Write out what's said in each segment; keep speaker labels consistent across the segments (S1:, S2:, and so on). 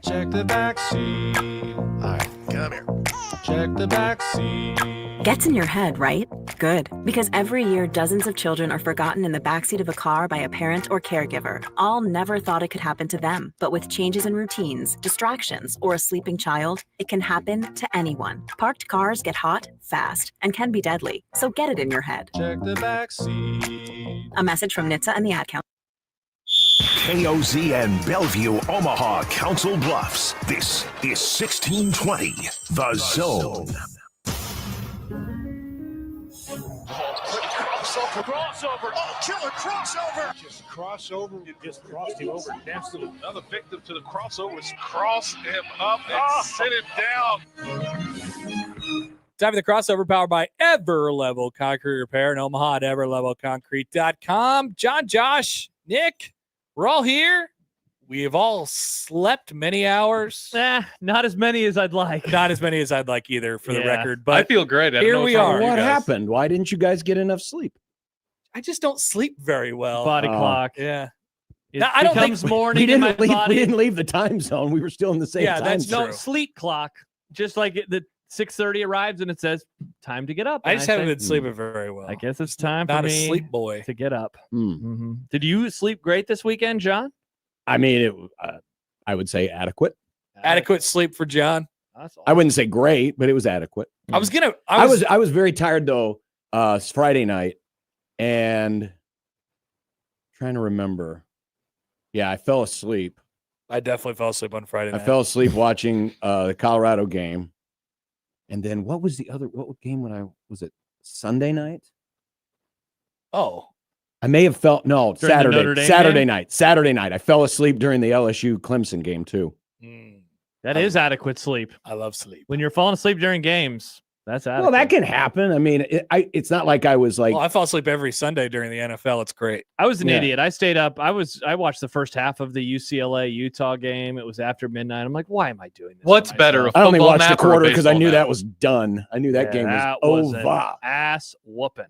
S1: Check the backseat.
S2: All right, come here.
S1: Check the backseat.
S3: Gets in your head, right? Good. Because every year, dozens of children are forgotten in the backseat of a car by a parent or caregiver. All never thought it could happen to them. But with changes in routines, distractions, or a sleeping child, it can happen to anyone. Parked cars get hot, fast, and can be deadly. So get it in your head.
S1: Check the backseat.
S3: A message from NHTSA and the Ad Council.
S4: KOZ and Bellevue, Omaha, Council Bluffs. This is 1620, The Zone.
S2: Crossover. Oh, killer crossover.
S5: Just crossover. You just crossed him over. Danced another victim to the crossovers. Cross him up and sit him down.
S6: Time for the crossover, powered by Everlevel Concrete Repair in Omaha at everlevelconcrete.com. John, Josh, Nick, we're all here. We have all slept many hours.
S7: Not as many as I'd like.
S6: Not as many as I'd like either, for the record. But
S8: I feel great.
S6: Here we are.
S9: What happened? Why didn't you guys get enough sleep?
S6: I just don't sleep very well.
S7: Body clock.
S6: Yeah.
S7: I don't think morning.
S9: We didn't leave the time zone. We were still in the same time.
S6: That's
S7: no sleep clock. Just like the 6:30 arrives and it says time to get up.
S6: I just haven't been sleeping very well.
S7: I guess it's time
S6: Not
S7: for
S6: a
S7: me
S6: sleep boy
S7: to get up. Did you sleep great this weekend, John?
S9: I mean, I would say adequate.
S6: Adequate sleep for John.
S9: I wouldn't say great, but it was adequate.
S6: I was
S9: very tired though. Friday night, and trying to remember. Yeah, I fell asleep.
S6: I definitely fell asleep on Friday night.
S9: I fell asleep watching the Colorado game, and then what game was it Sunday night?
S6: Oh.
S9: I may have felt Saturday
S7: game?
S9: Saturday night. I fell asleep during the LSU Clemson game too.
S7: That is adequate sleep.
S6: I love sleep.
S7: When you're falling asleep during games, that's adequate.
S9: Well, that can happen. I mean, it's not like I was like.
S6: Well, I fall asleep every Sunday during the NFL. It's great.
S7: I was an idiot. I stayed up. I watched the first half of the UCLA Utah game. It was after midnight. I'm like, why am I doing this?
S8: What's better?
S9: I only watched a quarter because I knew that was done. I knew that game was over.
S7: Ass whooping.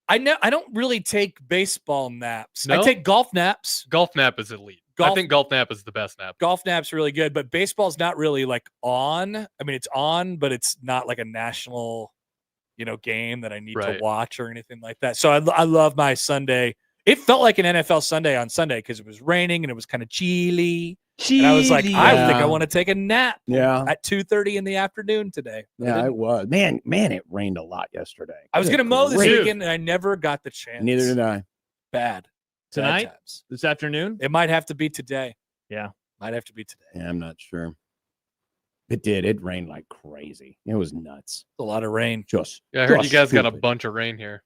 S6: I don't really take baseball naps.
S8: No?
S6: I take golf naps.
S8: Golf nap is elite. I think golf nap is the best nap.
S6: Golf nap's really good, but baseball's not really like on. I mean, it's on, but it's not like a national, game that I need to watch or anything like that. So I love my Sunday. It felt like an NFL Sunday on Sunday because it was raining and it was kind of chilly. And I was like, I think I want to take a nap.
S9: Yeah.
S6: At 2:30 in the afternoon today.
S9: Yeah, it was. Man, it rained a lot yesterday.
S6: I was going to mow this weekend and I never got the chance.
S9: Neither did I.
S6: Bad.
S7: Tonight?
S6: Bad times.
S7: This afternoon?
S6: It might have to be today.
S7: Yeah.
S6: Might have to be today.
S9: Yeah, I'm not sure. It did. It rained like crazy. It was nuts.
S6: A lot of rain.
S8: I heard you guys got a bunch of rain here.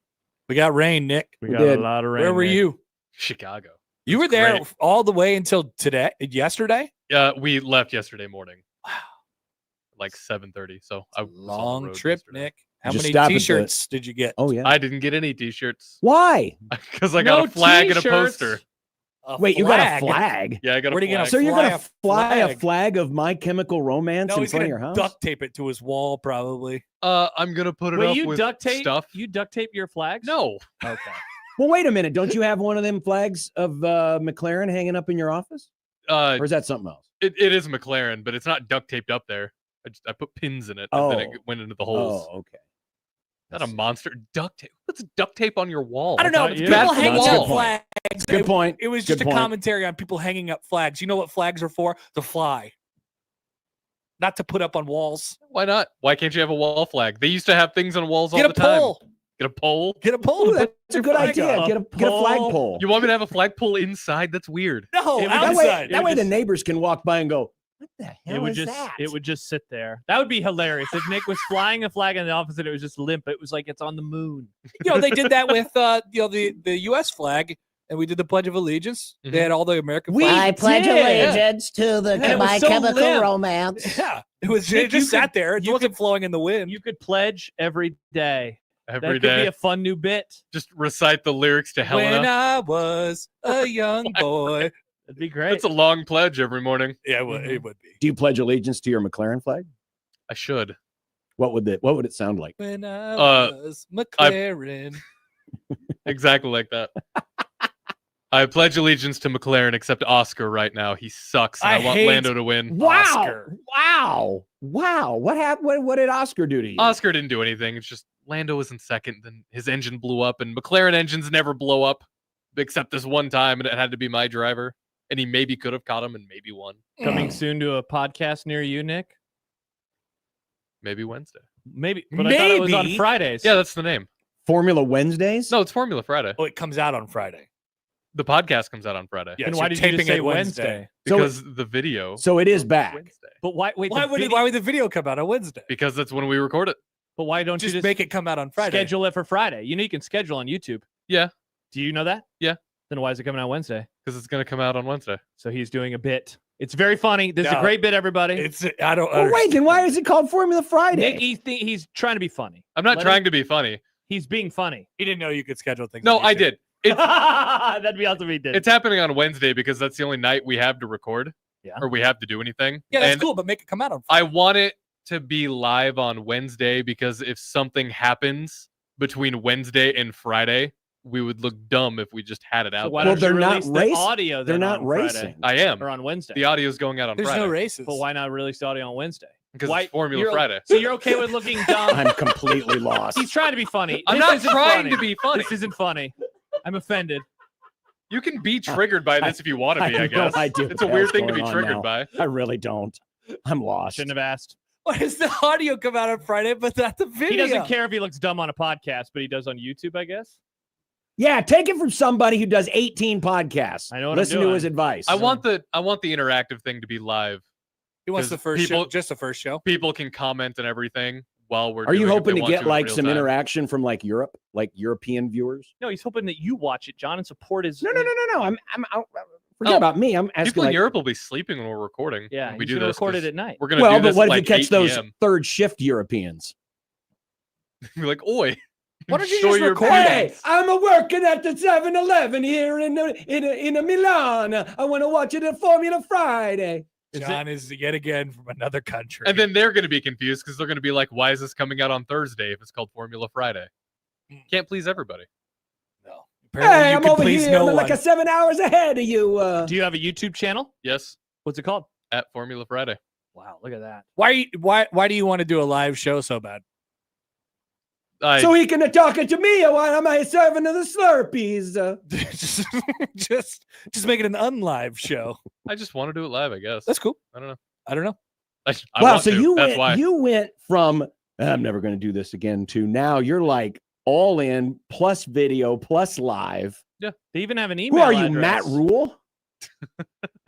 S6: We got rain, Nick.
S7: We got a lot of rain.
S6: Where were you?
S8: Chicago.
S6: You were there all the way until yesterday?
S8: Yeah, we left yesterday morning. Wow. Like 7:30. So I was
S6: long trip,
S8: yesterday.
S6: Nick. How many t-shirts did you get?
S9: Oh, yeah.
S8: I didn't get any t-shirts.
S9: Why?
S8: Because I got a flag and a poster.
S9: Wait, you got a flag?
S8: Yeah, I got a flag.
S9: So you're going to fly a flag of My Chemical Romance in front of your house?
S6: Duct tape it to his wall, probably.
S8: I'm going to put it up with stuff.
S7: You duct tape your flags?
S8: No.
S7: Okay.
S9: Well, wait a minute. Don't you have one of them flags of McLaren hanging up in your office? Or is that something else?
S8: It is McLaren, but it's not duct taped up there. I put pins in it, and then it went into the holes.
S9: Oh, okay.
S8: Not a monster. Duct tape. What's duct tape on your wall?
S6: I don't know. People hanging up flags.
S9: Good point.
S6: It was just a commentary on people hanging up flags. You know what flags are for? To fly. Not to put up on walls.
S8: Why not? Why can't you have a wall flag? They used to have things on walls all the time. Get a pole.
S6: Get a pole.
S9: Ooh, that's a good idea. Get a flagpole.
S8: You want me to have a flagpole inside? That's weird.
S6: No, outside.
S9: That way the neighbors can walk by and go, what the hell is
S7: that? It would just sit there. That would be hilarious. If Nick was flying a flag in the office and it was just limp, it was like it's on the moon.
S6: They did that with the U.S. flag, and we did the Pledge of Allegiance. Mm-hmm. They had all the American flags.
S10: I pledge allegiance to the My Chemical Romance.
S6: Yeah, it just sat there. It wasn't flowing in the wind.
S7: You could pledge every day.
S8: That
S7: could be a fun new bit.
S8: Just recite the lyrics to Helena.
S6: When I was a young boy.
S7: That'd be great.
S8: It's a long pledge every morning.
S6: Yeah, it would be.
S9: Do you pledge allegiance to your McLaren flag?
S8: I should.
S9: What would it sound like?
S6: When I was McLaren.
S8: Exactly like that. I pledge allegiance to McLaren, except Oscar right now. He sucks, and I want Lando to win.
S9: Wow.
S6: Oscar.
S9: Wow. What happened? What did Oscar do to you?
S8: Oscar didn't do anything. It's just Lando was in second, then his engine blew up, and McLaren engines never blow up, except this one time, and it had to be my driver. And he maybe could have caught him and maybe won.
S7: Coming soon to a podcast near you, Nick?
S8: Maybe Wednesday.
S7: Maybe. But I thought it was on Fridays.
S8: Yeah, that's the name.
S9: Formula Wednesdays?
S8: No, it's Formula Friday.
S6: Oh, it comes out on Friday.
S8: The podcast comes out on Friday.
S6: Yeah,
S7: And
S6: so
S7: why did you just say
S6: Wednesday?
S7: Wednesday?
S8: Because the video.
S9: So it is back.
S8: Wednesday.
S7: But why? Wait,
S6: Why would the video come out on Wednesday?
S8: Because that's when we record it.
S7: But why don't you
S6: Just
S7: just
S6: make it come out on Friday.
S7: schedule it for Friday? You know you can schedule on YouTube.
S8: Yeah,
S7: Do you know that?
S8: Yeah.
S7: Then why is it coming out Wednesday?
S8: because it's going to come out on Wednesday.
S7: So he's doing a bit. It's very funny. This is a
S6: No.
S7: great bit, everybody.
S6: It's I don't.
S9: Well, wait, then why is it called Formula Friday?
S7: Nick, he's trying to be funny.
S8: I'm not
S7: Let
S8: trying
S7: him-
S8: to be funny.
S7: He's being funny.
S6: He didn't know you could schedule things.
S8: No,
S6: on
S8: I
S6: YouTube.
S8: did. It's,
S7: That'd be awesome if he did.
S8: it's happening on Wednesday because that's the only night we have to record.
S7: Yeah.
S8: Or we have to do anything.
S6: Yeah, that's
S8: And
S6: cool, but make it come out on.
S8: I want it to be live on Wednesday because if something happens between Wednesday and Friday, we would look dumb if we just had it
S7: So
S8: out.
S7: why
S8: there.
S9: Well,
S7: don't you
S9: they're not
S7: release the
S9: racing.
S7: audio
S9: They're
S7: then
S9: not
S7: on Friday
S9: racing.
S8: I am.
S7: or on Wednesday?
S8: The audio is going out on
S6: There's
S8: Friday.
S6: no races.
S7: But why not release the audio on Wednesday?
S8: Because
S7: Why-
S8: it's Formula
S7: you're-
S8: Friday.
S7: So you're okay with looking dumb?
S9: I'm completely lost.
S7: He's trying to be funny.
S8: I'm
S7: This
S8: not
S7: isn't
S8: trying
S7: funny.
S8: to be funny.
S7: This isn't funny. I'm offended.
S8: You can be triggered by this if you want to be, I
S9: have no
S8: guess.
S9: idea
S8: It's a
S9: what the
S8: weird
S9: hell's
S8: thing to be
S9: going on
S8: triggered
S9: now.
S8: by.
S9: I really don't. I'm lost.
S7: Shouldn't have asked.
S6: Why does the audio come out on Friday, but not the video?
S7: He doesn't care if he looks dumb on a podcast, but he does on YouTube, I guess.
S9: Yeah, take it from somebody who does 18 podcasts.
S7: I know what I'm
S9: Listen to
S7: doing.
S9: his advice.
S8: I want the interactive thing to be live.
S6: He wants the
S8: 'Cause
S6: first
S8: people-
S6: show, just the first show.
S8: People can comment and everything while we're
S9: Are you
S8: doing it if
S9: hoping
S8: they
S9: to
S8: want
S9: get
S8: in
S9: like
S8: real
S9: some
S8: time.
S9: interaction from like Europe, like European viewers?
S7: No, he's hoping that you watch it, John, and support his.
S9: No. Forget
S8: Oh,
S9: about me. I'm asking.
S8: People in
S9: Like,
S8: Europe will be sleeping when we're recording.
S7: Yeah,
S8: when we
S7: he's
S8: do
S7: gonna
S8: this.
S7: record it
S8: 'cause
S7: at night.
S8: We're gonna
S9: well,
S8: do
S9: but
S8: this
S9: what
S8: at
S9: if
S8: like
S9: you catch
S8: 8
S9: those
S8: PM.
S9: third shift Europeans?
S8: You're like, oi.
S6: Why don't you
S8: show
S6: just
S8: your
S6: record
S8: pants.
S6: it?
S9: I'm working at the 7-Eleven here in Milan. I want to watch it at Formula Friday.
S6: John is yet again from another country.
S8: And then they're going to be confused because they're going to be like, why is this coming out on Thursday if it's called Formula Friday? Can't please everybody.
S6: no. Apparently
S9: Hey,
S6: you
S9: I'm
S6: can
S9: over
S6: please
S9: here.
S6: no
S9: I'm like
S6: one.
S9: 7 hours ahead of you.
S7: Do you have a YouTube channel?
S8: Yes,
S7: What's it called?
S8: at Formula Friday.
S7: Wow, look at that.
S6: Why do you want to do a live show so bad?
S9: So he can talk to me while I'm serving the Slurpees.
S6: just make it an unlive show.
S8: I just want to do it live, I guess.
S6: That's cool.
S8: I don't know.
S6: I don't know.
S8: I
S9: Wow,
S8: want
S9: so
S8: to. That's why.
S9: you went from I'm never going to do this again to now you're like all in plus video plus live.
S7: They even have an
S9: Who
S7: email.
S9: are you,
S7: address.
S9: Matt Rhule?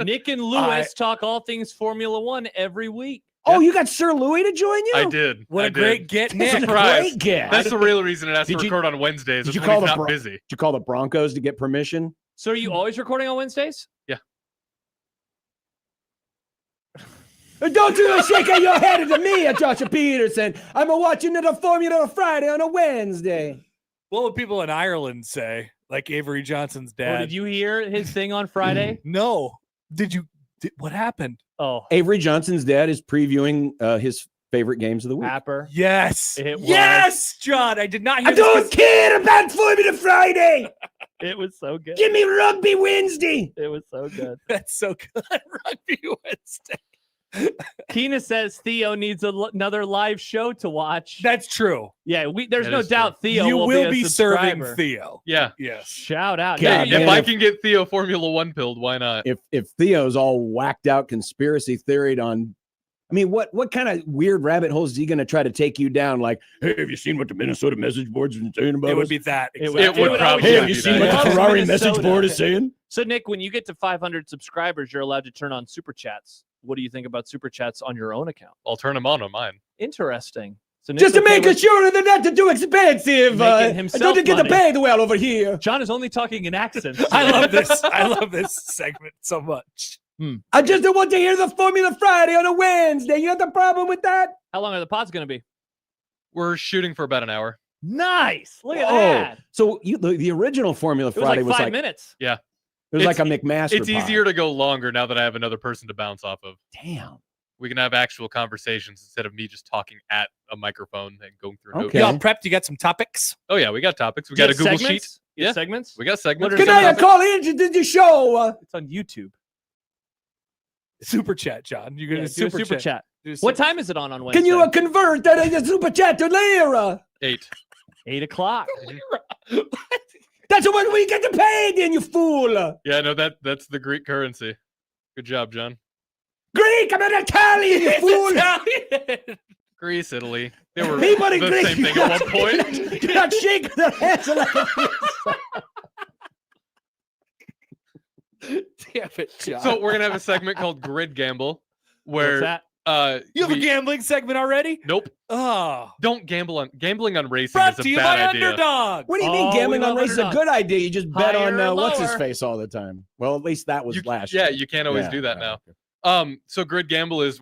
S7: Nick and Lewis talk all things Formula One every week.
S9: Oh, you got Sir Louis to join you?
S8: I did.
S6: What
S8: I
S6: a great
S8: did.
S6: get,
S9: That's
S6: Nick.
S9: a
S8: Surprise.
S9: great get.
S8: That's the real reason it has to
S9: Did you-
S8: record on Wednesdays.
S9: did
S8: Is
S9: you
S8: when
S9: call
S8: he's
S9: the
S8: not
S9: Bro-
S8: busy.
S9: Did you call the Broncos to get permission?
S7: So are you always recording on Wednesdays?
S9: Don't you shake your head at me, Joshua Peterson. I'm watching the Formula Friday on a Wednesday.
S6: What would people in Ireland say? Like Avery Johnson's
S7: Oh,
S6: dad.
S7: did you hear his thing on Friday?
S6: No. What happened?
S7: Oh,
S9: Avery Johnson's dad is previewing his favorite games of the week.
S7: Happer.
S6: Yes.
S7: It was.
S6: Yes, John. I did not hear
S9: I
S6: this
S9: don't
S6: 'cause-
S9: care about Formula Friday.
S7: It was so good.
S9: Give me Rugby Wednesday.
S7: It was so good.
S6: That's so good. Rugby Wednesday.
S7: Tina says Theo needs another live show to watch.
S6: That's true.
S7: Yeah, there's
S8: That
S7: no
S8: is
S7: doubt Theo
S6: you will
S7: be
S6: be
S7: a
S6: serving
S7: subscriber.
S6: Theo.
S8: Yeah.
S6: Yes.
S7: Shout out.
S9: God,
S7: Yeah,
S8: If
S9: man,
S8: I
S9: if-
S8: can get Theo Formula One pilled, why not?
S9: If Theo's all whacked out conspiracy theory on, I mean, what kind of weird rabbit holes is he going to try to take you down? Like, hey, have you seen what the Minnesota message board's been saying about
S6: It would
S9: us?
S6: be that.
S7: It
S6: exactly.
S8: would probably
S9: Hey,
S8: be
S9: have you seen
S8: that.
S9: what the
S7: Loves
S9: Ferrari
S7: Minnesota.
S9: message board is saying?
S7: So Nick, when you get to 500 subscribers, you're allowed to turn on super chats. What do you think about super chats on your own account?
S8: I'll turn him on mine.
S7: Interesting. So Nick's
S9: Just to
S7: okay
S9: make
S7: with-
S9: sure they're not too expensive.
S7: Making
S9: I
S7: himself
S9: don't get
S7: money.
S9: paid well over here.
S7: John is only talking in accents.
S6: I love this. I love this segment so much.
S9: I just don't want to hear the Formula Friday on a Wednesday. You have the problem with that?
S7: How long are the pods going to be?
S8: We're shooting for about an hour.
S7: Nice. Look at
S9: Oh,
S7: that.
S9: so the original Formula
S7: It was
S9: Friday
S7: like 5 minutes.
S8: Yeah.
S9: It was
S8: It's-
S9: like a McMaster.
S8: It's easier to go longer now that I have another person to bounce off of.
S9: Damn.
S8: We can have actual conversations instead of me just talking at a microphone and going through notes.
S9: Okay.
S6: You all prepped? You got some topics?
S8: Oh, yeah, we got topics. We
S7: Do you
S8: got a
S7: have
S8: Google
S7: segments?
S8: sheet. Yeah.
S7: segments?
S8: We got segments.
S9: Can I call into the show?
S7: It's on YouTube.
S6: Super chat, John. You're gonna
S7: Do a super chat.
S6: Do a
S7: What
S6: super-
S7: time is it on Wednesday?
S9: Can you convert that super chat to lira?
S8: 8.
S7: 8 o'clock.
S9: That's what we get paid in, you fool.
S8: Yeah, no, that's the Greek currency. Good job, John.
S9: Greek, I'm an Italian, you fool.
S8: Greece, Italy. They were
S9: Anybody
S8: the
S9: Greek?
S8: same thing at one point.
S9: You're not shaking their heads like
S6: Damn it, John.
S8: So we're gonna have a segment called Grid Gamble,
S7: What's
S8: where
S7: that?
S6: you have a gambling segment already?
S8: Nope.
S6: Oh,
S8: Don't gamble on gambling on racing
S6: brought
S8: is a
S6: to you
S8: bad
S6: by
S8: idea.
S6: Underdog.
S9: What do you mean
S7: Oh,
S9: gambling
S7: we
S9: on
S7: love
S9: race is a
S7: Underdog.
S9: good idea? You just bet
S7: Higher
S9: on
S7: or
S9: what's his
S7: lower?
S9: face all the time. Well, at least that was last
S8: Yeah,
S9: year.
S8: you can't always
S9: Yeah,
S8: do that
S9: yeah,
S8: now.
S9: okay.
S8: So Grid Gamble is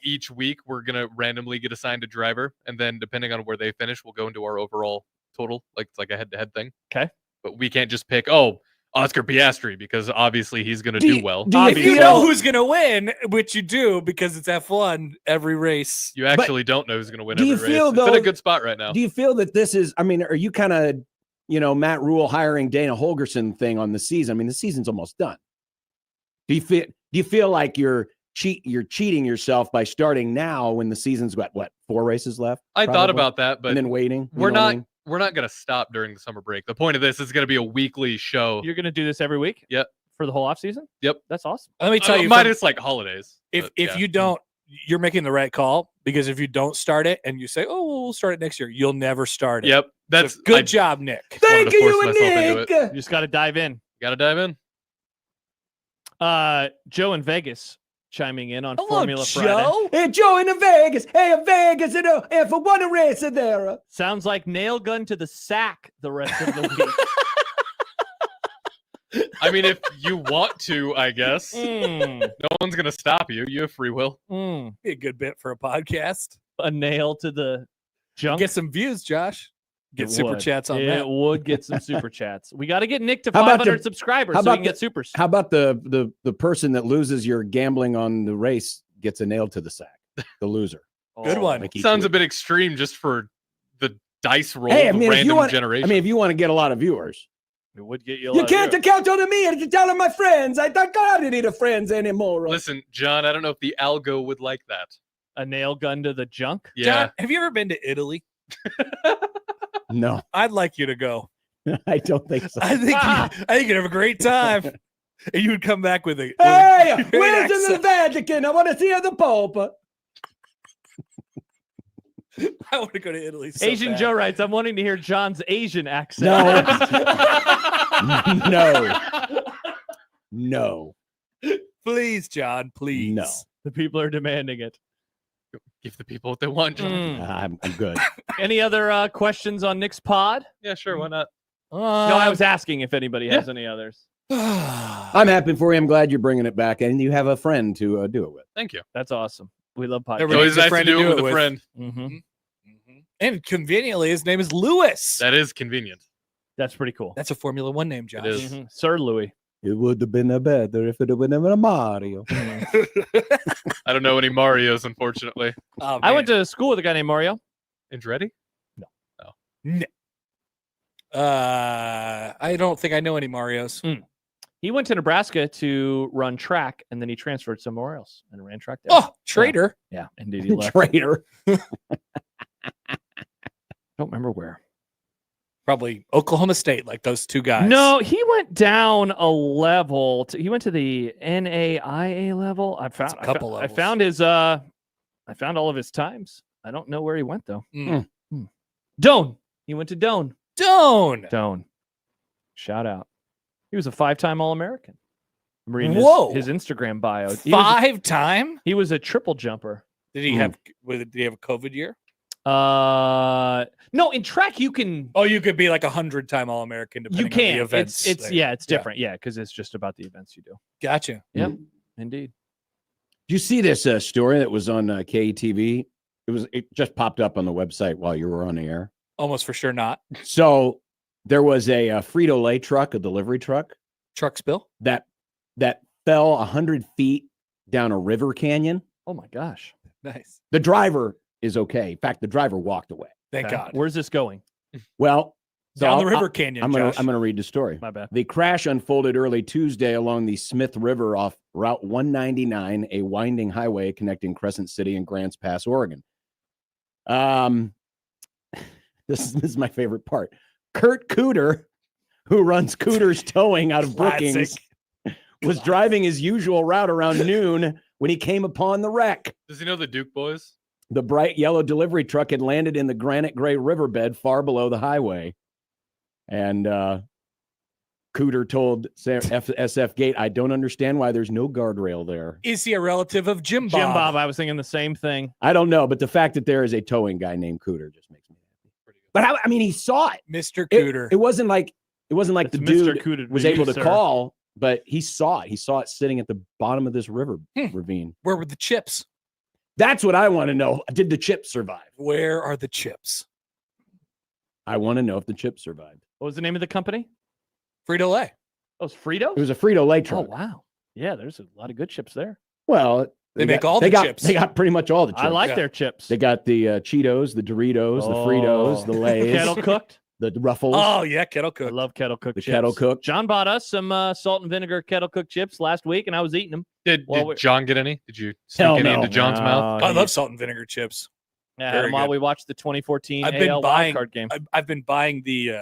S8: each week we're gonna randomly get assigned a driver, and then depending on where they finish, we'll go into our overall total. Like it's like a head-to-head thing.
S7: Okay.
S8: But we can't just pick Oscar Piastri because obviously he's gonna
S9: Do
S8: do
S9: you-
S8: well.
S9: do you
S6: If you
S9: feel-
S6: know who's gonna win, which you do because it's F1 every race.
S8: You actually don't know who's gonna win
S9: do
S8: every
S9: you
S8: race.
S9: feel,
S8: It's in
S9: though-
S8: a good spot right now.
S9: Do you feel that this is, I mean, are you kind of, Matt Rhule hiring Dana Holgerson thing on the season? I mean, the season's almost done. Do you feel like you're cheating yourself by starting now when the season's got 4 races left?
S8: I thought
S9: probably?
S8: about that, but
S9: And then waiting.
S8: we're
S9: you know what I
S8: not
S9: mean?
S8: we're not gonna stop during the summer break. The point of this is gonna be a weekly show.
S7: You're going to do this every week?
S8: Yep.
S7: For the whole off season?
S8: Yep.
S7: That's awesome.
S6: Let me tell you,
S8: minus like holidays.
S6: if
S8: but,
S6: if
S8: yeah.
S6: you don't, you're making the right call because if you don't start it and you say, "Oh, well, we'll start it next year," you'll never start it.
S8: Yep,
S6: So
S8: that's
S6: good job, Nick.
S9: Thank
S8: to
S9: you,
S8: force myself into
S9: Nick.
S7: You just got to dive in.
S8: Gotta dive in.
S7: Joe in Vegas chiming in on
S6: Hello,
S7: Formula Friday.
S6: Joe.
S9: Hey, Joe in Vegas. Hey, Vegas, if I want a race there.
S7: Sounds like nail gun to the sack the rest of the week.
S8: I mean, if you want to, I guess.
S7: Mm,
S8: No one's gonna stop you. You have free will.
S7: mm.
S6: Be a good bit for a podcast.
S7: A nail to the junk.
S6: Get some views, Josh. Get
S7: It
S6: super
S7: would.
S6: chats on
S7: it
S6: that.
S7: would get some super chats. We got to get Nick to
S9: How about
S7: 500
S9: the-
S7: subscribers
S9: how
S7: so we
S9: about
S7: can get supers.
S9: How about the person that loses your gambling on the race gets a nail to the sack? The loser.
S6: Good one.
S9: Like he
S8: Sounds a
S9: would.
S8: bit extreme just for the dice roll
S9: Hey, I
S8: of
S9: mean, if you
S8: random
S9: want,
S8: generation.
S9: if you want to get a lot of viewers,
S7: It would get you a
S9: you
S7: lot
S9: can't
S7: of
S9: count on me to tell my friends. I don't got any friends anymore.
S8: Listen, John, I don't know if the algo would like that.
S7: a nail gun to the junk.
S8: Yeah.
S6: John, have you ever been to Italy?
S9: No,
S6: I'd like you to go.
S9: I don't think so.
S6: I think you'd have a great time. And you would come back with a
S9: Hey,
S6: with a great
S9: where's the
S6: accent.
S9: Vatican? I want to see the Pope.
S6: I want to go to Italy. So
S7: Asian
S6: bad.
S7: Joe writes, I'm wanting to hear John's Asian accent.
S9: No. No.
S6: Please, John. Please.
S9: No.
S7: The people are demanding it.
S8: Give the people what they want, John.
S7: Mm.
S9: I'm good.
S7: Any other questions on Nick's pod?
S8: Yeah, sure. Why not?
S7: No, I was asking if anybody has any others.
S9: I'm happy for you. I'm glad you're bringing it back, and you have a friend to do it with.
S8: Thank you.
S7: That's awesome. We love podcasts.
S6: Everybody-
S8: Always
S6: It's a
S8: nice to
S6: friend
S8: do
S6: to
S8: it
S6: do
S8: with
S6: it
S8: a
S6: with.
S8: friend.
S7: Mm-hmm.
S6: And conveniently, his name is Lewis.
S8: That is convenient.
S7: That's pretty cool.
S6: That's a Formula One name, Josh.
S8: It is.
S7: Mhm. Sir Louis.
S9: It would have been better if it had been a Mario.
S8: I don't know any Marios, unfortunately.
S6: Oh,
S7: I
S6: man.
S7: went to school with a guy named Mario.
S8: Andretti?
S6: I don't think I know any Marios.
S7: He went to Nebraska to run track, and then he transferred somewhere else and ran track there.
S6: Oh, traitor.
S7: Yeah, indeed. He left.
S9: Traitor.
S7: Don't remember where.
S6: Probably Oklahoma State, like those two guys.
S7: No, he went down a level. He went to the NAIA level. I found
S6: a couple
S7: I
S6: levels.
S7: found his. I found all of his times. I don't know where he went though.
S6: Mm.
S7: Doan. He went to Doan.
S6: Doan.
S7: Shout out. He was a 5-time All-American. I'm reading
S6: Whoa.
S7: his Instagram bio.
S6: Five-time?
S7: He was a triple jumper.
S6: Did he have? Did he have a COVID year?
S7: No, in track you can.
S6: Oh, you could be like 100-time All-American.
S7: You
S6: Depending on
S7: can.
S6: the events.
S7: It's
S6: there.
S7: yeah, it's different. Yeah, because it's just about the events you do.
S6: Gotcha.
S7: Yep, indeed.
S9: Do you see this story that was on KTV? It just popped up on the website while you were on the air.
S6: Almost for sure not.
S9: So there was a Frito-Lay truck, a delivery truck
S6: Truck spill.
S9: that fell 100 feet down a river canyon.
S7: Oh my gosh.
S6: Nice.
S9: The driver is okay. In fact, the driver walked away.
S6: Thank
S7: Okay.
S6: God.
S7: Where's this going?
S9: Well,
S6: Down the River Canyon,
S9: I'm
S6: Josh.
S9: gonna read the story.
S7: My bad.
S9: The crash unfolded early Tuesday along the Smith River off Route 199, a winding highway connecting Crescent City and Grants Pass, Oregon. This is my favorite part. Kurt Cooter, who runs Cooter's Towing out of Brookings, was driving his usual route around noon when he came upon the wreck.
S8: Does he know the Duke boys?
S9: The bright yellow delivery truck had landed in the granite gray riverbed far below the highway. And Cooter told SF Gate, I don't understand why there's no guardrail there.
S6: Is he a relative of Jim Bob?
S7: Jim Bob, I was thinking the same thing.
S9: I don't know, but the fact that there is a towing guy named Cooter just makes me happy. But I mean, he saw it.
S6: Mr. Cooter.
S9: It wasn't like
S7: It's
S9: the
S7: Mr.
S9: dude
S7: Cooter to
S9: was
S7: you,
S9: able to
S7: sir.
S9: call, but he saw it. He saw it sitting at the bottom of this ravine.
S6: Where were the chips?
S9: That's what I want to know. Did the chips survive?
S6: Where are the chips?
S9: I want to know if the chips survived.
S7: What was the name of the company?
S6: Frito-Lay.
S7: Oh, it's Frito?
S9: It was a Frito-Lay
S7: Oh,
S9: truck.
S7: wow. Yeah, there's a lot of good chips there.
S9: Well,
S6: They make all the chips.
S9: They got pretty much all the chips.
S7: I like their chips.
S9: They got the Cheetos, the Doritos, the Fritos, the Lays,
S7: Kettle cooked.
S9: the Ruffles,
S6: Oh, yeah, kettle
S7: I
S6: cook.
S7: love kettle cooked
S9: the
S7: chips.
S9: Kettle Cook.
S7: John bought us some salt and vinegar kettle cooked chips last week, and I was eating them.
S8: Did John get any? Did you
S9: Hell
S8: sneak any
S9: no.
S8: into John's mouth?
S6: I love salt and vinegar chips.
S7: Yeah,
S6: Very
S7: while
S6: good.
S7: we watched the 2014
S6: I've been
S7: AL
S6: buying.
S7: wildcard game.
S6: I've been buying the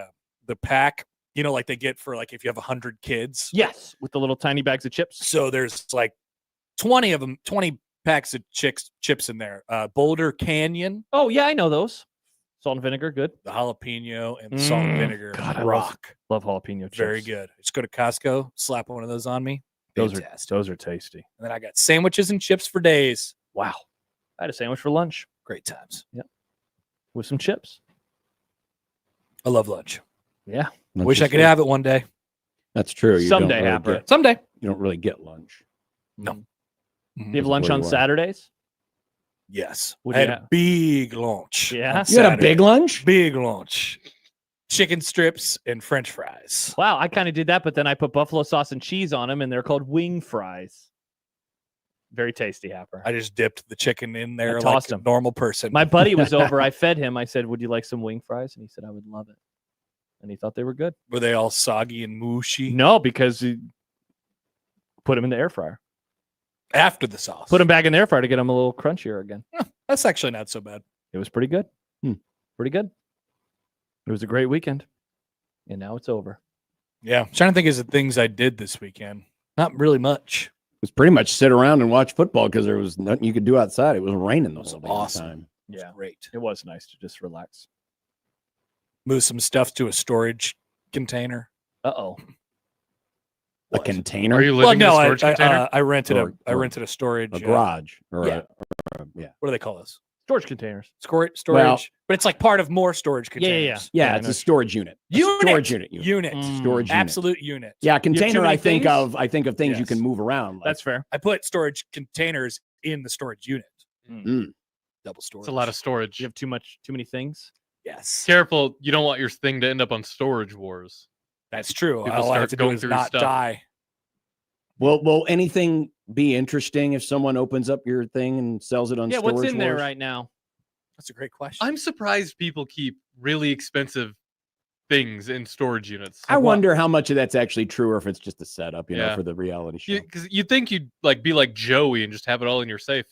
S6: pack. You know, like they get for like if you have 100 kids.
S7: Yes, with the little tiny bags of chips.
S6: So there's like 20 of them, 20 packs of chips in there. Boulder Canyon,
S7: Oh, yeah, I know those. Salt and vinegar, good.
S6: the jalapeno, and the salt and vinegar.
S7: God, I
S6: rock.
S7: Love jalapeno chips.
S6: Very good. Just go to Costco, slap one of those on me.
S7: Those
S6: Fantastic.
S7: are tasty.
S6: And then I got sandwiches and chips for days.
S7: Wow. I had a sandwich for lunch
S6: Great times.
S7: with some chips.
S6: I love lunch.
S7: Yeah.
S6: Wish I could have it one day.
S9: That's true. You
S7: Someday,
S9: don't really
S7: Happer.
S9: get-
S6: Someday.
S9: You don't really get lunch.
S6: No.
S7: Do you have lunch
S9: where
S7: on
S9: you are.
S7: Saturdays?
S6: Yes.
S7: What
S6: I
S7: do
S6: had
S7: you
S6: a
S7: have?
S6: big lunch.
S7: Yeah?
S6: on
S9: You had a
S6: Saturday.
S9: big lunch?
S6: Big lunch. Chicken strips and French fries.
S7: Wow, I kind of did that, but then I put buffalo sauce and cheese on them, and they're called wing fries. Very tasty, Happer.
S6: I just dipped the chicken in there like
S7: tossed
S6: a
S7: 'em.
S6: normal person.
S7: My buddy was over. I fed him. I said, "Would you like some wing fries?" And he said, "I would love it." And he thought they were good.
S6: Were they all soggy and mushy?
S7: No, because he put them in the air fryer.
S6: After the sauce.
S7: Put them back in the air fryer to get them a little crunchier again.
S6: That's actually not so bad.
S7: It was pretty good. Pretty good. It was a great weekend. And now it's over.
S6: Yeah. I'm trying to think of the things I did this weekend. Not really much.
S9: It was pretty much sit around and watch football because there was nothing you could do outside. It was raining the
S6: was
S9: whole damn
S6: awesome.
S9: time.
S7: Yeah.
S6: Great.
S7: It was nice to just relax.
S6: Move some stuff to a storage container.
S7: Uh-oh.
S9: A
S6: What?
S9: container?
S8: Are you
S6: Well,
S8: living in a
S6: no,
S8: storage container?
S6: I rented
S9: Or-
S6: I rented a storage.
S9: a garage? Or
S6: yeah.
S9: yeah.
S6: What do they call this?
S7: Storage containers.
S6: Storage,
S9: Well-
S6: but it's like part of more storage
S7: Yeah, yeah,
S6: containers.
S9: Yeah,
S7: Yeah, I
S9: it's
S7: know.
S9: a storage unit. A
S6: Unit.
S9: storage unit.
S6: Unit.
S9: Storage unit.
S6: Absolute unit.
S9: Yeah,
S7: too
S9: container.
S7: many
S9: I think
S7: things?
S9: of things you
S6: Yes.
S9: can move around. Like,
S7: That's fair.
S6: I put storage containers in the storage unit. Double storage.
S8: It's a lot of storage.
S7: You have too many things.
S6: Yes.
S8: Careful, you don't want your thing to end up on Storage Wars.
S6: That's true.
S8: People
S6: All I have
S8: start
S6: to do
S8: going
S6: is
S8: through
S6: not
S8: stuff.
S6: die.
S9: will anything be interesting if someone opens up your thing and sells it on
S7: Yeah,
S9: Storage
S7: what's in there
S9: Wars?
S7: right now?
S6: That's a great question.
S8: I'm surprised people keep really expensive things in storage units.
S9: I wonder how much of that's actually true or if it's just a setup, you know,
S8: Yeah.
S9: for the reality show.
S8: Because you'd think you'd like be like Joey and just have it all in your safe.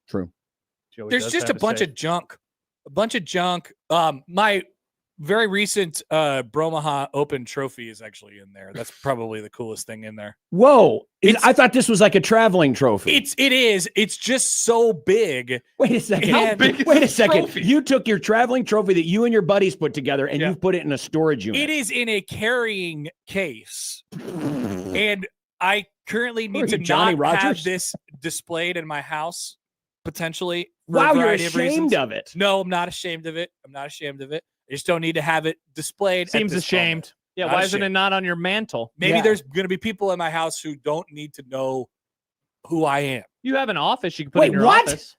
S9: True.
S7: Joey
S6: There's
S7: does
S6: just a
S7: have
S6: bunch
S7: safe.
S6: of junk. A bunch of junk. My very recent Bromaha Open trophy is actually in there. That's probably the coolest thing in there.
S9: Whoa.
S6: It's-
S9: I thought this was like a traveling trophy.
S6: It is. It's just so big.
S9: Wait a second.
S6: How big
S8: is
S9: Wait a
S8: this
S9: second.
S8: trophy?
S9: You took your traveling trophy that you and your buddies put together and
S6: Yeah.
S9: you've put it in a storage unit.
S6: It is in a carrying case. And I currently
S9: What are
S6: need
S9: you,
S6: to
S9: Johnny
S6: not have
S9: Rogers?
S6: this displayed in my house, potentially. for a
S9: Wow, you're
S6: variety of
S9: ashamed
S6: reasons.
S9: of it.
S6: No, I'm not ashamed of it. I'm not ashamed of it. I just don't need to have it displayed. at
S7: Seems
S6: this
S7: ashamed.
S6: moment.
S7: Yeah,
S6: Not
S7: why isn't it
S6: ashamed.
S7: not on your mantle?
S6: Maybe
S9: Yeah.
S6: there's going to be people in my house who don't need to know who I am.
S7: You have an office you can put
S9: Wait,
S7: in your
S9: what?
S7: office.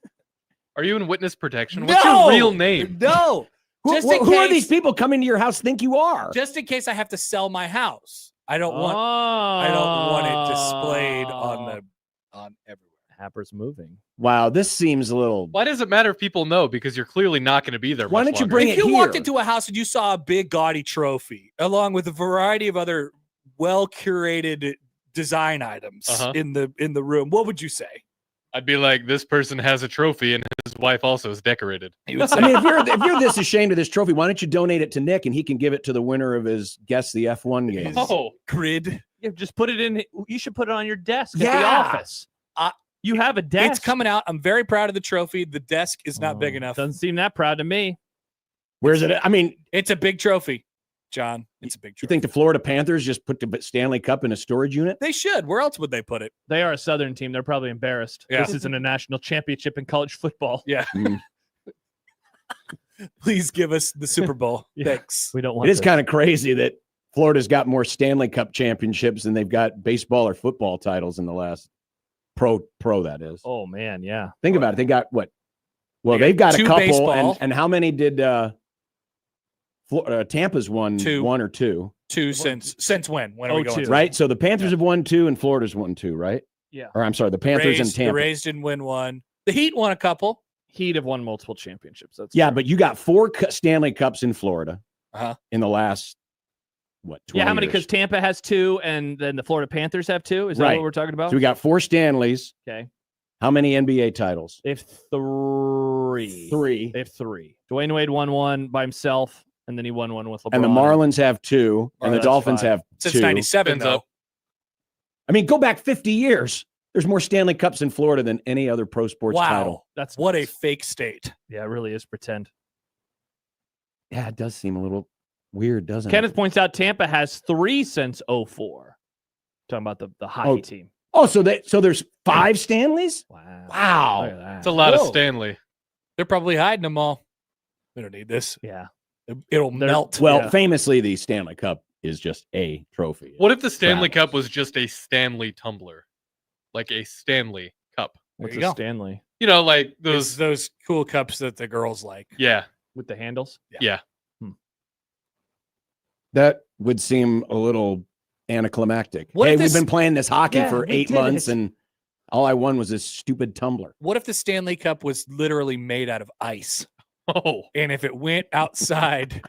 S8: Are you in witness protection? What's your real name?
S6: No.
S9: Who,
S6: Just in
S9: who are
S6: case-
S9: these people coming to your house think you are?
S6: Just in case I have to sell my house. I don't want it displayed on everywhere.
S7: Happer's moving.
S9: Wow, this seems a little.
S8: Why does it matter if people know? Because you're clearly not going to be there.
S9: Why
S8: much
S9: don't you
S8: longer.
S9: bring
S6: If
S9: it
S6: you walked
S9: here?
S6: into a house and you saw a big gaudy trophy along with a variety of other well curated design items in the room, what would you say?
S8: I'd be like, this person has a trophy and his wife also is decorated.
S6: You would say,
S9: I mean, if you're this ashamed of this trophy, why don't you donate it to Nick and he can give it to the winner of his Guess the F1 game?
S8: Oh,
S6: grid.
S7: Yeah, just put it in. You should put it on your desk at the
S9: Yeah.
S7: office. You have a desk.
S6: It's coming out. I'm very proud of the trophy. The desk is not big enough.
S7: Doesn't seem that proud to me.
S9: Where's it? I mean,
S6: It's a big trophy, John. It's a big trophy.
S9: you think the Florida Panthers just put the Stanley Cup in a storage unit?
S6: They should. Where else would they put it?
S7: They are a Southern team. They're probably embarrassed.
S6: Yeah.
S7: This isn't a national championship in college football.
S6: Yeah. Please give us the Super Bowl.
S7: Yeah.
S6: Thanks.
S7: We don't want
S9: It is
S7: this.
S9: kind of crazy that Florida's got more Stanley Cup championships than they've got baseball or football titles in the last pro that is.
S7: Oh, man, yeah.
S9: Think about it. They got what? Well,
S6: They
S9: they've
S6: got
S9: got a
S6: two
S9: couple.
S6: baseball.
S9: And how many did Tampa's won?
S6: Two.
S9: One or two,
S6: Two since when? When are we going?
S7: 02.
S6: to?
S9: right? So the Panthers have won two and Florida's won two, right?
S7: Yeah.
S9: Or I'm sorry, the Panthers and
S6: The
S9: Tampa.
S6: Rays didn't win one. The Heat won a couple.
S7: Heat have won multiple championships. That's
S9: Yeah,
S7: true.
S9: but you got four Stanley Cups in Florida
S6: Uh-huh.
S9: in the last, what, 20
S7: Yeah, how many?
S9: years?
S7: Because Tampa has two, and then the Florida Panthers have two. Is that
S9: Right.
S7: what we're talking about?
S9: So we got four Stanleys.
S7: Okay.
S9: How many NBA titles?
S7: They have three.
S9: Three.
S7: They have three. Dwayne Wade won one by himself, and then he won one with LeBron.
S9: And the Marlins have two, and the
S7: that's
S9: Dolphins
S7: five.
S9: have
S6: Since
S9: two.
S6: 97,
S8: Spins
S6: though.
S8: up.
S9: I mean, go back 50 years. There's more Stanley Cups in Florida than any other pro sports
S6: Wow.
S9: title.
S7: That's
S6: What a fake state.
S7: Yeah, it really is pretend.
S9: Yeah, it does seem a little weird, doesn't
S7: Kenneth
S9: it?
S7: points out Tampa has three since 04. Talking about the hockey team.
S9: Oh, so there's five Stanleys?
S7: Wow.
S9: Wow.
S7: Look at that.
S8: It's a lot
S9: Whoa.
S8: of Stanley.
S6: They're probably hiding them all. We don't need this.
S7: Yeah.
S6: It'll
S7: They're-
S6: melt.
S9: Well,
S7: Yeah.
S9: famously, the Stanley Cup is just a trophy.
S8: What if the Stanley
S9: Travels.
S8: Cup was just a Stanley tumbler? Like a Stanley Cup.
S7: What's
S6: you
S7: a
S6: go.
S7: Stanley
S8: You know, like
S6: It's
S8: those.
S6: those cool cups that the girls like.
S8: Yeah.
S7: with the handles?
S8: Yeah.
S9: That would seem a little anticlimactic.
S6: What
S9: Hey,
S6: if
S9: we've
S6: this-
S9: been playing this hockey
S7: Yeah,
S9: for
S7: we
S9: 8
S7: did
S9: months,
S7: it.
S9: and all I won was this stupid tumbler.
S6: What if the Stanley Cup was literally made out of ice?
S8: Oh.
S6: And if it went outside,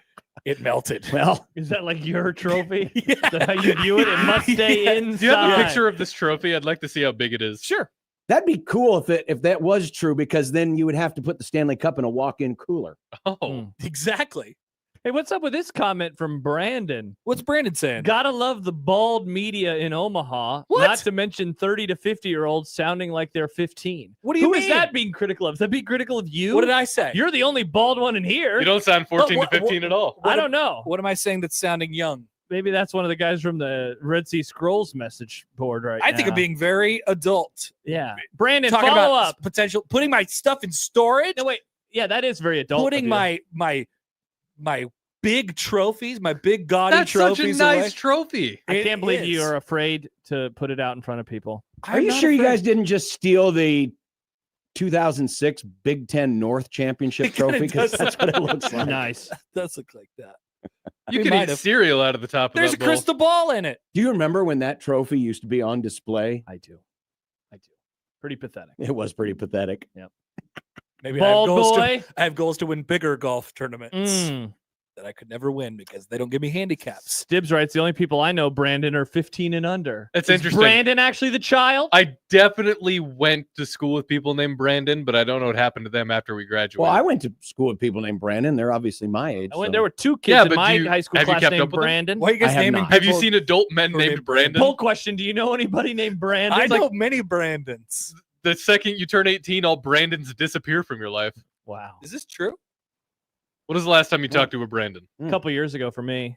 S6: it melted.
S9: Well,
S7: Is that like your trophy?
S6: Yeah.
S7: Is that how you view it? It must stay
S6: Yeah.
S7: inside.
S8: Do you have a picture of this trophy? I'd like to see how big it is.
S6: Sure.
S9: that'd be cool if that was true, because then you would have to put the Stanley Cup in a walk-in cooler.
S8: Oh.
S7: Hmm.
S6: Exactly.
S7: Hey, what's up with this comment from Brandon?
S6: What's Brandon saying?
S7: Gotta love the bald media in Omaha.
S6: What?
S7: Not to mention 30 to 50-year-olds sounding like they're 15.
S6: What do you
S7: Who
S6: mean?
S7: is that being critical of? Is that being critical of you?
S6: What did I say?
S7: You're the only bald one in here.
S8: You don't sound 14
S6: what-
S8: to 15 at all.
S7: I don't know.
S6: What am I saying that's sounding young?
S7: Maybe that's one of the guys from the Red Sea Scrolls message board right now.
S6: I think of being very adult.
S7: Yeah. Brandon,
S6: Talking
S7: follow
S6: about
S7: up.
S6: potential, putting my stuff in storage,
S7: No, wait. Yeah, that is very adult.
S6: putting
S7: of you.
S6: my big trophies, my big gaudy
S8: That's such
S6: trophies
S8: a nice
S6: away.
S8: trophy.
S7: I
S6: It
S7: can't believe you
S6: is.
S7: are afraid to put it out in front of people.
S9: Are you
S6: I'm not
S9: sure you
S6: afraid.
S9: guys didn't just steal the 2006 Big Ten North Championship
S6: It kinda
S9: trophy? Because
S6: does.
S9: that's what it looks like.
S7: Nice.
S6: Does look like that.
S8: You
S6: We
S8: can
S6: might
S8: eat
S6: have.
S8: cereal out of the top of
S6: There's a
S8: that bowl.
S6: crystal ball in it.
S9: Do you remember when that trophy used to be on display?
S7: I do. Pretty pathetic.
S9: It was pretty pathetic.
S6: Maybe
S7: Bald
S6: I have goals to win bigger golf tournaments
S7: Mm.
S6: that I could never win because they don't give me handicaps.
S7: Stibbs writes, the only people I know, Brandon, are 15 and under.
S8: That's
S7: Is
S8: interesting.
S7: Brandon actually the child?
S8: I definitely went to school with people named Brandon, but I don't know what happened to them after we graduated.
S9: Well, I went to school with people named Brandon. They're obviously my age.
S7: I went,
S9: so-
S7: there were two kids
S8: Yeah,
S7: in
S8: but
S7: my
S8: do you-
S7: high school
S8: have you
S7: class
S8: kept
S7: named
S8: up with them?
S7: Brandon.
S6: Why are you guys
S9: I have
S6: naming
S9: not.
S8: Have you
S6: people
S8: seen adult men
S6: who are
S8: named
S6: named
S8: Brandon?
S7: Poll question, do you know anybody named Brandon?
S6: I
S7: It's
S6: know
S7: like,
S6: many Brandons.
S8: The second you turn 18, all Brandons disappear from your life.
S7: wow.
S6: Is this true?
S8: When was the last time you talked to a Brandon?
S7: A couple years ago for me.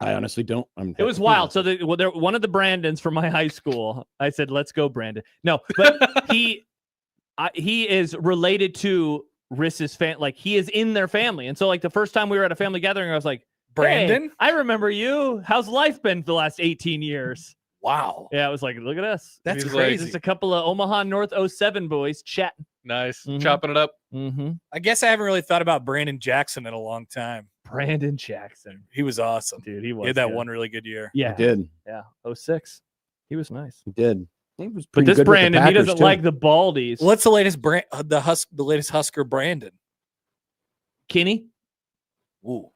S9: I honestly don't.
S7: It was wild. So one of the Brandons from my high school, I said, let's go, Brandon. No, but he is related to Riss's fan. Like, he is in their family. And so, like, the first time we were at a family gathering, I was like,
S6: Brandon?
S7: "Hey, I remember you. How's life been the last 18 years?"
S6: Wow.
S7: Yeah, I was like, look at us.
S6: That's
S8: He's like-
S6: crazy.
S7: Just a couple of Omaha North 07 boys chatting.
S8: Nice.
S7: Mhm.
S8: Chopping it up.
S7: Mm-hmm.
S6: I guess I haven't really thought about Brandon Jackson in a long time.
S7: Brandon Jackson.
S6: He was awesome.
S7: Dude, he was.
S6: He had that
S7: good.
S6: one really good year.
S7: Yeah.
S9: He did.
S7: Yeah. 06. He was nice.
S9: He did. He was
S7: But
S9: pretty
S7: this
S9: good with the
S7: Brandon, he
S9: Packers,
S7: doesn't
S9: too.
S7: like the baldies.
S6: What's the latest the latest Husker Brandon?
S7: Kinney?
S6: Ooh,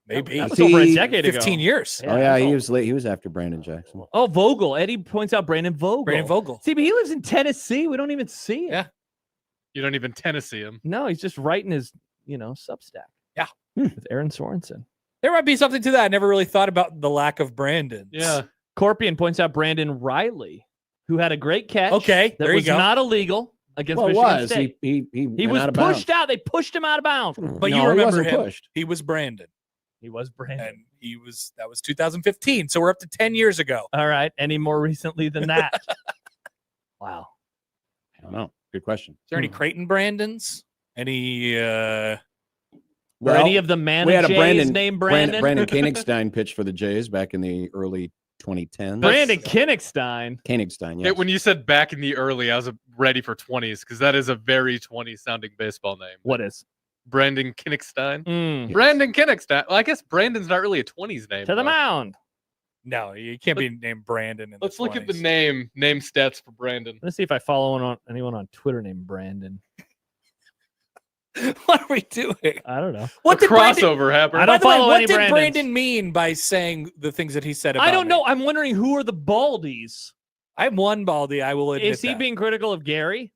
S6: maybe
S7: That was over a decade
S6: 15
S7: ago.
S6: years.
S9: Oh yeah, he was late. He was after Brandon Jackson.
S7: Oh, Vogel. Eddie points out Brandon Vogel.
S6: Brandon Vogel.
S7: See, but he lives in Tennessee. We don't even see him.
S6: Yeah.
S8: You don't even Tennessee him.
S7: No, he's just writing his, Substack.
S6: Yeah.
S7: With Aaron Sorensen.
S6: There might be something to that. I never really thought about the lack of Brandons.
S8: Yeah.
S7: Corpian points out Brandon Riley, who had a great catch.
S6: Okay,
S7: that
S6: there you
S7: was
S6: go.
S7: not illegal against
S9: Well, it
S7: Michigan
S9: was.
S7: State.
S9: He
S7: He was pushed out. They pushed him out of bounds.
S6: But
S9: No,
S6: you
S9: he
S6: remember
S9: wasn't
S6: him.
S9: pushed.
S6: He was Brandon.
S7: He was Brandon.
S6: And that was 2015. So we're up to 10 years ago.
S7: All right. Any more recently than that? Wow.
S9: I don't know. Good question.
S6: Is there any Creighton Brandons? Any
S7: Were any of the man
S9: we had a
S7: Jays
S9: Brandon
S7: named Brandon?
S9: Brandon Koenigstein pitched for the Jays back in the early 2010s.
S7: Brandon Koenigstein.
S9: Koenigstein,
S8: Yeah,
S9: yes.
S8: when you said back in the early, I was ready for 20s because that is a very 20 sounding baseball name.
S7: What is?
S8: Brandon Koenigstein.
S7: Mm.
S8: Brandon Koenigstein. Well, I guess Brandon's not really a 20s name.
S7: To the
S8: though.
S7: mound.
S6: No, you can't be named Brandon.
S8: Let's look at the name stats for Brandon.
S7: Let's see if I follow anyone on Twitter named Brandon.
S6: What are we doing?
S7: I don't know.
S6: What
S8: The
S6: did Brandon,
S8: crossover happened.
S7: I don't follow
S6: what
S7: any
S6: did
S7: Brandons.
S6: Brandon mean by saying the things that he said about
S7: I don't
S6: me?
S7: know. I'm wondering who are the baldies.
S6: I'm one Baldy. I will admit
S7: Is he
S6: that.
S7: being critical of Gary?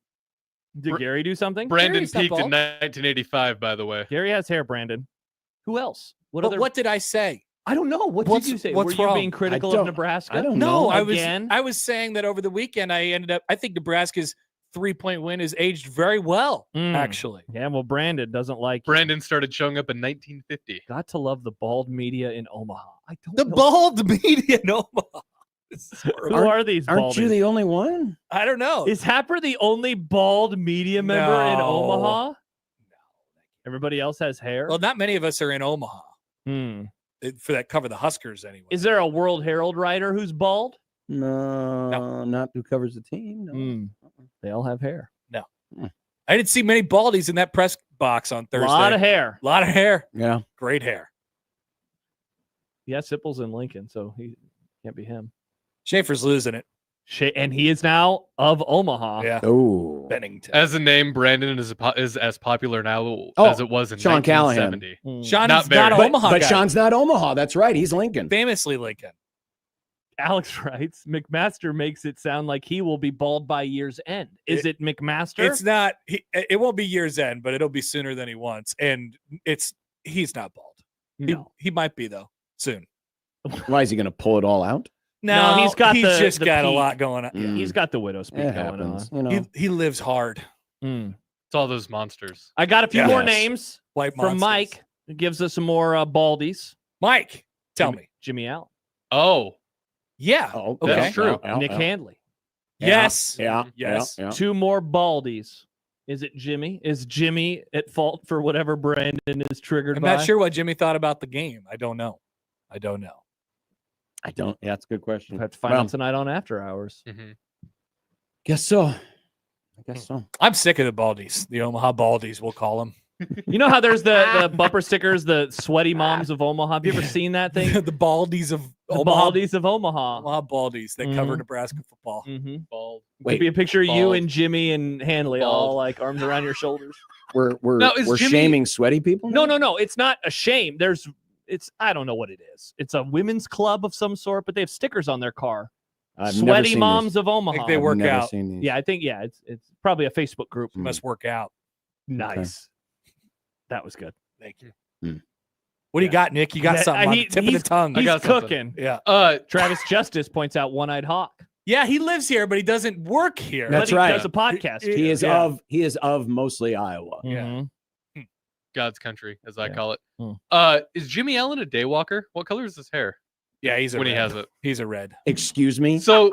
S7: Did Gary do something?
S8: Brandon
S6: Gary's not
S8: peaked in
S6: bald.
S8: 1985, by the way.
S7: Gary has hair, Brandon. Who else?
S6: What did I say?
S7: I don't know. What
S6: What's-
S7: did you say?
S6: what's
S7: Were you
S6: wrong?
S7: being critical
S9: I
S7: of
S9: don't-
S7: Nebraska?
S9: I don't
S6: No,
S9: know.
S6: I was saying that over the weekend I think Nebraska's 3-point win is aged very well, actually.
S7: Yeah, well, Brandon doesn't like you.
S8: Brandon started showing up in 1950.
S7: Got to love the bald media in Omaha. I don't
S6: The
S7: know.
S6: bald media in Omaha. This is
S7: Who
S6: horrible.
S7: are these
S9: Aren't
S7: baldies?
S9: you the only one?
S6: I don't know.
S7: Is Happer the only bald media member in
S6: No.
S7: Omaha? No. Everybody else has hair?
S6: Well, not many of us are in Omaha
S7: Hmm.
S6: for that cover the Huskers anyway.
S7: Is there a World Herald writer who's bald?
S9: No, not who covers the team. No.
S7: Hmm. They all have hair.
S6: I didn't see many baldies in that press box on
S7: A
S6: Thursday.
S7: lot of hair.
S6: A lot of hair.
S9: Yeah.
S6: Great hair.
S7: Yeah, Sipple's in Lincoln, so he can't be him.
S6: Schaefer's losing it.
S7: And he is now of Omaha.
S6: Yeah.
S9: Oh.
S6: Bennington.
S8: As a name, Brandon is as popular now
S9: Oh,
S8: as it was in
S9: Sean Callahan.
S8: 1970.
S7: Hmm.
S6: Sean
S8: Not
S6: is
S8: very.
S6: not an
S9: But,
S6: Omaha
S9: but
S6: guy.
S9: Sean's not Omaha. That's right. He's Lincoln.
S6: Famously Lincoln.
S7: Alex writes, McMaster makes it sound like he will be bald by year's end. Is it McMaster?
S6: It's not. It won't be year's end, but it'll be sooner than he wants. And he's not bald.
S7: No.
S6: He might be though soon.
S9: Why is he going to pull it all out?
S6: No,
S7: he's got
S6: just
S7: the
S6: got a
S7: peak.
S6: lot going on.
S9: Mm.
S7: He's got the widow's peak
S9: It
S7: going
S9: happens.
S7: on.
S9: You know.
S6: He lives hard.
S7: Hmm.
S8: It's all those monsters.
S7: I got a few more
S9: Yes.
S7: names
S6: White
S7: from
S6: monsters.
S7: Mike. It gives us some more baldies.
S6: Mike, tell me.
S7: Jimmy Allen.
S8: Oh,
S6: Yeah.
S9: Oh,
S6: Okay.
S8: That's true.
S7: Nick Handley.
S6: Yes.
S9: Yeah.
S6: Yes.
S9: Yeah.
S7: Two more baldies. Is it Jimmy? Is Jimmy at fault for whatever Brandon is triggered
S6: I'm
S7: by?
S6: not sure what Jimmy thought about the game. I don't know.
S9: I don't. Yeah, that's a good question.
S7: We'll have to find
S9: Well,
S7: out tonight on After Hours.
S8: mhm.
S9: Guess so. I guess so.
S6: I'm sick of the Baldies. The Omaha Baldies, we'll call them.
S7: You know how there's the bumper stickers, the sweaty moms of Omaha? Have you ever seen that thing?
S6: the Baldies of
S7: The
S6: Omaha.
S7: baldies of Omaha.
S6: Omaha Baldies that cover
S7: Mhm.
S6: Nebraska football.
S7: Mm-hmm.
S8: Bald.
S7: Could be a picture of you
S8: Bald.
S7: and Jimmy and Handley all
S8: Bald.
S7: like arms around your shoulders.
S9: We're
S8: Now, is Jimmy-
S9: shaming sweaty people.
S7: No,
S9: now?
S7: no. It's not a shame. It's I don't know what it is. It's a women's club of some sort, but they have stickers on their car.
S9: I've never
S7: Sweaty
S9: seen
S7: moms
S9: these.
S7: of Omaha.
S6: think they
S9: I've
S6: work
S9: never
S6: out.
S9: seen these.
S7: Yeah, I think it's probably a Facebook group.
S6: You must work out.
S7: Nice. That was good.
S6: Thank you.
S9: Hmm.
S6: What do you got, Nick? You got
S7: That-
S6: something on the tip of the
S7: he's-
S6: tongue.
S8: I
S7: He's
S8: got something.
S7: cooking.
S6: Yeah.
S7: Travis Justice points out One-Eyed Hawk.
S6: Yeah, he lives here, but he doesn't work here.
S9: That's
S7: But he
S9: right.
S7: does a podcast.
S6: He-
S9: He is
S6: Yeah.
S9: of mostly Iowa.
S6: Yeah.
S7: Mhm.
S8: God's country, as I
S7: Yeah.
S8: call it.
S7: Hmm.
S8: Is Jimmy Allen a daywalker? What color is his hair
S6: Yeah, he's a
S8: when
S6: red.
S8: he has it?
S6: He's a red.
S9: Excuse me.
S8: So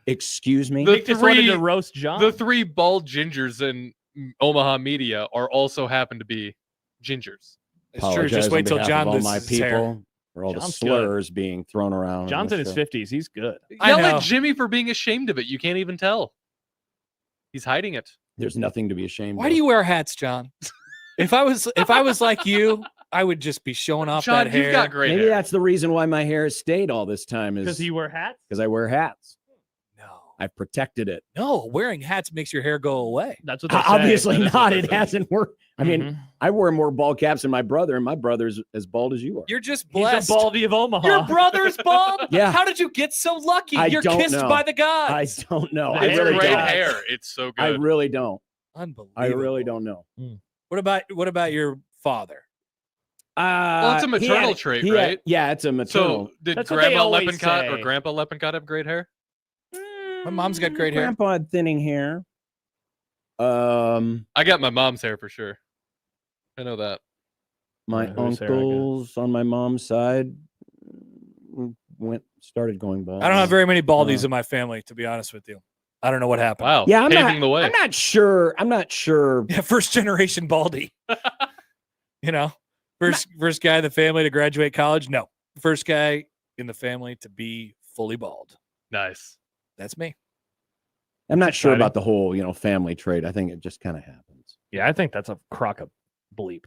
S9: Excuse me.
S8: The
S7: Nick just wanted
S8: three-
S7: to roast John.
S8: the three bald gingers in Omaha media are also happen to be gingers.
S6: It's true.
S9: Apologize
S6: Just wait
S9: on
S6: till
S9: behalf
S6: John
S9: of all
S6: loses
S9: my
S6: his hair.
S9: people for all the
S7: John's good.
S9: slurs being thrown around. on
S7: John's
S9: this
S7: in his
S9: show.
S7: 50s. He's good.
S6: I
S8: Yell
S6: know.
S8: at Jimmy for being ashamed of it. You can't even tell. He's hiding it.
S9: There's nothing to be ashamed
S6: Why
S9: of.
S6: do you wear hats, John? if I was like you, I would just be showing off
S8: John,
S6: that hair.
S8: you've got great
S9: Maybe
S8: hair.
S9: that's the reason why my hair has stayed all this time
S7: Because
S9: is
S7: he wear hats?
S9: because I wear hats.
S6: No.
S9: I've protected it.
S6: No, wearing hats makes your hair go away.
S7: That's what they say.
S9: Obviously
S8: That is
S9: not.
S8: what they
S9: It
S8: say.
S9: hasn't worked. I mean, I wear more bald caps than my brother, and my brother's as bald as you are.
S6: You're just
S7: He's
S6: blessed.
S7: a baldy of Omaha.
S6: Your brother's bald?
S9: Yeah.
S6: How did you get so lucky?
S9: I
S6: You're
S9: don't
S6: kissed
S9: know.
S6: by the
S9: I
S6: gods.
S9: don't know.
S7: The
S9: I
S8: It's
S9: really
S8: great
S9: don't.
S8: hair. It's so good.
S9: I really don't.
S6: Unbelievable.
S9: I really don't know.
S6: What about your father?
S8: Well, it's a maternal trait, right?
S9: Yeah, it's a maternal.
S8: So did
S7: That's what they
S8: Grandma
S7: always
S8: Leppincott
S7: say.
S8: or Grandpa Leppincott have great hair?
S6: My mom's got great hair.
S9: Grandpa had thinning hair.
S8: I got my mom's hair for sure. I know that.
S9: My
S7: Yeah, whose hair I got?
S9: uncles on my mom's side started going bald.
S6: I don't have very many baldies in my family, to be honest with you. I don't know what happened.
S8: Wow.
S9: Yeah,
S8: paving the way.
S9: I'm not sure.
S6: Yeah, first generation baldy. First guy in the family to graduate college. No, first guy in the family to be fully bald.
S8: Nice.
S6: That's me.
S9: I'm not sure
S7: exciting.
S9: about the whole, family trait. I think it just kind of happens.
S7: Yeah, I think that's a crock of bleep.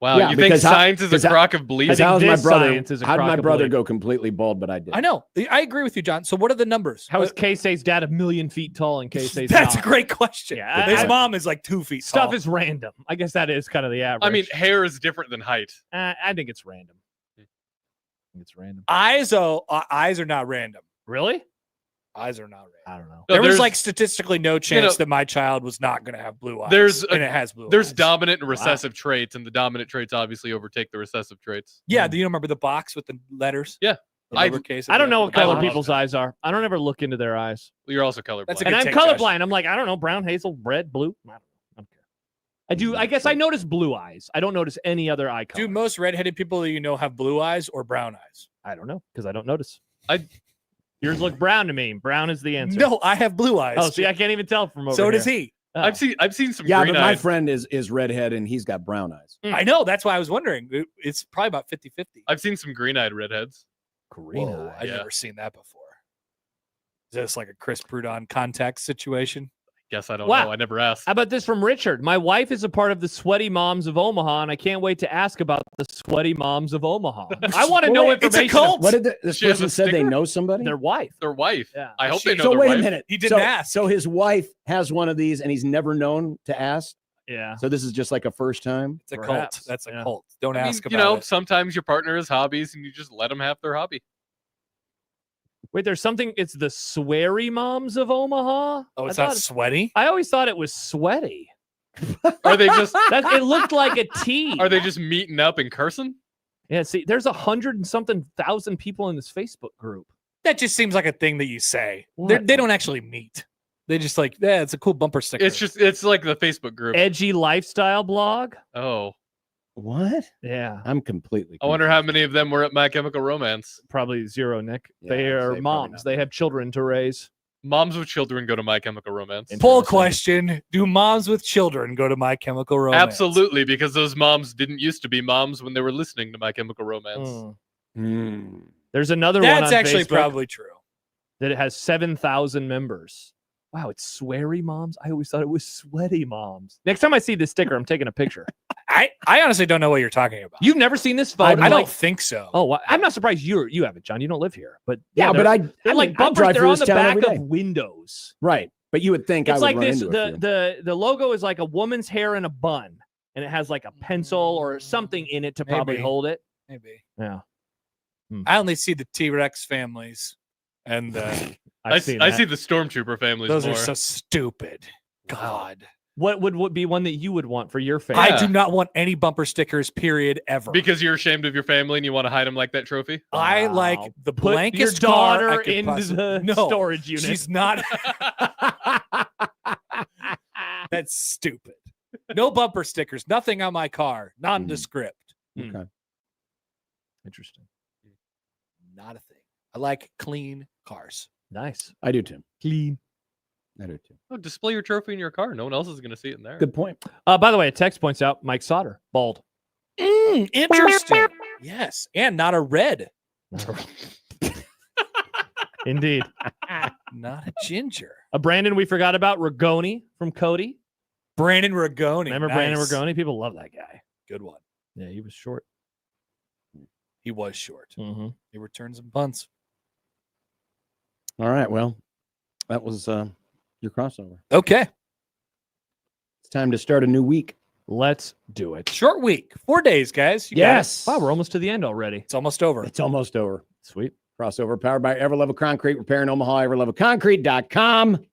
S8: Wow.
S9: Yeah,
S8: You think
S9: because
S8: science is a crock of bleep?
S9: Because how
S7: this science is a
S9: did my
S7: crock of
S9: brother
S7: bleep.
S9: go completely bald? But I did.
S6: I know. I agree with you, John. So what are the numbers?
S7: How is Casey's dad 1,000,000 feet tall and Casey's
S6: That's
S7: not?
S6: a great question.
S7: Yeah,
S6: His
S7: I-
S6: mom is like 2 feet
S7: Stuff
S6: tall.
S7: is random. I guess that is kind of the average.
S8: I mean, hair is different than height.
S7: I think it's random. I think it's random.
S6: Eyes are not random.
S7: Really?
S6: Eyes are not random.
S7: I don't know.
S8: No,
S6: There was
S8: there's-
S6: like statistically no chance
S8: know,
S6: that my child was not going to have blue eyes.
S8: and
S6: it has blue
S8: There's
S6: eyes.
S8: dominant and recessive traits, and the dominant traits obviously overtake the recessive traits.
S6: Yeah, do you remember the box with the letters?
S8: Yeah.
S6: The
S8: I-
S6: lowercase
S7: I don't know what
S8: I
S7: color
S8: love
S7: people's eyes are. I don't ever look into their eyes.
S8: You're also colorblind.
S6: That's a
S7: And
S6: good
S7: I'm
S6: take, Josh.
S7: colorblind. I'm like, I don't know, brown, hazel, red, blue. I don't care. I do. I guess I notice blue eyes. I don't notice any other eye color.
S6: Do most redheaded people that you know have blue eyes or brown eyes?
S7: I don't know because I don't notice.
S8: I-
S7: Yours look brown to me. Brown is the answer.
S6: No, I have blue eyes.
S7: Oh, see, I can't even tell from over
S6: so
S7: here.
S6: does he.
S7: Oh.
S8: I've seen some
S9: Yeah, but
S8: green
S9: my
S8: eyes.
S9: friend is redhead and he's got brown eyes.
S6: I know. That's why I was wondering. It's probably about 50-50.
S8: I've seen some green-eyed redheads.
S7: green
S6: Whoa,
S7: eye.
S6: I've
S8: Yeah.
S6: never seen that before. Is this like a Chris Prudon contact situation?
S8: Guess I don't
S7: Wow.
S8: know. I never asked.
S7: How about this from Richard? My wife is a part of the Sweaty Moms of Omaha, and I can't wait to ask about the Sweaty Moms of Omaha. I want to know
S6: It's a
S7: information.
S6: cult.
S9: What did this
S8: She has
S9: person
S8: a
S9: said? They
S8: sticker?
S9: know somebody.
S7: Their wife.
S8: Their wife.
S7: Yeah.
S8: I hope
S6: She-
S8: they know
S9: So
S8: their
S9: wait
S8: wife.
S9: a minute.
S6: He didn't ask.
S9: So his wife has one of these and he's never known to ask.
S7: Yeah.
S9: So this is just like a first time.
S6: It's a
S7: Perhaps,
S6: cult. That's a
S7: yeah.
S6: cult. Don't
S8: I mean,
S6: ask
S8: you
S6: about
S8: know,
S6: it.
S8: sometimes your partner has hobbies and you just let them have their hobby.
S7: Wait, there's something. It's the Sweary Moms of Omaha.
S6: Oh, it's
S7: I
S6: not
S7: thought-
S6: sweaty?
S7: I always thought it was sweaty.
S8: Are they just
S7: It looked like a T.
S8: are they just meeting up and cursing?
S7: Yeah. See, there's 100 and something thousand people in this Facebook group.
S6: That just seems like a thing that you say.
S7: What?
S6: They don't actually meet. They just like, yeah, it's a cool bumper sticker.
S8: It's like the Facebook group.
S7: Edgy lifestyle blog.
S8: Oh,
S9: What?
S7: Yeah.
S9: I'm completely.
S8: I wonder how many of them were at My Chemical Romance.
S7: Probably zero, Nick.
S9: Yeah,
S7: They
S9: I'd
S7: are
S9: say probably
S7: moms.
S9: not.
S7: They have children to raise.
S8: Moms with children go to My Chemical Romance.
S6: Poll
S7: Interesting.
S6: question: do moms with children go to My Chemical Romance?
S8: Absolutely, because those moms didn't used to be moms when they were listening to My Chemical Romance.
S7: Mm.
S9: Hmm.
S7: There's another one
S6: That's
S7: on
S6: actually
S7: Facebook
S6: probably true.
S7: that it has 7,000 members. Wow, it's sweary moms. I always thought it was sweaty moms. Next time I see this sticker, I'm taking a picture.
S6: I honestly don't know what you're talking about.
S7: You've never seen this photo?
S6: I don't
S7: Like-
S6: think so.
S7: Oh, wow. I'm not surprised you have it, John. You don't live here, but
S9: Yeah,
S7: they're-
S9: but I
S7: they're like
S9: I
S7: bumpers.
S9: drive
S7: They're
S9: through
S7: on
S9: this
S7: the
S9: town
S7: back
S9: every
S7: of
S9: day.
S7: windows.
S9: Right, but you would think I
S7: It's
S9: would
S7: like
S9: run
S7: this.
S9: into a few.
S7: The logo is like a woman's hair in a bun, and it has like a pencil or something in it to probably
S6: Maybe.
S7: hold it.
S6: Maybe.
S7: Yeah,
S6: I only see the T-Rex families, and
S7: I've seen
S8: I
S7: that.
S8: see the Stormtrooper families
S6: those
S8: more.
S6: are so stupid. God,
S7: What would be one that you would want for your family?
S6: I do not want any bumper stickers. Period. Ever.
S8: Because you're ashamed of your family and you want to hide them like that trophy.
S6: I like
S7: Wow.
S6: the
S7: Put your
S6: blankest car I
S7: daughter
S6: could
S7: into
S6: possibly-
S7: the
S6: no,
S7: storage unit.
S6: She's not. That's stupid. No bumper stickers. Nothing on my car. Nondescript.
S9: Okay.
S7: Interesting.
S6: Not a thing. I like clean cars.
S7: Nice.
S9: I do too.
S7: Clean.
S9: I do too.
S8: Oh, display your trophy in your car. No one else is going to see it in there.
S9: Good point.
S7: By the way, a text points out Mike Sauter, bald.
S6: Interesting. Yes, and not a red.
S7: Indeed.
S6: Not a ginger.
S7: A Brandon we forgot about, Rigoni from Cody.
S6: Brandon Rigoni.
S7: Remember
S6: Nice.
S7: Brandon Rigoni? People love that guy.
S6: Good one.
S7: Yeah, he was short.
S6: He was short.
S7: Mm-hmm.
S6: He returns some punts.
S9: All right. Well, That was your crossover.
S6: Okay.
S9: It's time to start a new week.
S7: Let's do it.
S6: Short week. 4 days, guys. You got
S9: Yes.
S7: Wow, we're almost to the end already.
S6: It's almost over.
S9: It's almost over.
S7: Sweet.
S9: Crossover powered by Everlevel Concrete. Repair in Omaha, everlevelconcrete.com.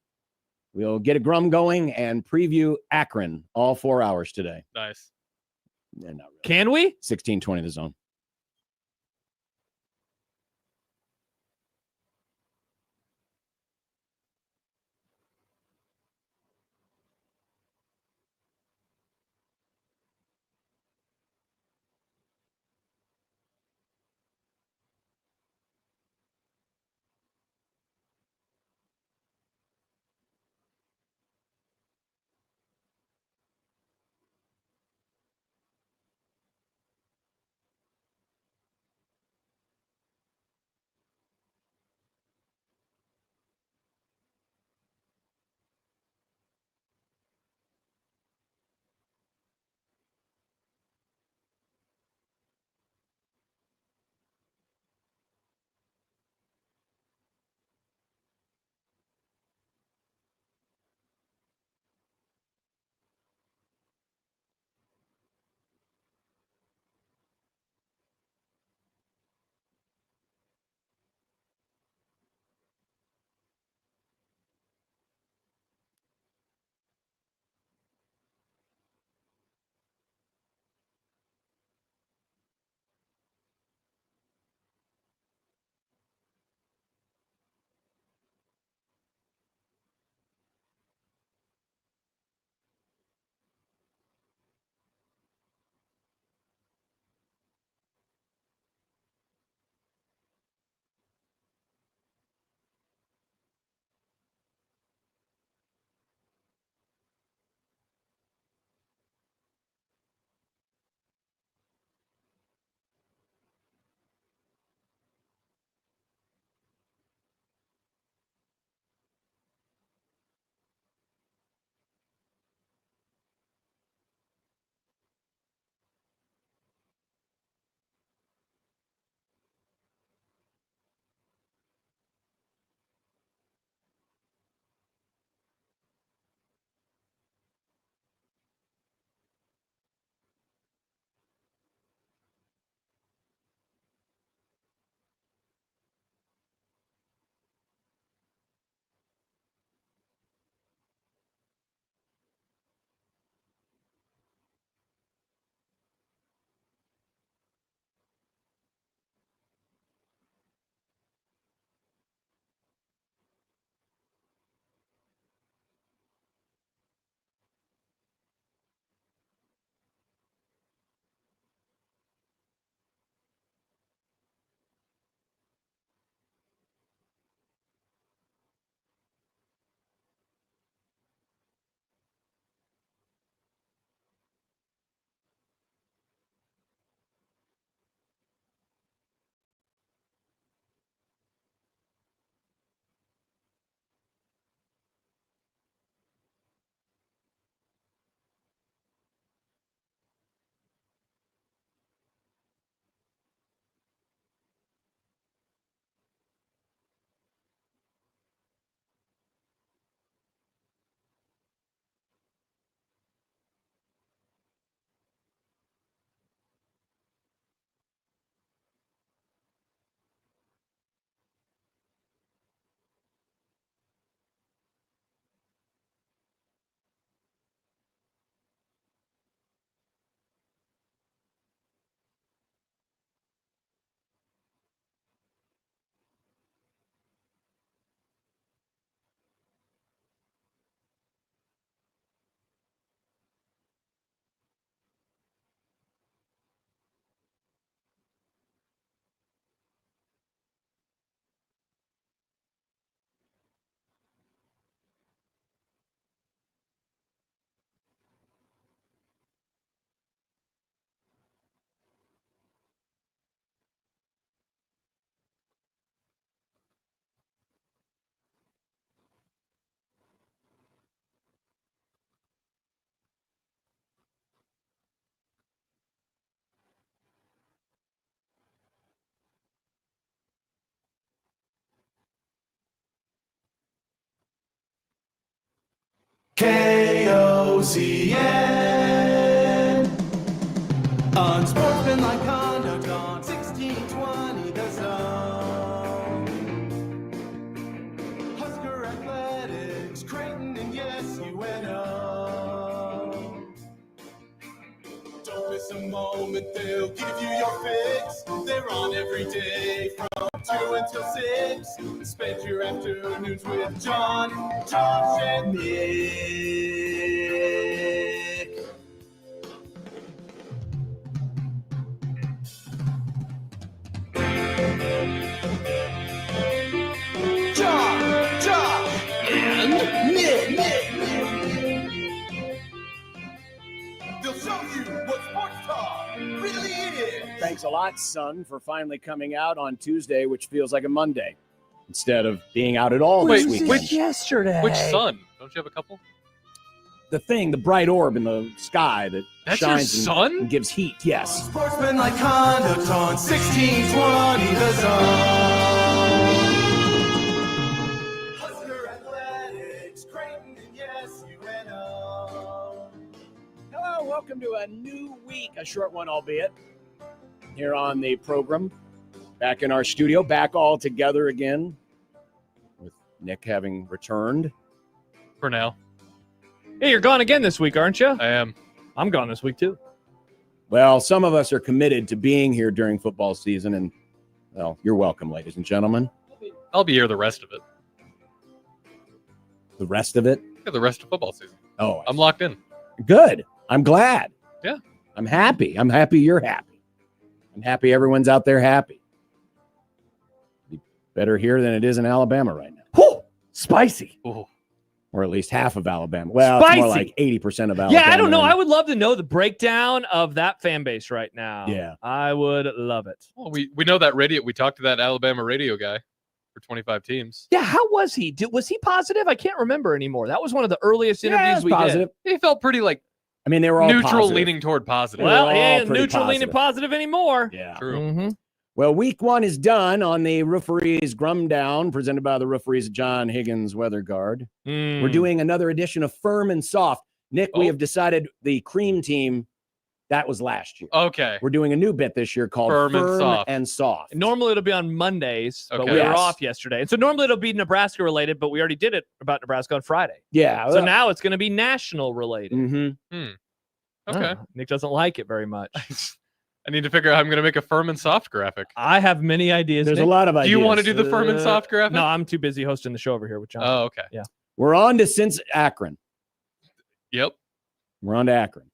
S9: We'll get a grum going and preview Akron all 4 hours today.
S8: Nice.
S9: Yeah, not really.
S7: Can we?
S9: 1620 the zone.
S1: KOZN. Unsportsmanlike conduct on 1620 The Zone. Husker athletics, Creighton, and yes, UNO. Don't miss a moment, they'll give you your fix. They're on every day from 2 until 6. Spend your afternoons with John, Josh, and Nick. John, Josh, and Nick. They'll show you what sports talk really is.
S9: Thanks a lot, son, for finally coming out on Tuesday, which feels like a Monday, instead of being out at all this weekend.
S10: yesterday.
S8: Which sun? Don't you have a couple?
S9: The thing, the bright orb in the sky that
S8: That's your
S9: shines
S8: sun?
S9: and gives heat. Yes.
S1: Sportsmanlike conduct on 1620 The Zone. Husker athletics, Creighton, and yes, UNO.
S9: Hello, welcome to a new week, a short one albeit, here on the program. Back in our studio, back all together again, with Nick having returned.
S8: For now.
S7: Hey, you're gone again this week, aren't you?
S8: I am.
S7: I'm gone this week, too.
S9: Well, some of us are committed to being here during football season, and, well, you're welcome, ladies and gentlemen.
S8: I'll be here the rest of it.
S9: The rest of it?
S8: Yeah, the rest of football season.
S9: Oh,
S8: I'm locked in.
S9: good. I'm glad.
S8: Yeah.
S9: I'm happy. I'm happy you're happy. I'm happy everyone's out there happy. Be better here than it is in Alabama right now.
S7: Whew, spicy.
S8: Ooh.
S9: Or at least half of Alabama. Well, it's more like 80% of Alabama.
S7: Yeah, I don't know. I would love to know the breakdown of that fan base right now.
S9: Yeah.
S7: I would love it.
S8: Well, we know that we talked to that Alabama radio guy for 25 teams.
S7: Yeah, how was he? Was he positive? I can't remember anymore. That was one of the earliest
S9: Yeah,
S7: interviews
S9: it's
S7: we
S9: positive.
S8: He felt pretty
S9: I mean, they were all
S8: neutral,
S9: positive.
S8: leaning toward positive.
S7: did. Well,
S9: They're
S7: he
S9: all
S7: ain't
S9: pretty
S7: neutral leaning positive anymore.
S9: Yeah.
S8: True.
S7: Mm-hmm.
S9: Well, week one is done on the Roofery's Grum Down, presented by the Roofery's John Higgins Weather Guard. We're doing another edition of Firm and Soft. Nick, we have decided the cream team, that was last year.
S8: Okay.
S9: We're doing a new bit this year called
S8: Firm and
S9: and Soft.
S7: Normally it'll be on Mondays, but
S8: Okay.
S7: we were
S9: Yes.
S7: off yesterday. And so normally it'll be Nebraska related, but we already did it about Nebraska on Friday.
S9: Yeah.
S7: So now it's going to be national related.
S9: Mm-hmm.
S8: Okay.
S7: Nick doesn't like it very much.
S8: I need to figure out how I'm going to make a firm and soft graphic.
S7: I have many ideas.
S9: There's
S7: Nick.
S9: a lot of
S8: Do
S9: ideas.
S8: you want to do the firm and soft graphic?
S7: No, I'm too busy hosting the show over here with John.
S8: Oh, okay.
S7: Yeah.
S9: We're on to since Akron.
S8: Yep.
S9: We're on to Akron.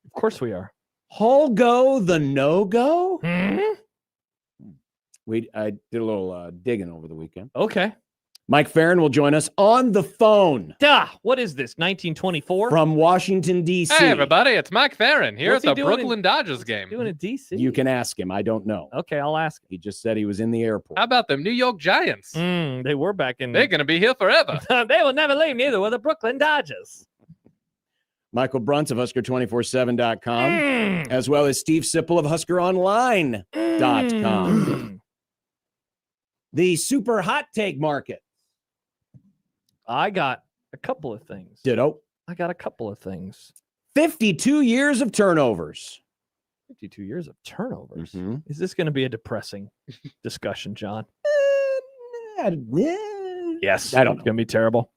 S7: Of course we are.
S9: Hull go the no-go?
S7: Mhm.
S9: I did a little digging over the weekend.
S7: Okay.
S9: Mike Ferrin will join us on the phone
S7: Duh. What is this? 1924?
S9: from Washington, D.C.
S8: Hey, everybody. It's Mike Ferrin here
S7: What's
S8: at
S7: he
S8: the
S7: doing
S8: Brooklyn Dodgers game.
S7: Doing a DC.
S9: You can ask him. I don't know.
S7: Okay, I'll ask.
S9: He just said he was in the airport.
S8: How about them New York Giants?
S7: They were back in.
S8: They're going to be here forever.
S7: They will never leave. Neither will the Brooklyn Dodgers.
S9: Michael Bruntz of Husker247.com,
S7: Mm.
S9: as well as Steve Sipple of HuskerOnline.com. The super hot take market.
S7: I got a couple of things.
S9: Ditto.
S7: I got a couple of things.
S9: 52 years of turnovers.
S7: 52 years of turnovers.
S9: Mhm.
S7: Is this going to be a depressing discussion, John? Yes.
S9: I don't know.
S7: It's going to be terrible.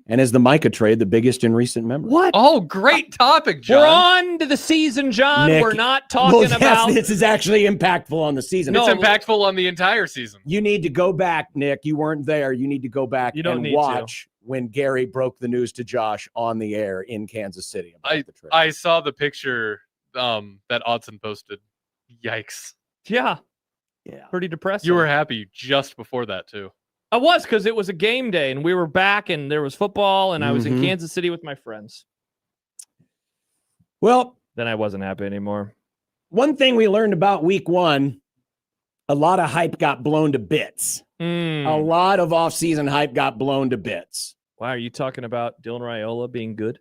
S9: And is the Micah trade the biggest in recent memory?
S7: What?
S8: Oh, great topic, John.
S7: We're on to the season, John.
S9: Nick,
S7: We're not talking
S9: yes,
S7: about.
S9: this is actually impactful on the season.
S7: No,
S8: It's impactful on the entire season.
S9: You need to go back, Nick. You weren't there. You need to go back
S7: You don't
S9: and
S7: need to.
S9: watch when Gary broke the news to Josh on the air in Kansas City about the trade.
S8: I saw the picture that Odson posted. Yikes.
S7: Yeah.
S9: Yeah.
S7: Pretty depressing.
S8: You were happy just before that, too.
S7: I was, because it was a game day and we were back and there was football and I was in
S9: Mhm.
S7: Kansas City with my friends.
S9: Well,
S7: Then I wasn't happy anymore.
S9: one thing we learned about week one, a lot of hype got blown to bits. A lot of offseason hype got blown to bits.
S7: Why are you talking about Dylan Raiola being good?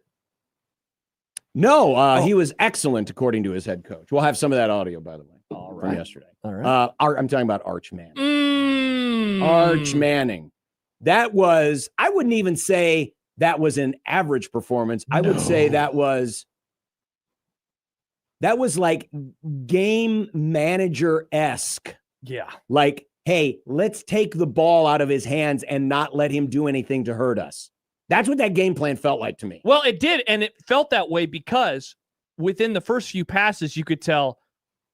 S9: No, he was excellent, according to his head coach. We'll have some of that audio, by the way, from yesterday.
S7: All right.
S9: I'm talking about Arch Manning. Arch Manning. That was, I wouldn't even say that was an average performance. I would say that was like game manager-esque.
S7: Yeah.
S9: Like, hey, let's take the ball out of his hands and not let him do anything to hurt us. That's what that game plan felt like to me.
S7: Well, it did, and it felt that way because within the first few passes, you could tell,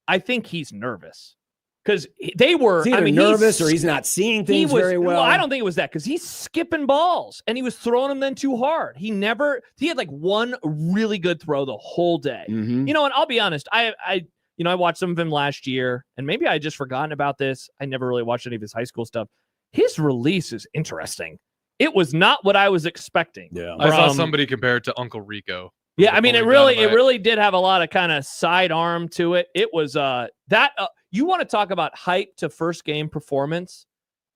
S7: I think he's nervous. Because they were
S9: either nervous or he's not seeing things very well.
S7: I don't think it was that, because he's skipping balls and he was throwing them then too hard. He had like one really good throw the whole day.
S9: Mm-hmm.
S7: You know, and I'll be honest, I watched some of him last year, and maybe I had just forgotten about this. I never really watched any of his high school stuff. His release is interesting. It was not what I was expecting.
S9: Yeah,
S8: I saw somebody compare it to Uncle Rico.
S7: Yeah, I mean, it really did have a lot of kind of sidearm to it. It was you want to talk about hype to first game performance?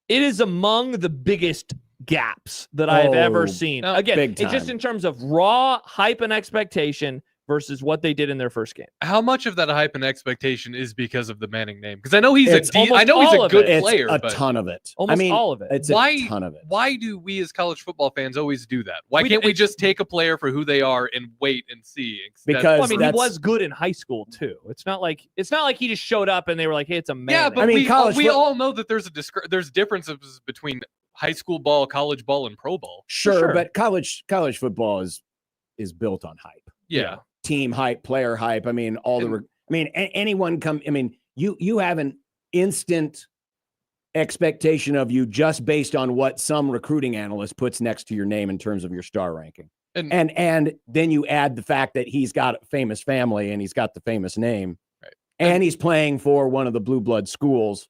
S7: It is among the biggest gaps that I've ever seen. Again, it's just in terms of raw hype and expectation versus what they did in their first game.
S8: How much of that hype and expectation is because of the Manning name? Because I know he's a good player.
S9: It's a ton of it.
S7: Almost all of it.
S9: It's a ton of it.
S8: Why do we as college football fans always do that? Why can't we just take a player for who they are and wait and see?
S9: Because
S7: he was good in high school too. It's not like he just showed up and they were like, "Hey, it's a man."
S8: Yeah, but we all know that there's differences between high school ball, college ball, and pro ball.
S9: Sure. But college football is built on hype.
S8: Yeah.
S9: Team hype, player hype. I mean, anyone come. I mean, you have an instant expectation of you just based on what some recruiting analyst puts next to your name in terms of your star ranking, and then you add the fact that he's got a famous family and he's got the famous name,
S8: right?
S9: And he's playing for one of the blue blood schools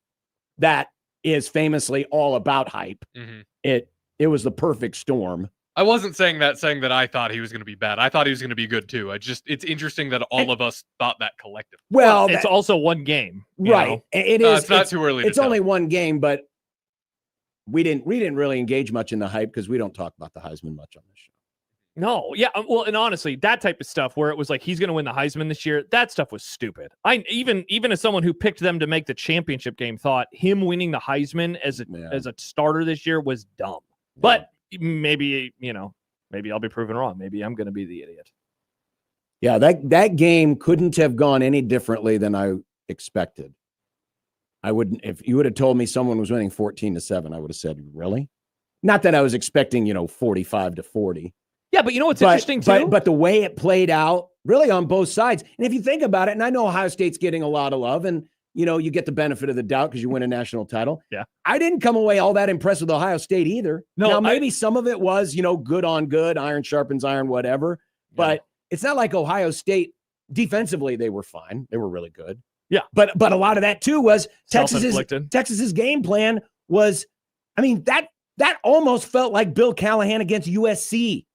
S9: that is famously all about hype.
S8: Mm-hmm.
S9: It was the perfect storm.
S8: I wasn't saying that I thought he was going to be bad. I thought he was going to be good too. It's interesting that all of us thought that collectively.
S7: Well, it's also one game,
S9: right? It is.
S8: It's not too early.
S9: It's only one game, but we didn't really engage much in the hype because we don't talk about the Heisman much on this show.
S7: No, yeah, well, and honestly, that type of stuff where it was like he's going to win the Heisman this year, that stuff was stupid. I even as someone who picked them to make the championship game, thought him winning the Heisman as a starter this year was dumb. Yeah. But maybe I'll be proven wrong. Maybe I'm going to be the idiot.
S9: Yeah, that game couldn't have gone any differently than I expected. I wouldn't, if you would have told me someone was winning 14-7, I would have said, really? Not that I was expecting, 45-40.
S7: Yeah, but you know what's interesting too?
S9: But the way it played out, really on both sides. And if you think about it, and I know Ohio State's getting a lot of love, and you get the benefit of the doubt because you win a national title.
S7: Yeah.
S9: I didn't come away all that impressed with Ohio State either.
S7: No,
S9: now, maybe some of it was, good on good, iron sharpens iron, whatever. Yeah. But it's not like Ohio State defensively, they were fine. They were really good.
S7: Yeah.
S9: But a lot of that too was Texas's game plan was, that almost felt like Bill Callahan against USC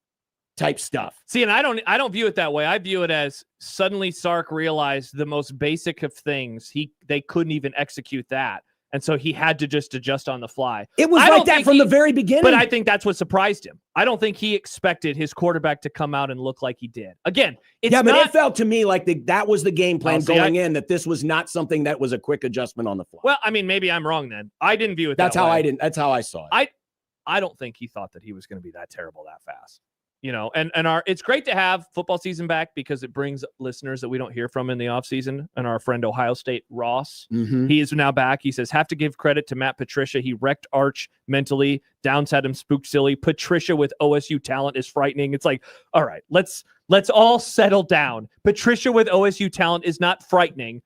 S9: type stuff.
S7: See, and I don't view it that way. I view it as suddenly Sark realized the most basic of things. They couldn't even execute that. And so he had to just adjust on the fly.
S9: It was like that from the very beginning.
S7: But I think that's what surprised him. I don't think he expected his quarterback to come out and look like he did. Again, it
S9: felt to me like that was the game plan going in, that this was not something that was a quick adjustment on the fly.
S7: Well, maybe I'm wrong then. I didn't view it
S9: that's
S7: that
S9: how
S7: way.
S9: That's how I saw it.
S7: I don't think he thought that he was going to be that terrible that fast. It's great to have football season back because it brings listeners that we don't hear from in the offseason. And our friend Ohio State Ross, he is now back. He says, have to give credit to Matt Patricia. He wrecked Arch mentally. Downs had him spooked silly. Patricia with OSU talent is frightening. It's like, all right, let's all settle down. Patricia with OSU talent is not frightening.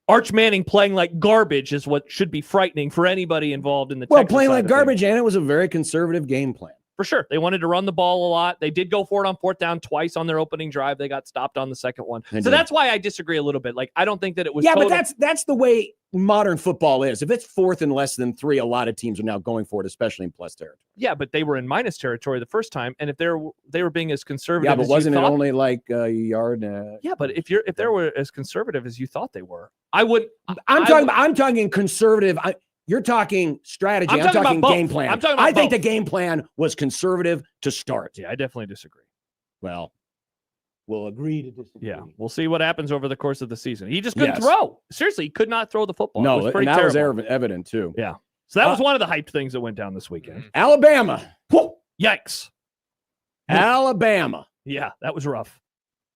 S7: Arch Manning playing like garbage is what should be frightening for anybody involved in the Texas
S9: playing
S7: side
S9: like garbage, and it was a very conservative game plan.
S7: For sure. They wanted to run the ball a lot. They did go for it on fourth down twice on their opening drive. They got stopped on the second one. That's why I disagree a little bit. Like, I don't think that it was
S9: but that's the way modern football is. If it's fourth and less than 3, a lot of teams are now going for it, especially in plus territory.
S7: Yeah, but they were in minus territory the first time, and if they were being as conservative,
S9: but wasn't it only like a yard?
S7: Yeah, but if they were as conservative as you thought they were, I would.
S9: I'm talking conservative. You're talking strategy. I'm talking game plan. I think the game plan was conservative to start.
S7: Yeah, I definitely disagree.
S9: Well, we'll agree to disagree.
S7: Yeah, we'll see what happens over the course of the season. He just couldn't throw. Seriously, he could not throw the football.
S9: No,
S7: it was pretty
S9: and that
S7: terrible.
S9: was evident too.
S7: Yeah. So that was one of the hyped things that went down this weekend.
S9: Alabama.
S7: Yikes.
S9: Alabama.
S7: Yeah, that was rough.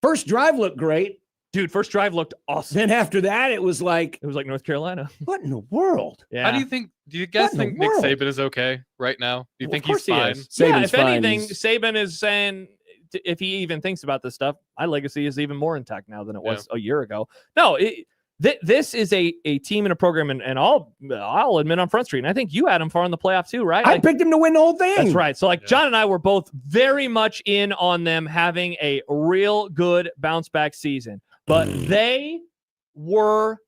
S9: First drive looked great.
S7: Dude, first drive looked awesome.
S9: Then after that, it was like
S7: North Carolina.
S9: What in the world?
S7: Yeah.
S8: How do you guys think Nick Saban is okay right now? Do you think he's fine?
S7: Yeah, if anything, Saban is saying if he even thinks about this stuff, my legacy is even more intact now than it was a year ago. No, this is a team and a program, and I'll admit on Front Street, and I think you had him far in the playoff too, right?
S9: I picked him to win the whole thing.
S7: That's right. So John and I were both very much in on them having a real good bounce back season, but they were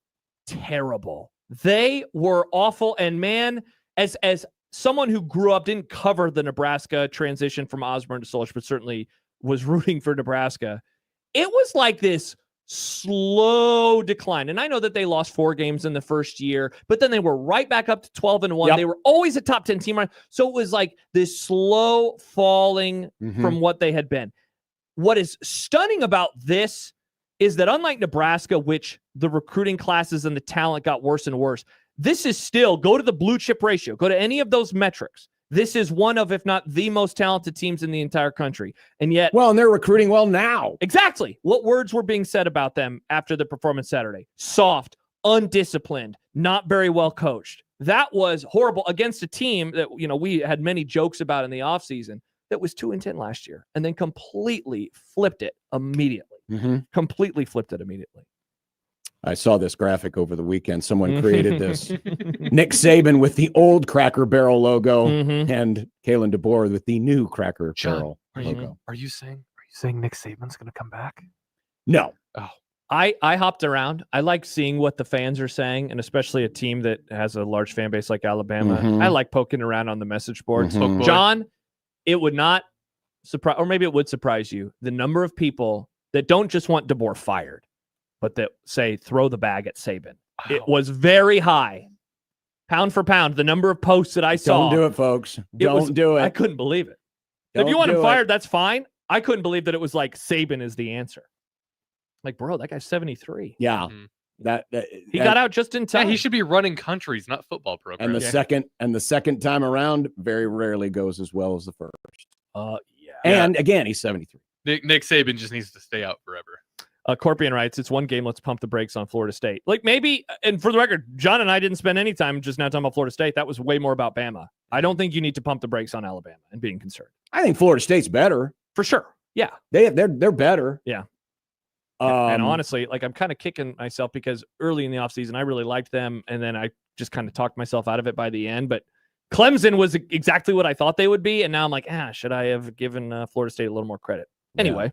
S7: terrible. They were awful. And man, as someone who grew up, didn't cover the Nebraska transition from Osborne to Solich, but certainly was rooting for Nebraska, it was like this slow decline. And I know that they lost 4 games in the first year, but then they were right back up to 12-1.
S9: Yep.
S7: They were always a top 10 team. So it was like this slow falling from what they had been. What is stunning about this is that unlike Nebraska, which the recruiting classes and the talent got worse and worse, this is still, go to the blue chip ratio, go to any of those metrics. This is one of, if not the most talented teams in the entire country. And yet,
S9: well, and they're recruiting well now.
S7: Exactly. What words were being said about them after the performance Saturday? Soft, undisciplined, not very well coached. That was horrible against a team that, we had many jokes about in the offseason that was 2-10 last year and then completely flipped it immediately. Completely flipped it immediately.
S9: I saw this graphic over the weekend. Someone created this. Nick Saban with the old Cracker Barrel logo and Kalen DeBoer with the new Cracker Barrel logo.
S8: Are you saying Nick Saban's going to come back?
S9: No.
S8: Oh.
S7: I hopped around. I like seeing what the fans are saying, and especially a team that has a large fan base like Alabama. I like poking around on the message boards. John, it would not surprise, or maybe it would surprise you, the number of people that don't just want DeBoer fired, but that say throw the bag at Saban. Wow. It was very high. Pound for pound, the number of posts that I saw.
S9: Don't do it, folks. Don't do it.
S7: I couldn't believe it. If you want him fired, that's fine. I couldn't believe that it was like Saban is the answer. Like, bro, that guy's 73.
S9: Yeah.
S7: He got out just in time.
S8: Yeah, he should be running countries, not football programs.
S9: And the second time around very rarely goes as well as the first.
S7: Yeah.
S9: And again, he's 73.
S8: Nick Saban just needs to stay out forever.
S7: Corpian writes, it's one game. Let's pump the brakes on Florida State. Like maybe, and for the record, John and I didn't spend any time just now talking about Florida State. That was way more about Bama. I don't think you need to pump the brakes on Alabama and being concerned.
S9: I think Florida State's better.
S7: For sure. Yeah.
S9: They're better.
S7: Yeah. And honestly, like I'm kind of kicking myself because early in the offseason, I really liked them. And then I just kind of talked myself out of it by the end. But Clemson was exactly what I thought they would be. And now I'm like, should I have given Florida State a little more credit? Anyway.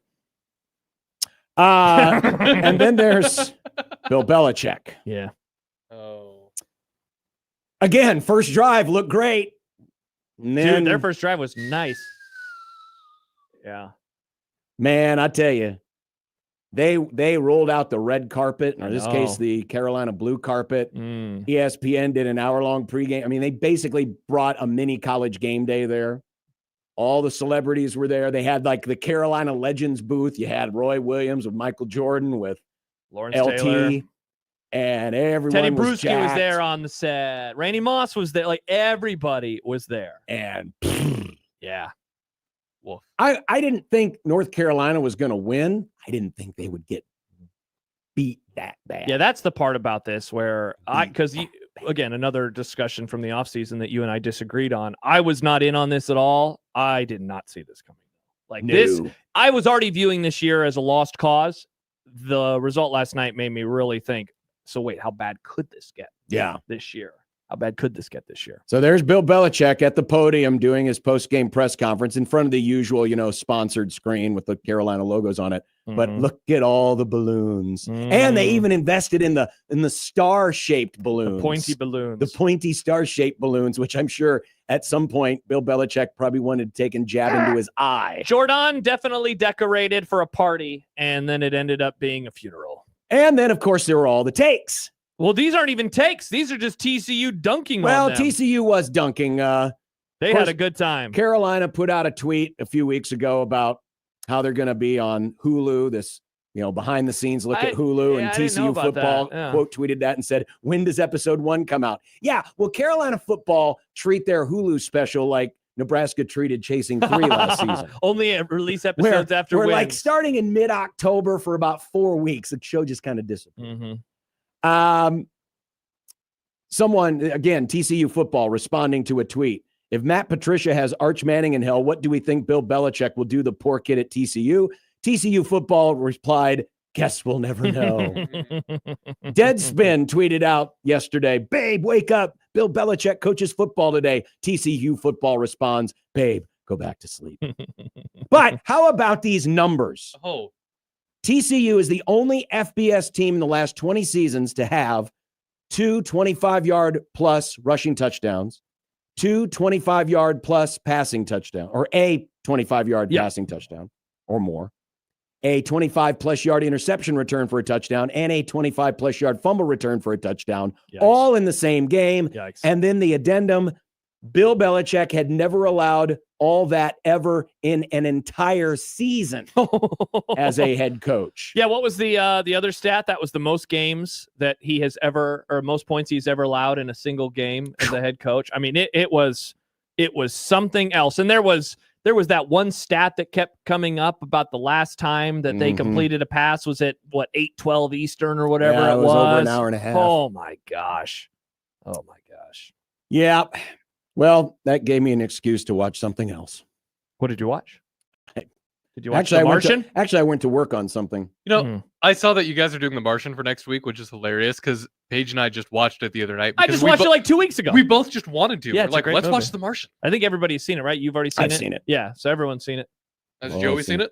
S9: And then there's Bill Belichick.
S7: Yeah.
S8: Oh.
S9: Again, first drive looked great. And then,
S7: dude, their first drive was nice. Yeah.
S9: Man, I tell you, they rolled out the red carpet, or in this case, the Carolina blue carpet. ESPN did an hour-long pregame. I mean, they basically brought a mini college game day there. All the celebrities were there. They had like the Carolina Legends booth. You had Roy Williams with Michael Jordan with
S7: Lawrence
S9: LT,
S7: Taylor.
S9: And everyone
S7: Teddy
S9: was
S7: Bruschi
S9: jacked.
S7: was there on the set. Randy Moss was there. Like everybody was there.
S9: And
S7: yeah.
S8: Well,
S9: I didn't think North Carolina was going to win. I didn't think they would get beat that bad.
S7: Yeah, that's the part about this where because again, another discussion from the offseason that you and I disagreed on. I was not in on this at all. I did not see this coming. Like this, I was already viewing this year as a lost cause. The result last night made me really think, so wait, how bad could this get?
S9: Yeah.
S7: This year. How bad could this get this year?
S9: So there's Bill Belichick at the podium doing his post-game press conference in front of the usual, sponsored screen with the Carolina logos on it. But look at all the balloons. And they even invested in the star-shaped balloons.
S7: The pointy balloons.
S9: The pointy star-shaped balloons, which I'm sure at some point Bill Belichick probably wanted to take and jab into his eye.
S7: Jordan definitely decorated for a party, and then it ended up being a funeral.
S9: And then, of course, there were all the takes.
S7: Well, these aren't even takes. These are just TCU dunking on them.
S9: TCU was dunking.
S7: They had a good time.
S9: Carolina put out a tweet a few weeks ago about how they're going to be on Hulu, this, behind the scenes look at Hulu, and TCU football quote tweeted that and said, when does episode 1 come out? Yeah, well, Carolina football treat their Hulu special like Nebraska treated chasing 3 last season.
S7: Only release episodes after
S9: we're
S7: wins.
S9: like starting in mid-October for about 4 weeks. The show just kind of disappeared. Someone, again, TCU football responding to a tweet. If Matt Patricia has Arch Manning in hell, what do we think Bill Belichick will do the poor kid at TCU? TCU football replied, guess we'll never know. Deadspin tweeted out yesterday, babe, wake up. Bill Belichick coaches football today. TCU football responds, babe, go back to sleep. But how about these numbers?
S8: Oh,
S9: TCU is the only FBS team in the last 20 seasons to have 2 25-yard plus rushing touchdowns, 2 25-yard plus passing touchdown, or a 25-yard passing touchdown or more, a 25-plus yard interception return for a touchdown, and a 25-plus yard fumble return for a touchdown, all in the same game.
S7: Yikes.
S9: And then the addendum, Bill Belichick had never allowed all that ever in an entire season as a head coach.
S7: Yeah, what was the other stat? That was the most games that he has ever, or most points he's ever allowed in a single game as a head coach. I mean, it was something else. And there was that one stat that kept coming up about the last time that they completed a pass. Was it 8:12 Eastern or whatever it was?
S9: Over an hour and a half.
S7: Oh my gosh.
S9: Yeah. Well, that gave me an excuse to watch something else.
S7: What did you watch? Did you watch The Martian?
S9: I went to work on something.
S8: You know, I saw that you guys are doing The Martian for next week, which is hilarious because Paige and I just watched it the other night.
S7: I just watched it like 2 weeks ago.
S8: We both just wanted to.
S7: Yeah,
S8: We're like, let's watch The Martian.
S7: I think everybody's seen it, right? You've already seen it?
S9: I've seen it.
S7: Yeah, so everyone's seen it.
S8: Has Joey seen it?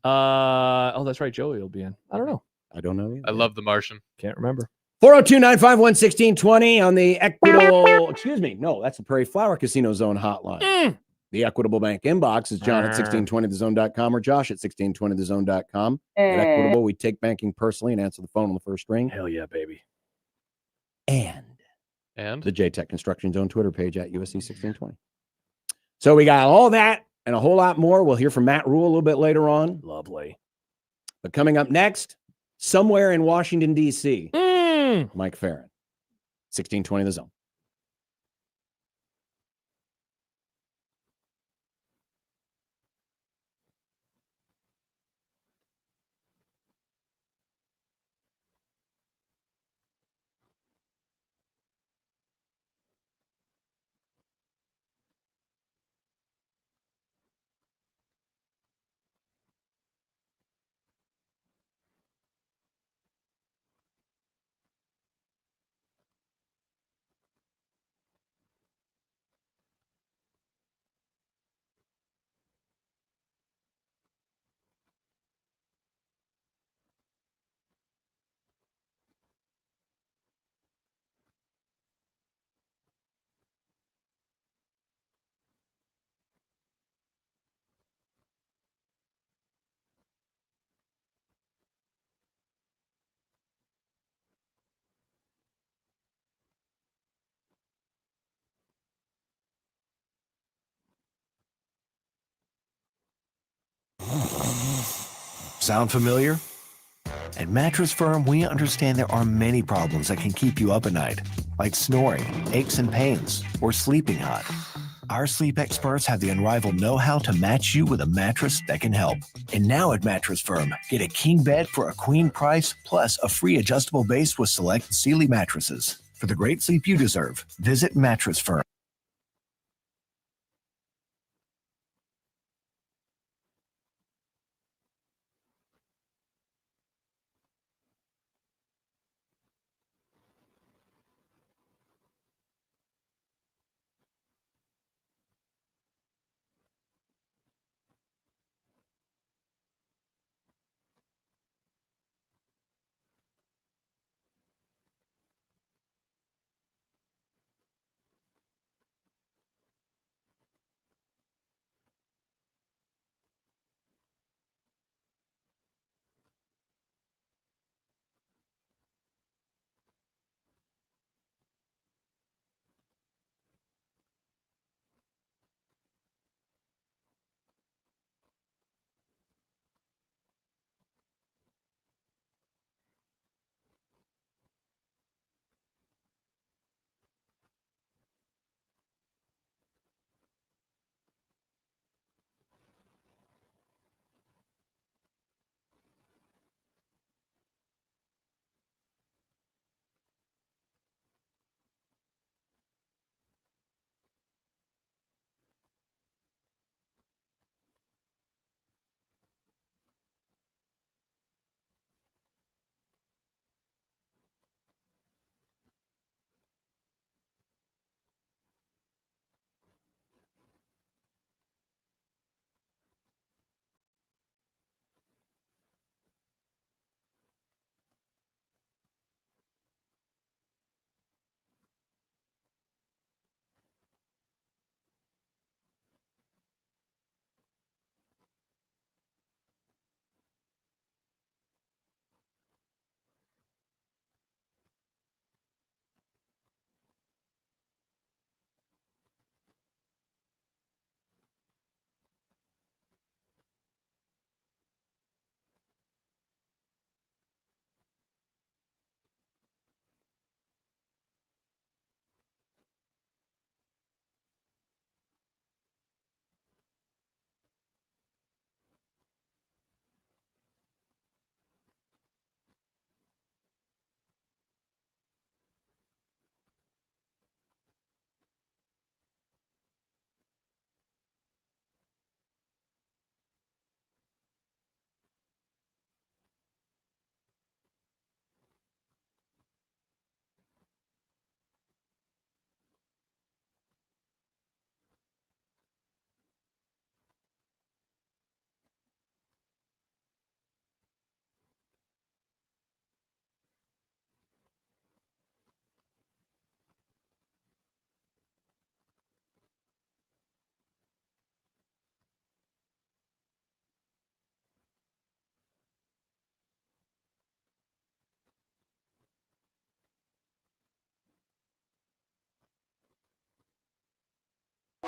S7: Oh, that's right. Joey will be in. I don't know.
S9: I don't know either.
S8: I love The Martian.
S7: Can't remember.
S9: 402-951-1620 on the Equitable, no, that's the Prairie Flower Casino Zone hotline. The Equitable Bank inbox is John at 1620thezone.com or Josh at 1620thezone.com. At Equitable, we take banking personally and answer the phone on the first ring.
S7: Hell yeah, baby.
S9: And the JTech Construction Zone Twitter page at USC 1620. So we got all that and a whole lot more. We'll hear from Matt Rhule a little bit later on.
S7: Lovely.
S9: But coming up next, somewhere in Washington, D.C., Mike Ferrin, 1620 The Zone.
S11: Sound familiar? At Mattress Firm, we understand there are many problems that can keep you up at night, like snoring, aches and pains, or sleeping hot. Our sleep experts have the unrivaled know-how to match you with a mattress that can help. And now at Mattress Firm, get a king bed for a queen price, plus a free adjustable base with select Sealy mattresses. For the great sleep you deserve, visit Mattress Firm.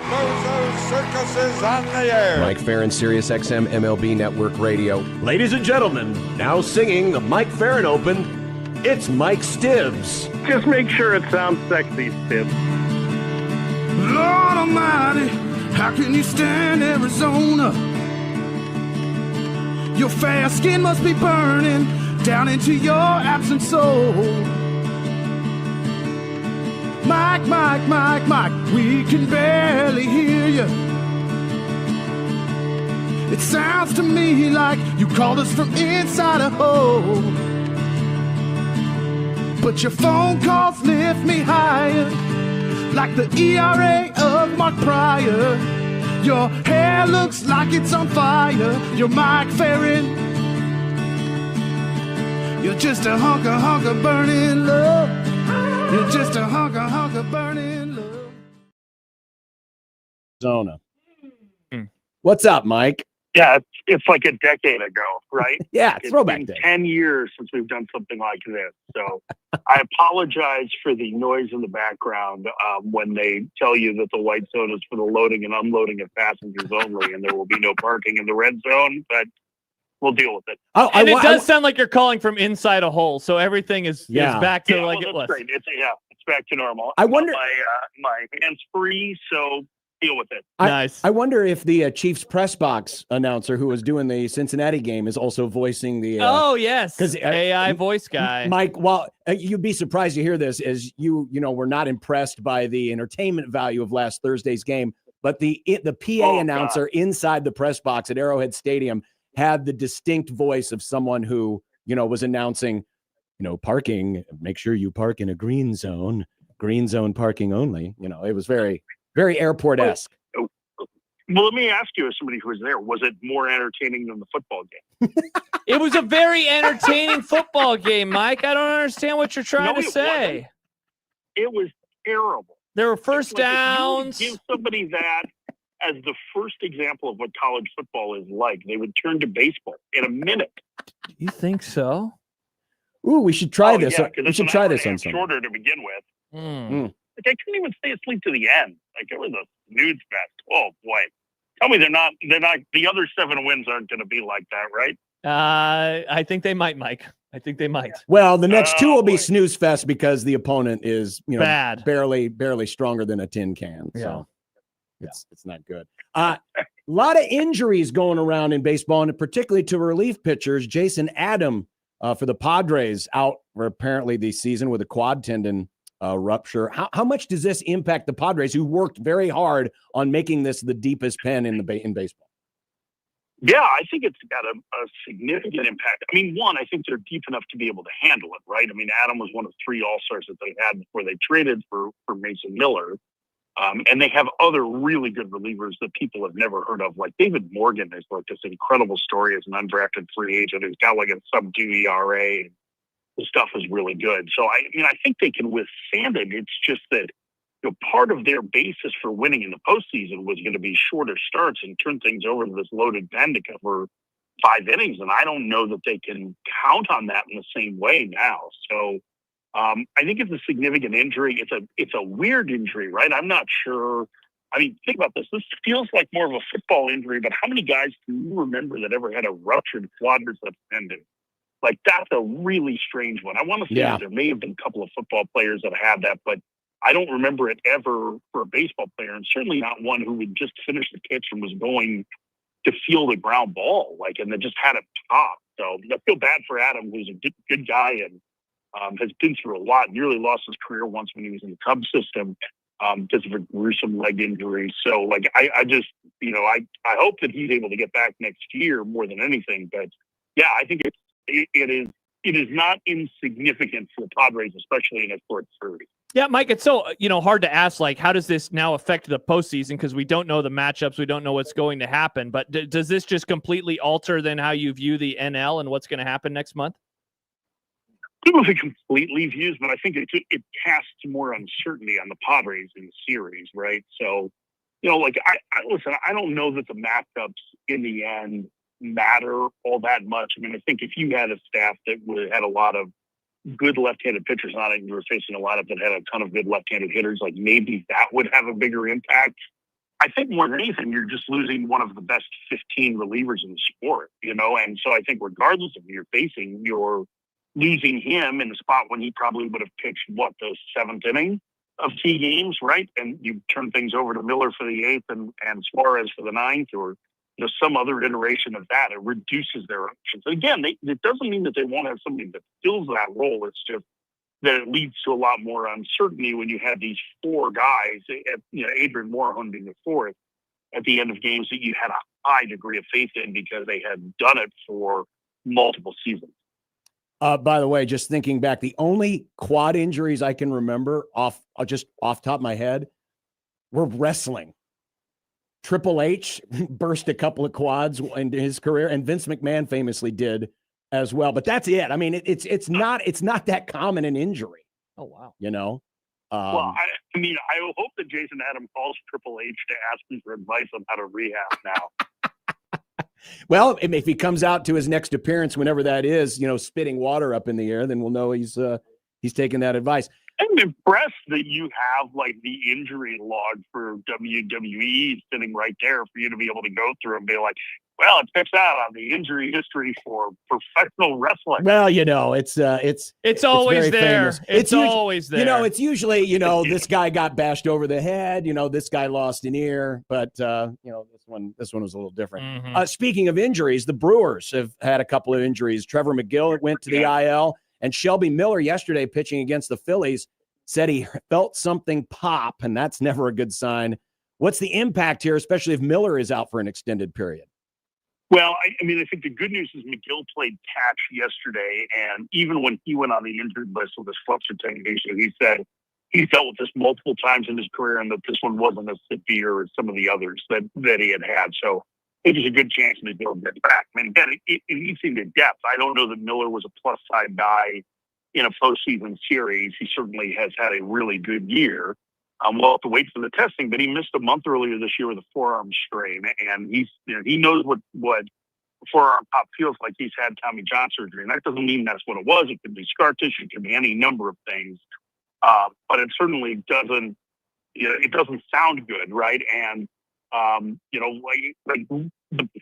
S12: Bozo Circus is on the air.
S13: Mike Ferrin, Sirius XM MLB Network Radio.
S14: Ladies and gentlemen, now singing the Mike Ferrin Open, it's Mike Stibbs.
S15: Just make sure it sounds sexy, Stibbs.
S16: Lord Almighty, how can you stand Arizona? Your fair skin must be burning down into your absent soul. Mike, Mike, Mike, Mike, we can barely hear you. It sounds to me like you called us from inside a hole. But your phone calls lift me higher, like the ERA of Mark Pryor. Your hair looks like it's on fire. You're Mike Ferrin. You're just a hunk of burning love. You're just a hunk of burning love.
S9: Zona. What's up, Mike?
S15: Yeah, it's like a decade ago, right?
S9: Yeah, throwback
S15: it's
S9: day.
S15: 10 years since we've done something like this. So I apologize for the noise in the background when they tell you that the white zone is for the loading and unloading of passengers only, and there will be no parking in the red zone, but we'll deal with it.
S7: And it does sound like you're calling from inside a hole, so everything is back to like it was.
S15: Great. It's back to normal.
S9: I wonder
S15: my hands free, so deal with it.
S7: Nice.
S9: I wonder if the Chiefs press box announcer who was doing the Cincinnati game is also voicing the.
S7: Oh yes,
S9: because
S7: AI voice guy.
S9: Mike, well, you'd be surprised to hear this, as you were not impressed by the entertainment value of last Thursday's game, but the PA announcer inside the press box at Arrowhead Stadium had the distinct voice of someone who was announcing, parking. Make sure you park in a green zone parking only. It was very. Very airport-esque.
S15: Well, let me ask you, as somebody who was there, was it more entertaining than the football game?
S7: It was a very entertaining football game, Mike. I don't understand what you're trying to say.
S15: It was terrible.
S7: There were first downs.
S15: If you give somebody that as the first example of what college football is like, they would turn to baseball in a minute.
S7: You think so?
S9: Ooh, we should try this.
S15: Yeah,
S9: we should try this on something.
S15: Shorter to begin with. Like, I couldn't even stay asleep to the end. Like, it was a snooze fest. Oh boy! Tell me they're not. The other 7 wins aren't going to be like that, right?
S7: I think they might, Mike. I think they might.
S9: Well, the next 2 will be snooze fest because the opponent is
S7: bad,
S9: barely stronger than a tin can. So it's not good. A lot of injuries going around in baseball, and particularly to relief pitchers. Jason Adam for the Padres out for apparently the season with a quad tendon rupture. How much does this impact the Padres, who worked very hard on making this the deepest pen in baseball?
S15: Yeah, I think it's got a significant impact. I mean, one, I think they're deep enough to be able to handle it, right? I mean, Adam was one of 3 All-Stars that they had before they traded for Mason Miller. And they have other really good relievers that people have never heard of. Like David Morgan is like this incredible story as an undrafted free agent who's got like a sub-2 ERA. The stuff is really good. So, I think they can withstand it. It's just that, part of their basis for winning in the postseason was going to be shorter starts and turn things over to this loaded pen to cover 5 innings. And I don't know that they can count on that in the same way now. So, I think it's a significant injury. It's a weird injury, right? I'm not sure. I mean, think about this. This feels like more of a football injury, but how many guys do you remember that ever had a ruptured quadriceps tendon? Like, that's a really strange one. I want to say that there may have been a couple of football players that had that, but I don't remember it ever for a baseball player, and certainly not one who would just finish the pitch and was going to field a ground ball, and then just had it pop. So I feel bad for Adam, who's a good guy and has been through a lot. Nearly lost his career once when he was in the Cubs system because of a gruesome leg injury. So, I just, I hope that he's able to get back next year more than anything. But yeah, I think it is not insignificant for the Padres, especially in a short series.
S7: Yeah, Mike, it's so hard to ask, how does this now affect the postseason? Because we don't know the matchups, we don't know what's going to happen. But does this just completely alter then how you view the NL and what's going to happen next month?
S15: I don't know if it completely views, but I think it casts more uncertainty on the Padres in the series, right? So, listen, I don't know that the matchups in the end matter all that much. I mean, I think if you had a staff that had a lot of good left-handed pitchers on it, and you were facing a lineup that had a ton of good left-handed hitters, maybe that would have a bigger impact. I think more than anything, you're just losing one of the best 15 relievers in the sport, and so I think regardless of who you're facing, you're losing him in the spot when he probably would have pitched, the 7th inning of key games, right? And you turn things over to Miller for the 8th and Suarez for the 9th, or some other iteration of that. It reduces their options. Again, it doesn't mean that they won't have somebody that fills that role. It's just that it leads to a lot more uncertainty when you have these 4 guys, Adrian Morejon being the 4th, at the end of games that you had a high degree of faith in because they had done it for multiple seasons.
S9: By the way, just thinking back, the only quad injuries I can remember off top of my head were wrestling. Triple H burst a couple of quads in his career, and Vince McMahon famously did as well. But that's it. I mean, it's not that common an injury.
S7: Oh wow.
S15: Well, I hope that Jason Adam calls Triple H to ask him for advice on how to rehab now.
S9: Well, if he comes out to his next appearance, whenever that is, spitting water up in the air, then we'll know he's taking that advice.
S15: I'm impressed that you have the injury log for WWE sitting right there for you to be able to go through and be like, well, it picks out on the injury history for professional wrestling.
S9: Well, it's
S7: always there.
S9: Famous.
S7: It's always there.
S9: It's usually, this guy got bashed over the head, this guy lost an ear, but this one was a little different.
S7: Mm-hmm.
S9: Speaking of injuries, the Brewers have had a couple of injuries. Trevor McGill went to the IL, and Shelby Miller yesterday pitching against the Phillies said he felt something pop, and that's never a good sign. What's the impact here, especially if Miller is out for an extended period?
S15: Well, I think the good news is McGill played catch yesterday, and even when he went on the injured list with his flexor technician, he said he dealt with this multiple times in his career and that this one wasn't as severe as some of the others that he had. So it was a good chance McGill gets back. I mean, again, it needs to be depth. I don't know that Miller was a plus-side guy in a postseason series. He certainly has had a really good year. We'll have to wait for the testing, but he missed a month earlier this year with a forearm strain, and he knows what forearm pop feels like. He's had Tommy John surgery, and that doesn't mean that's what it was. It could be scar tissue, it could be any number of things, but it certainly doesn't. It doesn't sound good, right? And the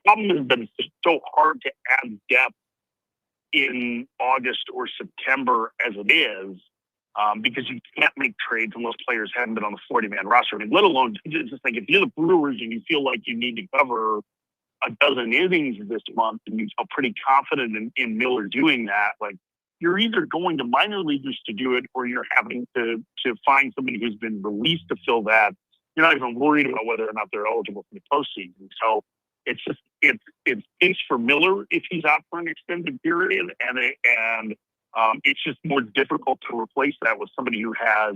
S15: problem has been so hard to add depth in August or September as it is. Because you can't make trades unless players haven't been on the 40-man roster. I mean, let alone just if you're the Brewers and you feel like you need to cover a dozen innings this month and you feel pretty confident in Miller doing that, you're either going to minor leaguers to do it or you're having to find somebody who's been released to fill that. You're not even worried about whether or not they're eligible for the postseason. So it stinks for Miller if he's out for an extended period, and it's just more difficult to replace that with somebody who has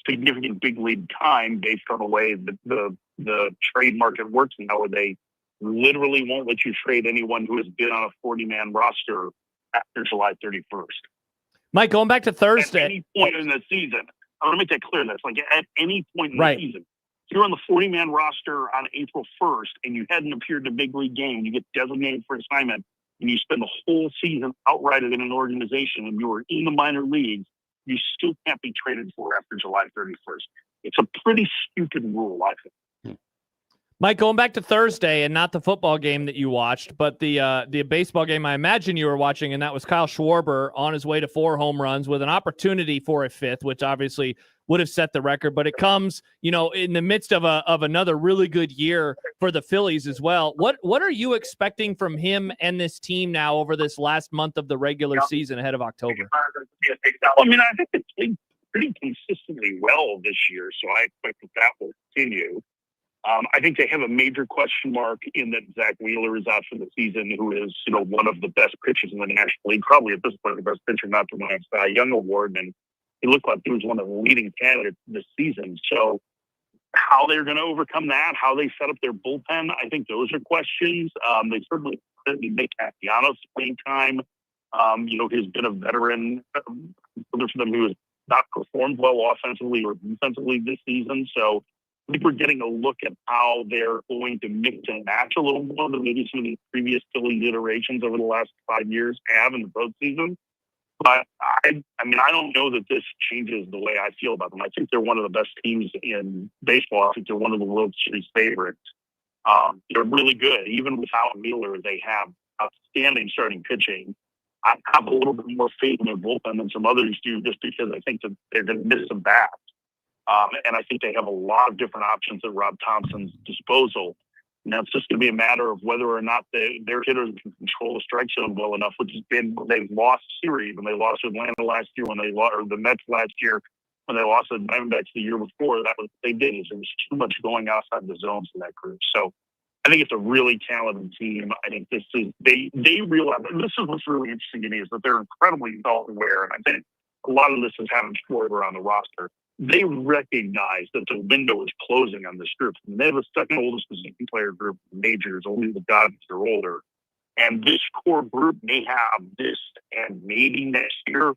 S15: significant big league time based on the way that the trade market works now, where they literally won't let you trade anyone who has been on a 40-man roster after July 31st.
S7: Mike, going back to Thursday.
S15: At any point in the season, I want to make that clear. That's at any point in the season. If you're on the 40-man roster on April 1st and you hadn't appeared in a big league game, you get designated for assignment, and you spend the whole season outright in an organization and you were in the minor leagues, you still can't be traded for after July 31st. It's a pretty stupid rule, I think.
S7: Mike, going back to Thursday and not the football game that you watched, but the baseball game I imagine you were watching, and that was Kyle Schwarber on his way to 4 home runs with an opportunity for a 5th, which obviously would have set the record, but it comes, in the midst of another really good year for the Phillies as well. What are you expecting from him and this team now over this last month of the regular season ahead of October?
S15: I mean, I think it's played pretty consistently well this year, so I expect that will continue. I think they have a major question mark in that Zach Wheeler is out for the season, who is, one of the best pitchers in the National League, probably at this point the best pitcher not to win a Cy Young Award, and he looked like he was one of the leading candidates this season. So how they're going to overcome that, how they set up their bullpen, I think those are questions. They certainly make Castellanos playing time. He's been a veteran for them who has not performed well offensively or defensively this season. So I think we're getting a look at how they're going to mix and match a little more than maybe some of the previous Phillies iterations over the last 5 years have in the postseason. But I don't know that this changes the way I feel about them. I think they're one of the best teams in baseball. I think they're one of the World Series favorites. They're really good. Even without Miller, they have outstanding starting pitching. I have a little bit more faith in their bullpen than some others do, just because I think that they're going to miss some bats. And I think they have a lot of different options at Rob Thompson's disposal. Now it's just going to be a matter of whether or not their hitters can control the strike zone well enough, which has been, they've lost series when they lost to Atlanta last year, when they lost, or the Mets last year, when they lost to the Diamondbacks the year before. That was what they did, is there was too much going outside the zones in that group. So I think it's a really talented team. I think they realize, and this is what's really interesting to me, is that they're incredibly self-aware, and I think a lot of this is having Schwarber around the roster. They recognize that the window is closing on this group. And they have the second oldest position player group in majors, only the guys that are older. And this core group may have this and maybe next year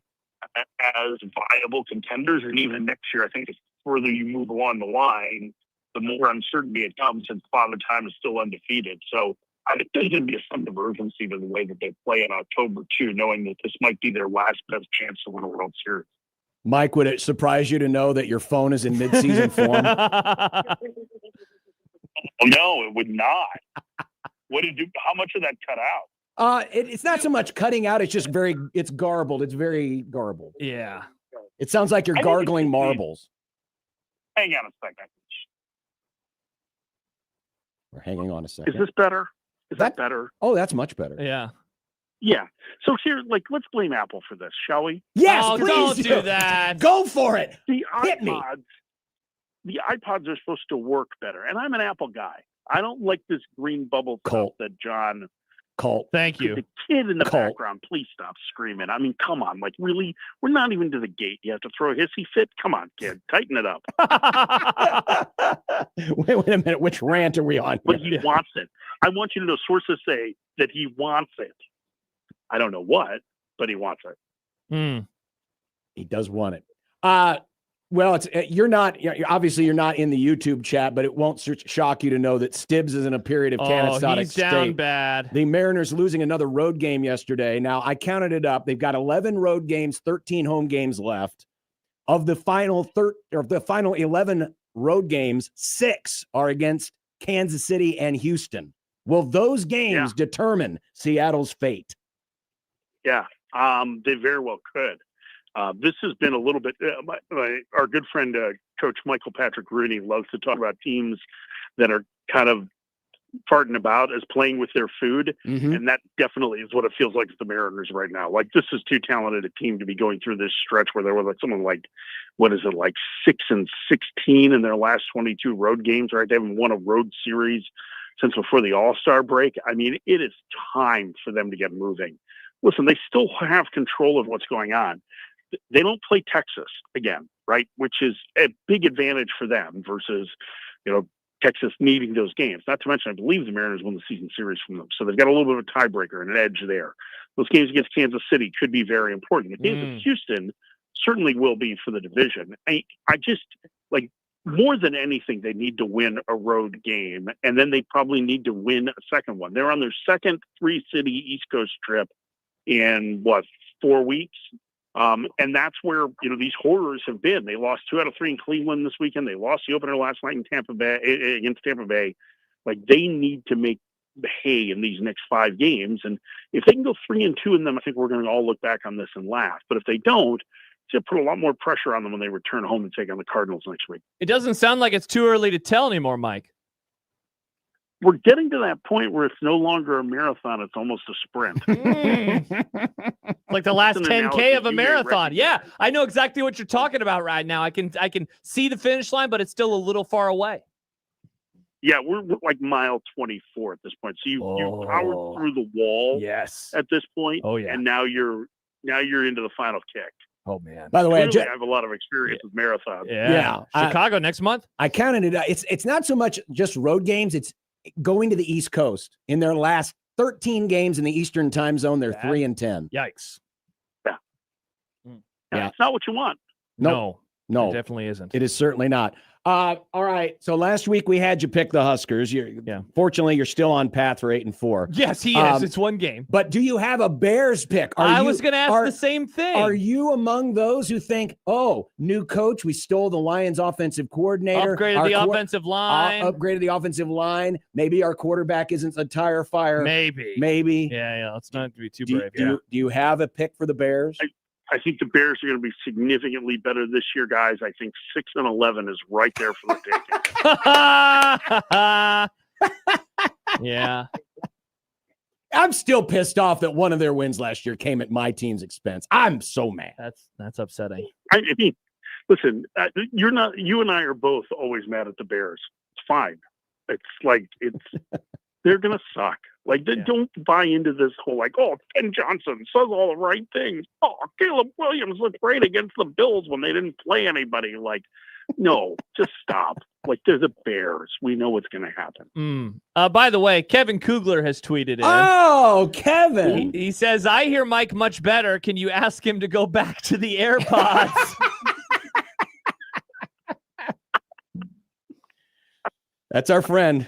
S15: as viable contenders, and even next year. I think the further you move along the line, the more uncertainty it comes, since Father Time is still undefeated. So I think there's going to be a sense of urgency to the way that they play in October too, knowing that this might be their last best chance to win a World Series.
S9: Mike, would it surprise you to know that your phone is in mid-season form?
S15: No, it would not. What did you? How much of that cut out?
S9: It's not so much cutting out. It's just it's garbled. It's very garbled.
S7: Yeah.
S9: It sounds like you're gargling marbles.
S15: Hang on a second.
S9: We're hanging on a second.
S15: Is this better? Is that better?
S9: Oh, that's much better.
S7: Yeah.
S15: Yeah. So here, let's blame Apple for this, shall we?
S9: Yes,
S7: please
S9: don't
S7: do that.
S9: Go for it.
S15: The
S9: Hit me.
S15: iPods are supposed to work better, and I'm an Apple guy. I don't like this green bubble stuff that John.
S9: Colt.
S7: Thank you.
S15: The kid in the background, please stop screaming. I mean, come on. Really? We're not even to the gate. You have to throw a hissy fit? Come on, kid. Tighten it up.
S9: Wait a minute. Which rant are we on?
S15: But he wants it. I want you to know, sources say that he wants it. I don't know what, but he wants it.
S9: He does want it. Well, you're not obviously you're not in the YouTube chat, but it won't shock you to know that Stibbs is in a period of catatonic
S7: he's
S9: state.
S7: down bad.
S9: The Mariners losing another road game yesterday. Now I counted it up. They've got 11 road games, 13 home games left. Of the final 11 road games, 6 are against Kansas City and Houston. Will those games determine Seattle's fate?
S15: Yeah, they very well could. This has been a little bit, our good friend, Coach Michael Patrick Rooney, loves to talk about teams that are kind of farting about as playing with their food.
S9: Mm-hmm.
S15: And that definitely is what it feels like with the Mariners right now. Like, this is too talented a team to be going through this stretch where there was someone 6-16 in their last 22 road games, right? They haven't won a road series since before the All-Star break. I mean, it is time for them to get moving. Listen, they still have control of what's going on. They don't play Texas again, right? Which is a big advantage for them versus, Texas needing those games. Not to mention, I believe the Mariners won the season series from them. So they've got a little bit of a tiebreaker and an edge there. Those games against Kansas City could be very important. The games with Houston certainly will be for the division. I just, more than anything, they need to win a road game, and then they probably need to win a second one. They're on their second 3-city East Coast trip in 4 weeks. And that's where, these horrors have been. They lost 2 out of 3 in Cleveland this weekend. They lost the opener last night in Tampa Bay against Tampa Bay. They need to make the hay in these next 5 games. And if they can go 3-2 in them, I think we're going to all look back on this and laugh. But if they don't, it's going to put a lot more pressure on them when they return home and take on the Cardinals next week.
S7: It doesn't sound like it's too early to tell anymore, Mike.
S15: We're getting to that point where it's no longer a marathon; it's almost a sprint.
S7: Like the last 10K of a marathon. Yeah, I know exactly what you're talking about right now. I can see the finish line, but it's still a little far away.
S15: Yeah, we're like mile 24 at this point. So you powered through the wall.
S9: Yes.
S15: At this point.
S9: Oh yeah.
S15: And now you're into the final kick.
S9: Oh man! By the way,
S15: I have a lot of experience with marathons.
S7: Yeah. Chicago next month.
S9: I counted it. It's not so much just road games. It's going to the East Coast. In their last 13 games in the Eastern time zone, they're 3-10.
S7: Yikes.
S15: Yeah. It's not what you want.
S9: No,
S7: it definitely isn't.
S9: It is certainly not. All right. So last week we had you pick the Huskers. Fortunately, you're still on path for 8-4.
S7: Yes, he is. It's one game.
S9: But do you have a Bears pick?
S7: I was going to ask the same thing.
S9: Are you among those who think, oh, new coach, we stole the Lions offensive coordinator.
S7: Upgraded the offensive line.
S9: Upgraded the offensive line. Maybe our quarterback isn't a tire fire.
S7: Maybe. Yeah. Let's not be too brave.
S9: Do you have a pick for the Bears?
S15: I think the Bears are going to be significantly better this year, guys. I think 6-11 is right there for the taking.
S7: Yeah.
S9: I'm still pissed off that one of their wins last year came at my team's expense. I'm so mad.
S7: That's upsetting.
S15: I mean, listen, you and I are both always mad at the Bears. It's fine. They're going to suck. Don't buy into this whole Ken Johnson says all the right things. Oh, Caleb Williams looked great against the Bills when they didn't play anybody. No, just stop. They're the Bears. We know what's going to happen.
S7: By the way, Kevin Kugler has tweeted in.
S9: Oh, Kevin.
S7: He says, I hear Mike much better. Can you ask him to go back to the AirPods?
S9: That's our friend.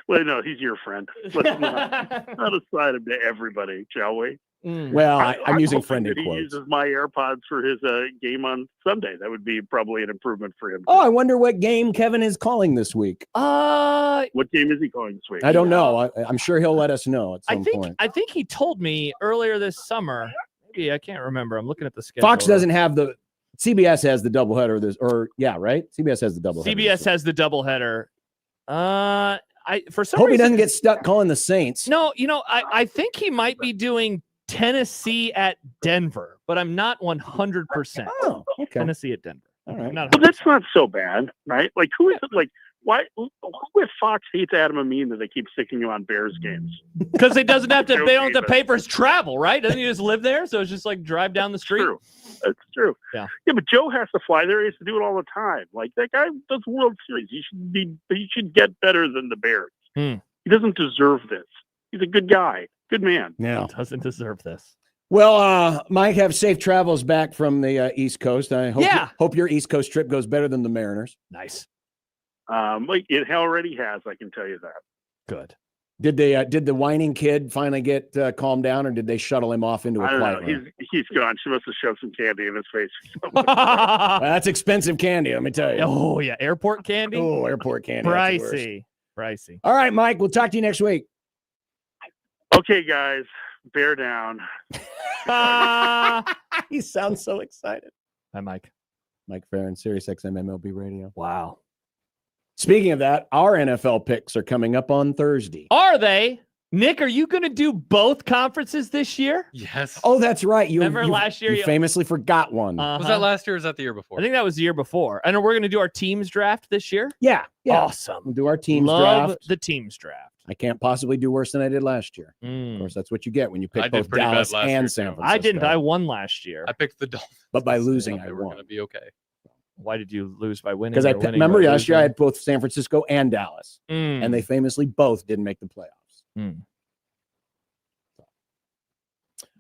S15: No, he's your friend. Let's not assign him to everybody, shall we?
S9: Well, I'm using friendly
S15: he
S9: quotes.
S15: uses my AirPods for his game on Sunday. That would be probably an improvement for him.
S9: Oh, I wonder what game Kevin is calling this week.
S15: What game is he calling this week?
S9: I don't know. I'm sure he'll let us know at some point.
S7: I think he told me earlier this summer. Maybe I can't remember. I'm looking at the schedule.
S9: Fox doesn't have CBS has the doubleheader. Right? CBS has the doubleheader.
S7: CBS has the doubleheader. For some
S9: hope
S7: reason,
S9: he doesn't get stuck calling the Saints.
S7: No, I think he might be doing Tennessee at Denver, but I'm not 100%.
S9: Oh, okay.
S7: Tennessee at Denver.
S9: All right.
S15: Well, that's not so bad, right? Who is it? Why? Who at Fox hates Adam Amin that they keep sticking him on Bears games?
S7: Because they don't have to pay for his travel, right? Doesn't he just live there? So it's just drive down the street.
S15: That's true.
S7: Yeah,
S15: but Joe has to fly there. He has to do it all the time. That guy does World Series. He should get better than the Bears. He doesn't deserve this. He's a good guy, good man.
S9: Yeah,
S7: doesn't deserve this.
S9: Well, Mike, have safe travels back from the East Coast. I hope your East Coast trip goes better than the Mariners.
S7: Nice.
S15: It already has. I can tell you that.
S7: Good.
S9: Did the whining kid finally get calmed down, or did they shuttle him off into a quiet room?
S15: He's gone. She must have shoved some candy in his face.
S9: That's expensive candy, let me tell you.
S7: Oh yeah, airport candy.
S9: Oh, airport candy.
S7: Pricey.
S9: All right, Mike. We'll talk to you next week.
S15: Okay, guys. Bear down.
S9: He sounds so excited.
S7: Hi, Mike.
S9: Mike Ferrin, Sirius XM MLB Radio.
S7: Wow.
S9: Speaking of that, our NFL picks are coming up on Thursday.
S7: Are they? Nick, are you going to do both conferences this year?
S8: Yes.
S9: Oh, that's right.
S7: Remember last year?
S9: You famously forgot one.
S8: Was that last year or was that the year before?
S7: I think that was the year before. I know we're going to do our teams draft this year.
S9: Yeah.
S7: Awesome.
S9: We'll do our teams
S7: Love
S9: draft.
S7: the teams draft.
S9: I can't possibly do worse than I did last year. Of course, that's what you get when you pick both Dallas and San Francisco.
S7: I didn't. I won last year.
S8: I picked the Dolphins.
S9: But by losing, I
S8: won.
S9: won.
S8: Going to be okay.
S7: Why did you lose by winning?
S9: Because remember last year I had both San Francisco and Dallas, and they famously both didn't make the playoffs.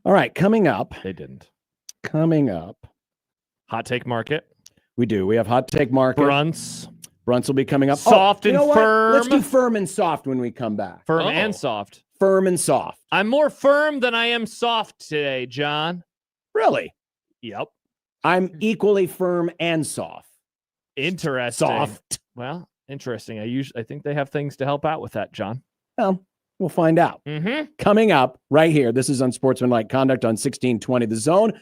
S9: All right, coming up.
S7: They didn't.
S9: Coming up.
S7: Hot take market.
S9: We do. We have hot take market.
S7: Bruntz
S9: will be coming up.
S7: Soft and firm.
S9: Let's do firm and soft when we come back.
S7: Firm and soft.
S9: Firm and soft.
S7: I'm more firm than I am soft today, John.
S9: Really?
S7: Yep.
S9: I'm equally firm and soft.
S7: Interesting.
S9: Soft.
S7: Well, interesting. I think they have things to help out with that, John.
S9: Well, we'll find out. Coming up right here. This is Unsportsmanlike Conduct on 1620 The Zone.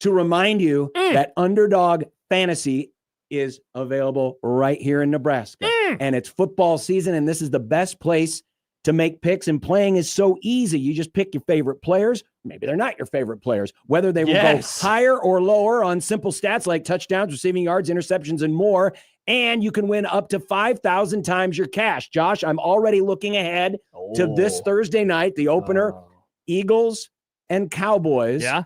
S9: To remind you that Underdog Fantasy is available right here in Nebraska. And it's football season, and this is the best place to make picks, and playing is so easy. You just pick your favorite players. Maybe they're not your favorite players. Whether they will go higher or lower on simple stats like touchdowns, receiving yards, interceptions, and more. And you can win up to 5,000 times your cash. Josh, I'm already looking ahead to this Thursday night, the opener, Eagles and Cowboys.
S7: Yeah.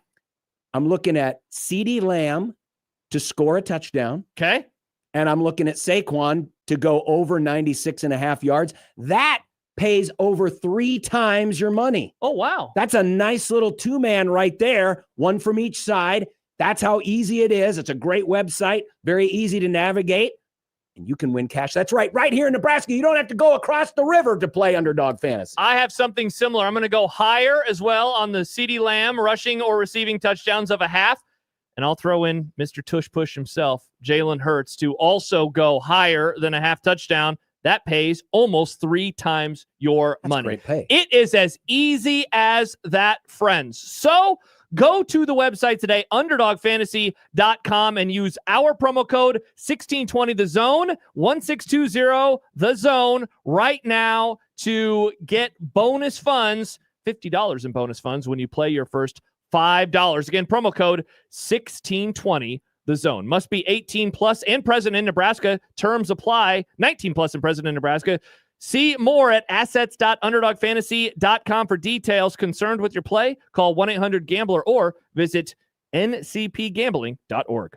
S9: I'm looking at CeeDee Lamb to score a touchdown.
S7: Okay.
S9: And I'm looking at Saquon to go over 96.5 yards. That pays over 3 times your money.
S7: Oh, wow.
S9: That's a nice little 2-man right there, one from each side. That's how easy it is. It's a great website, very easy to navigate, and you can win cash. That's right. Right here in Nebraska, you don't have to go across the river to play Underdog Fantasy.
S7: I have something similar. I'm going to go higher as well on the CeeDee Lamb rushing or receiving touchdowns of a half. And I'll throw in Mr. Tush Push himself, Jalen Hurts, to also go higher than a half touchdown. That pays almost 3 times your money.
S9: Great pay.
S7: It is as easy as that, friends. So go to the website today, underdogfantasy.com, and use our promo code 1620TheZone, 1620 the zone right now to get bonus funds, $50 in bonus funds when you play your first $5. Again, promo code 1620 the zone. Must be 18 plus and present in Nebraska. Terms apply. 19 plus and present in Nebraska. See more at assets.underdogfantasy.com for details. Concerned with your play? Call 1-800-GAMBLER or visit ncpgambling.org.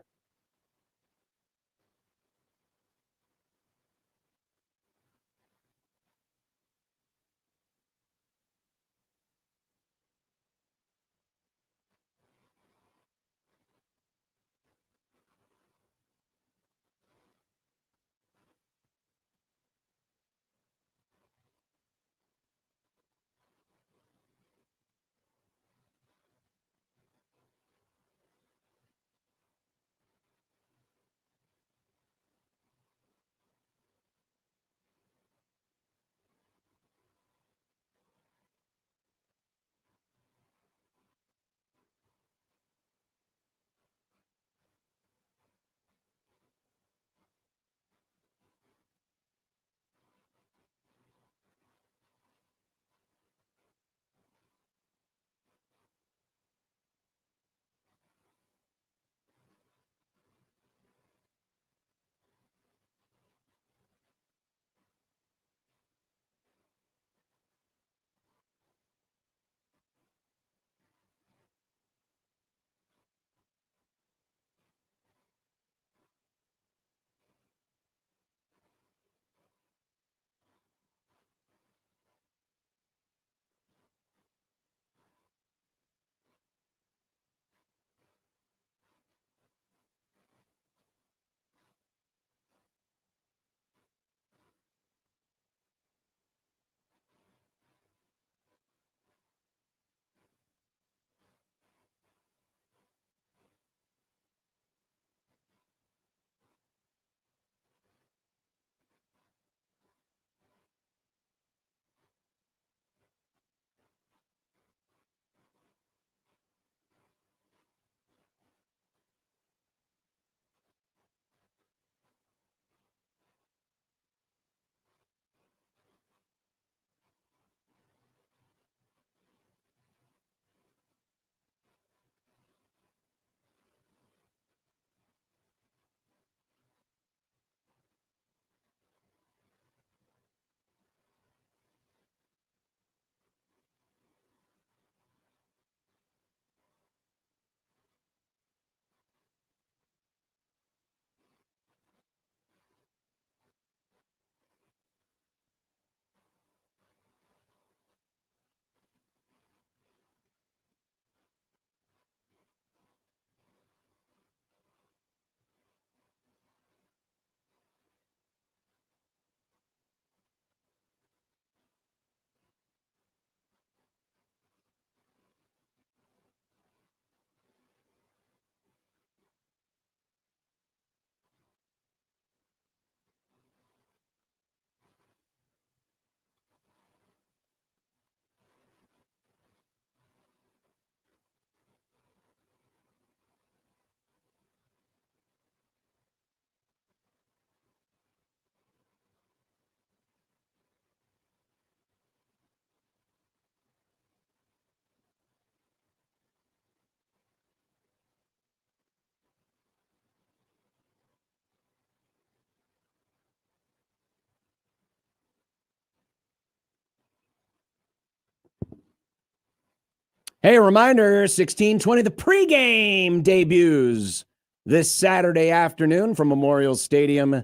S9: Hey, a reminder, 1620, the pregame debuts this Saturday afternoon from Memorial Stadium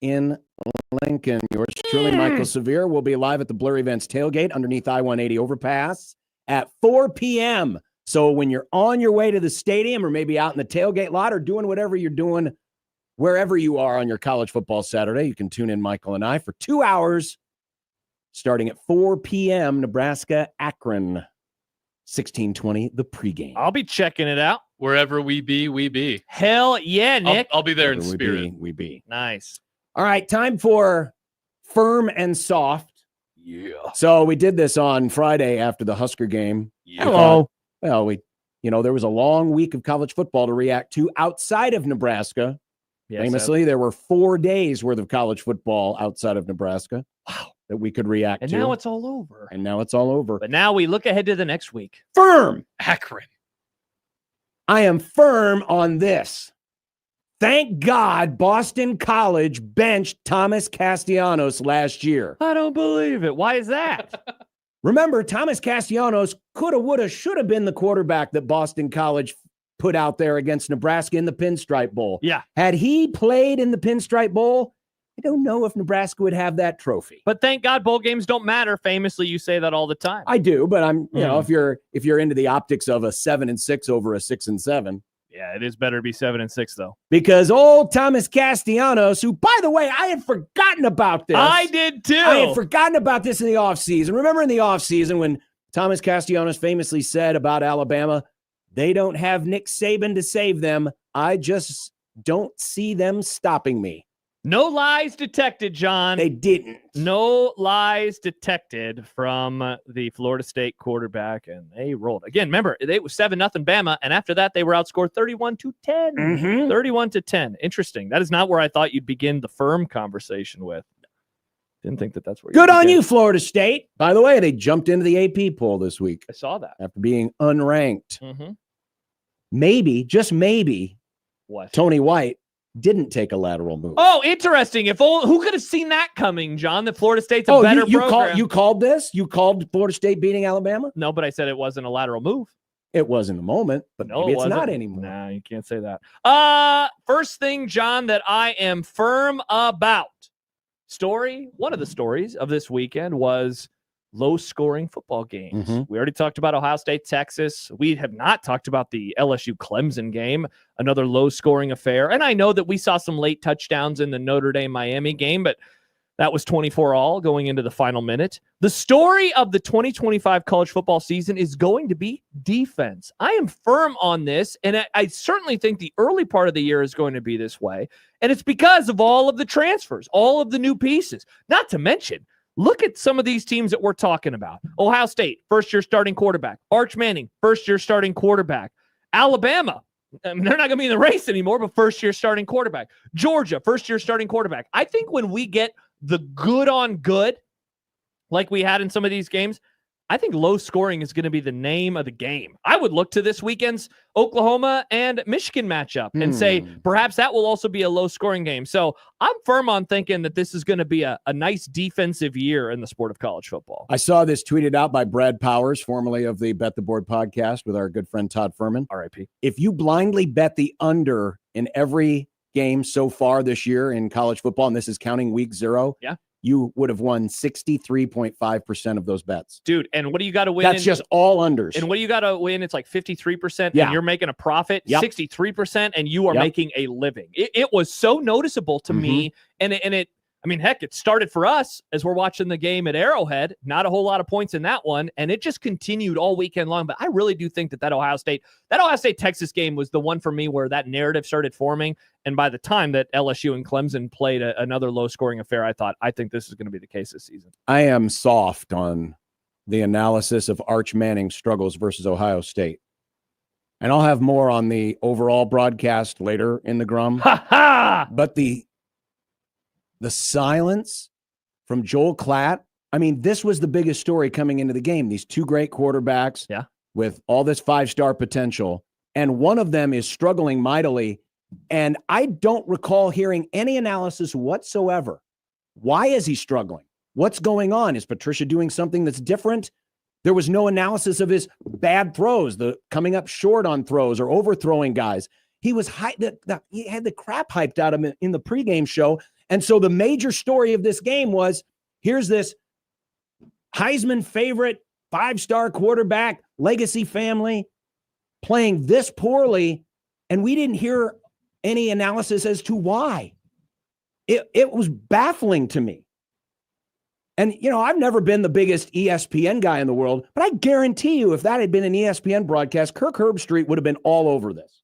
S9: in Lincoln. Yours truly, Michael Severe, will be live at the Blur Events tailgate underneath I-180 overpass at 4 p.m. So when you're on your way to the stadium or maybe out in the tailgate lot or doing whatever you're doing, wherever you are on your college football Saturday, you can tune in Michael and I for 2 hours starting at 4 p.m. Nebraska, Akron, 1620, the pregame.
S7: I'll be checking it out.
S8: Wherever we be, we be.
S7: Hell yeah, Nick.
S8: I'll be there in
S9: Wherever
S8: spirit.
S9: We be.
S7: Nice.
S9: All right, time for firm and soft.
S7: Yeah.
S9: So we did this on Friday after the Husker game.
S7: Hello.
S9: Well, there was a long week of college football to react to outside of Nebraska.
S7: Yes,
S9: Famously, there were 4 days worth of college football outside of Nebraska. Wow. That we could react
S7: and
S9: to.
S7: now it's all over.
S9: And now it's all over.
S7: But now we look ahead to the next week.
S9: Firm.
S8: Akron.
S9: I am firm on this. Thank God Boston College benched Thomas Castellanos last year.
S7: I don't believe it. Why is that?
S9: Remember, Thomas Castellanos coulda, woulda, shoulda been the quarterback that Boston College put out there against Nebraska in the Pinstripe Bowl.
S7: Yeah.
S9: Had he played in the Pinstripe Bowl, I don't know if Nebraska would have that trophy.
S7: But thank God bowl games don't matter. Famously, you say that all the time.
S9: I do, but I'm, if you're into the optics of a 7-6 over a 6-7.
S7: Yeah, it is better to be 7-6 though.
S9: Because old Thomas Castellanos, who, by the way, I had forgotten about this.
S7: I did too.
S9: I had forgotten about this in the offseason. Remember in the offseason when Thomas Castellanos famously said about Alabama, they don't have Nick Saban to save them. I just don't see them stopping me.
S7: No lies detected, John.
S9: They didn't.
S7: No lies detected from the Florida State quarterback, and they rolled. Again, remember, it was 7-0 Bama, and after that, they were outscored 31-10. 31-10. Interesting. That is not where I thought you'd begin the firm conversation with. Didn't think that's where
S9: Good on you, Florida State. By the way, they jumped into the AP poll this week.
S7: I saw that.
S9: After being unranked.
S7: Mm-hmm.
S9: Maybe, just maybe,
S7: what?
S9: Tony White didn't take a lateral move.
S7: Oh, interesting. Who could have seen that coming, John? That Florida State's a better program.
S9: You called this? You called Florida State beating Alabama?
S7: No, but I said it wasn't a lateral move.
S9: It was in the moment, but
S7: no,
S9: maybe it's not anymore.
S7: Nah, you can't say that. First thing, John, that I am firm about. One of the stories of this weekend was low-scoring football games.
S9: Mm-hmm.
S7: We already talked about Ohio State, Texas. We have not talked about the LSU-Clemson game, another low-scoring affair. And I know that we saw some late touchdowns in the Notre Dame-Miami game, but that was 24-all going into the final minute. The story of the 2025 college football season is going to be defense. I am firm on this, and I certainly think the early part of the year is going to be this way. And it's because of all of the transfers, all of the new pieces. Not to mention, look at some of these teams that we're talking about. Ohio State, first-year starting quarterback. Arch Manning, first-year starting quarterback. Alabama, they're not going to be in the race anymore, but first-year starting quarterback. Georgia, first-year starting quarterback. I think when we get the good on good, like we had in some of these games, I think low scoring is going to be the name of the game. I would look to this weekend's Oklahoma and Michigan matchup and say perhaps that will also be a low scoring game. So I'm firm on thinking that this is going to be a nice defensive year in the sport of college football.
S9: I saw this tweeted out by Brad Powers, formerly of the Bet the Board podcast with our good friend Todd Furman.
S7: RIP.
S9: If you blindly bet the under in every game so far this year in college football, and this is counting week 0, you would have won 63.5% of those bets.
S7: Dude, and what do you got to win?
S9: That's just all unders.
S7: And what do you got to win? It's like 53%,
S9: Yeah.
S7: and you're making a profit, 63%, and you are making a living. It was so noticeable to me, and it I mean, heck, it started for us as we're watching the game at Arrowhead. Not a whole lot of points in that one, and it just continued all weekend long. But I really do think that Ohio State-Texas game was the one for me where that narrative started forming. And by the time that LSU and Clemson played another low-scoring affair, I think this is going to be the case this season.
S9: I am soft on the analysis of Arch Manning's struggles versus Ohio State. And I'll have more on the overall broadcast later in the Grum. But the silence from Joel Klatt, I mean, this was the biggest story coming into the game. These two great quarterbacks with all this 5-star potential, and one of them is struggling mightily. And I don't recall hearing any analysis whatsoever. Why is he struggling? What's going on? Is Patricia doing something that's different? There was no analysis of his bad throws, the coming up short on throws or overthrowing guys. He was he had the crap hyped out of him in the pregame show. And so the major story of this game was, here's this Heisman favorite, 5-star quarterback, legacy family, playing this poorly, and we didn't hear any analysis as to why. It was baffling to me. And, I've never been the biggest ESPN guy in the world, but I guarantee you if that had been an ESPN broadcast, Kirk Herbstreit would have been all over this.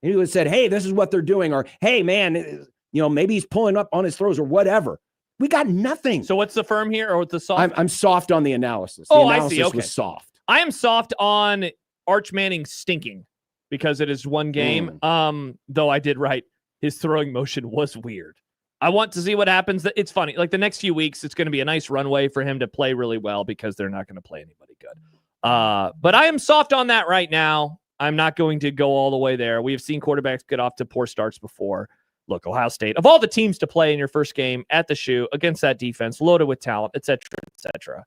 S9: He would have said, hey, this is what they're doing, or, hey, man, maybe he's pulling up on his throws or whatever. We got nothing.
S7: So what's the firm here or the soft?
S9: I'm soft on the analysis. The analysis
S7: I see. Okay.
S9: was soft.
S7: I am soft on Arch Manning stinking because it is one game. Though I did write his throwing motion was weird. I want to see what happens. It's funny. Like the next few weeks, it's going to be a nice runway for him to play really well because they're not going to play anybody good. But I am soft on that right now. I'm not going to go all the way there. We have seen quarterbacks get off to poor starts before. Look, Ohio State, of all the teams to play in your first game at the shoe against that defense, loaded with talent, et cetera,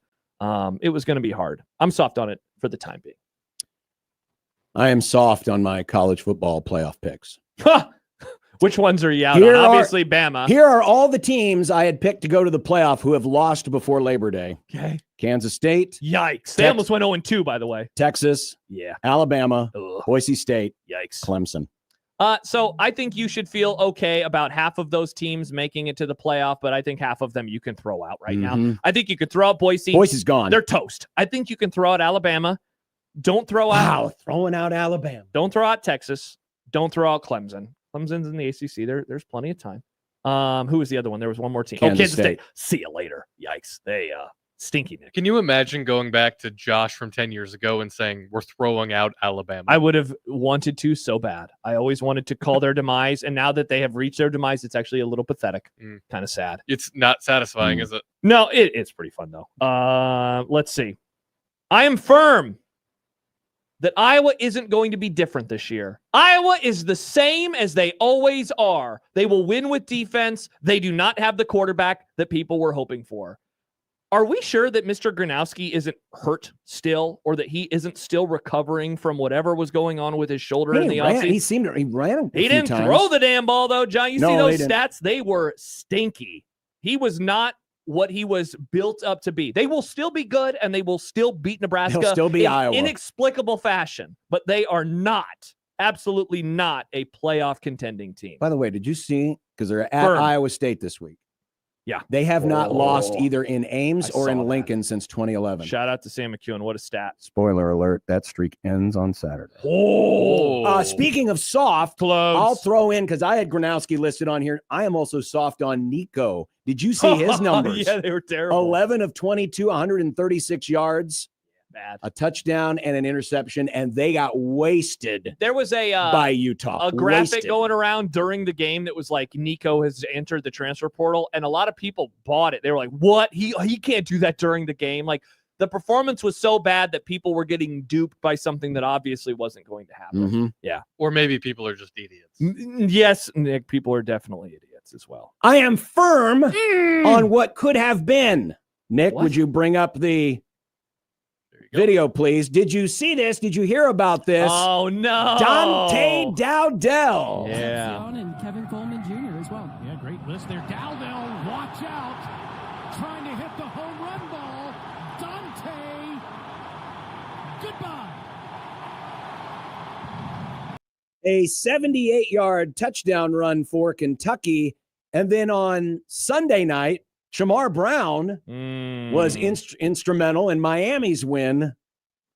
S7: it was going to be hard. I'm soft on it for the time being.
S9: I am soft on my college football playoff picks.
S7: Which ones are you out on? Obviously, Bama.
S9: Here are all the teams I had picked to go to the playoff who have lost before Labor Day.
S7: Okay.
S9: Kansas State.
S7: Yikes. They almost went 0-2, by the way.
S9: Texas.
S7: Yeah.
S9: Alabama.
S7: Ugh.
S9: Boise State.
S7: Yikes.
S9: Clemson.
S7: So I think you should feel okay about half of those teams making it to the playoff, but I think half of them you can throw out right now. I think you could throw out Boise.
S9: Boise's gone.
S7: They're toast. I think you can throw out Alabama. Don't throw out.
S9: Throwing out Alabama.
S7: Don't throw out Texas. Don't throw out Clemson. Clemson's in the ACC. There's plenty of time. Who was the other one? There was one more team. Kansas State. See you later. Yikes. They stinky Nick.
S8: Can you imagine going back to Josh from 10 years ago and saying we're throwing out Alabama?
S7: I would have wanted to so bad. I always wanted to call their demise, and now that they have reached their demise, it's actually a little pathetic. Kind of sad.
S8: It's not satisfying, is it?
S7: No, it's pretty fun though. Let's see. I am firm that Iowa isn't going to be different this year. Iowa is the same as they always are. They will win with defense. They do not have the quarterback that people were hoping for. Are we sure that Mr. Gronowski isn't hurt still, or that he isn't still recovering from whatever was going on with his shoulder in the offseason?
S9: He ran.
S7: He didn't throw the damn ball, though, John. You see those stats? They were stinky. He was not what he was built up to be. They will still be good, and they will still beat Nebraska.
S9: They'll still be
S7: in
S9: Iowa.
S7: Inexplicable fashion, but they are not, absolutely not a playoff contending team.
S9: By the way, did you see? Because they're at Iowa State this week.
S7: Yeah.
S9: They have not lost either in Ames or in Lincoln since 2011.
S7: Shout out to Sam McEwen. What a stat.
S9: Spoiler alert, that streak ends on Saturday. Speaking of soft, I'll throw in, because I had Gronowski listed on here, I am also soft on Nico. Did you see his numbers?
S7: Yeah, they were terrible.
S9: 11 of 22, 136 yards.
S7: Bad.
S9: A touchdown and an interception, and they got wasted.
S7: There was
S9: by Utah.
S7: A graphic going around during the game that was like Nico has entered the transfer portal, and a lot of people bought it. They were like, "What? He can't do that during the game." Like the performance was so bad that people were getting duped by something that obviously wasn't going to happen. Yeah,
S8: or maybe people are just idiots.
S7: Yes, Nick, people are definitely idiots as well.
S9: I am firm on what could have been. Nick, would you bring up the video, please? Did you see this? Did you hear about this?
S7: Oh, no.
S9: Dante Dowdell.
S7: Yeah.
S17: And Kevin Coleman Jr. as well. Yeah, great list there. Dowdell, watch out. Trying to hit the home run ball. Dante, goodbye.
S9: A 78-yard touchdown run for Kentucky. And then on Sunday night, Shamar Brown was instrumental in Miami's win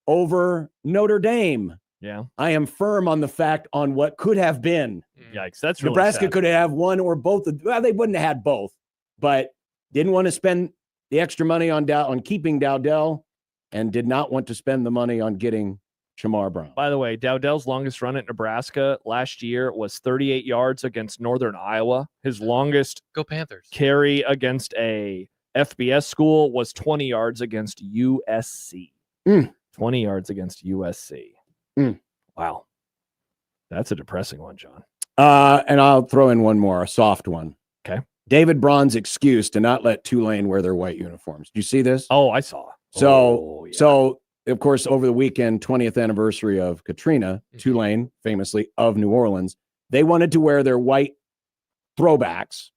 S9: over Notre Dame.
S7: Yeah.
S9: I am firm on the fact on what could have been.
S7: Yikes. That's really
S9: Nebraska
S7: sad.
S9: could have one or both. Well, they wouldn't have had both, but didn't want to spend the extra money on keeping Dowdell and did not want to spend the money on getting Shamar Brown.
S7: By the way, Dowdell's longest run at Nebraska last year was 38 yards against Northern Iowa. His longest
S8: Go Panthers
S7: carry against a FBS school was 20 yards against USC. 20 yards against USC. Wow. That's a depressing one, John.
S9: And I'll throw in one more, a soft one.
S7: Okay.
S9: David Braun's excuse to not let Tulane wear their white uniforms. Do you see this?
S7: Oh, I saw.
S9: So, of course, over the weekend, 20th anniversary of Katrina, Tulane, famously of New Orleans, they wanted to wear their white throwbacks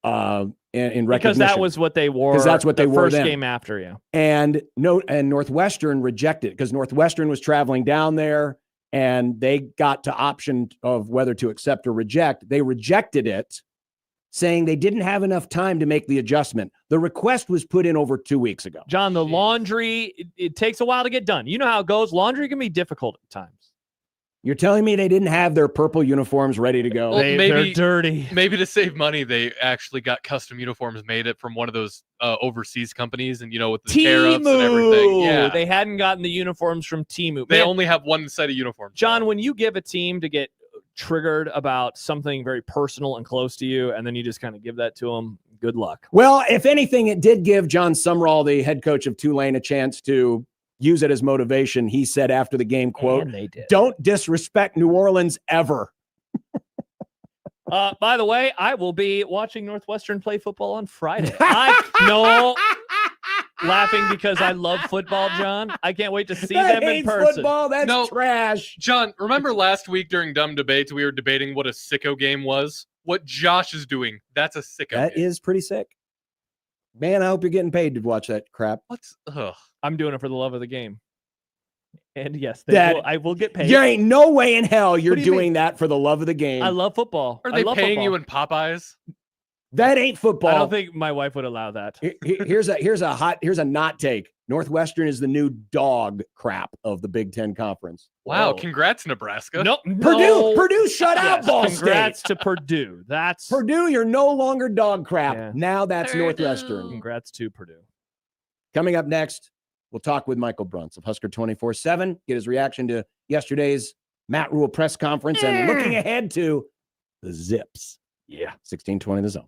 S9: in recognition.
S7: Because that was what they wore.
S9: Because that's what they wore
S7: first
S9: then.
S7: game after, yeah.
S9: And Northwestern rejected it because Northwestern was traveling down there. and they got to option of whether to accept or reject. They rejected it, saying they didn't have enough time to make the adjustment. The request was put in over 2 weeks ago.
S7: John, the laundry, it takes a while to get done. You know how it goes. Laundry can be difficult at times.
S9: You're telling me they didn't have their purple uniforms ready to go?
S8: Well,
S7: They're dirty.
S8: Maybe to save money, they actually got custom uniforms made it from one of those overseas companies, and with the tariffs and everything. Yeah,
S7: They hadn't gotten the uniforms from Temu.
S8: They only have one set of uniforms.
S7: John, when you give a team to get triggered about something very personal and close to you, and then you just kind of give that to them, good luck.
S9: Well, if anything, it did give John Sumrall, the head coach of Tulane, a chance to use it as motivation. He said after the game, quote, "Don't disrespect New Orleans ever."
S7: By the way, I will be watching Northwestern play football on Friday. Laughing because I love football, John. I can't wait to see them in person.
S9: Football, that's trash.
S8: John, remember last week during Dumb Debates, we were debating what a sicko game was? What Josh is doing, that's a sicko
S9: That
S8: game.
S9: is pretty sick. Man, I hope you're getting paid to watch that crap.
S7: I'm doing it for the love of the game. And yes, I will get paid.
S9: There ain't no way in hell you're
S7: What do you
S9: doing
S7: mean?
S9: that for the love of the game.
S7: I love football.
S8: Are
S7: I
S8: they
S7: love
S8: paying
S7: football.
S8: you in Popeyes?
S9: That ain't football.
S7: I don't think my wife would allow that.
S9: Here's a not take. Northwestern is the new dog crap of the Big Ten Conference.
S8: Wow, congrats, Nebraska.
S7: Nope.
S9: Purdue shut out Ball
S7: Congrats
S9: State.
S7: to Purdue. That's
S9: Purdue, you're no longer dog crap.
S7: Yeah.
S9: Now that's Northwestern.
S7: Congrats to Purdue.
S9: Coming up next, we'll talk with Michael Bruntz of Husker 24/7, get his reaction to yesterday's Matt Rhule press conference and looking ahead to the Zips. Yeah, 1620 The Zone.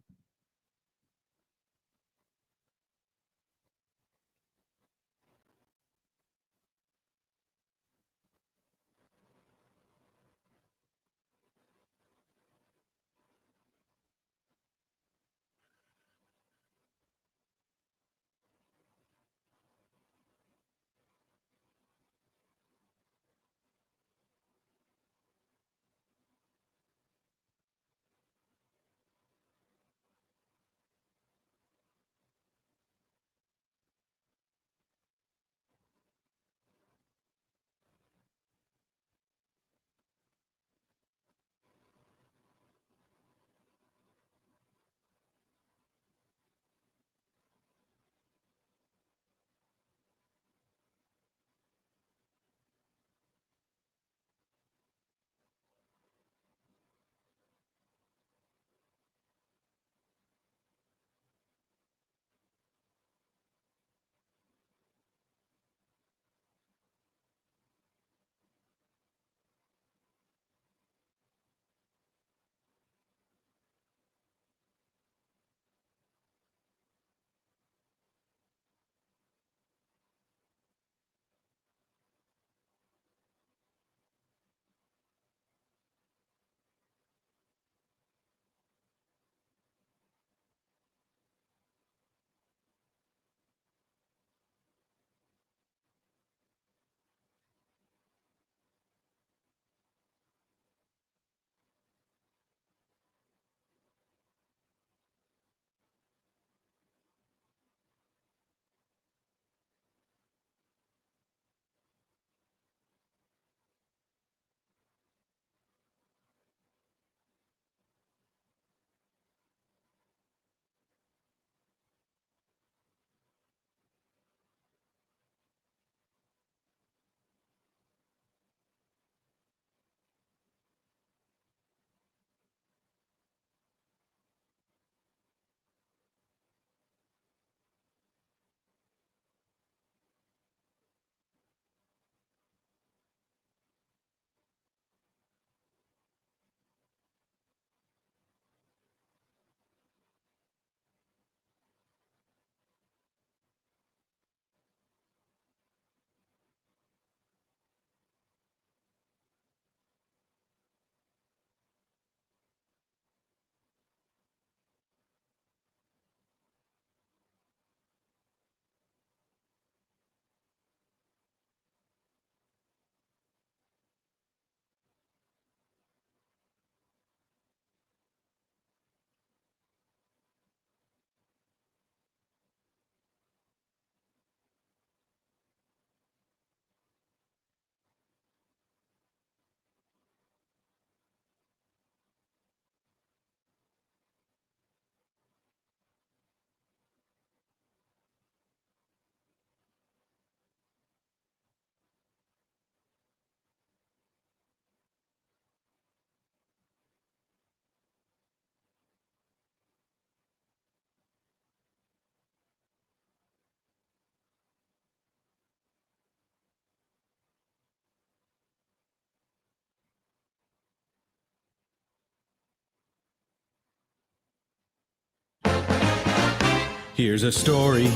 S16: Here's a story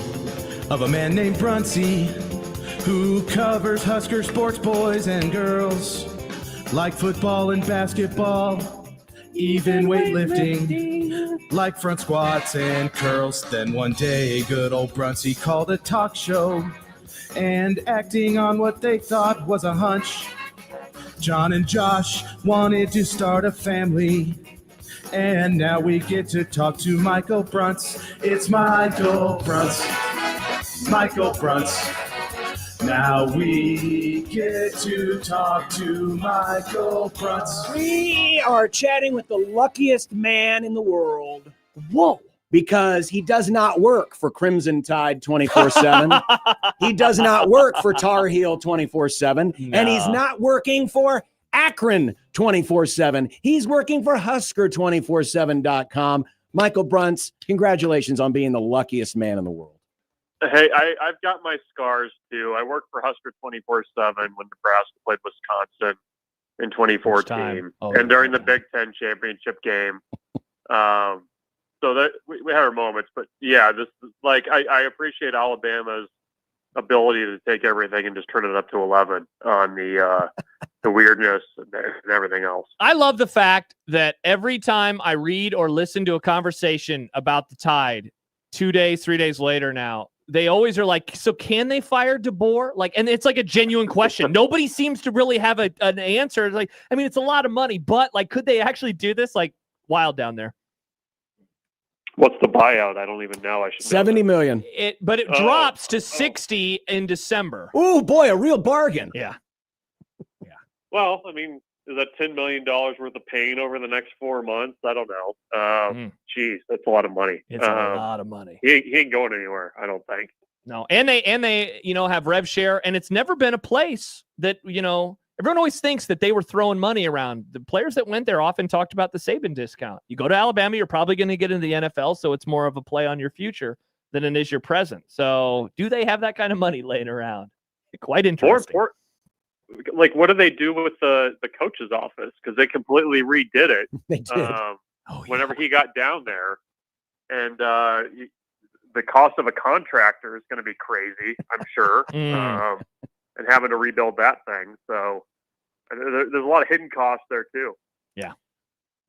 S16: of a man named Bruntzy who covers Husker sports, boys and girls, like football and basketball, even weightlifting, like front squats and curls. Then one day, good old Bruntzy called a talk show, and acting on what they thought was a hunch, John and Josh wanted to start a family. And now we get to talk to Michael Bruntz. It's Michael Bruntz. Michael Bruntz. Now we get to talk to Michael Bruntz.
S9: We are chatting with the luckiest man in the world. Whoa. Because he does not work for Crimson Tide 24/7. He does not work for Tar Heel 24/7.
S7: No.
S9: And he's not working for Akron 24/7. He's working for Husker247.com. Michael Bruntz, congratulations on being the luckiest man in the world.
S18: Hey, I've got my scars too. I worked for Husker 24/7 when Nebraska played Wisconsin in 2014, and during the Big Ten championship game. So that we had our moments, but yeah, this like I appreciate Alabama's ability to take everything and just turn it up to 11 on the weirdness and everything else.
S7: I love the fact that every time I read or listen to a conversation about the Tide, 2 days, 3 days later now, they always are like, so can they fire DeBoer? Like, and it's like a genuine question. Nobody seems to really have an answer. It's like, I mean, it's a lot of money, but like, could they actually do this? Like, wild down there.
S18: What's the buyout? I don't even know. I should
S9: $70 million.
S7: But it drops to 60 in December.
S9: Oh boy, a real bargain.
S7: Yeah.
S18: Well, I mean, is that $10 million worth of pain over the next 4 months? I don't know. Geez, that's a lot of money.
S7: It's a lot of money.
S18: He ain't going anywhere, I don't think.
S7: No, and they have rev share, and it's never been a place that everyone always thinks that they were throwing money around. The players that went there often talked about the Saban discount. You go to Alabama, you're probably going to get into the NFL, so it's more of a play on your future than it is your present. So, do they have that kind of money laying around? Quite interesting.
S18: Like, what do they do with the coach's office? Because they completely redid it.
S9: They did.
S18: Whenever he got down there, and the cost of a contractor is going to be crazy, I'm sure, and having to rebuild that thing. So there's a lot of hidden costs there too.
S7: Yeah.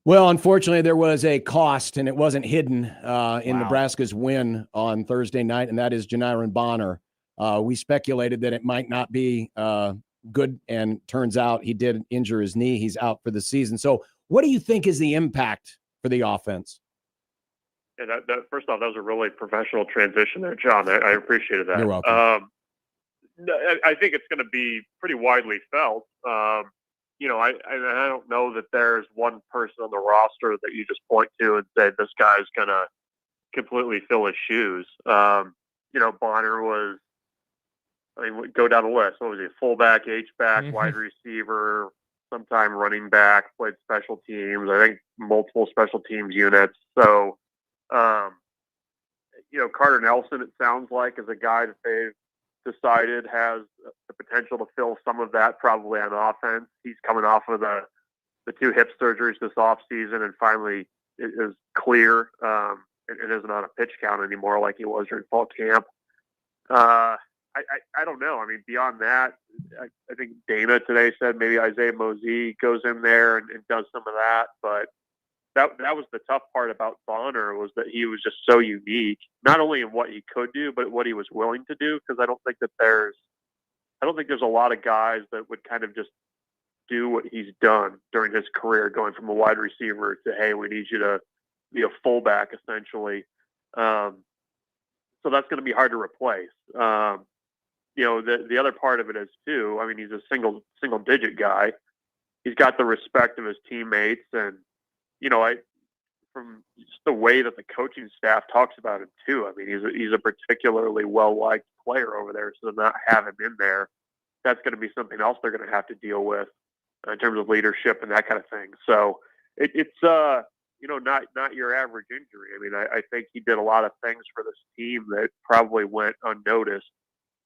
S9: Well, unfortunately, there was a cost, and it wasn't hidden in Nebraska's win on Thursday night, and that is Janiron Bonner. We speculated that it might not be good, and turns out he did injure his knee. He's out for the season. So what do you think is the impact for the offense?
S18: Yeah, that first off, that was a really professional transition there, John. I appreciated that.
S9: You're welcome.
S18: I think it's going to be pretty widely felt. I don't know that there's one person on the roster that you just point to and say this guy's going to completely fill his shoes. Bonner was, go down the list. What was he? Fullback, H-back, wide receiver, sometime running back, played special teams. I think multiple special teams units. So, Carter Nelson, it sounds like, is a guy that they've decided has the potential to fill some of that probably on offense. He's coming off of the two hip surgeries this offseason and finally is clear and isn't on a pitch count anymore like he was during fall camp. I don't know. I mean, beyond that, I think Dana today said maybe Isaiah Mosey goes in there and does some of that. But that was the tough part about Bonner, was that he was just so unique, not only in what he could do, but what he was willing to do. Because I don't think there's a lot of guys that would kind of just do what he's done during his career, going from a wide receiver to, hey, we need you to be a fullback, essentially. So that's going to be hard to replace. The other part of it is too, I mean, he's a single digit guy. He's got the respect of his teammates, and from just the way that the coaching staff talks about him too. I mean, he's a particularly well liked player over there. So to not have him in there, that's going to be something else they're going to have to deal with in terms of leadership and that kind of thing. So it's not your average injury. I mean, I think he did a lot of things for this team that probably went unnoticed.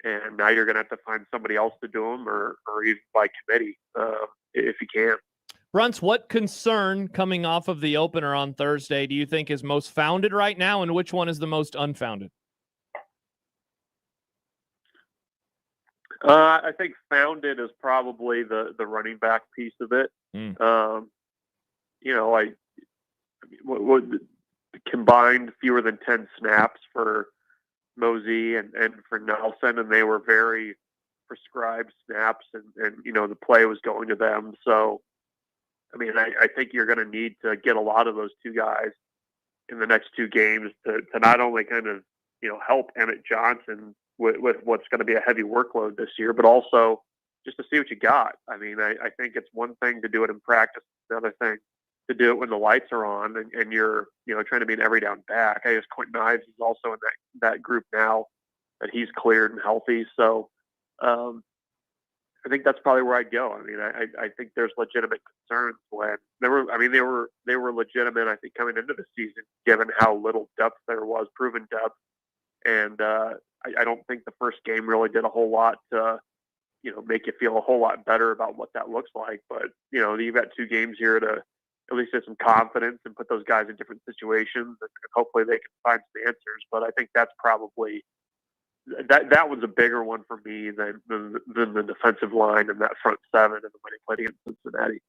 S18: And now you're going to have to find somebody else to do them or even by committee if you can.
S7: Bruntz, what concern coming off of the opener on Thursday do you think is most founded right now, and which one is the most unfounded?
S18: I think founded is probably the running back piece of it. What combined fewer than 10 snaps for Mosey and for Nelson, and they were very prescribed snaps, and the play was going to them. So, I mean, I think you're going to need to get a lot of those two guys in the next two games to not only kind of, help Emmett Johnson with what's going to be a heavy workload this year, but also just to see what you got. I mean, I think it's one thing to do it in practice, the other thing to do it when the lights are on and you're, trying to be an every down back. I guess Quentin Ives is also in that group now that he's cleared and healthy. So I think that's probably where I'd go. I mean, I think there's legitimate concerns when they were legitimate, I think, coming into the season, given how little depth there was, proven depth. And I don't think the first game really did a whole lot to, make you feel a whole lot better about what that looks like. But, you've got two games here to at least have some confidence and put those guys in different situations, and hopefully they can find some answers. But I think that's probably that was a bigger one for me than the defensive line and that front seven and the way they played against Cincinnati.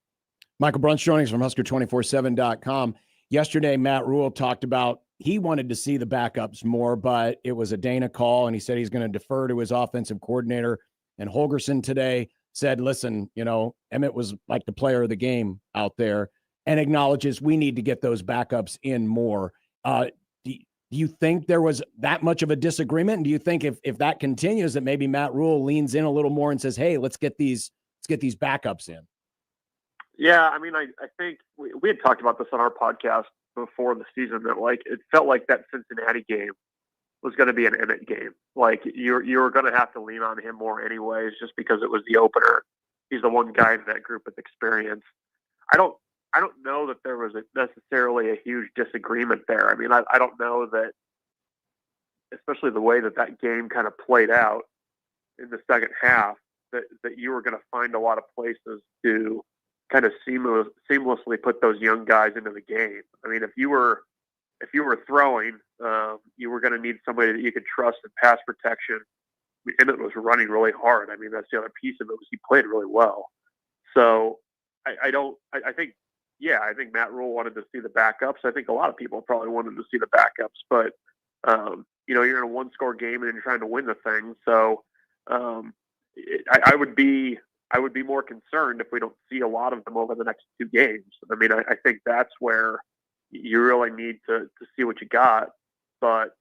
S9: Michael Bruntz joining us from Husker247.com. Yesterday, Matt Rhule talked about he wanted to see the backups more, but it was a Dana call, and he said he's going to defer to his offensive coordinator. And Holgorsen today said, listen, Emmett was like the player of the game out there, and acknowledges we need to get those backups in more. Do you think there was that much of a disagreement? And do you think if that continues, that maybe Matt Rhule leans in a little more and says, hey, let's get these backups in?
S18: Yeah, I mean, I think we had talked about this on our podcast before the season, that it felt like that Cincinnati game was going to be an Emmett game. Like you were going to have to lean on him more anyways, just because it was the opener. He's the one guy in that group with experience. I don't know that there was necessarily a huge disagreement there. I mean, I don't know that, especially the way that game kind of played out in the second half, that you were going to find a lot of places to kind of seamlessly put those young guys into the game. I mean, if you were throwing, you were going to need somebody that you could trust in pass protection. Emmett was running really hard. I mean, that's the other piece of it, was he played really well. So I think Matt Rhule wanted to see the backups. I think a lot of people probably wanted to see the backups, but you're in a one-score game and you're trying to win the thing. So I would be more concerned if we don't see a lot of them over the next two games. I mean, I think that's where you really need to see what you got. But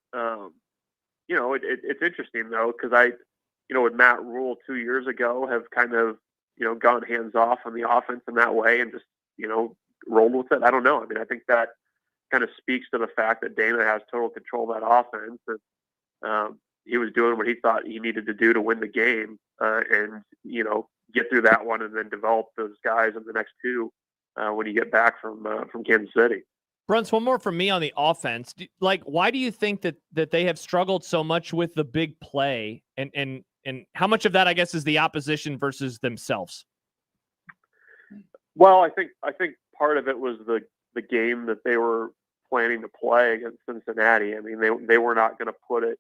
S18: it's interesting though, because with Matt Rhule 2 years ago have kind of gone hands off on the offense in that way and just rolled with it. I don't know. I mean, I think that kind of speaks to the fact that Dana has total control of that offense, and he was doing what he thought he needed to do to win the game, and get through that one, and then develop those guys in the next two when you get back from Kansas City.
S7: Bruntz, one more from me on the offense. Why do you think that they have struggled so much with the big play, and how much of that, I guess, is the opposition versus themselves?
S18: Well, I think part of it was the game that they were planning to play against Cincinnati. I mean, they were not going to put it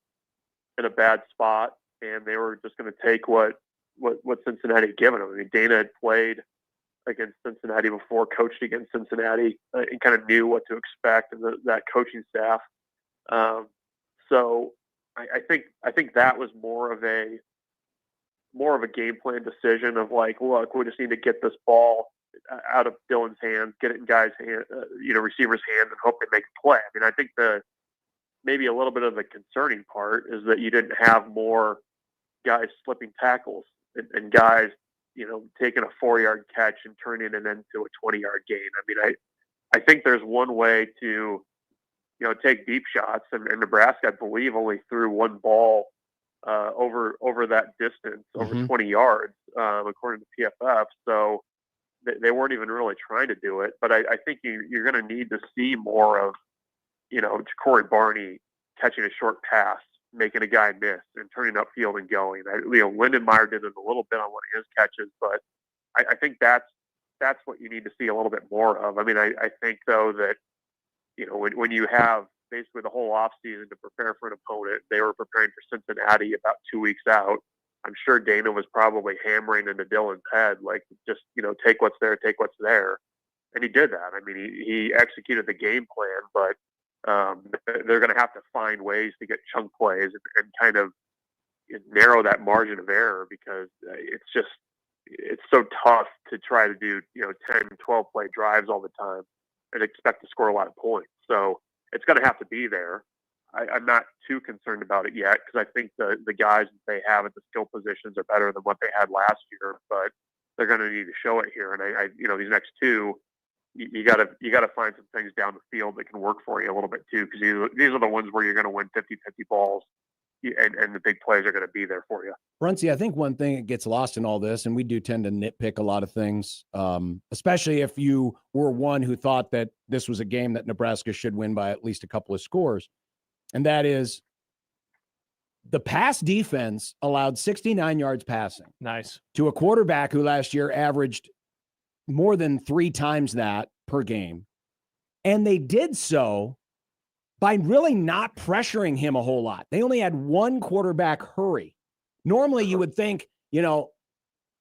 S18: in a bad spot, and they were just going to take what Cincinnati had given them. I mean, Dana had played against Cincinnati before, coached against Cincinnati, and kind of knew what to expect, and that coaching staff. So I think that was more of a game plan decision of look, we just need to get this ball out of Dylan's hands, get it in guys' hands, receivers' hands, and hope they make a play. I mean, I think maybe a little bit of the concerning part is that you didn't have more guys slipping tackles and guys, taking a 4-yard catch and turning it into a 20-yard gain. I mean, I think there's one way to, take deep shots, and Nebraska, I believe, only threw one ball over that distance, over 20 yards, according to PFF. So they weren't even really trying to do it. But I think you're going to need to see more of, Corey Barney catching a short pass, making a guy miss, and turning upfield and going. Lindenmeyer did it a little bit on one of his catches, but I think that's that's what you need to see a little bit more of. I mean, I think though that, you know, when you have basically the whole offseason to prepare for an opponent, they were preparing for Cincinnati about 2 weeks out. I'm sure Dana was probably hammering into Dylan's head, like, just, you know, take what's there. And he did that. I mean, he executed the game plan, but they're going to have to find ways to get chunk plays and kind of narrow that margin of error, because it's so tough to try to do, you know, 10, 12 play drives all the time and expect to score a lot of points. So it's going to have to be there. I'm not too concerned about it yet, because I think the guys that they have at the skill positions are better than what they had last year, but they're going to need to show it here. And I you know, these next two, you got to find some things down the field that can work for you a little bit too, because these are the ones where you're going to win 50-50 balls, and the big plays are going to be there for you.
S9: Bruntz, I think one thing that gets lost in all this, and we do tend to nitpick a lot of things, especially if you were one who thought that this was a game that Nebraska should win by at least a couple of scores, and that is the pass defense allowed 69 yards passing.
S7: Nice. To
S9: a quarterback who last year averaged more than 3 times that per game. And they did so by really not pressuring him a whole lot. They only had one quarterback hurry. Normally you would think, you know,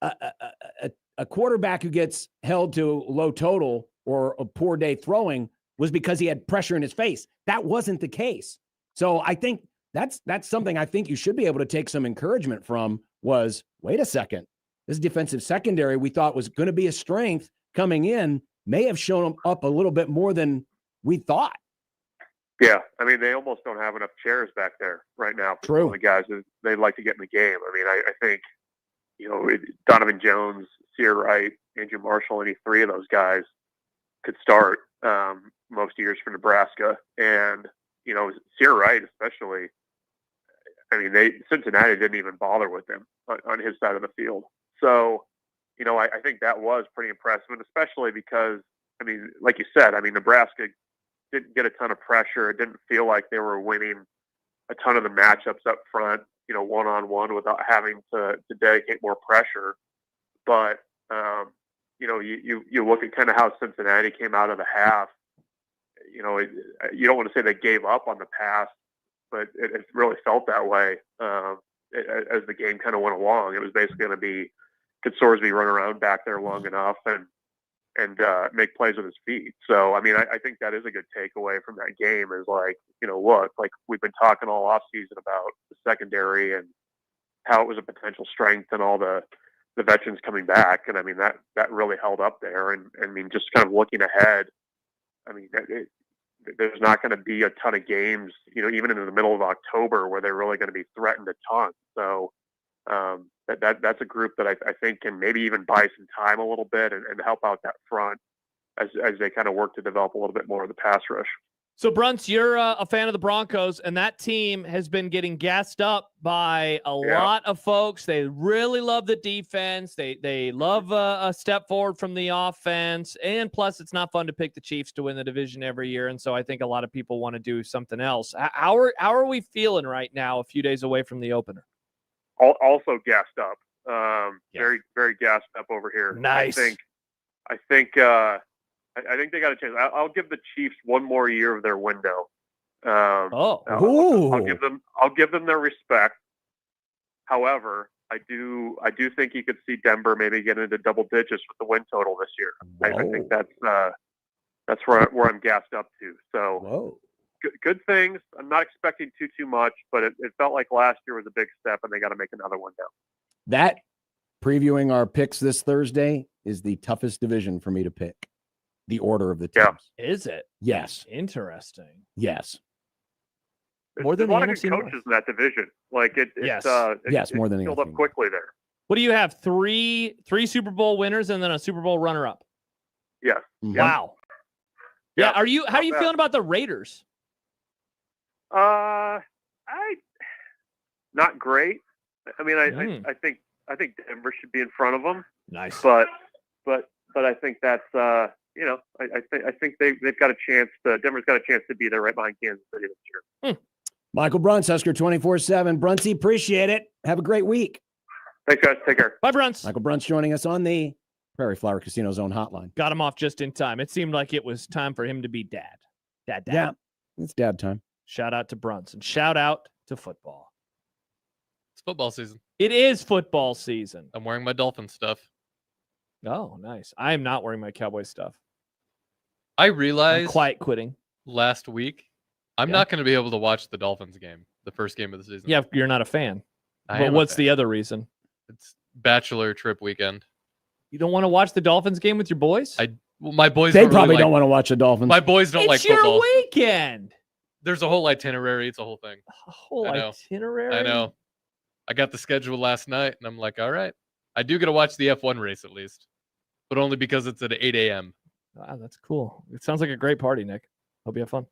S9: a quarterback who gets held to low total or a poor day throwing was because he had pressure in his face. That wasn't the case. So I think that's something I think you should be able to take some encouragement from, was, wait a second, this defensive secondary we thought was going to be a strength coming in may have shown up a little bit more than we thought.
S18: Yeah, I mean, they almost don't have enough chairs back there right now for some of the guys that they'd like to get in the game. I mean, I think, you know, Donovan Jones, Sear Wright, Andrew Marshall, any three of those guys could start most years for Nebraska. And, you know, Sear Wright especially, I mean, Cincinnati didn't even bother with him on his side of the field. So, you know, I think that was pretty impressive, and especially because, I mean, like you said, I mean, Nebraska didn't get a ton of pressure. It didn't feel like they were winning a ton of the matchups up front, you know, one-on-one without having to dedicate more pressure. But, you know, you look at kind of how Cincinnati came out of the half, you know, you don't want to say they gave up on the pass, but it really felt that way as the game kind of went along. It was basically going to be, could Sorsby run around back there long enough and make plays with his feet. So, I mean, I think that is a good takeaway from that game, is like, you know, look, like we've been talking all offseason about the secondary and how it was a potential strength and all the veterans coming back. And I mean, that really held up there. And I mean, just kind of looking ahead, I mean, there's not going to be a ton of games, you know, even in the middle of October, where they're really going to be threatened a ton. So that's a group that I think can maybe even buy some time a little bit and help out that front as they kind of work to develop a little bit more of the pass rush.
S7: So, Bruntz, you're a fan of the Broncos, and that team has been getting gassed up by a lot of folks. They really love the defense. They love a step forward from the offense, and plus it's not fun to pick the Chiefs to win the division every year, and so I think a lot of people want to do something else. How are we feeling right now, a few days away from the opener?
S18: Also gassed up. Very, very gassed up over here.
S7: Nice.
S18: I think they got a chance. I'll give the Chiefs one more year of their window. I'll give them their respect. However, I do think you could see Denver maybe get into double digits with the win total this year. I think that's where I'm gassed up to. So good things. I'm not expecting too much, but it felt like last year was a big step, and they got to make another one now.
S9: That, previewing our picks this Thursday, is the toughest division for me to pick. The order of the teams.
S18: Yeah.
S7: Is it?
S9: Yes.
S7: Interesting.
S9: Yes.
S7: More than
S18: a lot
S7: the
S18: of good
S7: NFC
S18: coaches in that division. Like it's
S9: more than
S18: filled
S9: the
S18: up quickly there.
S7: What do you have? Three Super Bowl winners and then a Super Bowl runner-up.
S18: Yeah.
S7: Wow. Yeah. How are you feeling about the Raiders?
S18: Not great. I mean, I think Denver should be in front of them.
S7: Nice.
S18: But I think that's you know, I think they've got a chance Denver's got a chance to be there right behind Kansas City this year.
S9: Michael Bruntz, Husker 24/7. Bruntzy, appreciate it. Have a great week.
S18: Thanks, guys. Take care.
S7: Bye, Bruntz.
S9: Michael Bruntz joining us on the Prairie Flower Casino's own hotline.
S7: Got him off just in time. It seemed like it was time for him to be dad. Dad.
S9: Yeah, it's dad time.
S7: Shout out to Bruntz and shout out to football.
S8: It's football season.
S7: It is football season.
S8: I'm wearing my Dolphin stuff.
S7: Oh, nice. I am not wearing my Cowboy stuff.
S8: I realized
S7: I'm quiet quitting
S8: last week I'm not going to be able to watch the Dolphins game, the first game of the season.
S7: Yeah, you're not a fan.
S8: I
S7: But
S8: am
S7: what's
S8: a fan.
S7: the other reason?
S8: It's bachelor trip weekend.
S7: You don't want to watch the Dolphins game with your boys?
S8: My boys.
S9: They probably don't want to watch the Dolphins.
S8: My boys don't like
S7: It's your
S8: football.
S7: weekend.
S8: There's a whole itinerary. It's a whole thing.
S7: A whole
S8: I know.
S7: itinerary?
S8: I know. I got the schedule last night, and I'm like, all right. I do get to watch the F1 race at least, but only because it's at 8 a.m.
S7: Wow, that's cool. It sounds like a great party, Nick. Hope you have fun.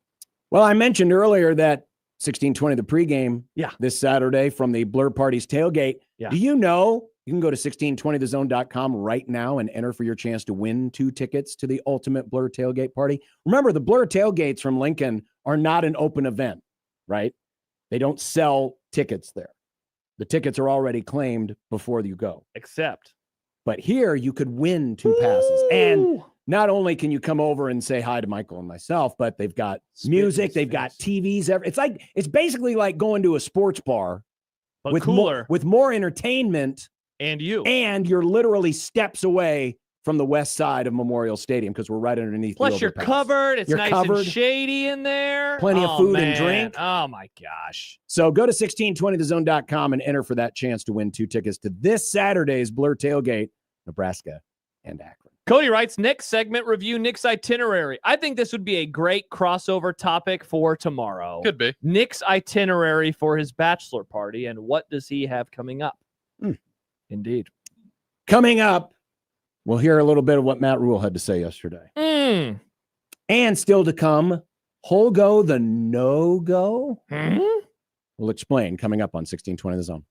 S9: Well, I mentioned earlier that 1620 the pregame this Saturday from the Blur Parties tailgate.
S7: Yeah.
S9: Do you know you can go to 1620thezone.com right now and enter for your chance to win 2 tickets to the ultimate Blur tailgate party? Remember, the Blur tailgates from Lincoln are not an open event, right? They don't sell tickets there. The tickets are already claimed before you go.
S7: Except.
S9: But here you could win 2 passes. And not only can you come over and say hi to Michael and myself, but they've got music, they've got TVs. It's basically like going to a sports bar,
S7: but
S9: with
S7: cooler,
S9: with more entertainment,
S7: and you're
S9: literally steps away from the west side of Memorial Stadium because we're right underneath.
S7: Plus,
S9: the
S7: you're
S9: overpass.
S7: covered. It's
S9: You're
S7: nice
S9: covered.
S7: and shady in there.
S9: Plenty of food and
S7: man.
S9: drink.
S7: Oh my gosh!
S9: So go to 1620thezone.com and enter for that chance to win 2 tickets to this Saturday's Blur tailgate, Nebraska and Akron.
S7: Cody writes, Nick's segment review, Nick's itinerary. I think this would be a great crossover topic for tomorrow.
S8: Could be.
S7: Nick's itinerary for his bachelor party, and what does he have coming up? Indeed.
S9: Coming up, we'll hear a little bit of what Matt Rhule had to say yesterday. And still to come, Holgo the no-go? We'll explain coming up on 1620 The Zone.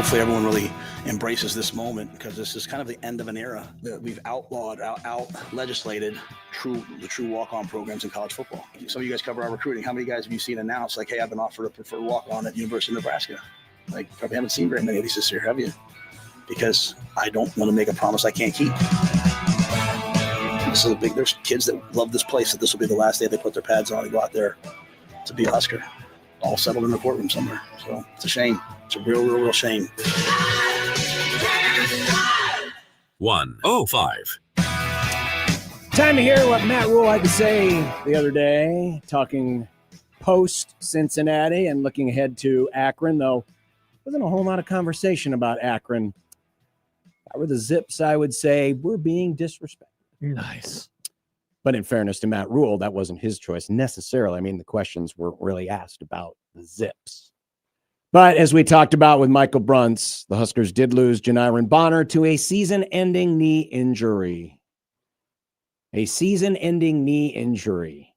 S19: hopefully everyone really embraces this moment, because this is kind of the end of an era that we've outlawed, out-legislated the true walk-on programs in college football. Some of you guys cover our recruiting. How many guys have you seen announce, like, hey, I've been offered a preferred walk-on at University of Nebraska? Like, probably haven't seen very many of these this year, have you? Because I don't want to make a promise I can't keep. There's kids that love this place, that this will be the last day they put their pads on and go out there to be a Husker, all settled in the courtroom somewhere. So it's a shame. It's a real shame.
S4: 105.
S9: Time to hear what Matt Rhule had to say the other day, talking post-Cincinnati and looking ahead to Akron, though wasn't a whole lot of conversation about Akron. If I were the Zips, I would say we're being disrespected.
S7: Nice.
S9: But in fairness to Matt Rhule, that wasn't his choice necessarily. I mean, the questions were really asked about the Zips. But as we talked about with Michael Bruntz, the Huskers did lose Janiron Bonner to a season-ending knee injury. A season-ending knee injury.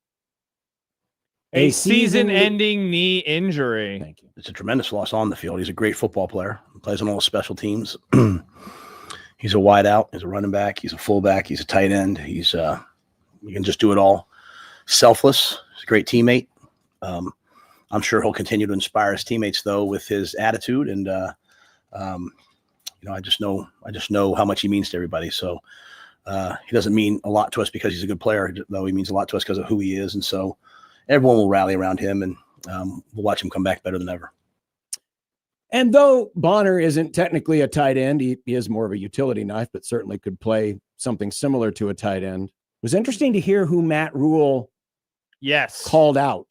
S7: A season-ending knee injury.
S9: Thank you.
S19: It's a tremendous loss on the field. He's a great football player. He plays on all special teams. He's a wide out. He's a running back. He's a fullback. He's a tight end. He can just do it all. Selfless. He's a great teammate. I'm sure he'll continue to inspire his teammates, though, with his attitude. And I just know how much he means to everybody. So he doesn't mean a lot to us because he's a good player, though he means a lot to us because of who he is. And so everyone will rally around him, and we'll watch him come back better than ever.
S9: And though Bonner isn't technically a tight end, he is more of a utility knife, but certainly could play something similar to a tight end. It was interesting to hear who Matt Rhule called out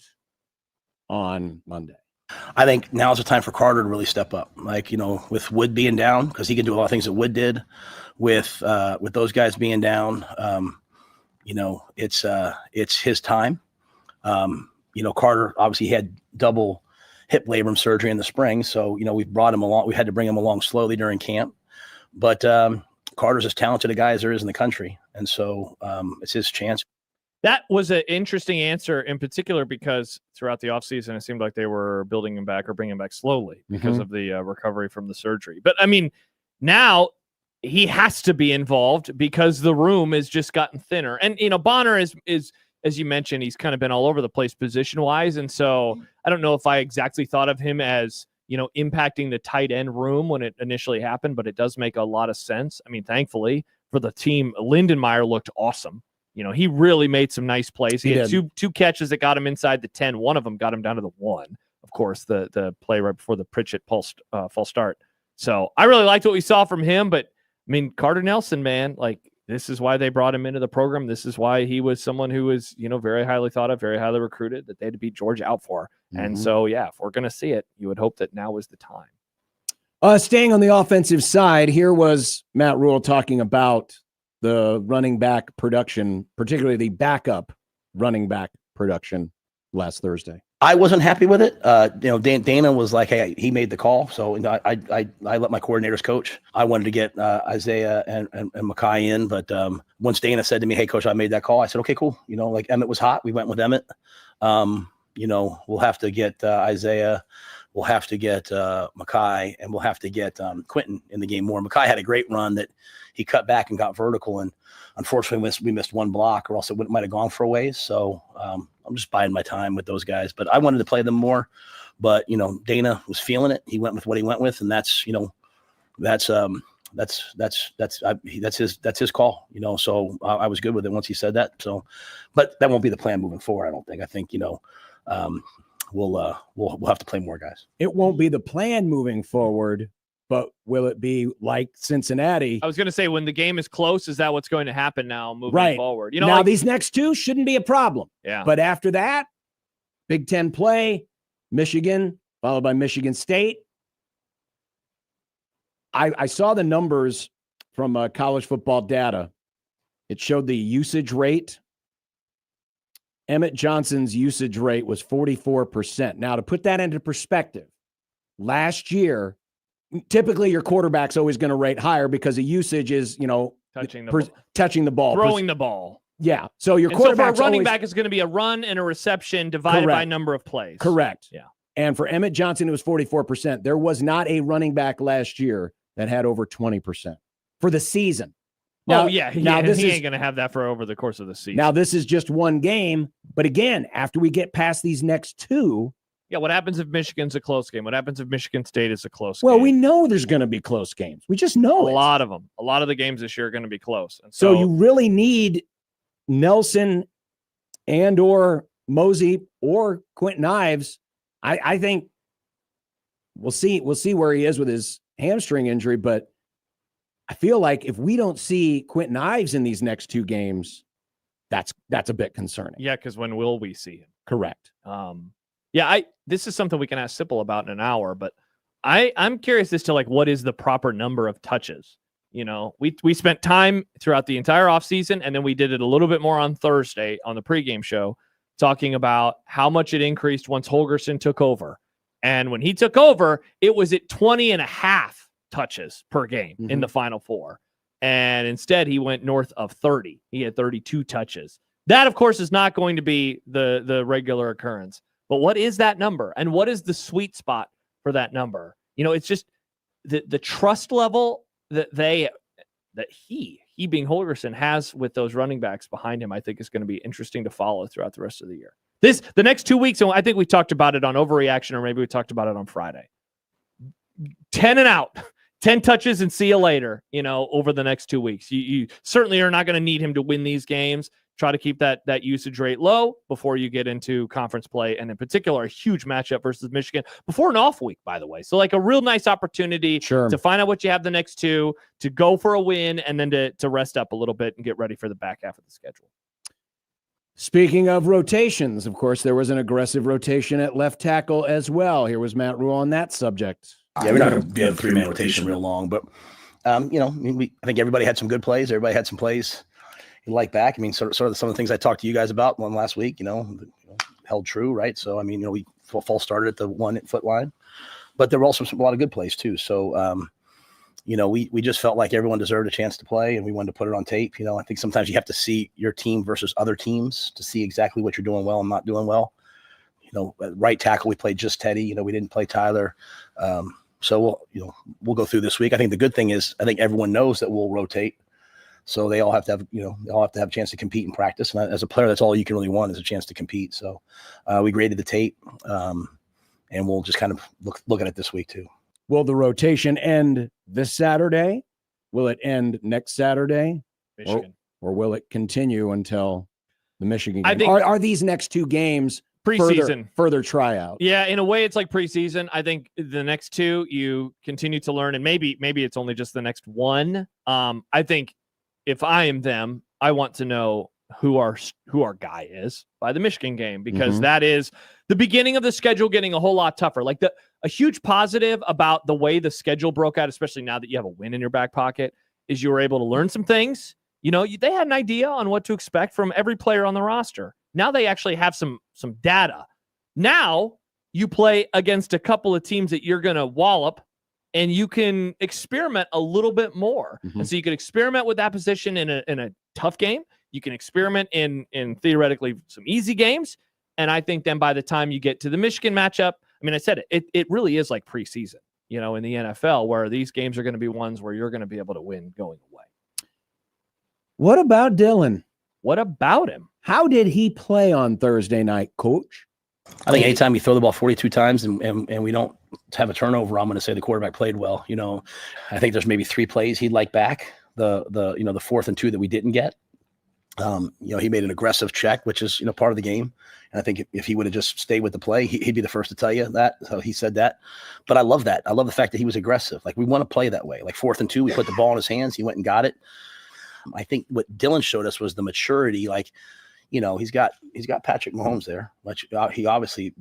S9: on Monday.
S19: I think now's the time for Carter to really step up. Like, with Wood being down, because he can do a lot of things that Wood did. With those guys being down, it's his time. Carter obviously had double hip labrum surgery in the spring, so we brought him along. We had to bring him along slowly during camp, but Carter's as talented a guy as there is in the country, and so it's his chance.
S7: That was an interesting answer, in particular because throughout the offseason, it seemed like they were building him back or bringing him back slowly because of the recovery from the surgery. But I mean, now he has to be involved because the room has just gotten thinner. And Bonner is as you mentioned, he's kind of been all over the place position-wise, and so I don't know if I exactly thought of him as, impacting the tight end room when it initially happened, but it does make a lot of sense. I mean, thankfully for the team, Lindenmeyer looked awesome. He really made some nice plays. He had two catches that got him inside the 10. One of them got him down to the 1, of course, the play right before the Pritchett false start. So I really liked what we saw from him, but I mean, Carter Nelson, man, like, this is why they brought him into the program. This is why he was someone who was, very highly thought of, very highly recruited, that they had to beat Georgia out for. Mm-hmm. And so, yeah, if we're going to see it, you would hope that now is the time.
S9: Staying on the offensive side, here was Matt Rhule talking about the running back production, particularly the backup running back production last Thursday.
S19: I wasn't happy with it. Dana was like, hey, he made the call. So I let my coordinators coach. I wanted to get Isaiah and Makai in. But once Dana said to me, hey, coach, I made that call, I said, okay, cool. Like Emmett was hot. We went with Emmett. We'll have to get Isaiah. We'll have to get Makai, and we'll have to get Quentin in the game more. Makai had a great run that he cut back and got vertical. And unfortunately, we missed one block, or else it might have gone for a ways. So I'm just biding my time with those guys. But I wanted to play them more. But Dana was feeling it. He went with what he went with, and that's his call. So I was good with it once he said that. So, but that won't be the plan moving forward. I don't think. I think we'll have to play more guys.
S9: It won't be the plan moving forward. But will it be like Cincinnati?
S7: I was going to say, when the game is close, is that what's going to happen now moving forward?
S9: Now, these next two shouldn't be a problem.
S7: Yeah.
S9: But after that, Big Ten play, Michigan, followed by Michigan State. I saw the numbers from college football data. It showed the usage rate. Emmett Johnson's usage rate was 44%. Now, to put that into perspective, last year, typically your quarterback's always going to rate higher because the usage is, touching the ball,
S7: throwing the ball.
S9: Yeah. So your quarterback
S7: for a running back is going to be a run and a reception divided by number of plays.
S9: Correct.
S7: Yeah.
S9: And for Emmett Johnson, it was 44%. There was not a running back last year that had over 20% for the season.
S7: Now, he ain't
S9: is
S7: going to have that for over the course of the season.
S9: Now, this is just one game. But again, after we get past these next two.
S7: Yeah, what happens if Michigan's a close game? What happens if Michigan State is a close
S9: game? Well, we know there's going to be close games. We just know
S7: a lot of them. A lot of the games this year are going to be close. And
S9: so you really need Nelson and or Mosey or Quentin Ives. I think we'll see where he is with his hamstring injury, but I feel like if we don't see Quentin Ives in these next two games, that's a bit concerning.
S7: Yeah, because when will we see him?
S9: Correct.
S7: This is something we can ask Sipple about in an hour, but I'm curious as to like what is the proper number of touches. You know, we spent time throughout the entire offseason, and then we did it a little bit more on Thursday on the pregame show, talking about how much it increased once Holgorsen took over. And when he took over, it was at 20 and a half touches per game in the Final Four. And instead, he went north of 30. He had 32 touches. That, of course, is not going to be the regular occurrence. But what is that number? And what is the sweet spot for that number? You know, it's just the trust level that he being Holgorsen has with those running backs behind him, I think is going to be interesting to follow throughout the rest of the year. The next 2 weeks, and I think we talked about it on Overreaction, or maybe we talked about it on Friday. 10 and out, 10 touches and see you later, you know, over the next 2 weeks. You certainly are not going to need him to win these games. Try to keep that usage rate low before you get into conference play, and in particular, a huge matchup versus Michigan before an off week, by the way. So like a real nice opportunity to find out what you have the next two, to go for a win, and then to rest up a little bit and get ready for the back half of the schedule.
S9: Speaking of rotations, of course, there was an aggressive rotation at left tackle as well. Here was Matt Rhule on that subject.
S19: Yeah, we're not going to do a three-man rotation real long, but, I think everybody had some good plays. Everybody had some plays you like back. I mean, sort of some of the things I talked to you guys about one last week, held true, right? So, I mean, we false started at the 1 foot line, but there were also a lot of good plays too. So, we just felt like everyone deserved a chance to play, and we wanted to put it on tape. I think sometimes you have to see your team versus other teams to see exactly what you're doing well and not doing well. At right tackle, we played just Teddy. We didn't play Tyler. So we'll go through this week. I think the good thing is I think everyone knows that we'll rotate. So they all have to have, they all have to have a chance to compete and practice. And as a player, that's all you can really want is a chance to compete. So we graded the tape, and we'll just kind of look at it this week too.
S9: Will the rotation end this Saturday? Will it end next Saturday?
S7: Michigan.
S9: Or will it continue until the Michigan game?
S7: I think
S9: are these next two games
S7: preseason
S9: further tryout?
S7: Yeah, in a way, it's like preseason. I think the next two you continue to learn, and maybe it's only just the next one. I think if I am them, I want to know who our guy is by the Michigan game, because that is the beginning of the schedule getting a whole lot tougher. Like a huge positive about the way the schedule broke out, especially now that you have a win in your back pocket, is you were able to learn some things. They had an idea on what to expect from every player on the roster. Now they actually have some data. Now you play against a couple of teams that you're going to wallop, and you can experiment a little bit more. And so you can experiment with that position in a tough game. You can experiment in theoretically some easy games. And I think then by the time you get to the Michigan matchup, I mean, I said it really is like preseason, in the NFL, where these games are going to be ones where you're going to be able to win going away.
S9: What about Dylan?
S7: What about him?
S9: How did he play on Thursday night, Coach?
S19: I think anytime you throw the ball 42 times and we don't have a turnover, I'm going to say the quarterback played well. I think there's maybe 3 plays he'd like back. The 4th and 2 that we didn't get. He made an aggressive check, which is, part of the game. And I think if he would have just stayed with the play, he'd be the first to tell you that. So he said that. But I love that. I love the fact that he was aggressive. Like, we want to play that way. Like 4th and 2, we put the ball in his hands. He went and got it. I think what Dylan showed us was the maturity. Like, he's got Patrick Mahomes there, which he obviously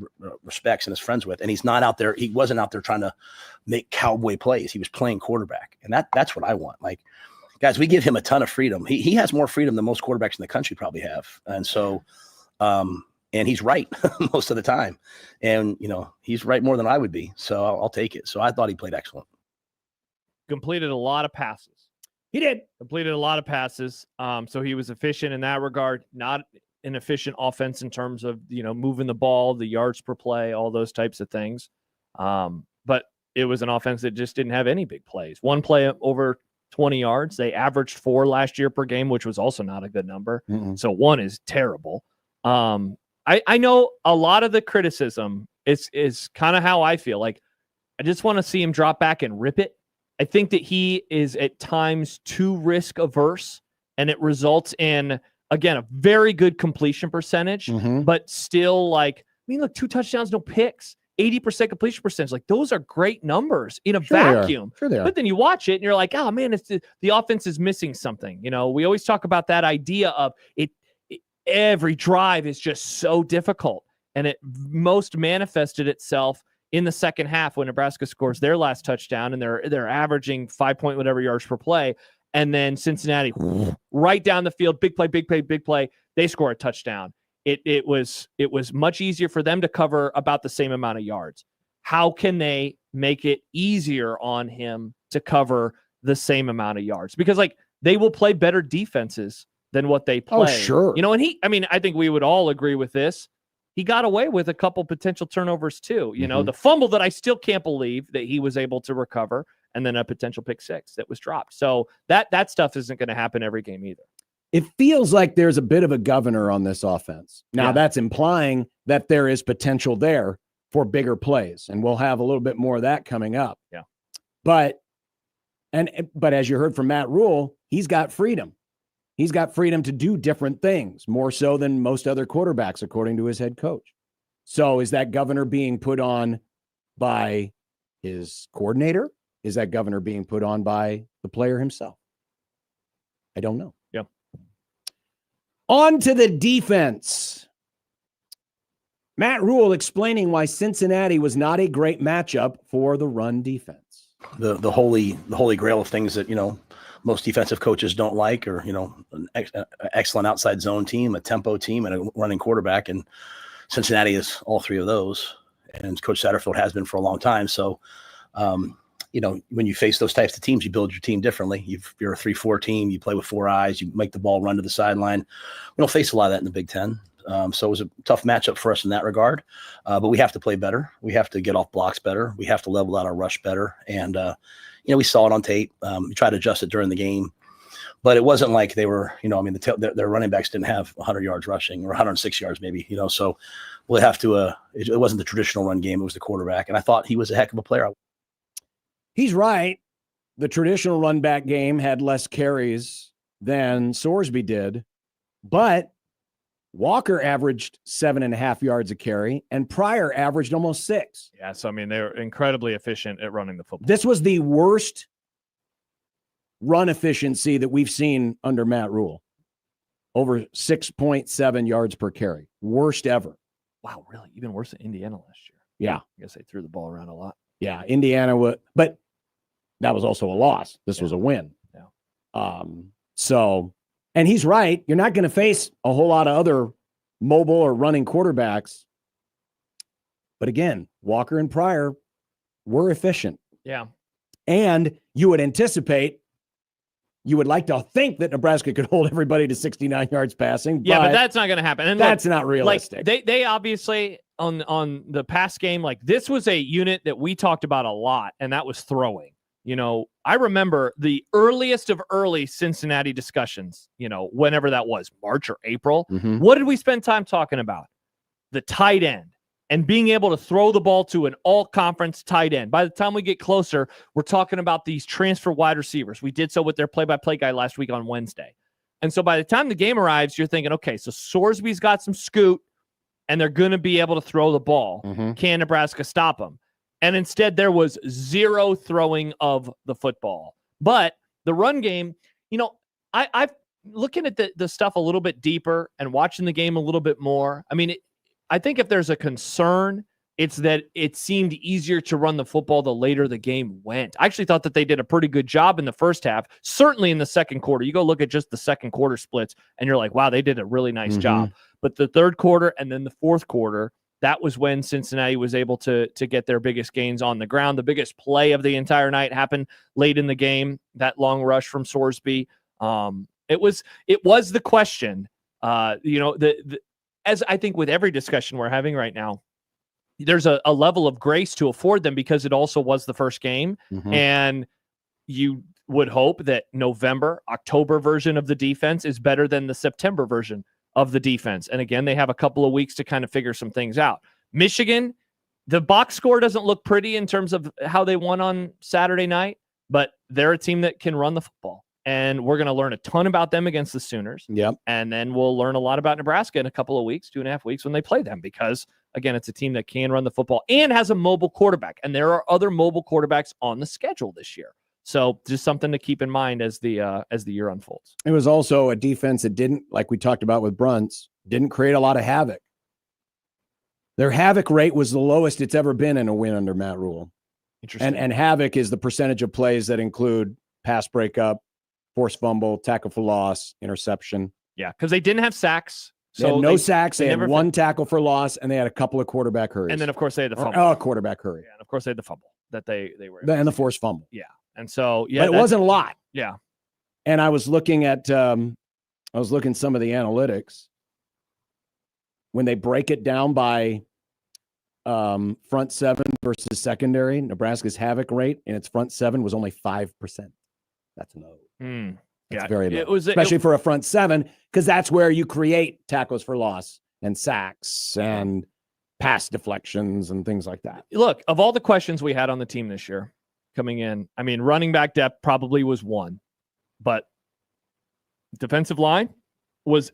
S19: respects and is friends with. And he's not out there. He wasn't out there trying to make cowboy plays. He was playing quarterback. And that's what I want. Like, guys, we give him a ton of freedom. He has more freedom than most quarterbacks in the country probably have. And so, and he's right most of the time. And, he's right more than I would be. So I'll take it. So I thought he played excellent.
S7: Completed a lot of passes.
S9: He did.
S7: Completed a lot of passes. So he was efficient in that regard. an efficient offense in terms of, moving the ball, the yards per play, all those types of things. But it was an offense that just didn't have any big plays. One play over 20 yards. They averaged 4 last year per game, which was also not a good number. So 1 is terrible. I know a lot of the criticism is kind of how I feel. Like, I just want to see him drop back and rip it. I think that he is at times too risk averse, and it results in, again, a very good completion percentage, but still, like, 2 touchdowns, no picks, 80% completion percentage. Like, those are great numbers in a vacuum.
S9: Sure they are.
S7: But then you watch it and you're like, oh man, the offense is missing something. We always talk about that idea of every drive is just so difficult. And it most manifested itself in the second half when Nebraska scores their last touchdown and they're averaging 5 point whatever yards per play. And then Cincinnati right down the field, big play. They score a touchdown. It was much easier for them to cover about the same amount of yards. How can they make it easier on him to cover the same amount of yards? Because, like, they will play better defenses than what they play.
S9: Oh, sure.
S7: And I think we would all agree with this. He got away with a couple potential turnovers too. The fumble that I still can't believe that he was able to recover, and then a potential pick 6 that was dropped. So that stuff isn't going to happen every game either.
S9: It feels like there's a bit of a governor on this offense. Now, that's implying that there is potential there for bigger plays, and we'll have a little bit more of that coming up.
S7: Yeah.
S9: But as you heard from Matt Rhule, he's got freedom. He's got freedom to do different things, more so than most other quarterbacks, according to his head coach. So is that governor being put on by his coordinator? Is that governor being put on by the player himself? I don't know.
S7: Yeah.
S9: On to the defense. Matt Rhule explaining why Cincinnati was not a great matchup for the run defense.
S19: The holy grail of things that, most defensive coaches don't like, or, an excellent outside zone team, a tempo team, and a running quarterback. And Cincinnati is all 3 of those. And Coach Satterfield has been for a long time. So, when you face those types of teams, you build your team differently. You're a 3-4 team. You play with 4 eyes. You make the ball run to the sideline. We don't face a lot of that in the Big Ten. So it was a tough matchup for us in that regard. But we have to play better. We have to get off blocks better. We have to level out our rush better. And, we saw it on tape. We tried to adjust it during the game. But it wasn't like they were, their running backs didn't have 100 yards rushing or 106 yards maybe, so we'll have to it wasn't the traditional run game. It was the quarterback. And I thought he was a heck of a player.
S9: He's right. The traditional run back game had less carries than Sorsby did, but Walker averaged 7.5 yards a carry, and Pryor averaged almost 6.
S7: Yeah, so they're incredibly efficient at running the football.
S9: This was the worst run efficiency that we've seen under Matt Rhule. Over 6.7 yards per carry. Worst ever.
S7: Wow, really? Even worse than Indiana last year.
S9: Yeah.
S7: I guess they threw the ball around a lot.
S9: Yeah, Indiana was, but that was also a loss. This was a win.
S7: Yeah.
S9: And he's right. You're not going to face a whole lot of other mobile or running quarterbacks. But again, Walker and Pryor were efficient.
S7: Yeah.
S9: And you would like to think that Nebraska could hold everybody to 69 yards passing.
S7: Yeah, but that's not going to happen. And
S9: that's not realistic.
S7: Like they obviously on the pass game, like this was a unit that we talked about a lot, and that was throwing. I remember the earliest of early Cincinnati discussions, whenever that was, March or April.
S9: Mm-hmm.
S7: What did we spend time talking about? The tight end and being able to throw the ball to an all-conference tight end. By the time we get closer, we're talking about these transfer wide receivers. We did so with their play-by-play guy last week on Wednesday. And so by the time the game arrives, you're thinking, okay, so Sorsby's got some scoot, and they're going to be able to throw the ball.
S9: Mm-hmm.
S7: Can Nebraska stop them? And instead, there was zero throwing of the football. But the run game, I've looking at the stuff a little bit deeper and watching the game a little bit more. I think if there's a concern, it's that it seemed easier to run the football the later the game went. I actually thought that they did a pretty good job in the first half, certainly in the second quarter. You go look at just the second quarter splits, and you're like, wow, they did a really nice job. But the third quarter and then the fourth quarter, that was when Cincinnati was able to get their biggest gains on the ground. The biggest play of the entire night happened late in the game, that long rush from Sorsby. It was the question As I think with every discussion we're having right now, there's a level of grace to afford them because it also was the first game.
S9: Mhm.
S7: And you would hope that November, October version of the defense is better than the September version of the defense. And again, they have a couple of weeks to kind of figure some things out. Michigan, the box score doesn't look pretty in terms of how they won on Saturday night, but they're a team that can run the football. And we're going to learn a ton about them against the Sooners.
S9: Yep.
S7: And then we'll learn a lot about Nebraska in a couple of weeks, 2.5 weeks when they play them, because again, it's a team that can run the football and has a mobile quarterback. And there are other mobile quarterbacks on the schedule this year. So just something to keep in mind as the year unfolds.
S9: It was also a defense that didn't, like we talked about with Bruntz, didn't create a lot of havoc. Their havoc rate was the lowest it's ever been in a win under Matt Rhule.
S7: Interesting.
S9: And havoc is the percentage of plays that include pass breakup, forced fumble, tackle for loss, interception.
S7: Yeah, because they didn't have sacks.
S9: They had no sacks. They had
S7: never
S9: one tackle for loss, and they had a couple of quarterback hurries.
S7: And then, of course, they had the fumble.
S9: Oh, quarterback hurry.
S7: Yeah, and of course, they had the fumble that they were.
S9: And the forced fumble.
S7: Yeah. And so, yeah.
S9: But it wasn't a lot.
S7: Yeah.
S9: And I was looking at some of the analytics. When they break it down by front seven versus secondary, Nebraska's havoc rate in its front seven was only 5%. That's low. That's very low. Especially for a front seven, because that's where you create tackles for loss and sacks and pass deflections and things like that.
S7: Look, of all the questions we had on the team this year coming in, I mean, running back depth probably was one, but defensive line was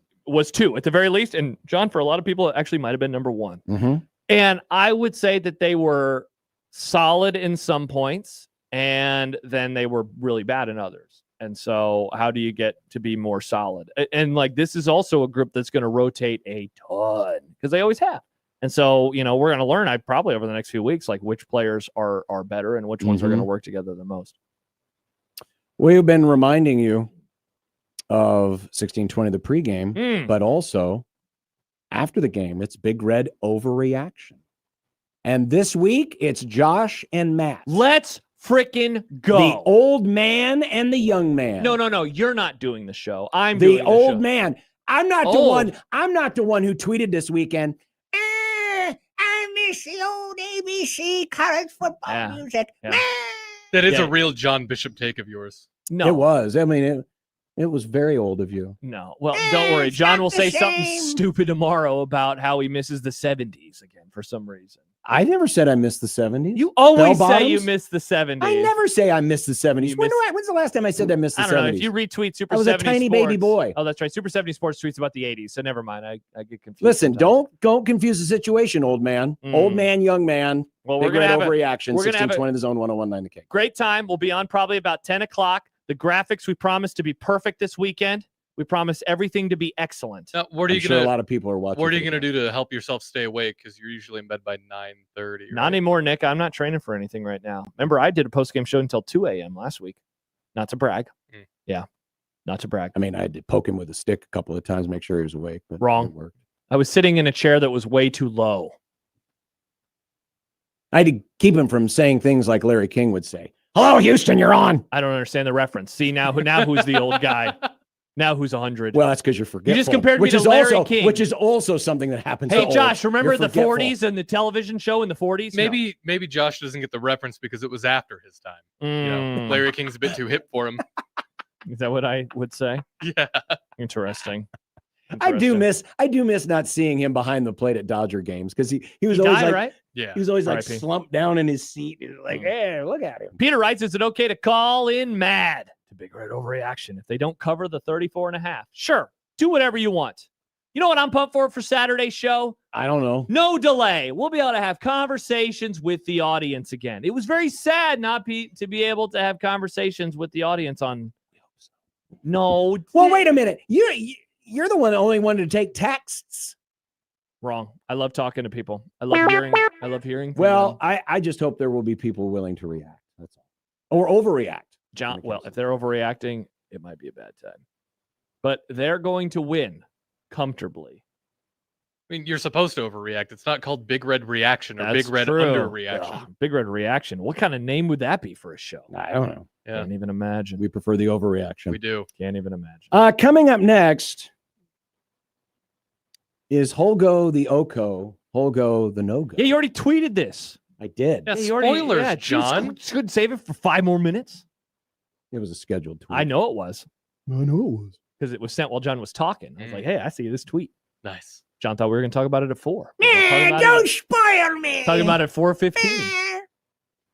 S7: two at the very least. And John, for a lot of people, it actually might have been number one.
S9: Mm-hmm.
S7: And I would say that they were solid in some points, and then they were really bad in others. And so how do you get to be more solid? And like, this is also a group that's going to rotate a ton because they always have. And so, we're going to learn, probably over the next few weeks, like which players are better and which ones are going to work together the most.
S9: We've been reminding you of 1620, the pregame, but also after the game, it's Big Red overreaction. And this week, it's Josh and Matt.
S7: Let's freaking go.
S9: The old man and the young man.
S7: No. You're not doing the show. I'm
S9: the
S7: doing the
S9: old
S7: show.
S9: man. I'm not the one. I'm not the one who tweeted this weekend.
S10: I miss the old ABC college football music.
S7: Yeah.
S8: That is a real John Bishop take of yours.
S7: No,
S9: It was. I mean, it was very old of you.
S7: No. Well, don't worry. John will say something stupid tomorrow about how he misses the 70s again for some reason.
S9: I never said I missed the 70s.
S7: You always
S9: Bell
S7: say you
S9: bottoms?
S7: missed the 70s.
S9: I never say I missed the 70s. When's the last time I said I missed the 70s?
S7: I don't know. If you retweet Super 70
S9: I was a tiny baby
S7: Sports-
S9: boy.
S7: Oh, that's right. Super 70 Sports tweets about the 80s. So never mind. I get confused.
S9: Listen,
S7: sometimes.
S9: don't confuse the situation, old man. Old man, young man.
S7: Well,
S9: Big
S7: we're gonna
S9: Red
S7: have
S9: overreaction.
S7: we're gonna have
S9: 1620 the zone 101.9 the King.
S7: Great time. We'll be on probably about 10 o'clock. The graphics we promised to be perfect this weekend. We promise everything to be excellent.
S8: Now, what are you
S9: I'm
S8: gonna?
S9: sure a lot of people are watching.
S8: What are you gonna do to help yourself stay awake? Because you're usually in bed by 9:30.
S7: Not anymore, Nick. I'm not training for anything right now. Remember, I did a post-game show until 2 a.m. last week. Not to brag. Yeah, not to brag.
S9: I mean, I did poke him with a stick a couple of times, make sure he was awake. But
S7: Wrong.
S9: It worked.
S7: I was sitting in a chair that was way too low.
S9: I had to keep him from saying things like Larry King would say. Hello, Houston, you're on.
S7: I don't understand the reference. See, now who's the old guy? Now who's 100?
S9: Well, that's because you're forgetful.
S7: You just compared me
S9: which
S7: to
S9: is
S7: Larry
S9: also,
S7: King.
S9: Which is also something that happens.
S7: Hey,
S9: to
S7: Josh,
S9: old.
S7: remember
S9: You're
S7: the
S9: forgetful.
S7: 40s and the television show in the 40s?
S8: Maybe maybe Josh doesn't get the reference because it was after his time. Larry King's a bit too hip for him.
S7: Is that what I would say?
S8: Yeah.
S7: Interesting.
S9: I do miss not seeing him behind the plate at Dodger games because he was
S7: He
S9: always
S7: died,
S9: like
S7: right?
S8: Yeah.
S9: he was always like
S7: R.I.P.
S9: slumped down in his seat. He was like, hey, look at him.
S7: Peter writes, is it okay to call in mad to Big Red overreaction if they don't cover the 34.5? Sure. Do whatever you want. You know what I'm pumped for Saturday's show?
S9: I don't know.
S7: No delay. We'll be able to have conversations with the audience again. It was very sad not to be able to have conversations with the audience on. No.
S9: Well, wait a minute. You're the one that only wanted to take texts.
S7: Wrong. I love talking to people. I love hearing. From
S9: Well,
S7: them.
S9: I just hope there will be people willing to react. That's all. Or overreact.
S7: John, well, if they're overreacting, it might be a bad time. But they're going to win comfortably.
S8: I mean, you're supposed to overreact. It's not called Big Red Reaction or
S7: That's
S8: Big Red
S7: true.
S8: Underreaction.
S7: Ugh, Big Red Reaction. What kind of name would that be for a show?
S9: I don't know.
S8: Yeah.
S7: Can't even imagine.
S9: We prefer the overreaction.
S8: We do.
S7: Can't even imagine.
S9: Coming up next, Is Holgo the Oko, Holgo the no-go?
S7: Yeah, you already tweeted this.
S9: I did.
S8: Yeah,
S7: you already-
S8: spoilers,
S7: yeah,
S8: John.
S7: Just couldn't save it for 5 more minutes.
S9: It was a scheduled tweet.
S7: I know it was.
S9: I know it was.
S7: Because it was sent while John was talking. I was like, hey, I see this tweet.
S8: Nice.
S7: John thought we were going to talk about it at 4.
S10: Man, don't spoil me.
S7: Talking about it at 4:15.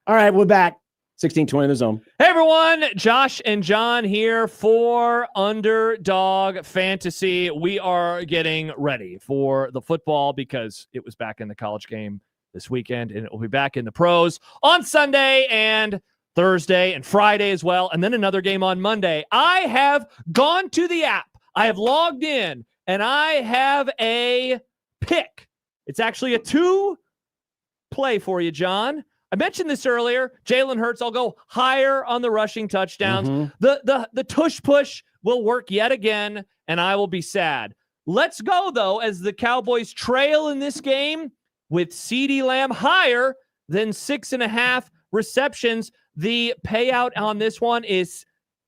S9: All right, we're back. 1620 The Zone.
S7: Hey, everyone. Josh and John here for Underdog Fantasy. We are getting ready for the football because it was back in the college game this weekend, and it will be back in the pros on Sunday and Thursday and Friday as well, and then another game on Monday. I have gone to the app. I have logged in, and I have a pick. It's actually a 2-play for you, John. I mentioned this earlier. Jalen Hurts, I'll go higher on the rushing touchdowns. The tush push will work yet again, and I will be sad. Let's go, though, as the Cowboys trail in this game with CeeDee Lamb higher than 6.5 receptions. The payout on this one is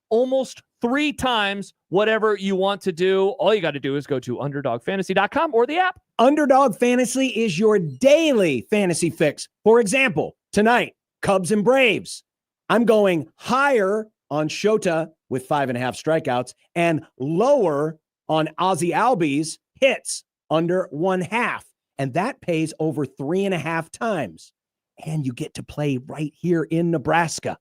S7: almost 3 times whatever you want to do. All you got to do is go to UnderdogFantasy.com or the app.
S9: Underdog Fantasy is your daily fantasy fix. For example, tonight, Cubs and Braves. I'm going higher on Shota with 5.5 strikeouts and lower on Ozzie Albies hits under 1/2. And that pays over 3.5 times. And you get to play right here in Nebraska.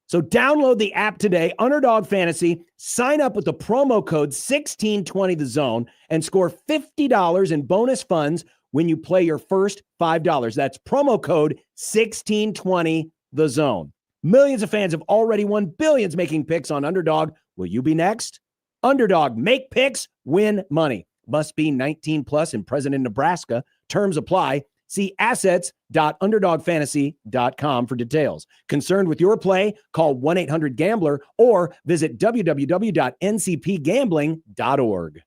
S9: So download the app today, Underdog Fantasy, sign up with the promo code 1620TheZone, and score $50 in bonus funds when you play your first $5. That's promo code 1620TheZone. Millions of fans have already won billions making picks on Underdog. Will you be next? Underdog, make picks, win money. Must be 19 plus and present in Nebraska. Terms apply. See assets.underdogfantasy.com for details. Concerned with your play? Call 1-800-GAMBLER or visit www.ncpgambling.org.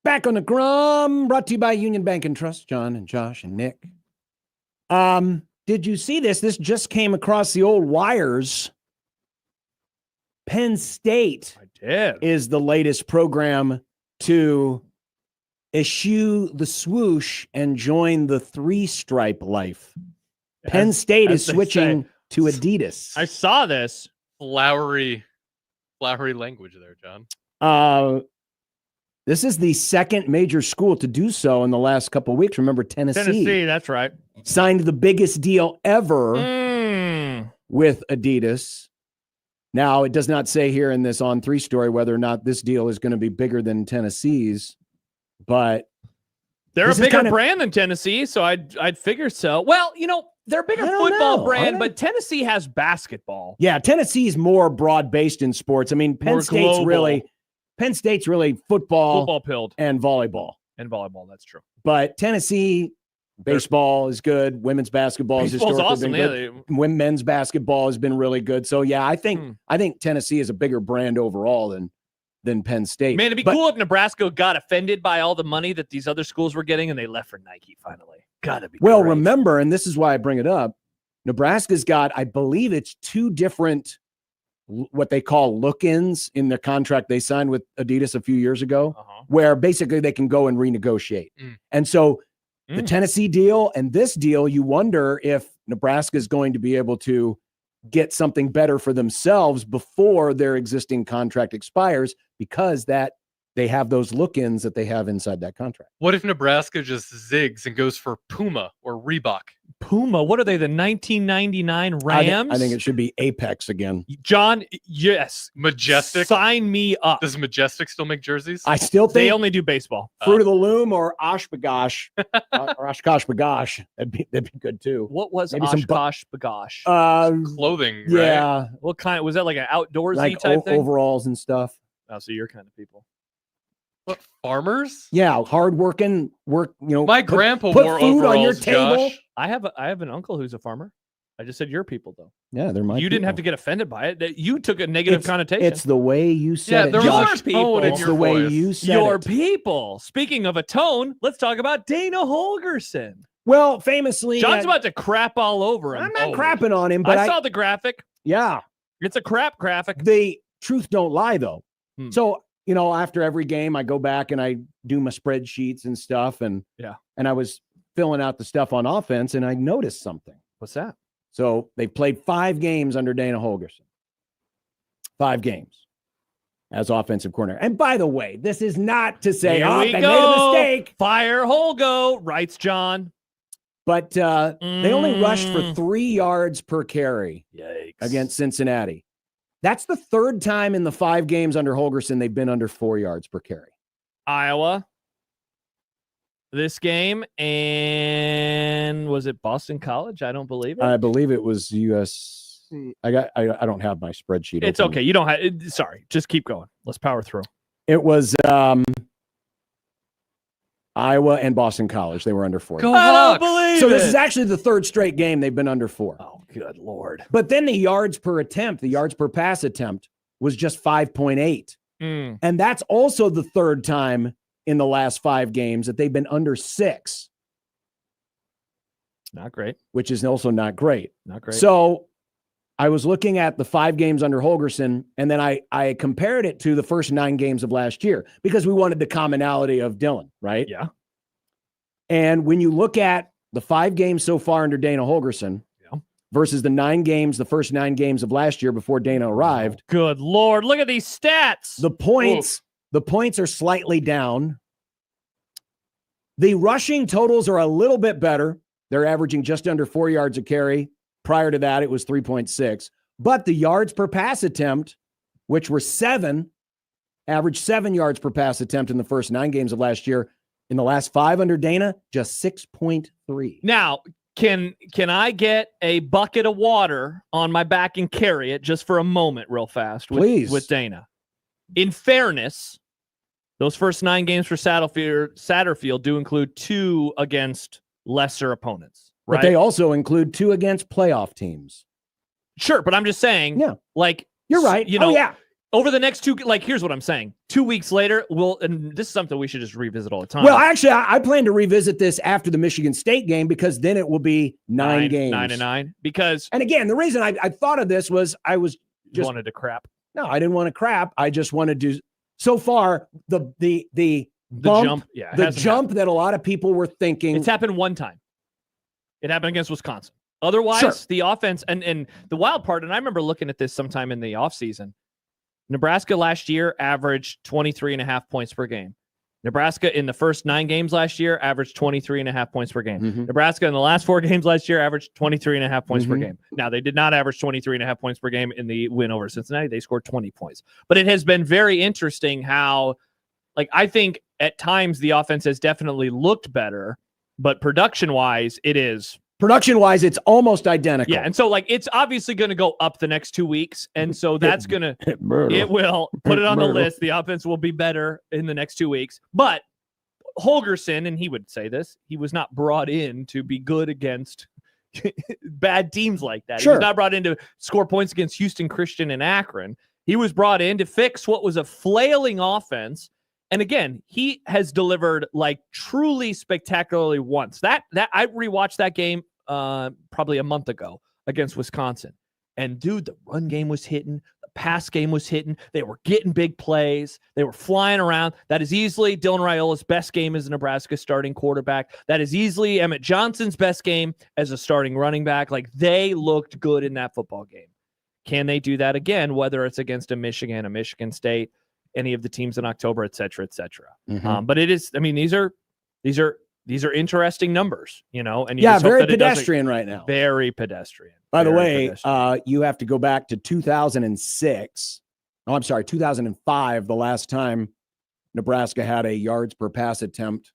S9: Back on the Grum, brought to you by Union Bank and Trust, John and Josh and Nick. Did you see this? This just came across the old wires. Penn State is the latest program to eschew the swoosh and join the three-stripe life. Penn State is switching to Adidas.
S7: I saw this.
S8: Flowery language there, John.
S9: This is the second major school to do so in the last couple of weeks. Remember, Tennessee,
S7: that's right.
S9: signed the biggest deal ever with Adidas. Now, it does not say here in this On3 story whether or not this deal is going to be bigger than Tennessee's, but
S7: they're a bigger brand than Tennessee, so I'd figure so. Well, they're a bigger football brand, but Tennessee has basketball.
S9: Yeah, Tennessee's more broad-based in sports. I mean, Penn State's really football
S7: pilled
S9: and volleyball.
S7: And volleyball, that's true.
S9: But Tennessee, baseball is good. Women's basketball has historically been good. Men's basketball has been really good. So, yeah, I think Tennessee is a bigger brand overall than Penn State.
S7: Man, it'd be cool if Nebraska got offended by all the money that these other schools were getting and they left for Nike finally. Gotta be
S9: Well,
S7: great.
S9: remember, and this is why I bring it up, Nebraska's got, I believe it's 2 different what they call look-ins in the contract they signed with Adidas a few years ago, where basically they can go and renegotiate. And so the Tennessee deal and this deal, you wonder if Nebraska is going to be able to get something better for themselves before their existing contract expires, because that they have those look-ins that they have inside that contract.
S8: What if Nebraska just zigs and goes for Puma or Reebok?
S7: Puma, what are they, the 1999 Rams?
S9: I think it should be Apex again.
S7: John, yes.
S8: Majestic?
S7: Sign me up.
S8: Does Majestic still make jerseys?
S9: I still think
S7: they only do baseball.
S9: Fruit of the Loom or Oshkosh or Oshkosh Bagosh. That'd be good too.
S7: What was
S9: Maybe
S7: Oshkosh Bagosh?
S8: Clothing, right?
S9: Yeah.
S7: What kind? Was that like an outdoorsy
S9: Like
S7: type thing?
S9: overalls and stuff.
S7: Oh, so your kind of people.
S8: What, farmers?
S9: Yeah, hardworking work.
S8: My grandpa
S9: put
S8: wore
S9: food on your
S8: overalls,
S9: table.
S8: Josh.
S7: I have an uncle who's a farmer. I just said your people though.
S9: Yeah, they're my
S7: You didn't have to get offended by it. You took a negative connotation.
S9: It's the way you said it.
S7: your
S9: Josh.
S7: people.
S9: It's the way you said
S7: your
S9: it.
S7: people. Speaking of a tone, let's talk about Dana Holgerson.
S9: Well, famously,
S7: John's about to crap all over him.
S9: I'm not crapping on him, but
S7: I saw the graphic.
S9: Yeah,
S7: it's a crap graphic.
S9: The truth don't lie, though. So after every game, I go back and I do my spreadsheets and stuff, and I was filling out the stuff on offense, and I noticed something.
S7: What's that?
S9: So they played 5 games under Dana Holgerson. 5 games as offensive coordinator. And by the way, this is not to say,
S7: Here
S9: they
S7: we
S9: made
S7: go.
S9: a mistake.
S7: Fire Holgo, writes John.
S9: But they only rushed for 3 yards per carry
S7: Yikes.
S9: against Cincinnati. That's the 3rd time in the 5 games under Holgerson they've been under 4 yards per carry.
S7: Iowa. This game, and was it Boston College? I don't believe it.
S9: I believe it was USC. I don't have my spreadsheet.
S7: It's
S9: open.
S7: okay. You don't have. Sorry, just keep going. Let's power through.
S9: It was Iowa and Boston College. They were under 4.
S7: Go I don't believe
S9: So
S7: it.
S9: this is actually the 3rd straight game they've been under 4.
S7: Oh, good Lord.
S9: But then the yards per attempt, the yards per pass attempt was just 5.8. And that's also the 3rd time in the last 5 games that they've been under 6.
S7: Not great.
S9: Which is also not great.
S7: Not great.
S9: So I was looking at the 5 games under Holgerson, and then I compared it to the first 9 games of last year because we wanted the commonality of Dylan, right?
S7: Yeah.
S9: And when you look at the 5 games so far under Dana Holgerson versus the first 9 games of last year before Dana arrived.
S7: Good Lord. Look at these stats.
S9: The points are slightly down. The rushing totals are a little bit better. They're averaging just under 4 yards a carry. Prior to that, it was 3.6. But the yards per pass attempt, which were 7, averaged 7 yards per pass attempt in the first 9 games of last year. In the last 5 under Dana, just 6.3.
S7: Now, can I get a bucket of water on my back and carry it just for a moment real fast with Dana? In fairness, those first 9 games for Satterfield do include 2 against lesser opponents, right?
S9: But they also include 2 against playoff teams.
S7: Sure, but I'm just saying,
S9: yeah,
S7: like,
S9: you're right.
S7: Over the next here's what I'm saying. 2 weeks later, and this is something we should just revisit all the time.
S9: Well, actually, I plan to revisit this after the Michigan State game because then it will be 9 games.
S7: 9-9. Because,
S9: and again, the reason I thought of this was I was just
S7: wanted to crap.
S9: No, I didn't want to crap. I just wanted to. So far, the
S7: jump,
S9: that a lot of people were thinking.
S7: It's happened one time. It happened against Wisconsin. Otherwise, the offense and the wild part, and I remember looking at this sometime in the offseason. Nebraska last year averaged 23.5 points per game. Nebraska in the first 9 games last year averaged 23.5 points per game.
S9: Mm-hmm.
S7: Nebraska in the last 4 games last year averaged 23.5 points per game. Now, they did not average 23.5 points per game in the win over Cincinnati. They scored 20 points. But it has been very interesting how, I think at times the offense has definitely looked better, but production-wise, it is.
S9: Production-wise, it's almost identical.
S7: Yeah, and so it's obviously going to go up the next 2 weeks, and so that's going to it will put it on the list. The offense will be better in the next 2 weeks. But Holgorsen, and he would say this, he was not brought in to be good against bad teams like that.
S9: Sure.
S7: He was not brought in to score points against Houston Christian and Akron. He was brought in to fix what was a flailing offense. And again, he has delivered truly spectacularly once. That I rewatched that game probably a month ago against Wisconsin. And dude, the run game was hitting, the pass game was hitting, they were getting big plays, they were flying around. That is easily Dylan Raiola's best game as a Nebraska starting quarterback. That is easily Emmett Johnson's best game as a starting running back. They looked good in that football game. Can they do that again, whether it's against a Michigan State, any of the teams in October, et cetera, et cetera.
S9: Mm-hmm.
S7: But it is, these are interesting numbers, and
S9: very pedestrian right now.
S7: Very pedestrian.
S9: By the way, you have to go back to 2006. Oh, I'm sorry, 2005, the last time Nebraska had a yards per pass attempt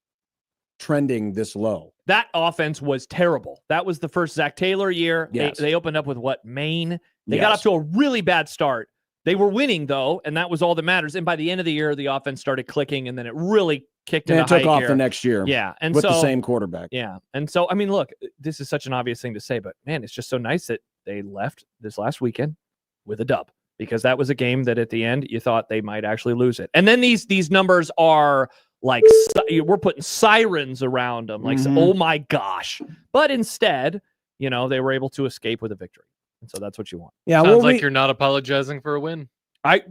S9: trending this low.
S7: That offense was terrible. That was the first Zach Taylor year.
S9: Yes.
S7: They opened up with Maine. They got off to a really bad start. They were winning, though, and that was all that matters. And by the end of the year, the offense started clicking, and then it really kicked into high gear.
S9: It took off the next year.
S7: Yeah. And
S9: with the same quarterback.
S7: Yeah. And so, look, this is such an obvious thing to say, but, man, it's just so nice that they left this last weekend with a dub, because that was a game that at the end you thought they might actually lose it. And then these numbers are we're putting sirens around them, oh, my gosh. But instead, they were able to escape with a victory. And so that's what you want.
S9: Yeah,
S8: Sounds like you're not apologizing for a win.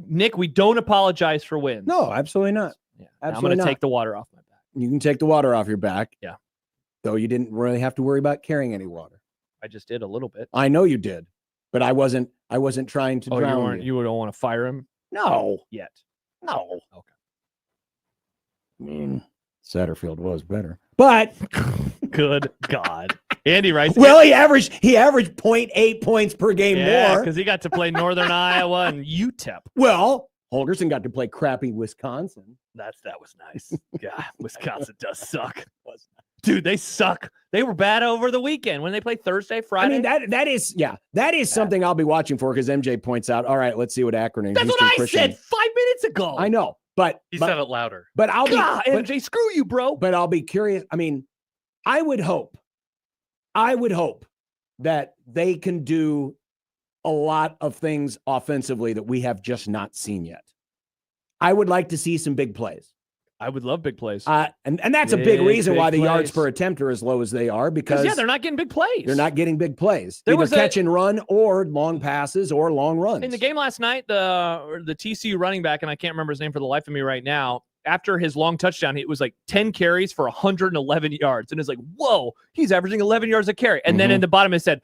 S7: Nick, we don't apologize for wins.
S9: No, absolutely not.
S7: Yeah, I'm going to take the water off my back.
S9: You can take the water off your back.
S7: Yeah.
S9: Though you didn't really have to worry about carrying any water.
S7: I just did a little bit.
S9: I know you did, but I wasn't trying to drown
S7: you. You don't want to fire him?
S9: No.
S7: Yet.
S9: No.
S7: Okay.
S9: Satterfield was better. But
S7: good God. Andy writes.
S9: Well, he averaged 0.8 points per game more.
S7: Because he got to play Northern Iowa and UTEP.
S9: Well, Holgorsen got to play crappy Wisconsin.
S7: That was nice. Yeah, Wisconsin does suck. Dude, they suck. They were bad over the weekend when they played Thursday, Friday.
S9: That is something I'll be watching for, because MJ points out, all right, let's see what Akron and
S7: That's
S9: Houston
S7: what I
S9: Christian.
S7: said 5 minutes ago.
S9: I know. But
S8: he said it louder.
S9: But I'll be
S7: MJ, screw you, bro.
S9: But I'll be curious. I would hope that they can do a lot of things offensively that we have just not seen yet. I would like to see some big plays.
S7: I would love big plays.
S9: And that's a big reason why the yards per attempt are as low as they are, because
S7: they're not getting big plays.
S9: They're not getting big plays. Either catch and run, or long passes, or long runs.
S7: In the game last night, the TCU running back, and I can't remember his name for the life of me right now, after his long touchdown, it was 10 carries for 111 yards. And it's whoa, he's averaging 11 yards a carry. And then in the bottom it said,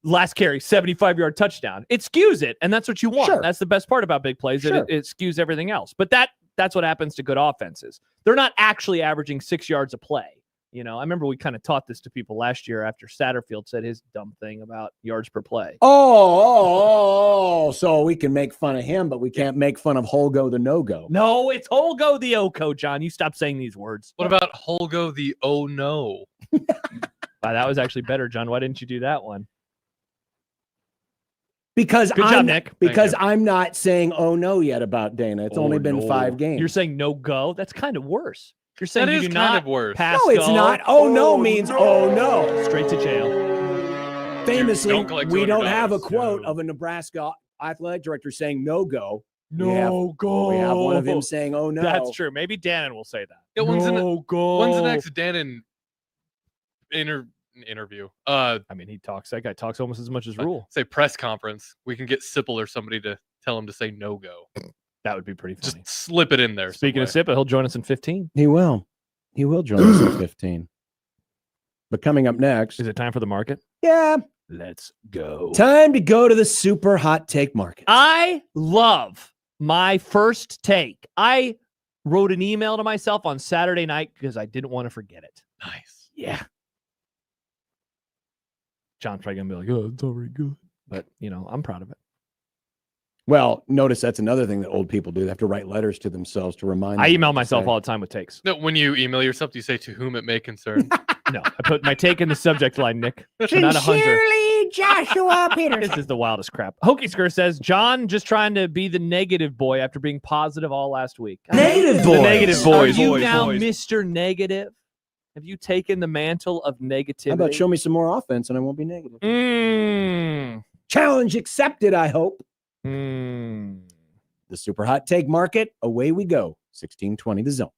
S7: last carry, 75-yard touchdown. It skews it, and that's what you want.
S9: Sure.
S7: That's the best part about big plays.
S9: Sure.
S7: It skews everything else. But that's what happens to good offenses. They're not actually averaging 6 yards a play. I remember we kind of taught this to people last year after Satterfield said his dumb thing about yards per play.
S9: So we can make fun of him, but we can't make fun of Holgo the no-go.
S7: No, it's Holgo the Oko, John. You stop saying these words.
S8: What about Holgo the oh no?
S7: Wow, that was actually better, John. Why didn't you do that one?
S9: Because
S7: Good job, Nick.
S9: I'm not saying oh no yet about Dana. It's only been 5 games.
S7: You're saying no go? That's kind of worse. You're saying
S8: that
S7: you
S8: is
S7: do
S8: kind
S7: not
S8: of worse.
S7: pass
S9: No, it's
S7: go.
S9: not. Oh no means oh no.
S7: Straight to jail.
S9: Famously,
S8: Don't collect
S9: we don't
S8: $200.
S9: have a quote of a Nebraska athletic director saying no go
S7: No go.
S9: We have one of him saying, "Oh no."
S7: That's true. Maybe Dannon will say that.
S8: Yeah, when's the next Dannon interview?
S7: I mean, that guy talks almost as much as Rhule.
S8: Say press conference. We can get Sipple or somebody to tell him to say no go.
S7: That would be pretty funny.
S8: Just slip it in there.
S7: Speaking of Sipple, he'll join us in 15.
S9: He will. He will join us in 15. But coming up next,
S7: is it time for the market?
S9: Yeah.
S7: Let's go.
S9: Time to go to the super hot take market.
S7: I love my first take. I wrote an email to myself on Saturday night because I didn't want to forget it.
S8: Nice.
S7: Yeah. John's probably going to be like, oh, it's not very good. But, I'm proud of it.
S9: Well, notice that's another thing that old people do. They have to write letters to themselves to remind them.
S7: I email myself all the time with takes.
S8: No, when you email yourself, do you say to whom it may concern?
S7: No, I put my take in the subject line, Nick.
S10: Sincerely, Joshua Peterson.
S7: This is the wildest crap. Hokisker says, John just trying to be the negative boy after being positive all last week.
S9: Negative boy.
S7: The negative boys. Are you
S8: boys,
S7: now
S8: boys.
S7: Mr. Negative? Have you taken the mantle of negativity?
S9: How about show me some more offense and I won't be negative? Challenge accepted, I hope. The super hot take market. Away we go. 1620 the zone.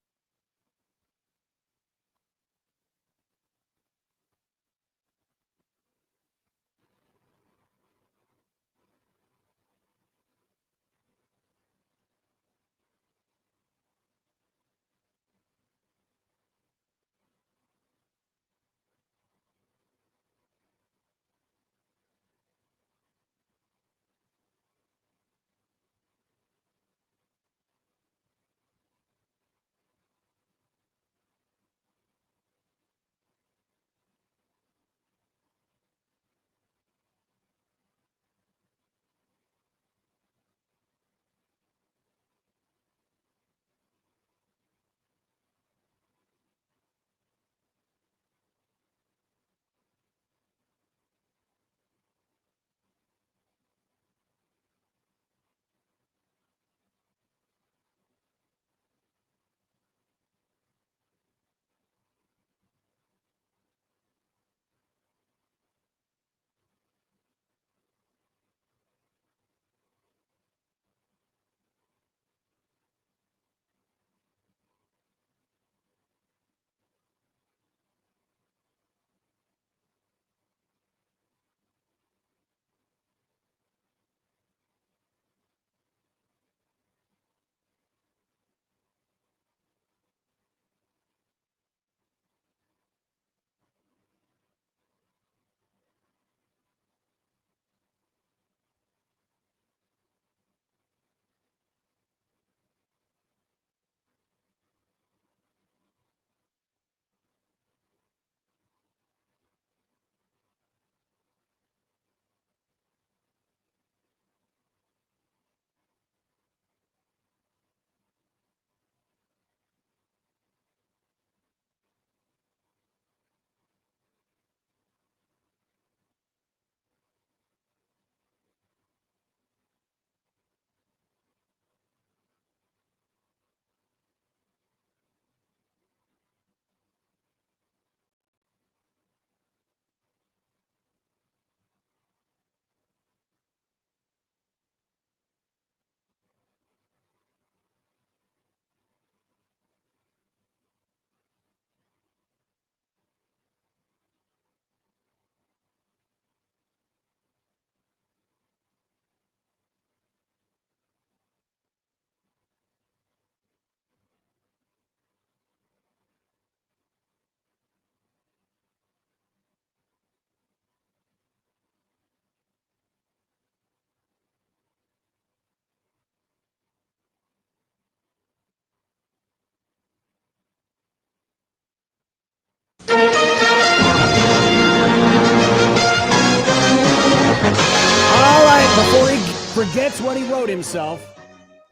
S9: All right, before he forgets what he wrote himself.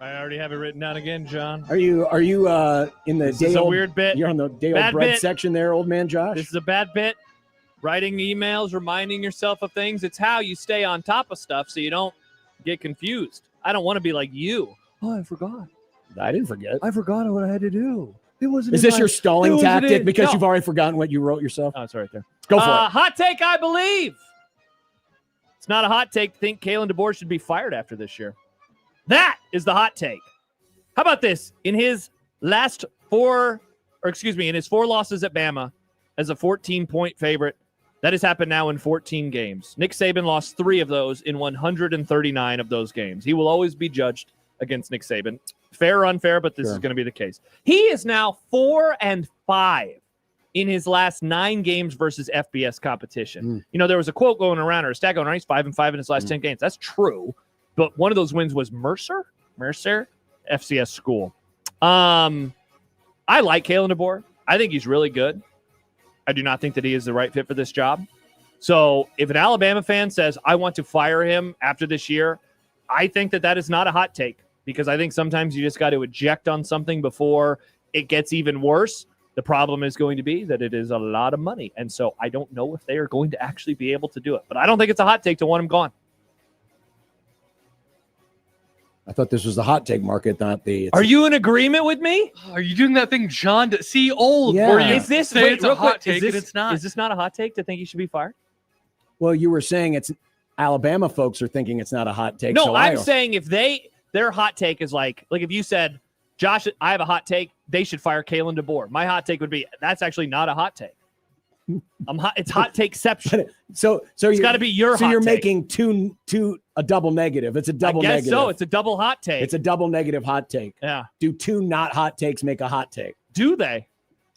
S7: I already have it written down again, John.
S9: Are you in the
S7: This
S9: day
S7: is a
S9: old,
S7: weird bit.
S9: You're on the day
S7: Bad
S9: old bread
S7: bit.
S9: section there, old man Josh?
S7: This is a bad bit. Writing emails, reminding yourself of things. It's how you stay on top of stuff so you don't get confused. I don't want to be like you. Oh, I forgot.
S9: I didn't forget.
S7: I forgot what I had to do. It wasn't.
S9: Is
S7: in
S9: this
S7: my-
S9: your
S7: it
S9: stalling
S7: wasn't
S9: tactic
S7: in-
S9: because
S7: No.
S9: you've already forgotten what you wrote yourself?
S7: Oh, it's right there.
S9: Go for it.
S7: Hot take, I believe. It's not a hot take to think Kalen DeBoer should be fired after this year. That is the hot take. How about this? In his four losses at Bama as a 14-point favorite, that has happened now in 14 games. Nick Saban lost 3 of those in 139 of those games. He will always be judged against Nick Saban. Fair or unfair, but this is going to be the case. He is now 4-5 in his last 9 games versus FBS competition. You know, there was a quote going around, or a stat going around, he's 5-5 in his last 10 games. That's true. But one of those wins was Mercer, FCS school. I like Kalen DeBoer. I think he's really good. I do not think that he is the right fit for this job. So if an Alabama fan says, I want to fire him after this year, I think that is not a hot take, because I think sometimes you just got to eject on something before it gets even worse. The problem is going to be that it is a lot of money. And so I don't know if they are going to actually be able to do it. But I don't think it's a hot take to want him gone.
S9: I thought this was the hot take market, not the.
S7: Are you in agreement with me?
S8: Are you doing that thing, John? See, old.
S9: Yeah.
S8: Where you
S7: Is this
S8: say it's a hot take and it's not?
S7: Is this not a hot take to think he should be fired?
S9: Well, you were saying it's Alabama folks are thinking it's not a hot take.
S7: No,
S9: so
S7: I'm saying if their hot take is like if you said, Josh, I have a hot take, they should fire Kalen DeBoer. My hot take would be that's actually not a hot take. It's hot takeception.
S9: So
S7: it's got to be your hot take.
S9: So you're making two a double negative. It's a double negative.
S7: So it's a double hot take.
S9: It's a double negative hot take.
S7: Yeah.
S9: Do 2 not hot takes make a hot take?
S7: Do they?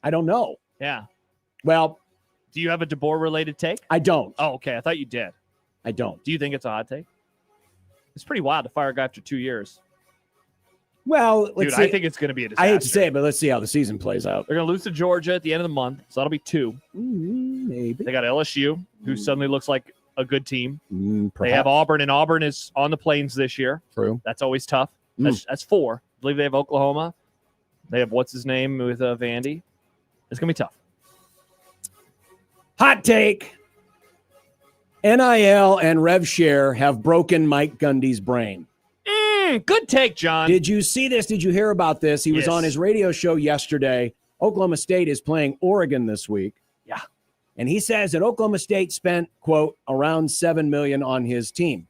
S9: I don't know.
S7: Yeah.
S9: Well,
S7: do you have a DeBoer related take?
S9: I don't.
S7: Oh, okay. I thought you did.
S9: I don't.
S7: Do you think it's a hot take? It's pretty wild to fire a guy after 2 years.
S9: Well, let's see.
S7: I think it's going to be a disaster.
S9: I hate to say it, but let's see how the season plays out.
S7: They're going to lose to Georgia at the end of the month, so that'll be 2.
S9: Maybe.
S7: They got LSU, who suddenly looks like a good team.
S9: They
S7: have Auburn, and Auburn is on the plains this year.
S9: True.
S7: That's always tough. That's 4. I believe they have Oklahoma. They have what's his name with Vandy. It's going to be tough.
S9: Hot take. NIL and rev share have broken Mike Gundy's brain.
S7: Good take, John.
S9: Did you see this? Did you hear about this? He was on his radio show yesterday. Oklahoma State is playing Oregon this week.
S7: Yeah.
S9: And he says that Oklahoma State spent, quote, around $7 million on his team.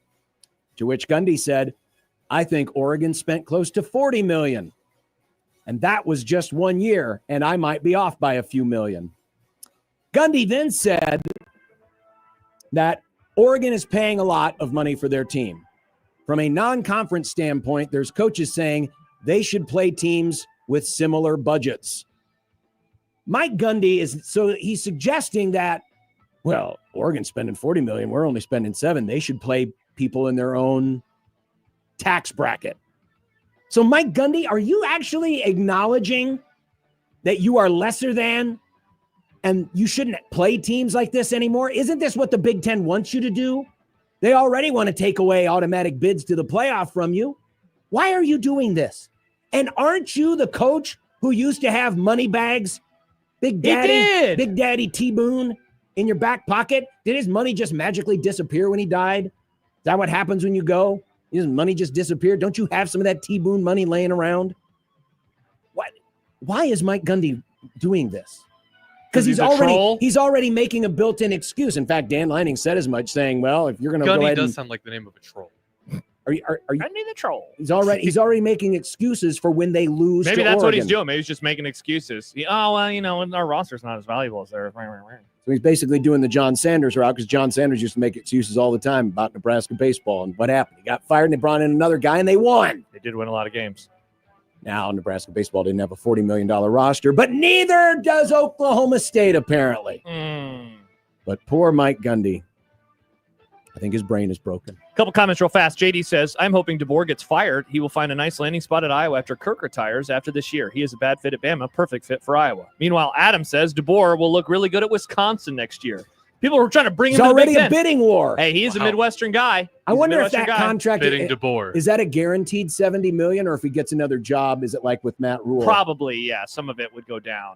S9: To which Gundy said, I think Oregon spent close to $40 million. And that was just 1 year, and I might be off by a few million. Gundy then said that Oregon is paying a lot of money for their team. From a non-conference standpoint, there's coaches saying they should play teams with similar budgets. Mike Gundy he's suggesting that, well, Oregon's spending $40 million. We're only spending $7 million. They should play people in their own tax bracket. So Mike Gundy, are you actually acknowledging that you are lesser than and you shouldn't play teams like this anymore? Isn't this what the Big Ten wants you to do? They already want to take away automatic bids to the playoff from you. Why are you doing this? And aren't you the coach who used to have money bags, Big Daddy T-Boone in your back pocket? Did his money just magically disappear when he died? Is that what happens when you go? His money just disappeared? Don't you have some of that T-Boone money laying around? Why is Mike Gundy doing this? Because he's already making a built-in excuse. In fact, Dan Lining said as much, saying, "Well, if you're going to go ahead,"
S8: does sound like the name of a troll.
S9: Are you?
S7: Gundy the troll.
S9: He's already making excuses for when they lose.
S7: Maybe
S9: to
S7: that's
S9: Oregon.
S7: what he's doing. Maybe he's just making excuses. Our roster's not as valuable as theirs.
S9: So he's basically doing the John Sanders route, because John Sanders used to make excuses all the time about Nebraska baseball. And what happened? He got fired, and they brought in another guy, and they won.
S7: They did win a lot of games.
S9: Now, Nebraska baseball didn't have a $40 million roster, but neither does Oklahoma State, apparently. But poor Mike Gundy. I think his brain is broken.
S7: Couple comments real fast. JD says, I'm hoping DeBoer gets fired. He will find a nice landing spot at Iowa after Kirk retires after this year. He is a bad fit at Bama, perfect fit for Iowa. Meanwhile, Adam says DeBoer will look really good at Wisconsin next year. People were trying to bring him to the Big Ten.
S9: It's already a bidding war.
S7: Hey, he is a Midwestern guy.
S9: I wonder if that contract
S8: DeBoer.
S9: Is that a guaranteed $70 million, or if he gets another job, is it like with Matt Rhule?
S7: Probably, yeah. Some of it would go down.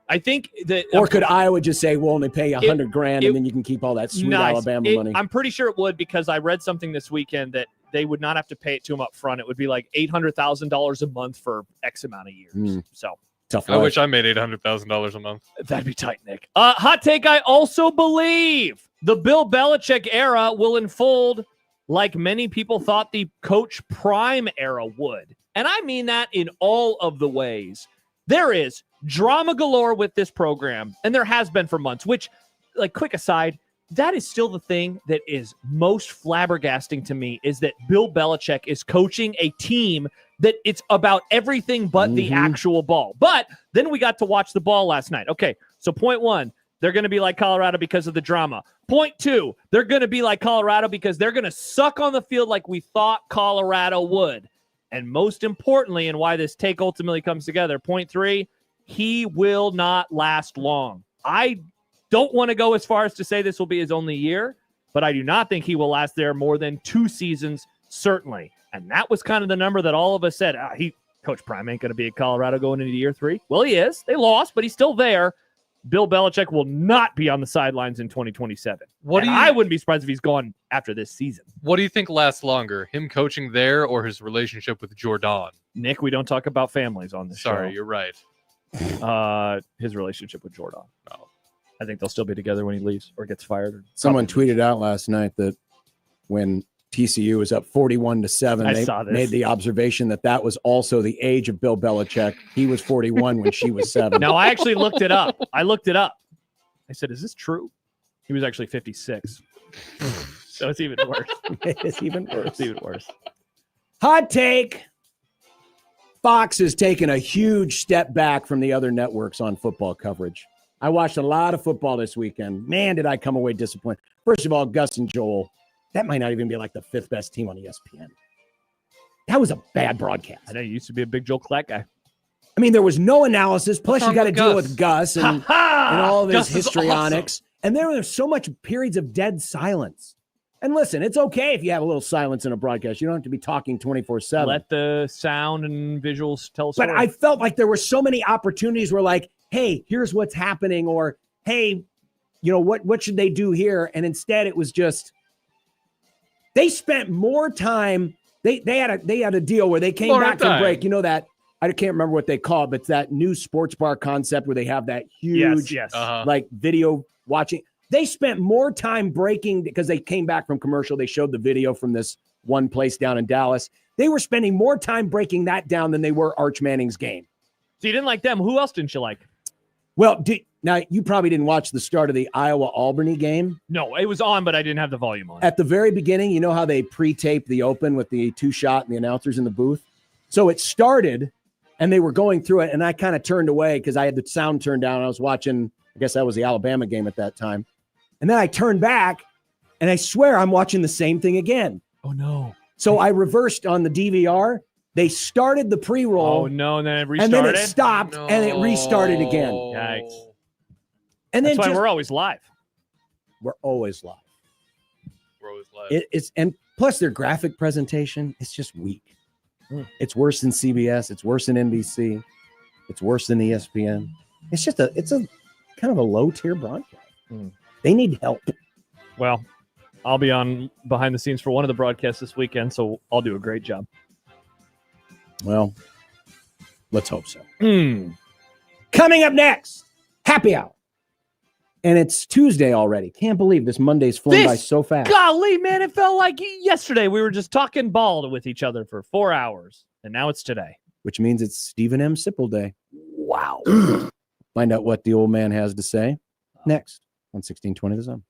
S7: I think that,
S9: or could Iowa just say, "We'll only pay $100,000, and then you can keep all that sweet Alabama money"?
S7: I'm pretty sure it would, because I read something this weekend that they would not have to pay it to him up front. It would be like $800,000 a month for X amount of years. So
S9: tough.
S8: I wish I made $800,000 a month.
S7: That'd be tight, Nick. Hot take: I also believe the Bill Belichick era will unfold like many people thought the Coach Prime era would. And I mean that in all of the ways. There is drama galore with this program, and there has been for months, which, like, quick aside, that is still the thing that is most flabbergasting to me, is that Bill Belichick is coaching a team that it's about everything but the actual ball. But then we got to watch the ball last night. Okay, so point one, they're going to be like Colorado because of the drama. Point two, they're going to be like Colorado because they're going to suck on the field like we thought Colorado would. And most importantly, and why this take ultimately comes together, point three, he will not last long. I don't want to go as far as to say this will be his only year, but I do not think he will last there more than 2 seasons, certainly. And that was kind of the number that all of us said, Coach Prime ain't going to be at Colorado going into year 3. Well, he is. They lost, but he's still there. Bill Belichick will not be on the sidelines in 2027. I wouldn't be surprised if he's gone after this season.
S8: What do you think lasts longer, him coaching there or his relationship with Jordan?
S7: Nick, we don't talk about families on this show.
S8: Sorry, you're right.
S7: His relationship with Jordan. No. I think they'll still be together when he leaves or gets fired.
S9: Someone tweeted out last night that when TCU was up 41-7, they made the observation that was also the age of Bill Belichick. He was 41 when she was 7.
S7: No, I actually looked it up. I said, is this true? He was actually 56. So it's even worse.
S9: It's even worse.
S7: It's even worse.
S9: Hot take. Fox has taken a huge step back from the other networks on football coverage. I watched a lot of football this weekend. Man, did I come away disappointed. First of all, Gus and Joel, that might not even be like the 5th best team on ESPN. That was a bad broadcast.
S7: I know you used to be a big Joel Klatt guy.
S9: I mean, there was no analysis. Plus, you got to deal with Gus and all of his histrionics. Awesome. And there was so much periods of dead silence. And listen, it's okay if you have a little silence in a broadcast. You don't have to be talking 24/7.
S7: Let the sound and visuals tell a story.
S9: But I felt like there were so many opportunities where, like, hey, here's what's happening, or hey, what should they do here? And instead, it was just they spent more time. They had a deal where they came back from break. You know that I can't remember what they call it, but it's that new sports bar concept where they have that huge like video watching. They spent more time breaking because they came back from commercial. They showed the video from this one place down in Dallas. They were spending more time breaking that down than they were Arch Manning's game.
S7: So you didn't like them. Who else didn't you like?
S9: Well, now you probably didn't watch the start of the Iowa-Albany game.
S7: No, it was on, but I didn't have the volume on.
S9: At the very beginning, you know how they pre-taped the open with the 2-shot and the announcers in the booth? So it started, and they were going through it, and I kind of turned away because I had the sound turned down. I was watching, I guess that was the Alabama game at that time. And then I turned back, and I swear I'm watching the same thing again.
S7: Oh, no.
S9: So I reversed on the DVR. They started the pre-roll.
S7: Oh, no, and then it restarted?
S9: And then it stopped, and it restarted again.
S7: Yikes.
S9: And
S7: That's why we're always live.
S9: We're always live.
S8: We're always live.
S9: And plus their graphic presentation, it's just weak. It's worse than CBS. It's worse than NBC. It's worse than ESPN. It's a kind of a low-tier broadcast. They need help.
S7: Well, I'll be on behind the scenes for one of the broadcasts this weekend, so I'll do a great job.
S9: Well, let's hope so. Coming up next, happy hour. And it's Tuesday already. Can't believe this Monday's flown by so fast.
S7: Golly, man, it felt like yesterday we were just talking ball with each other for 4 hours, and now it's today.
S9: Which means it's Stephen M. Sipple Day. Wow. Find out what the old man has to say next on 1620 The Zone.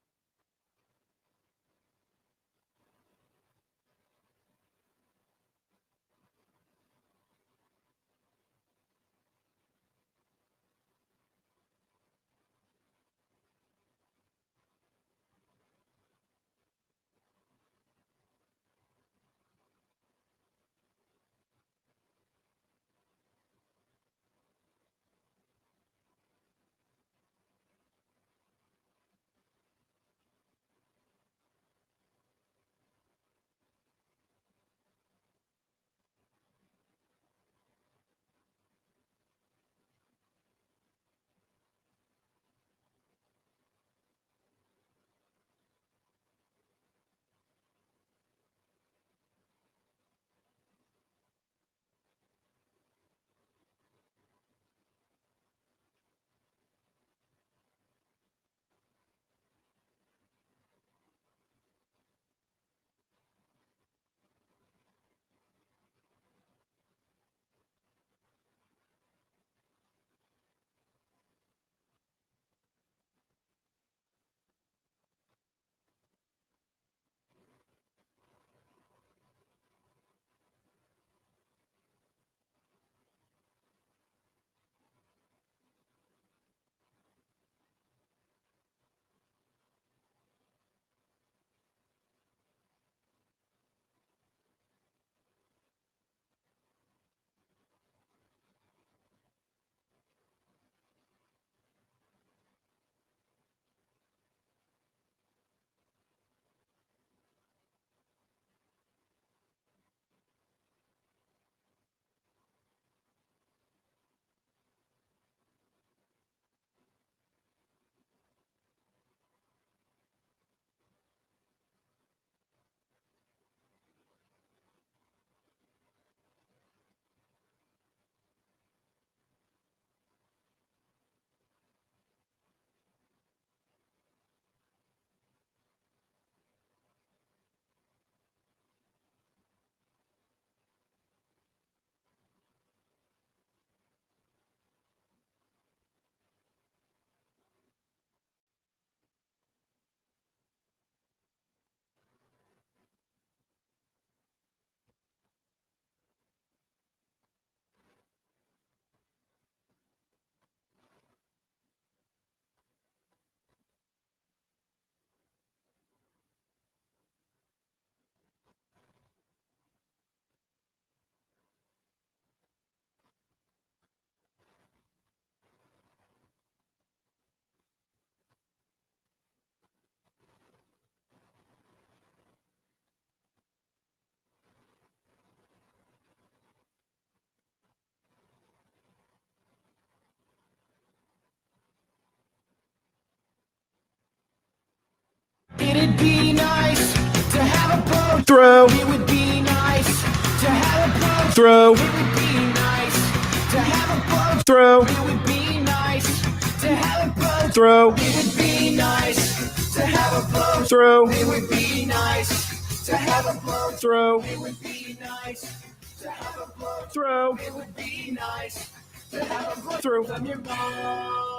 S1: It'd be nice to have a boat.
S16: Throw.
S1: It would be nice to have a boat.
S16: Throw.
S1: It would be nice to have a boat.
S16: Throw.
S1: It would be nice to have a boat.
S16: Throw.
S1: It would be nice to have a boat.
S16: Throw.
S1: It would be nice to have a boat.
S16: Throw.
S1: It would be nice to have a boat.
S16: Throw.
S1: It would be nice to have a boat.
S16: Throw.
S1: From your mom.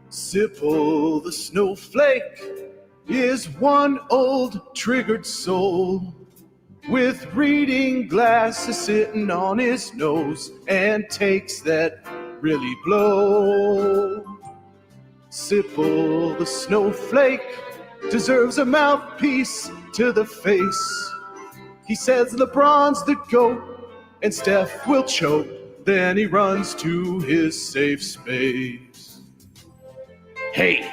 S16: Sipple the snowflake is one old triggered soul with reading glasses sitting on his nose and takes that really blow. Sipple the snowflake deserves a mouthpiece to the face. He says LeBron's the GOAT and Steph will choke. Then he runs to his safe space. Hey,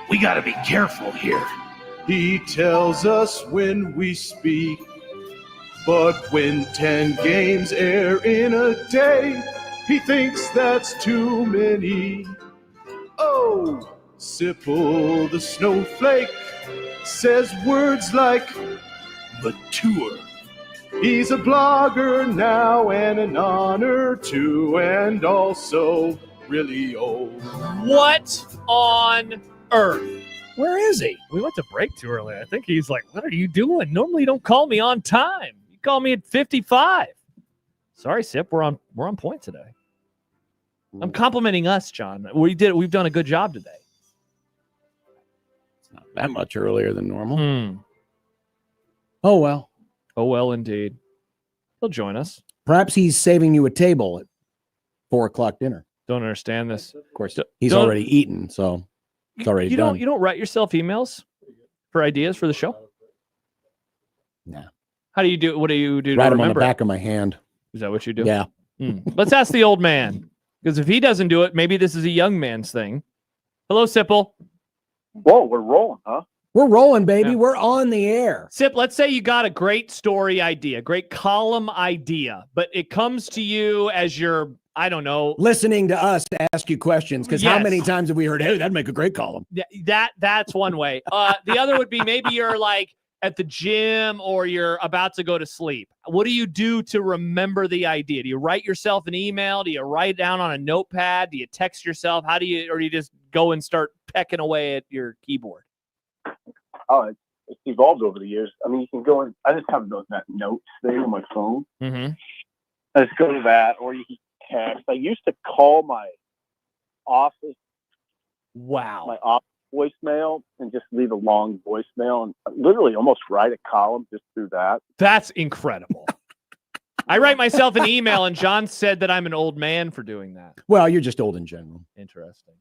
S16: we gotta be careful here. He tells us when we speak, but when 10 games air in a day, he thinks that's too many. Oh, Sipple the snowflake says words like mature. He's a blogger now and an honor too, and also really old.
S7: What on earth?
S9: Where is he?
S7: We went to break too early. I think he's like, what are you doing? Normally you don't call me on time. You call me at 55. Sorry, Sip. We're on point today. I'm complimenting us, John. We've done a good job today.
S9: It's not that much earlier than normal.
S7: Oh, well. Oh, well, indeed. He'll join us.
S9: Perhaps he's saving you a table at 4:00 dinner.
S7: Don't understand this.
S9: Of course, he's already eaten, so it's already done.
S7: You don't write yourself emails for ideas for the show?
S9: No.
S7: How do you do? What do you do?
S9: Write
S7: to
S9: them on the
S7: remember
S9: back of my hand.
S7: Is that what you do?
S9: Yeah.
S7: Let's ask the old man, because if he doesn't do it, maybe this is a young man's thing. Hello, Sipple.
S18: Whoa, we're rolling, huh?
S9: We're rolling, baby.
S7: Yeah.
S9: We're on the air.
S7: Sip, let's say you got a great story idea, great column idea, but it comes to you as your, I don't know,
S9: listening to us to ask you questions, because how
S7: Yes.
S9: many times have we heard, hey, that'd make a great column?
S7: That's one way. The other would be maybe you're like at the gym or you're about to go to sleep. What do you do to remember the idea? Do you write yourself an email? Do you write it down on a notepad? Do you text yourself? Or do you just go and start pecking away at your keyboard?
S18: Oh, it's evolved over the years. I mean, you can go in. I just have that notes thing on my phone.
S7: Mm-hmm.
S18: I just go to that, or you can text. I used to call my office.
S7: Wow.
S18: My office voicemail and just leave a long voicemail and literally almost write a column just through that.
S7: That's incredible. I write myself an email, and John said that I'm an old man for doing that.
S9: Well, you're just old in general.
S7: Interesting.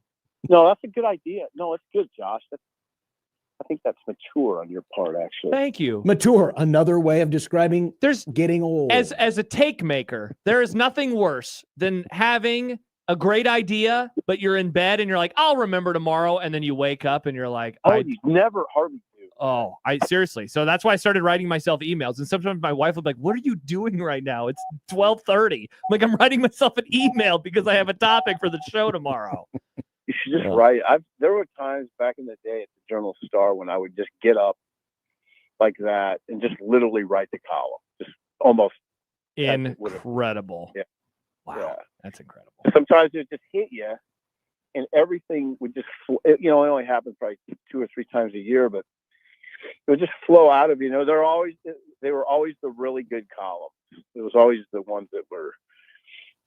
S18: No, that's a good idea. No, it's good, Josh. I think that's mature on your part, actually.
S7: Thank you.
S9: Mature, another way of describing
S7: there's
S9: getting old.
S7: As a take maker, there is nothing worse than having a great idea, but you're in bed and you're like, I'll remember tomorrow, and then you wake up and you're like,
S18: you never hardly do.
S7: Oh, seriously. So that's why I started writing myself emails. And sometimes my wife would be like, what are you doing right now? It's 12:30. Like, I'm writing myself an email because I have a topic for the show tomorrow.
S18: You should just write. There were times back in the day at the Journal-Star when I would just get up like that and just literally write the column. Just almost
S7: incredible.
S18: Yeah.
S7: Wow.
S18: Yeah.
S7: That's incredible.
S18: Sometimes it just hit you and everything would just, it only happens probably 2 or 3 times a year, but it would just flow out of you. They were always the really good columns. It was always the ones that were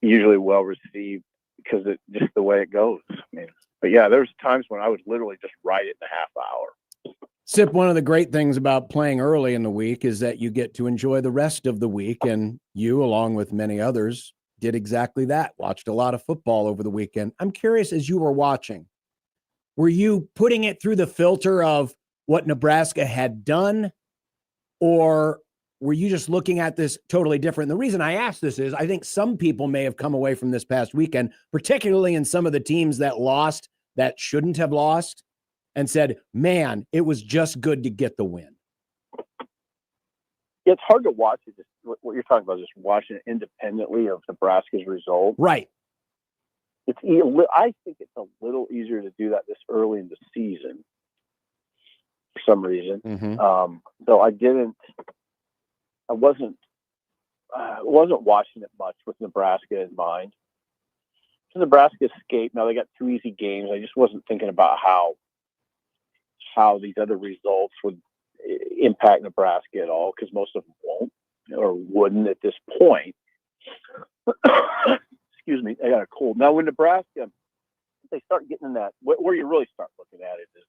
S18: usually well received because it just the way it goes. I mean, but yeah, there's times when I would literally just write it in a half hour.
S9: Sip, one of the great things about playing early in the week is that you get to enjoy the rest of the week, and you, along with many others, did exactly that. Watched a lot of football over the weekend. I'm curious, as you were watching, were you putting it through the filter of what Nebraska had done, or were you just looking at this totally different? And the reason I ask this is I think some people may have come away from this past weekend, particularly in some of the teams that lost that shouldn't have lost, and said, man, it was just good to get the win.
S18: It's hard to watch it just
S20: what you're talking about, just watching it independently of Nebraska's result.
S9: Right.
S20: I think it's a little easier to do that this early in the season for some reason. So I wasn't watching it much with Nebraska in mind. So Nebraska escaped. Now they got 2 easy games. I just wasn't thinking about how these other results would impact Nebraska at all, because most of them won't or wouldn't at this point. Excuse me, I got a cold. Now, when Nebraska, they start getting in that, where you really start looking at it is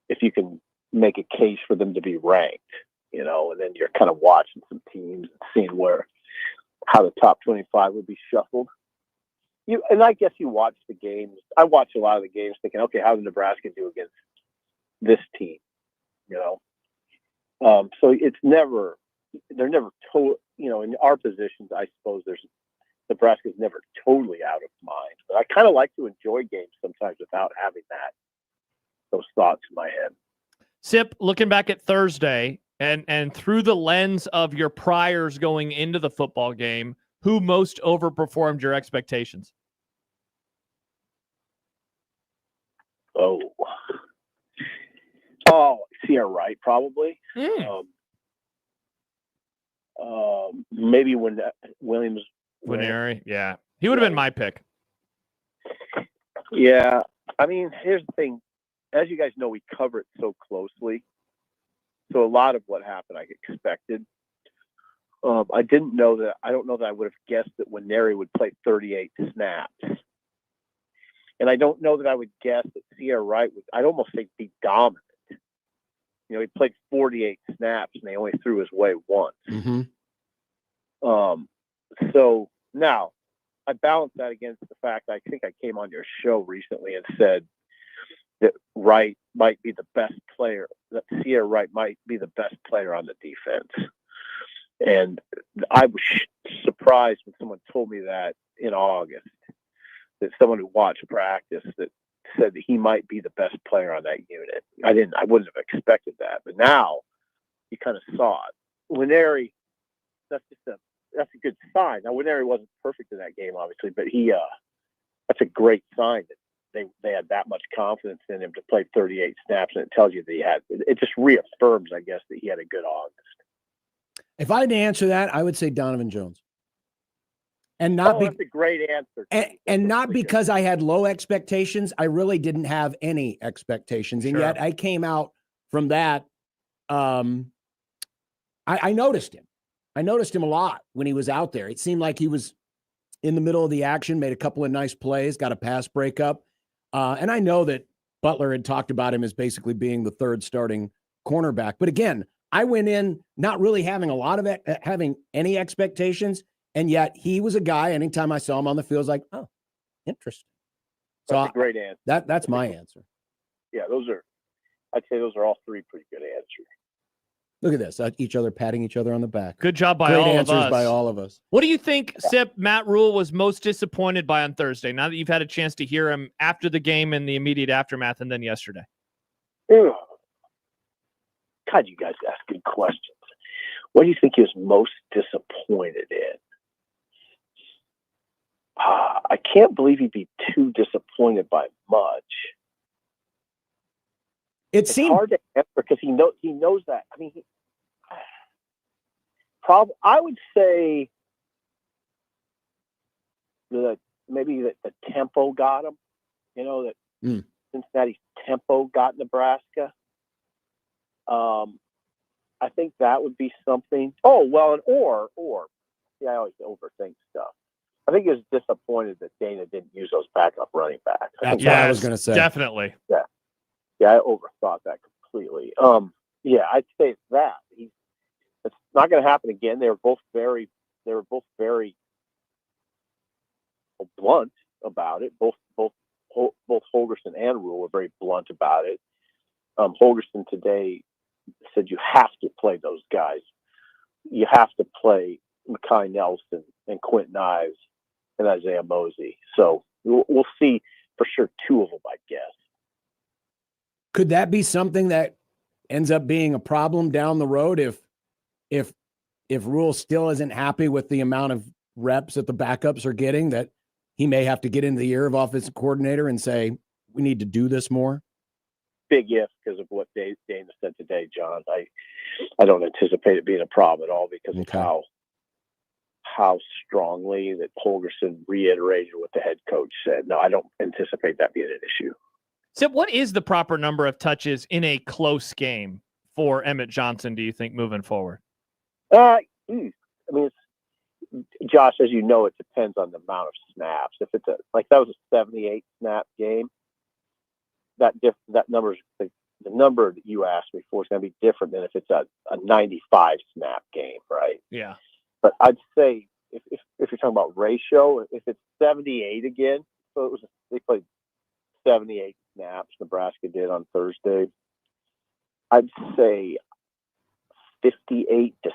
S20: if you can make a case for them to be ranked, and then you're kind of watching some teams and seeing how the top 25 would be shuffled. And I guess you watch the games. I watch a lot of the games thinking, okay, how did Nebraska do against this team? So they're never total, in our positions, I suppose Nebraska's never totally out of mind, but I kind of like to enjoy games sometimes without having those thoughts in my head.
S7: Sip, looking back at Thursday and through the lens of your priors going into the football game, who most overperformed your expectations?
S20: Sierra Wright, probably. Maybe when Williams.
S7: Winery, yeah. He would have been my pick.
S20: Yeah. I mean, here's the thing. As you guys know, we cover it so closely. So a lot of what happened I expected. I don't know that I would have guessed that Winery would play 38 snaps. And I don't know that I would guess that Sierra Wright would, I'd almost say, be dominant. He played 48 snaps and they only threw his way once. So now I balance that against the fact I think I came on your show recently and said that Wright might be the best player, that Sierra Wright might be the best player on the defense. And I was surprised when someone told me that in August, that someone who watched practice that said that he might be the best player on that unit. I wouldn't have expected that, but now you kind of saw it. Winery, that's a good sign. Now Winery wasn't perfect in that game, obviously, but that's a great sign that they had that much confidence in him to play 38 snaps, and it tells you that it just reaffirms, I guess, that he had a good August.
S9: If I had to answer that, I would say Donovan Jones. And
S20: that's a great answer.
S9: And not because I had low expectations. I really didn't have any expectations. And yet I came out from that. I noticed him. I noticed him a lot when he was out there. It seemed like he was in the middle of the action, made a couple of nice plays, got a pass breakup. And I know that Butler had talked about him as basically being the third starting cornerback. But again, I went in not really having having any expectations. And yet he was a guy, anytime I saw him on the field, I was like, oh, interesting. So
S20: that's a great answer.
S9: That's my answer.
S20: Yeah, I'd say those are all three pretty good answers.
S9: Look at this. Patting each other on the back.
S7: Good job by
S9: Great
S7: all
S9: answers
S7: of us.
S9: by all of us.
S7: What do you think, Sip, Matt Rhule was most disappointed by on Thursday, now that you've had a chance to hear him after the game and the immediate aftermath and then yesterday?
S20: God, you guys ask good questions. What do you think he was most disappointed in? I can't believe he'd be too disappointed by much. It's hard to answer because he knows that. I mean, I would say that maybe that the tempo got him. That Cincinnati's tempo got Nebraska. I think that would be something. Oh well, I always overthink stuff. I think he was disappointed that Dana didn't use those backup running backs.
S9: That's what I was going to say.
S7: Definitely.
S20: Yeah, I overthought that completely. I'd say it's that. It's not going to happen again. They were both very blunt about it. Both Holgorsen and Rhule were very blunt about it. Holgorsen today said you have to play those guys. You have to play Mekhi Nelson and Quentin Ives and Isaiah Mosey. So we'll see for sure two of them, I guess.
S9: Could that be something that ends up being a problem down the road if if Rhule still isn't happy with the amount of reps that the backups are getting, that he may have to get into the ear of offensive coordinator and say, we need to do this more?
S20: Big if, because of what Dana said today, John. I don't anticipate it being a problem at all because of how strongly that Holgorsen reiterated what the head coach said. No, I don't anticipate that being an issue.
S7: So what is the proper number of touches in a close game for Emmett Johnson, do you think, moving forward?
S20: I mean, Josh, as you know, it depends on the amount of snaps. If it's that was a 78 snap game, that number's the number that you asked me for is going to be different than if it's a 95 snap game, right?
S7: Yeah.
S20: But I'd say if you're talking about ratio, if it's 78 again, so they played 78 snaps, Nebraska did on Thursday. I'd say 58 to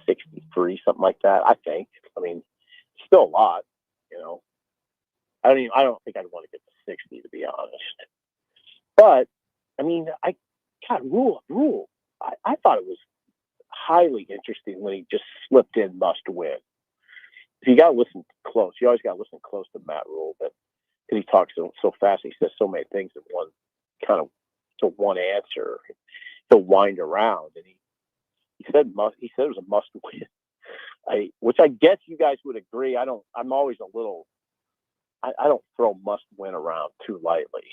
S20: 63, something like that. I think. I mean, still a lot. I don't think I'd want to get to 60, to be honest. But I mean, Rhule. I thought it was highly interesting when he just slipped in must win. You got to listen close. You always got to listen close to Matt Rhule, but because he talks so fast, he says so many things in one answer. He'll wind around, and he said it was a must win. Which I guess you guys would agree. I'm always a little. I don't throw must win around too lightly.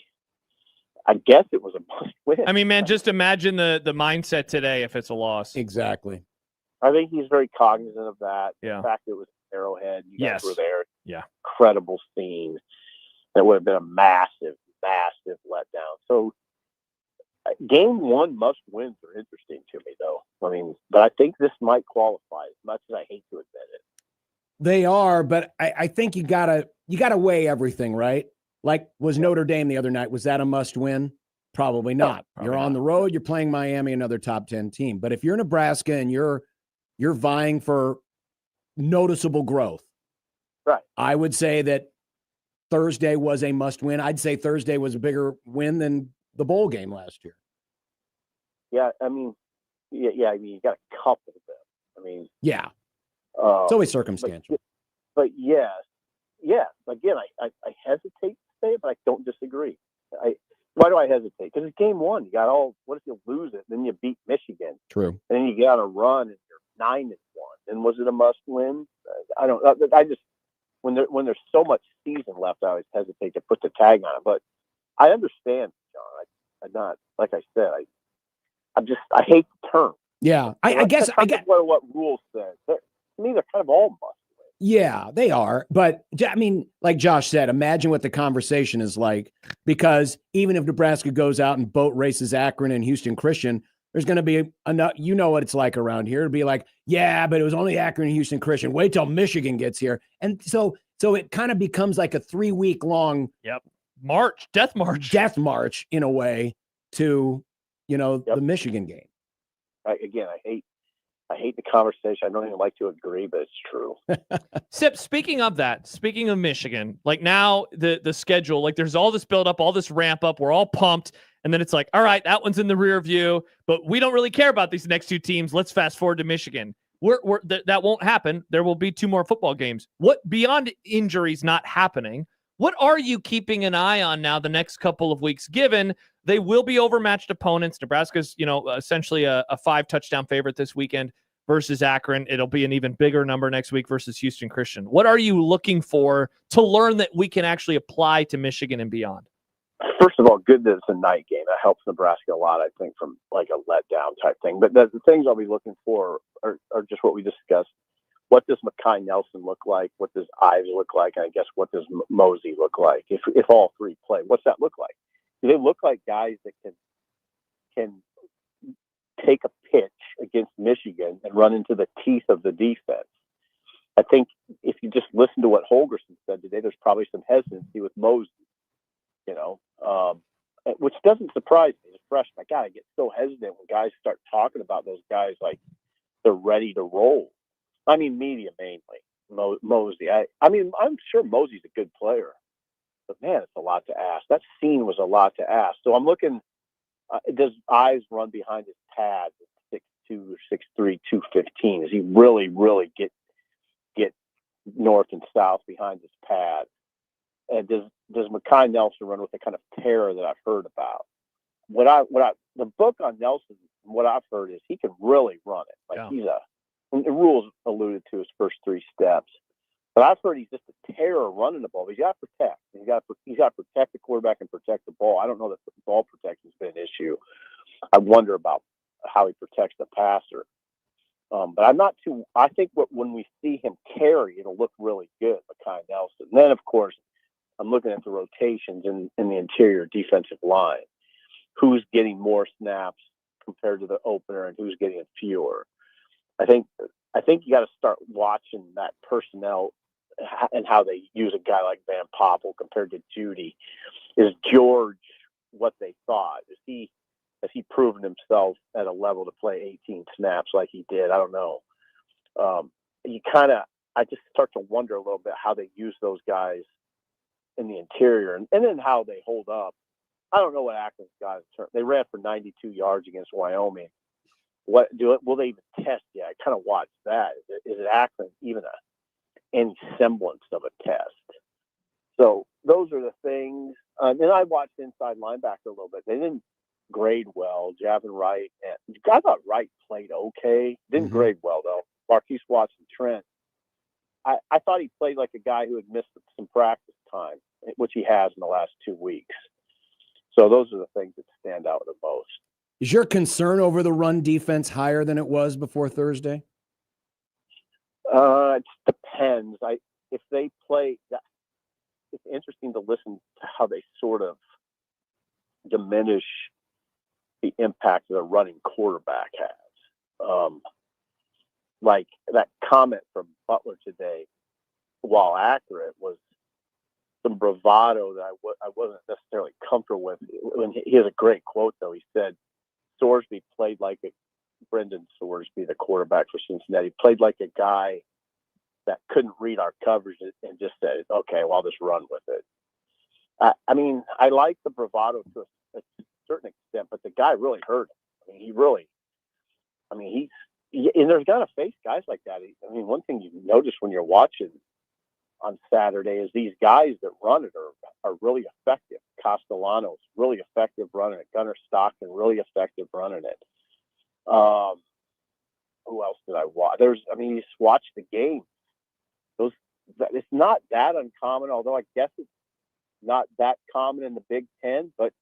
S20: I guess it was a must win.
S7: I mean, man, just imagine the mindset today if it's a loss.
S9: Exactly.
S20: I think he's very cognizant of that.
S7: Yeah.
S20: The fact that it was Arrowhead. You guys were there.
S7: Yeah.
S20: Incredible scene. That would have been a massive, massive letdown. So game one must wins are interesting to me, though. I mean, but I think this might qualify as much as I hate to admit it.
S9: They are, but I think you gotta weigh everything, right? Like, was Notre Dame the other night? Was that a must win? Probably not. You're on the road. You're playing Miami, another top 10 team. But if you're Nebraska and you're vying for noticeable growth,
S20: right? I
S9: would say that Thursday was a must win. I'd say Thursday was a bigger win than the bowl game last year.
S20: Yeah, I mean, I mean, you got a couple of them. I mean,
S9: yeah, it's always circumstantial.
S20: But yes. Again, I hesitate to say it, but I don't disagree. Why do I hesitate? Because it's game one. You got what if you lose it? Then you beat Michigan.
S9: True.
S20: And then you got a run and you're 9-1. And was it a must win? I don't. I just when there's so much season left, I always hesitate to put the tag on it. But I understand, John. I'm not, like I said. I hate the term.
S9: Yeah, I guess
S20: what Rhule said. To me, they're kind of all must.
S9: Yeah, they are. But I mean, like Josh said, imagine what the conversation is like, because even if Nebraska goes out and boat races Akron and Houston Christian, there's going to be enough. You know what it's like around here. It'd be like, yeah, but it was only Akron and Houston Christian. Wait till Michigan gets here. And so it kind of becomes like a 3-week long
S7: death march
S9: in a way to, the Michigan game.
S20: I hate the conversation. I don't even like to agree, but it's true.
S7: Sip, speaking of Michigan, like now the schedule, like there's all this build up, all this ramp up. We're all pumped. And then it's like, all right, that one's in the rear view, but we don't really care about these next two teams. Let's fast forward to Michigan. That won't happen. There will be 2 more football games. What beyond injuries not happening, what are you keeping an eye on now the next couple of weeks, given they will be overmatched opponents? Nebraska's, essentially a 5-touchdown favorite this weekend versus Akron. It'll be an even bigger number next week versus Houston Christian. What are you looking for to learn that we can actually apply to Michigan and beyond?
S20: First of all, good that it's a night game. That helps Nebraska a lot, I think, from like a letdown type thing. But the things I'll be looking for are just what we discussed. What does Mekhi Nelson look like? What does Ives look like? And I guess what does Mosey look like? If all three play, what's that look like? Do they look like guys that can take a pitch against Michigan and run into the teeth of the defense? I think if you just listen to what Holgorsen said today, there's probably some hesitancy with Mosey, which doesn't surprise me. As a freshman, I get so hesitant when guys start talking about those guys like they're ready to roll. I mean, media mainly. Mosey. I mean, I'm sure Mosey's a good player, but man, it's a lot to ask. That scene was a lot to ask. So I'm looking. Does Ives run behind his pads or 6'3", 215. Does he really get north and south behind his pad? And does Mekhi Nelson run with the kind of terror that I've heard about? The book on Nelson, what I've heard is he can really run it. Like the Rhule's alluded to his first 3 steps. But I've heard he's just a terror running the ball. But he's got to protect. He's got to protect the quarterback and protect the ball. I don't know that the ball protection has been an issue. I wonder about how he protects the passer. But I'm not too. I think when we see him carry, it'll look really good. Mekhi Nelson. And then of course, I'm looking at the rotations in the interior defensive line. Who's getting more snaps compared to the opener, and who's getting fewer? I think you got to start watching that personnel and how they use a guy like Van Poppel compared to Judy. Is George what they thought? Has he proven himself at a level to play 18 snaps like he did? I don't know. I just start to wonder a little bit how they use those guys in the interior and then how they hold up. I don't know what Akron's got in terms. They ran for 92 yards against Wyoming. Will they even test yet? I kind of watch that. Is it Akron even any semblance of a test? So those are the things. Then I watched inside linebacker a little bit. They didn't grade well. Javin Wright. I thought Wright played okay. Didn't grade well though. Marquise Watson-Trent. I thought he played like a guy who had missed some practice time, which he has in the last 2 weeks. So those are the things that stand out the most.
S9: Is your concern over the run defense higher than it was before Thursday?
S20: It depends. If they play, it's interesting to listen to how they sort of diminish the impact that a running quarterback has. Like that comment from Butler today, while accurate, was some bravado that I wasn't necessarily comfortable with. He has a great quote, though. He said, Sorsby played like Brendan Sorsby, the quarterback for Cincinnati, played like a guy that couldn't read our coverage and just said, okay, well, I'll just run with it. I mean, I like the bravado to a certain extent, but the guy really hurt him. And there's got to face guys like that. I mean, one thing you notice when you're watching on Saturday is these guys that run it are really effective. Castellanos, really effective running it. Gunnar Stockton, really effective running it. Who else did I watch? You just watch the game. It's not that uncommon, although I guess it's not that common in the Big Ten. But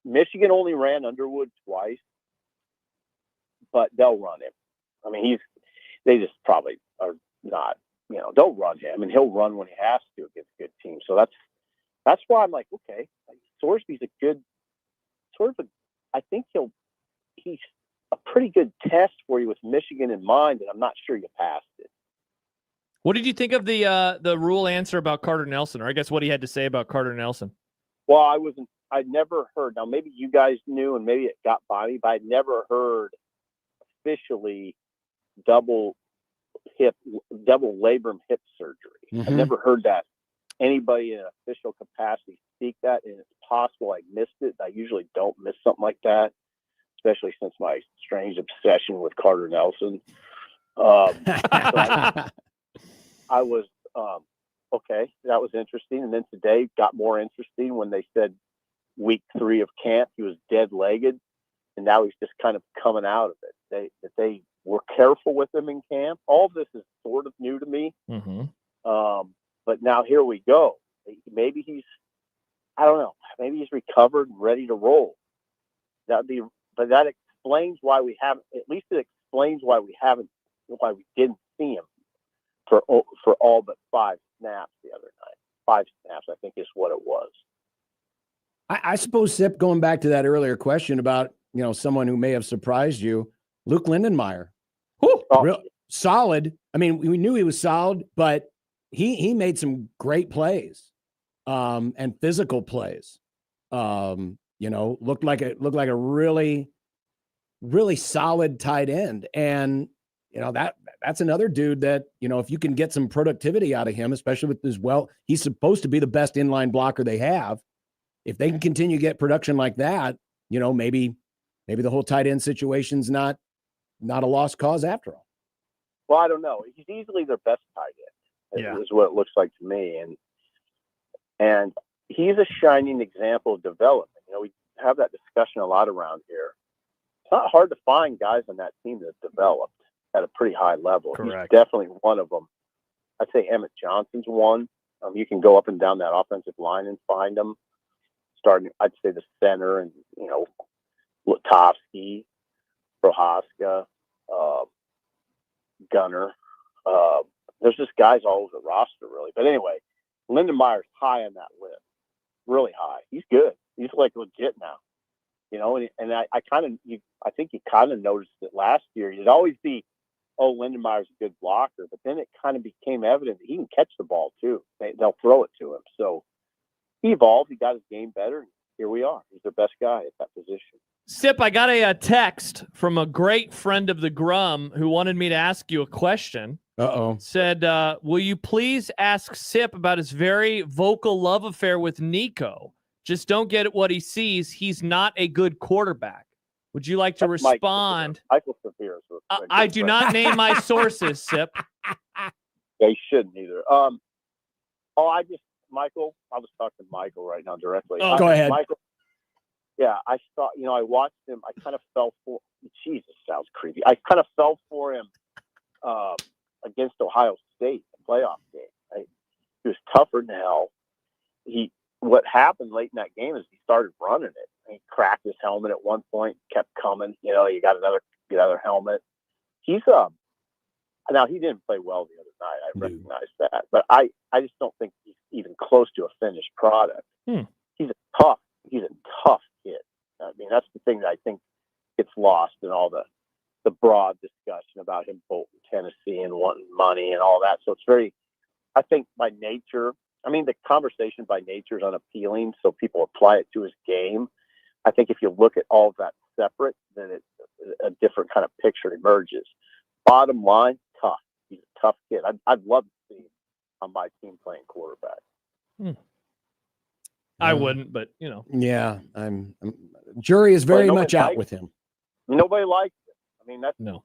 S20: Michigan only ran Underwood twice, but they'll run him. I mean, they just probably are not. Don't run him, and he'll run when he has to against good teams. So that's why I'm like, okay, Sorsby's a good I think he's a pretty good test for you with Michigan in mind, and I'm not sure you passed it.
S7: What did you think of the Rhule answer about Carter Nelson, or I guess what he had to say about Carter Nelson?
S20: Well, I'd never heard. Now maybe you guys knew, and maybe it got by me, but I'd never heard officially double labrum hip surgery. I've never heard that anybody in an official capacity speak that, and it's possible I missed it. I usually don't miss something like that, especially since my strange obsession with Carter Nelson. I was okay. That was interesting. And then today got more interesting when they said week 3 of camp he was dead-legged, and now he's just kind of coming out of it. They were careful with him in camp. All of this is sort of new to me. But now here we go. Maybe I don't know. Maybe he's recovered and ready to roll. But that explains why we haven't. At least it explains why we didn't see him for all but 5 snaps the other night. 5 snaps, I think, is what it was.
S9: I suppose, Sip, going back to that earlier question about someone who may have surprised you, Luke Lindenmeyer. Real solid. I mean, we knew he was solid, but he made some great plays, and physical plays. Looked like a really, really solid tight end. And that's another dude that, if you can get some productivity out of him, especially with he's supposed to be the best inline blocker they have. If they can continue to get production like that, maybe the whole tight end situation's not not a lost cause after all.
S20: Well, I don't know. He's easily their best tight end. Is what it looks like to me, and he's a shining example of development. We have that discussion a lot around here. It's not hard to find guys on that team that developed at a pretty high level.
S7: Correct.
S20: He's definitely one of them. I'd say Emmett Johnson's one. You can go up and down that offensive line and find them. Starting, I'd say the center and, Lutovsky, Prohaska, Gunner. There's just guys all over the roster, really. But anyway, Lindenmeyer's high on that list, really high. He's good. He's like legit now, And I think you kind of noticed it last year. You'd always be, Lindenmeyer's a good blocker, but then it kind of became evident that he can catch the ball too. They'll throw it to him. So he evolved. He got his game better. And here we are. He's their best guy at that position.
S7: Sip, I got a text from a great friend of the Grum who wanted me to ask you a question.
S9: Uh-oh.
S7: Said, will you please ask Sip about his very vocal love affair with Nico? Just don't get what he sees. He's not a good quarterback. Would you like to respond?
S20: Michael Severe.
S7: I do not name my sources, Sip.
S20: They shouldn't either. Michael, I'll just talk to Michael right now directly.
S9: Go ahead.
S20: Michael, yeah, I saw, I watched him. I kind of fell for, Jesus, sounds creepy. I kind of fell for him against Ohio State, the playoff game. He was tougher than hell. What happened late in that game is he started running it. He cracked his helmet at one point, kept coming. You got another helmet. He's now he didn't play well the other night. I recognize that, but I just don't think he's even close to a finished product. He's a tough kid. I mean, that's the thing that I think gets lost in all the broad discussion about him bolting Tennessee and wanting money and all that. So it's very, I think by nature, the conversation by nature is unappealing, so people apply it to his game. I think if you look at all of that separate, then a different kind of picture emerges. Bottom line, tough. He's a tough kid. I'd love to see him on my team playing quarterback.
S7: I wouldn't, but
S9: Yeah, jury is very much out with him.
S20: Nobody likes him. That's
S7: no.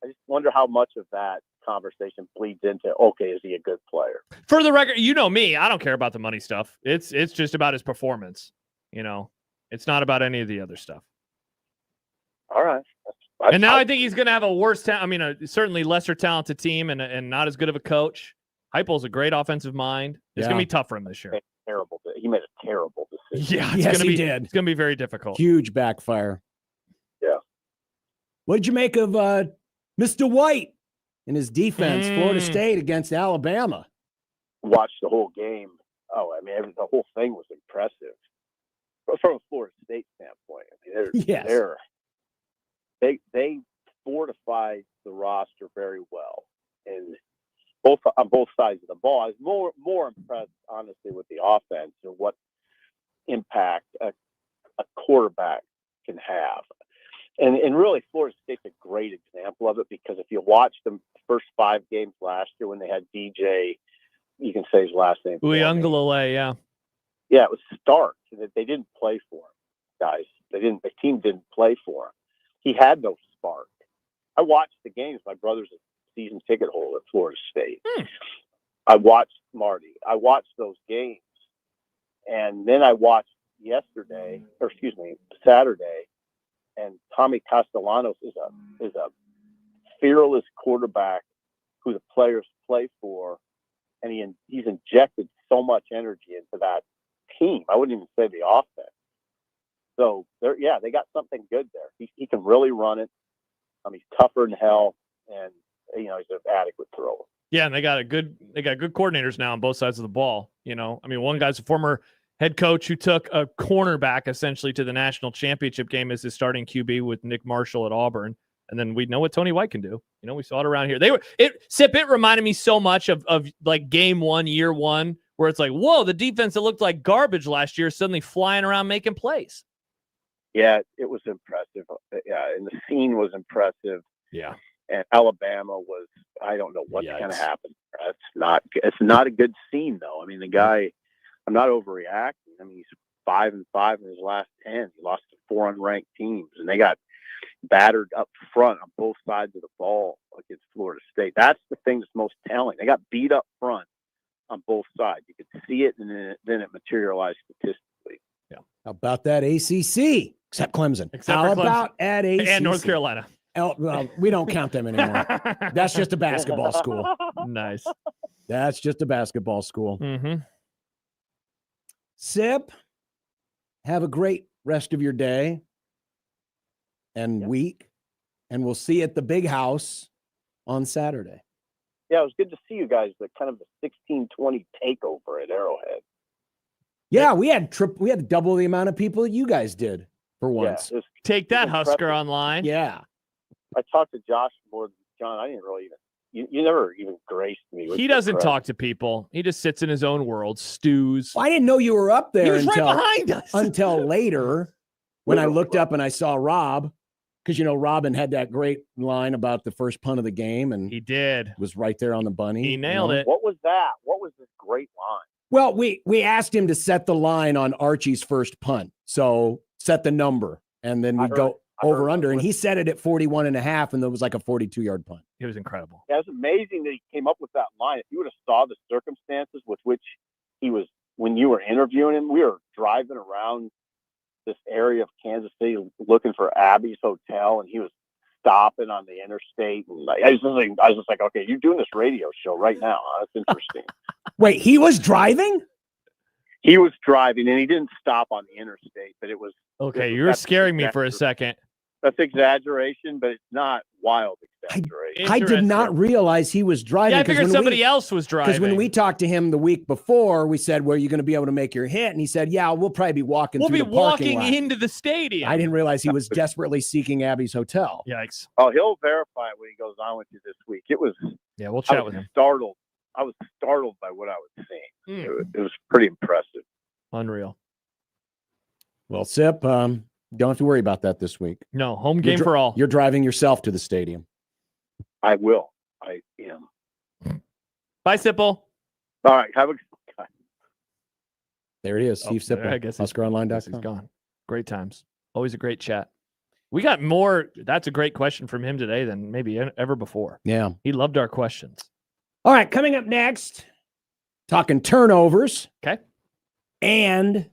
S20: I just wonder how much of that conversation bleeds into, okay, is he a good player?
S7: For the record, me, I don't care about the money stuff. It's just about his performance. It's not about any of the other stuff.
S20: All right.
S7: And now I think he's going to have a worse certainly lesser talented team and not as good of a coach. Heupel's a great offensive mind. It's going to be tough for him this year.
S20: He made a terrible decision.
S7: Yeah,
S9: Yes, he
S7: did. It's going to be very difficult.
S9: Huge backfire.
S20: Yeah.
S9: What did you make of Mr. White and his defense, Florida State against Alabama?
S20: Watched the whole game. The whole thing was impressive. From a Florida State standpoint, they fortified the roster very well, and on both sides of the ball. I was more impressed, honestly, with the offense and what impact a quarterback can have. And really, Florida State's a great example of it, because if you watch the first 5 games last year when they had DJ, you can say his last name.
S7: Uiagalelei, yeah.
S20: Yeah, it was stark. They didn't play for him, guys. The team didn't play for him. He had no spark. I watched the games. My brother's a season ticket holder at Florida State. I watched Marty. I watched those games. And then I watched Saturday, and Tommy Castellanos is a fearless quarterback who the players play for, and he's injected so much energy into that team. I wouldn't even say the offense. So they got something good there. He can really run it. He's tougher than hell, and he's an adequate thrower.
S7: Yeah, and they got good coordinators now on both sides of the ball. One guy's a former head coach who took a cornerback essentially to the national championship game as his starting QB with Nick Marshall at Auburn. And then we know what Tony White can do. We saw it around here. It reminded me so much of like game 1, year 1, where it's like, whoa, the defense that looked like garbage last year is suddenly flying around making plays.
S20: Yeah, it was impressive. Yeah, and the scene was impressive.
S7: Yeah.
S20: And Alabama was, I don't know what's going to happen. It's not a good scene, though. The guy, I'm not overreacting. He's 5-5 in his last 10. He lost to 4 unranked teams, and they got battered up front on both sides of the ball against Florida State. That's the thing that's most telling. They got beat up front on both sides. You could see it, and then it materialized statistically.
S9: Yeah. How about that ACC? Except Clemson.
S7: Except
S9: How
S7: for Clemson.
S9: about at ACC?
S7: And North Carolina.
S9: Well, we don't count them anymore. That's just a basketball school.
S7: Nice.
S9: That's just a basketball school.
S7: Mm-hmm.
S9: Sip, have a great rest of your day and week, and we'll see you at the big house on Saturday.
S20: Yeah, it was good to see you guys. The kind of the 16-20 takeover at Arrowhead.
S9: Yeah, we had double the amount of people that you guys did for once.
S20: Yeah,
S7: Take that,
S20: impressive.
S7: Husker Online.
S9: Yeah.
S20: I talked to Josh more than John. I didn't really even. You never even graced me.
S7: He doesn't talk to people. He just sits in his own world, stews.
S9: Well, I didn't know you were up there
S7: He was right behind us.
S9: until later when I looked up and I saw Rob, because, Robin had that great line about the first punt of the game, and
S7: he did.
S9: Was right there on the bunny.
S7: He nailed it.
S20: What was that? What was this great line?
S9: Well, we asked him to set the line on Archie's first punt. So set the number, and then we go over under, and he set it at 41.5, and there was like a 42-yard punt.
S7: It was incredible.
S20: Yeah, it was amazing that he came up with that line. If you would have saw the circumstances with which he was when you were interviewing him, we were driving around this area of Kansas City looking for Abby's Hotel, and he was stopping on the interstate. And I was just like, okay, you're doing this radio show right now. Huh? That's interesting.
S9: Wait, he was driving?
S20: He was driving, and he didn't stop on the interstate, but it was
S7: okay. You're scaring me for a second.
S20: That's exaggeration, but it's not wild exaggeration.
S9: I did not realize he was driving.
S7: Yeah, I figured somebody else was driving.
S9: Because when we talked to him the week before, we said, "Well, are you going to be able to make your hit?" And he said, "Yeah, we'll probably be walking.
S7: We'll
S9: through
S7: be
S9: the parking
S7: walking
S9: lot."
S7: into the stadium.
S9: I didn't realize he was desperately seeking Abby's Hotel.
S7: Yikes!
S20: Oh, he'll verify when he goes on with you this week. It was.
S7: Yeah, we'll chat with him.
S20: I was startled by what I was seeing. It was pretty impressive.
S7: Unreal.
S9: Well, Sip, don't have to worry about that this week.
S7: No, home game for all.
S9: You're driving yourself to the stadium.
S20: I will. I am.
S7: Bye, Sipple.
S20: All right. Have a good time.
S9: There he is, Steve Sipple.
S7: I guess
S9: HuskerOnline.com.
S7: he's gone. Great times. Always a great chat. We got more. That's a great question from him today than maybe ever before.
S9: Yeah.
S7: He loved our questions.
S9: All right. Coming up next, talking turnovers.
S7: Okay.
S9: And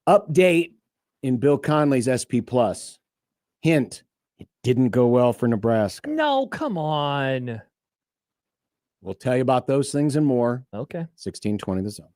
S9: update in Bill Conley's SP Plus. Hint, it didn't go well for Nebraska.
S7: No, come on.
S9: We'll tell you about those things and more.
S7: Okay.
S9: 1620 The Zone.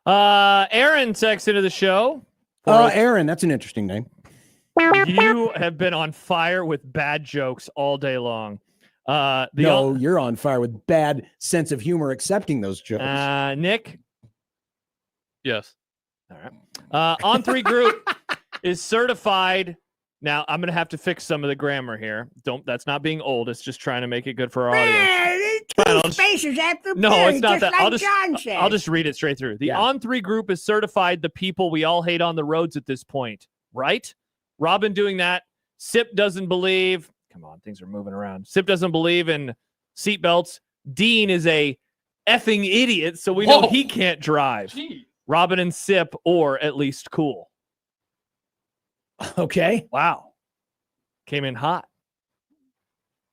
S7: Aaron texts into the show.
S9: Aaron, that's an interesting name.
S7: You have been on fire with bad jokes all day long.
S9: You're on fire with bad sense of humor accepting those jokes.
S7: Nick?
S8: Yes.
S7: All right. On three group is certified. Now, I'm going to have to fix some of the grammar here. That's not being old. It's just trying to make it good for our audience.
S10: Two spaces after
S7: No,
S10: period,
S7: it's not that.
S10: like John said.
S7: I'll just read it straight through. The on three group is certified the people we all hate on the roads at this point, right? Robin doing that. Sip doesn't believe. Come on, things are moving around. Sip doesn't believe in seatbelts. Dean is a effing idiot, so we know he can't drive.
S8: Gee.
S7: Robin and Sip, or at least cool.
S9: Okay.
S7: Wow. Came in hot.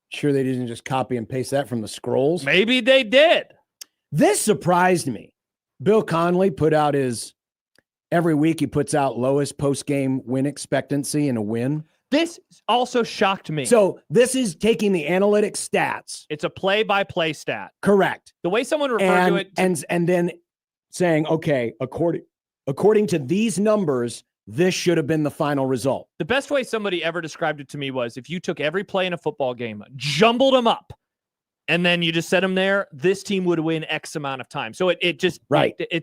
S9: Sure they didn't just copy and paste that from the scrolls?
S7: Maybe they did.
S9: This surprised me. Bill Connolly put out every week he puts out lowest post-game win expectancy in a win.
S7: This also shocked me.
S9: So this is taking the analytic stats.
S7: It's a play-by-play stat.
S9: Correct.
S7: The way someone referred to it.
S9: And then saying, okay, according to these numbers, this should have been the final result.
S7: The best way somebody ever described it to me was if you took every play in a football game, jumbled them up, and then you just set them there, this team would win X amount of time. So it's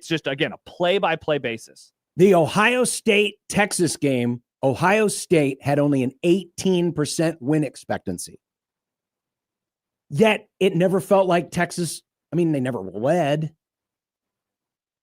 S7: just, again, a play-by-play basis.
S9: The Ohio State-Texas game, Ohio State had only an 18% win expectancy. Yet it never felt like Texas, they never led,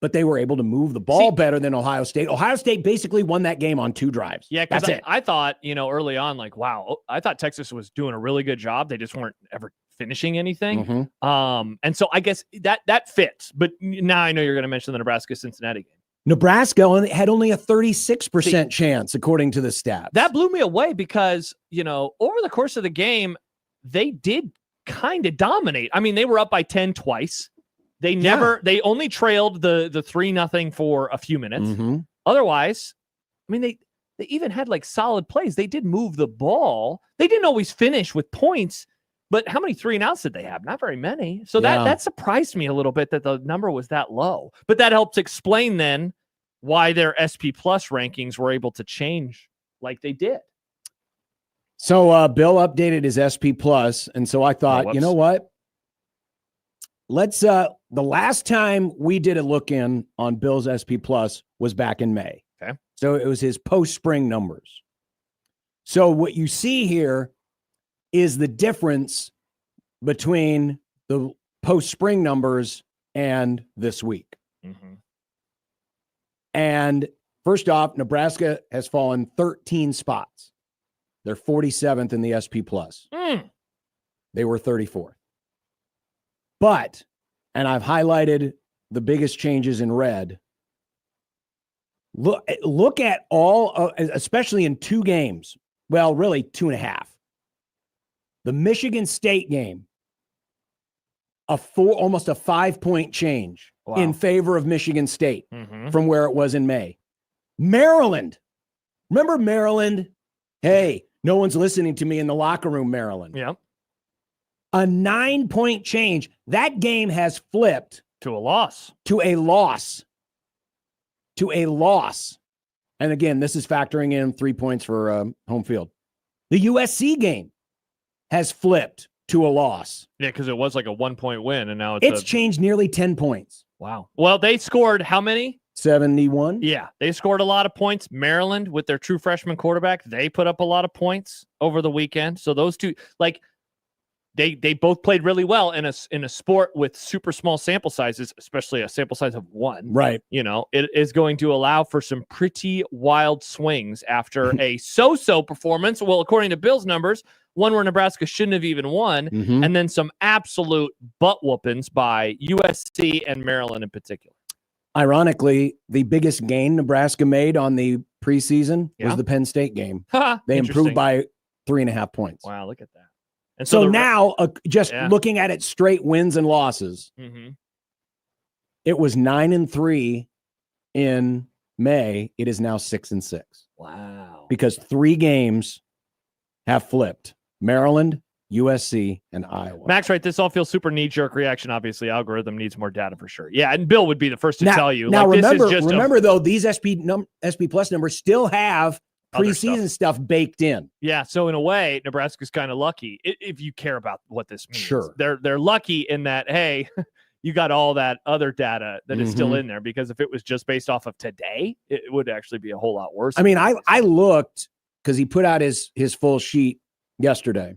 S9: but they were able to move the ball better than Ohio State. Ohio State basically won that game on 2 drives.
S7: Yeah,
S9: that's it.
S7: I thought, early on, wow, I thought Texas was doing a really good job. They just weren't ever finishing anything.
S9: Mm-hmm.
S7: And so I guess that fits. But now I know you're going to mention the Nebraska-Cincinnati game.
S9: Nebraska had only a 36% chance, according to the stats.
S7: That blew me away because, over the course of the game, they did kind of dominate. They were up by 10 twice. They only trailed the 3-0 for a few minutes.
S9: Mm-hmm.
S7: Otherwise, they even had solid plays. They did move the ball. They didn't always finish with points, but how many 3-and-outs did they have? Not very many. So that surprised me a little bit that the number was that low. But that helps explain then why their SP Plus rankings were able to change like they did.
S9: So Bill updated his SP Plus, and so I thought, you know what? Let's the last time we did a look in on Bill's SP Plus was back in May.
S7: Okay.
S9: So it was his post-spring numbers. So what you see here is the difference between the post-spring numbers and this week.
S7: Mm-hmm.
S9: And first off, Nebraska has fallen 13 spots. They're 47th in the SP Plus. They were 34th. But, and I've highlighted the biggest changes in red. Look at all, especially in 2 games. Well, really 2.5. The Michigan State game, almost a 5-point change in favor of Michigan State from where it was in May. Maryland. Remember Maryland? Hey, no one's listening to me in the locker room, Maryland.
S7: Yep.
S9: A 9-point change. That game has flipped
S7: to a loss.
S9: And again, this is factoring in 3 points for home field. The USC game has flipped to a loss.
S7: Yeah, because it was like a 1-point win, and now
S9: it's changed nearly 10 points.
S7: Wow. Well, they scored how many?
S9: 71.
S7: Yeah, they scored a lot of points. Maryland, with their true freshman quarterback, they put up a lot of points over the weekend. So those two, they both played really well in a sport with super small sample sizes, especially a sample size of 1.
S9: Right.
S7: It is going to allow for some pretty wild swings after a so-so performance. Well, according to Bill's numbers, one where Nebraska shouldn't have even won, and then some absolute butt whoopings by USC and Maryland in particular.
S9: Ironically, the biggest gain Nebraska made on the preseason was the Penn State game. They improved by 3.5 points.
S7: Wow, look at that. And
S9: so now, looking at it straight wins and losses, it was 9-3 in May. It is now 6-6.
S7: Wow.
S9: Because 3 games have flipped. Maryland, USC, and Iowa.
S7: Max, right? This all feels super knee-jerk reaction. Obviously, algorithm needs more data for sure. Yeah, and Bill would be the first to tell you.
S9: Now,
S7: like,
S9: remember,
S7: this is just
S9: though, these SP Plus numbers still have preseason stuff baked in.
S7: Yeah, so in a way, Nebraska's kind of lucky if you care about what this means.
S9: Sure.
S7: They're lucky in that, hey, you got all that other data that is still in there, because if it was just based off of today, it would actually be a whole lot worse.
S9: I mean, I looked because he put out his full sheet yesterday.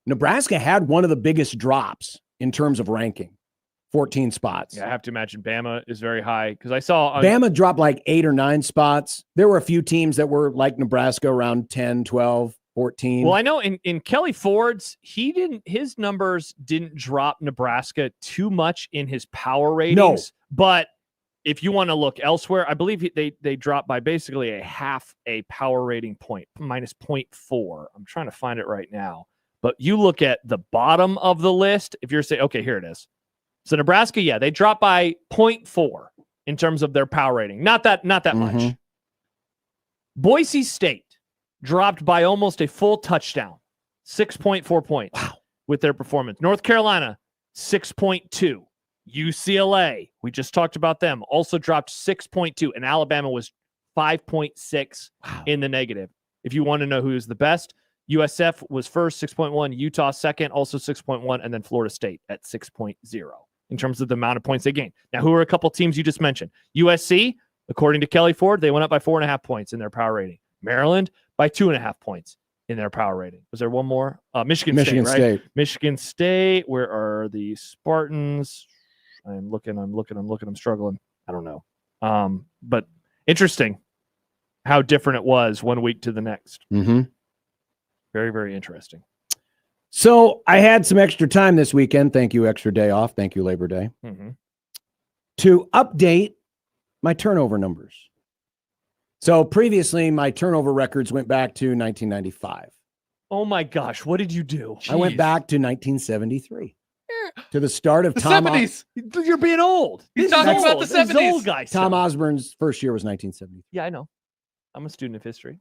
S9: Nebraska had one of the biggest drops in terms of ranking, 14 spots.
S7: Yeah, I have to imagine Bama is very high, because I saw
S9: Bama dropped like 8 or 9 spots. There were a few teams that were like Nebraska around 10, 12, 14.
S7: Well, I know in Kelly Ford's, his numbers didn't drop Nebraska too much in his power ratings.
S9: No.
S7: But if you want to look elsewhere, I believe they dropped by basically a half a power rating point, minus 0.4. I'm trying to find it right now. But you look at the bottom of the list, if you're saying, okay, here it is. So Nebraska, yeah, they dropped by 0.4 in terms of their power rating. Not that much. Boise State dropped by almost a full touchdown, 6.4 points with their performance. North Carolina, 6.2. UCLA, we just talked about them, also dropped 6.2, and Alabama was 5.6 in the negative. If you want to know who's the best, USF was first, 6.1, Utah second, also 6.1, and then Florida State at 6.0 in terms of the amount of points they gained. Now, who are a couple teams you just mentioned? USC, according to Kelly Ford, they went up by 4.5 points in their power rating. Maryland by 2.5 points in their power rating. Was there one more? Michigan State, right? Michigan State. Where are the Spartans? I'm looking. I'm struggling. I don't know. But interesting how different it was one week to the next. Very, very interesting.
S9: So I had some extra time this weekend. Thank you, extra day off. Thank you, Labor Day. To update my turnover numbers. So previously, my turnover records went back to 1995.
S7: Oh my gosh, what did you do?
S9: I went back to 1973. To the start of
S8: The
S9: Tom
S8: 70s.
S7: You're being old.
S8: He's talking about the 70s.
S7: Old guy
S9: Tom
S7: stuff.
S9: Osborne's first year was 1970.
S7: Yeah, I know. I'm a student of history.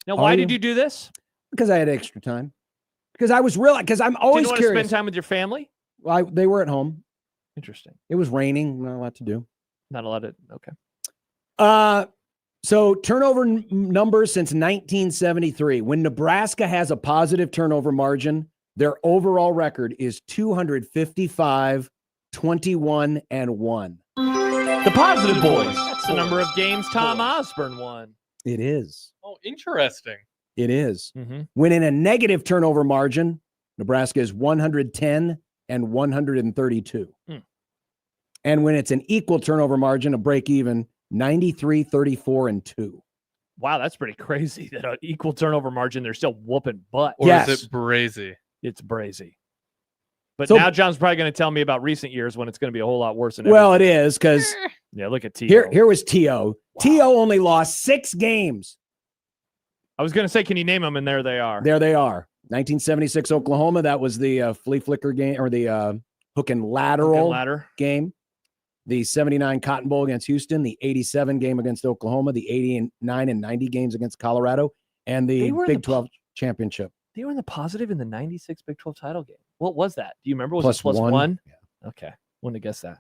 S7: Now,
S9: Are
S7: why
S9: you?
S7: did you do this?
S9: Because I had extra time. Because I was because I'm always
S7: Didn't want
S9: curious.
S7: to spend time with your family?
S9: Well, they were at home.
S7: Interesting.
S9: It was raining. Not a lot to do.
S7: Not a lot of, okay.
S9: So turnover numbers since 1973. When Nebraska has a positive turnover margin, their overall record is 255, 21, and 1.
S7: The positive boys. That's the number of games Tom Osborne won.
S9: It is.
S8: Oh, interesting.
S9: It is. When in a negative turnover margin, Nebraska is 110 and 132. And when it's an equal turnover margin, a break even, 93, 34, and 2.
S7: Wow, that's pretty crazy. That an equal turnover margin, they're still whooping butt.
S8: Or is it brazy?
S7: It's brazy. But
S9: So-
S7: now John's probably going to tell me about recent years when it's going to be a whole lot worse than
S9: Well, it
S7: everything.
S9: is because
S7: Yeah, look at T.
S9: here was T.O. T.O. only lost 6 games.
S7: I was going to say, can you name them? And there they are.
S9: There they are. 1976 Oklahoma. That was the flea flicker game, or the hook and lateral
S7: ladder
S9: game. The 79 Cotton Bowl against Houston. The 87 game against Oklahoma. The 89 and 90 games against Colorado. And the
S7: They were in
S9: Big
S7: the
S9: 12 championship.
S7: They were in the positive in the 96 Big 12 title game. What was that? Do you remember? Was
S9: Plus
S7: it plus
S9: one.
S7: one? Yeah. Okay. Wouldn't have guessed that.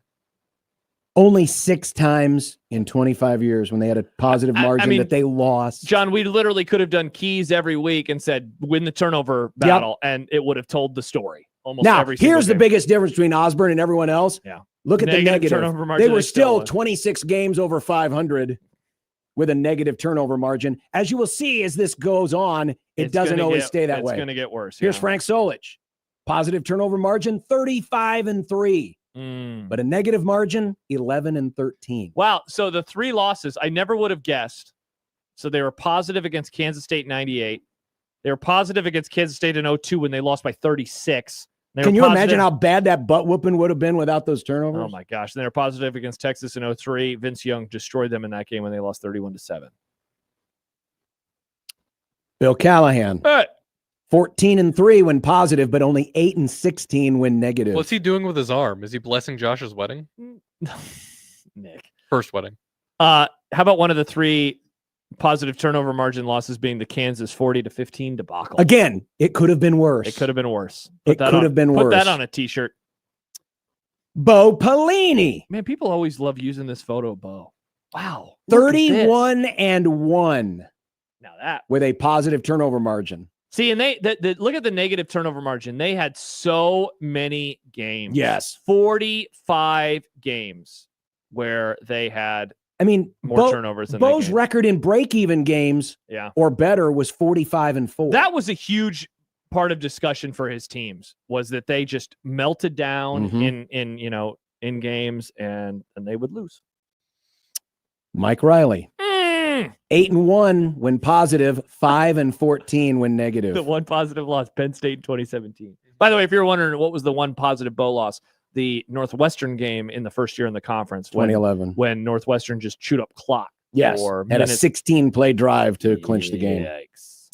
S9: Only 6 times in 25 years when they had a positive margin
S7: mean,
S9: that they lost.
S7: John, we literally could have done keys every week and said, win the turnover battle, and it would have told the story. Almost
S9: Now,
S7: every single
S9: here's the
S7: game.
S9: biggest difference between Osborne and everyone else.
S7: Yeah.
S9: Look at the negative.
S7: turnover margin,
S9: They were still
S7: won.
S9: 26 games over 500 with a negative turnover margin. As you will see as this goes on, it
S7: It's
S9: doesn't
S7: gonna
S9: always
S7: get-
S9: stay that way.
S7: It's going to get worse.
S9: Here's
S7: yeah.
S9: Frank Solich. Positive turnover margin, 35-3. But a negative margin, 11-13.
S7: Wow. So the 3 losses, I never would have guessed. So they were positive against Kansas State in 98. They were positive against Kansas State in 02 when they lost by 36. They
S9: Can
S7: were
S9: you
S7: positive-
S9: imagine how bad that butt whooping would have been without those turnovers?
S7: Oh my gosh. They were positive against Texas in 03. Vince Young destroyed them in that game when they lost 31-7.
S9: Bill Callahan. 14-3 when positive, but only 8-16 when negative.
S8: What's he doing with his arm? Is he blessing Josh's wedding?
S7: Nick.
S8: First wedding.
S7: How about one of the 3 Positive turnover margin losses being the Kansas 40-15 debacle.
S9: Again, it could have been worse.
S7: It could have been worse.
S9: It could have been worse.
S7: Put that on a T-shirt.
S9: Bo Pelini.
S7: Man, people always love using this photo of Bo. Wow.
S9: 31-1.
S7: Now that.
S9: With a positive turnover margin.
S7: See, and look at the negative turnover margin. They had so many games.
S9: Yes.
S7: 45 games where they had more turnovers than
S9: Bo's record in break-even games or better was 45-4.
S7: That was a huge part of discussion for his teams, was that they just melted down in games and they would lose.
S9: Mike Riley. 8-1 when positive, 5-14 when negative.
S7: The one positive loss, Penn State in 2017. By the way, if you're wondering what was the one positive Bo loss, the Northwestern game in the first year in the conference,
S9: 2011,
S7: when Northwestern just chewed up clock.
S9: Yes, had a 16-play drive to clinch the game.
S7: Yikes.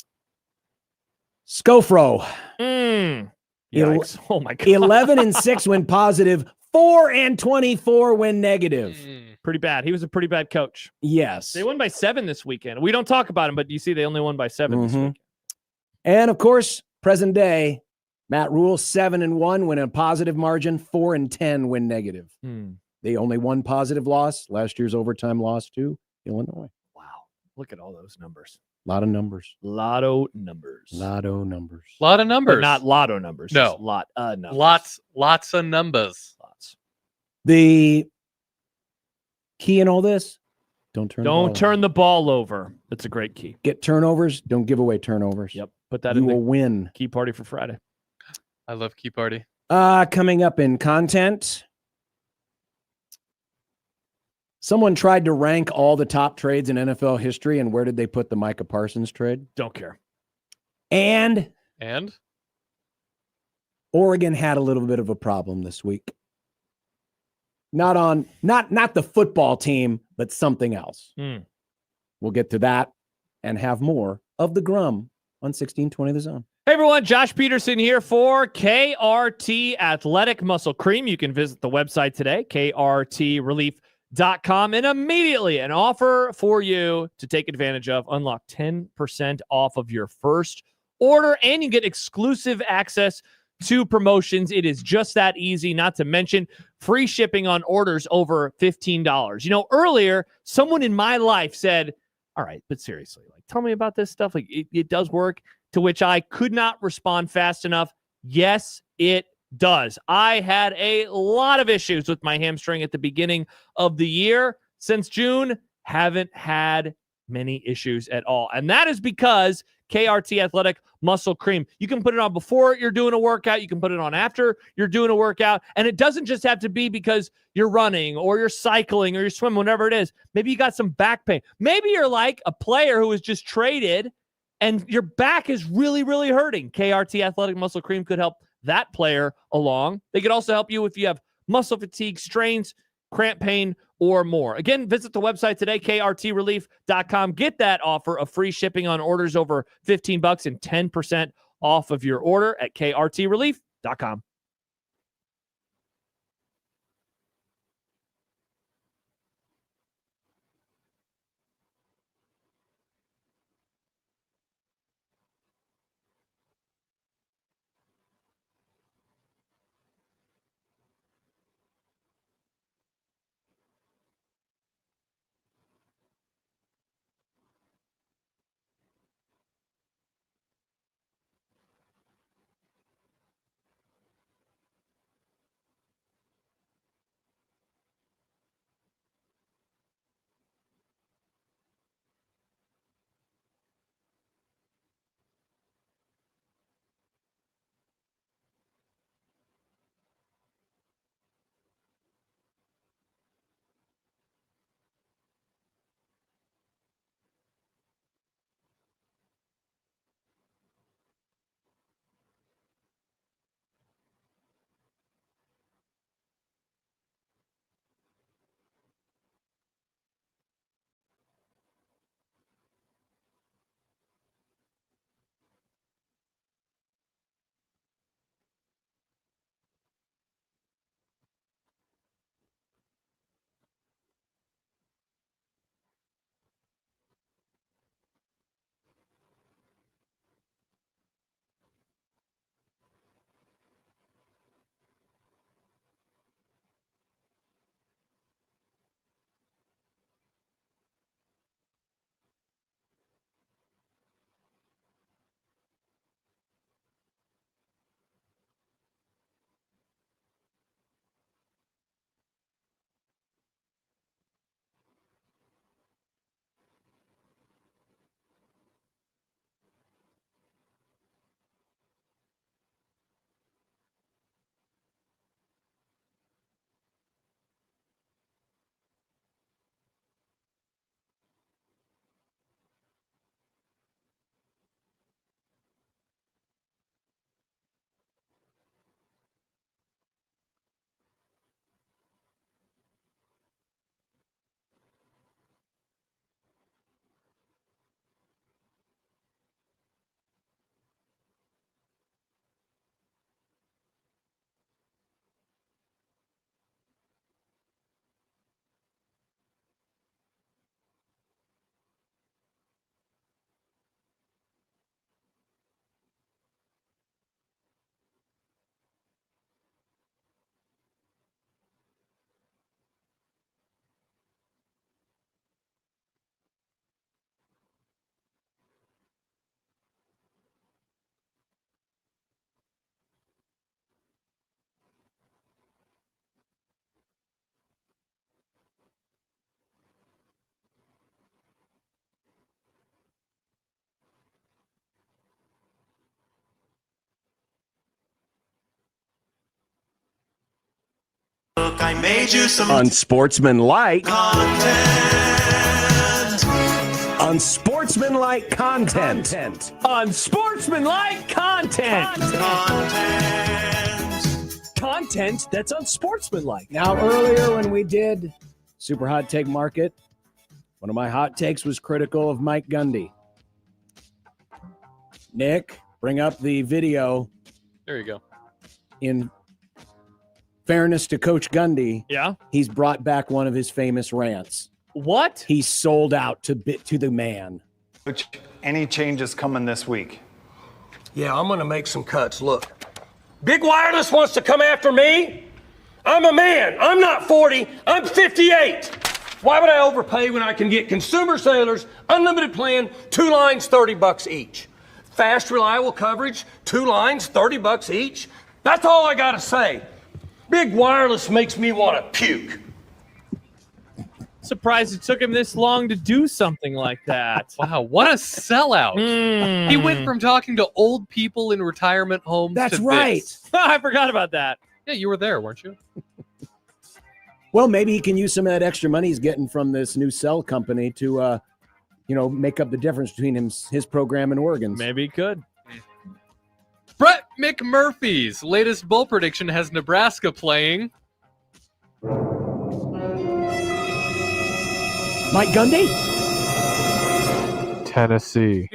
S9: Scofro.
S7: Yikes. Oh my God.
S9: 11-6 when positive, 4-24 when negative.
S7: Pretty bad. He was a pretty bad coach.
S9: Yes.
S7: They won by 7 this weekend. We don't talk about him, but you see they only won by 7 this weekend.
S9: And of course, present day, Matt Rhule 7-1 when a positive margin, 4-10 when negative. They only one positive loss, last year's overtime loss to Illinois.
S7: Wow. Look at all those numbers.
S9: A lot of numbers.
S7: Lotto numbers.
S9: Lotto numbers.
S8: Lot of numbers.
S7: But not lotto numbers.
S8: No.
S7: Just lot of numbers.
S8: Lots of numbers.
S9: The key in all this, don't turn
S7: the ball over. That's a great key.
S9: Get turnovers. Don't give away turnovers.
S7: Yep. Put that
S9: you
S7: in the
S9: will win.
S7: Key party for Friday.
S8: I love Key Party.
S9: Coming up in content, someone tried to rank all the top trades in NFL history, and where did they put the Micah Parsons trade?
S7: Don't care.
S9: And
S7: Oregon
S9: had a little bit of a problem this week. Not the football team, but something else. We'll get to that and have more of the Grum on 1620 The Zone.
S7: Hey everyone, Josh Peterson here for KRT Athletic Muscle Cream. You can visit the website today, krtrelief.com, and immediately an offer for you to take advantage of. Unlock 10% off of your first order, and you get exclusive access to promotions. It is just that easy, not to mention free shipping on orders over $15. You know, earlier, someone in my life said, all right, but seriously, like, tell me about this stuff. Like, it does work. To which I could not respond fast enough. Yes, it does. I had a lot of issues with my hamstring at the beginning of the year. Since June, haven't had many issues at all. And that is because KRT Athletic Muscle Cream. You can put it on before you're doing a workout. You can put it on after you're doing a workout. And it doesn't just have to be because you're running or you're cycling or you're swimming, whatever it is. Maybe you got some back pain. Maybe you're like a player who was just traded and your back is really, really hurting. KRT Athletic Muscle Cream could help that player along. They could also help you if you have muscle fatigue, strains, cramp pain, or more. Again, visit the website today, krtrelief.com. Get that offer of free shipping on orders over $15 and 10% off of your order at krtrelief.com.
S1: Look, I made you some
S14: Unsportsmanlike
S1: content.
S14: Unsportsmanlike content.
S7: Unsportsmanlike content.
S6: Content that's unsportsmanlike.
S9: Now, earlier when we did Super Hot Take Market, one of my hot takes was critical of Mike Gundy. Nick, bring up the video.
S8: There you go.
S9: In fairness to Coach Gundy,
S7: yeah,
S9: he's brought back one of his famous rants.
S7: What?
S9: He's sold out to the man.
S21: Coach, any changes coming this week?
S22: Yeah, I'm going to make some cuts. Look, Big Wireless wants to come after me. I'm a man. I'm not 40. I'm 58. Why would I overpay when I can get consumer sailors, unlimited plan, 2 lines, $30 each? Fast, reliable coverage, 2 lines, $30 each. That's all I got to say. Big Wireless makes me want to puke.
S7: Surprised it took him this long to do something like that.
S8: Wow, what a sellout. He went from talking to old people in retirement homes
S9: That's
S8: to
S9: right.
S8: this.
S7: I forgot about that.
S8: Yeah, you were there, weren't you?
S9: Well, maybe he can use some of that extra money he's getting from this new cell company to, make up the difference between his program and Oregon's.
S7: Maybe he could.
S8: Brett McMurphy's latest bowl prediction has Nebraska playing
S9: Mike Gundy?
S21: Tennessee.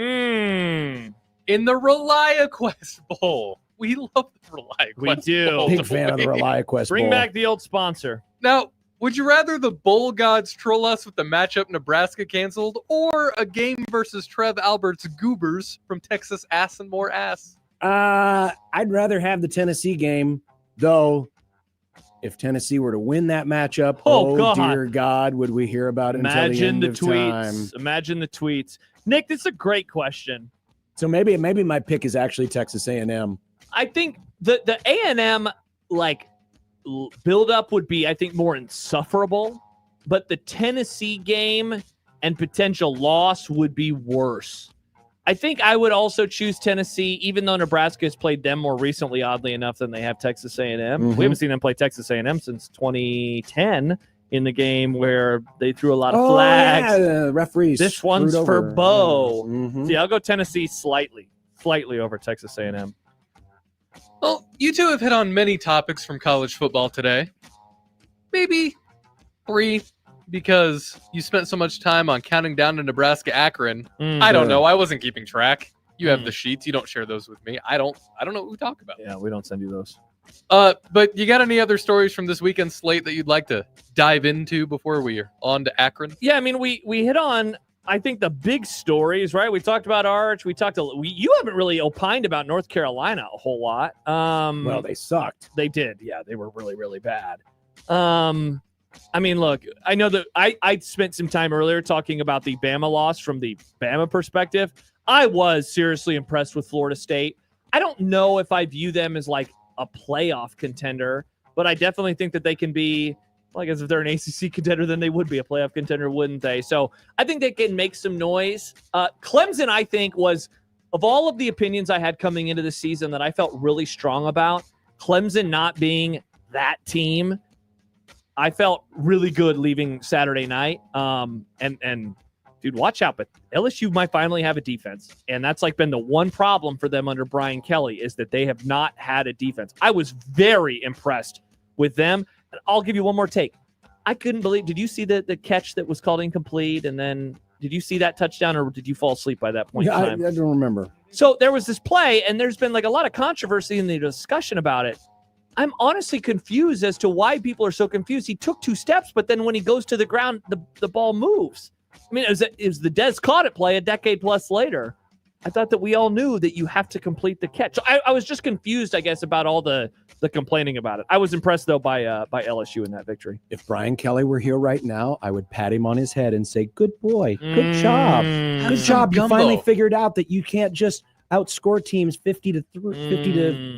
S8: in the ReliaQuest Bowl. We love the ReliaQuest
S7: We do.
S8: Bowl.
S9: Big fan of the ReliaQuest
S7: Bring
S9: Bowl.
S7: back the old sponsor.
S8: Now, would you rather the bowl gods troll us with the matchup Nebraska canceled or a game versus Trev Albert's Goobers from Texas Ass and More Ass?
S9: I'd rather have the Tennessee game, though. If Tennessee were to win that matchup,
S7: God.
S9: dear God, would we hear about it until the end of
S7: tweets.
S9: time?
S7: Imagine the tweets. Nick, this is a great question.
S9: So maybe my pick is actually Texas A&M.
S7: I think the A&M build up would be, I think, more insufferable, but the Tennessee game and potential loss would be worse. I think I would also choose Tennessee, even though Nebraska has played them more recently, oddly enough, than they have Texas A&M.
S9: Mm-hmm.
S7: We haven't seen them play Texas A&M since 2010 in the game where they threw a lot of flags.
S9: Yeah, the referees.
S7: This one's
S9: screwed
S7: for
S9: over.
S7: Bo.
S9: Mhm.
S7: See, I'll go Tennessee slightly over Texas A&M.
S8: Well, you two have hit on many topics from college football today. Maybe 3, because you spent so much time on counting down to Nebraska-Akron. I don't know. I wasn't keeping track. You have the sheets. You don't share those with me. I don't know what we talk about.
S7: Yeah, we don't send you those.
S8: But you got any other stories from this weekend slate that you'd like to dive into before we are on to Akron?
S7: Yeah, I mean, we hit on, I think, the big stories, right? We talked about Arch. You haven't really opined about North Carolina a whole lot.
S9: Well, they sucked.
S7: They did. Yeah, they were really, really bad. I mean, look, I know that I spent some time earlier talking about the Bama loss from the Bama perspective. I was seriously impressed with Florida State. I don't know if I view them as like a playoff contender, but I definitely think that they can be, well, I guess if they're an ACC contender, then they would be a playoff contender, wouldn't they? So I think they can make some noise. Clemson, I think, was, of all of the opinions I had coming into the season that I felt really strong about, Clemson not being that team, I felt really good leaving Saturday night. And dude, watch out. But LSU might finally have a defense. And that's been the one problem for them under Brian Kelly, is that they have not had a defense. I was very impressed with them. And I'll give you one more take. I couldn't believe, did you see the catch that was called incomplete? And then did you see that touchdown, or did you fall asleep by that point in time?
S9: I don't remember.
S7: So there was this play, and there's been a lot of controversy in the discussion about it. I'm honestly confused as to why people are so confused. He took 2 steps, but then when he goes to the ground, the ball moves. I mean, it was the Des caught it play a decade plus later. I thought that we all knew that you have to complete the catch. So I was just confused, I guess, about all the complaining about it. I was impressed, though, by LSU in that victory.
S9: If Brian Kelly were here right now, I would pat him on his head and say, good boy, good job. Good job. You finally figured out that you can't just outscore teams 50 to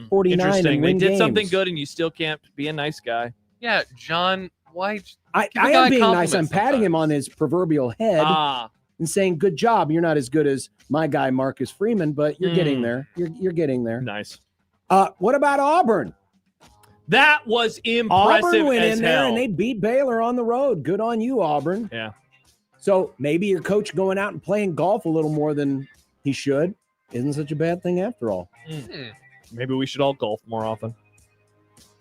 S9: 49.
S7: Interesting.
S9: And win
S7: they did
S9: games.
S7: something good, and you still can't be a nice guy.
S8: Yeah, John, why?
S9: I am being nice. I'm patting him on his proverbial head and saying, good job. You're not as good as my guy, Marcus Freeman, but you're getting there. You're getting there.
S7: Nice.
S9: What about Auburn?
S7: That was impressive.
S9: Auburn went
S7: as
S9: in there
S7: hell.
S9: and they beat Baylor on the road. Good on you, Auburn.
S7: Yeah.
S9: So maybe your coach going out and playing golf a little more than he should isn't such a bad thing after all.
S7: Maybe we should all golf more often.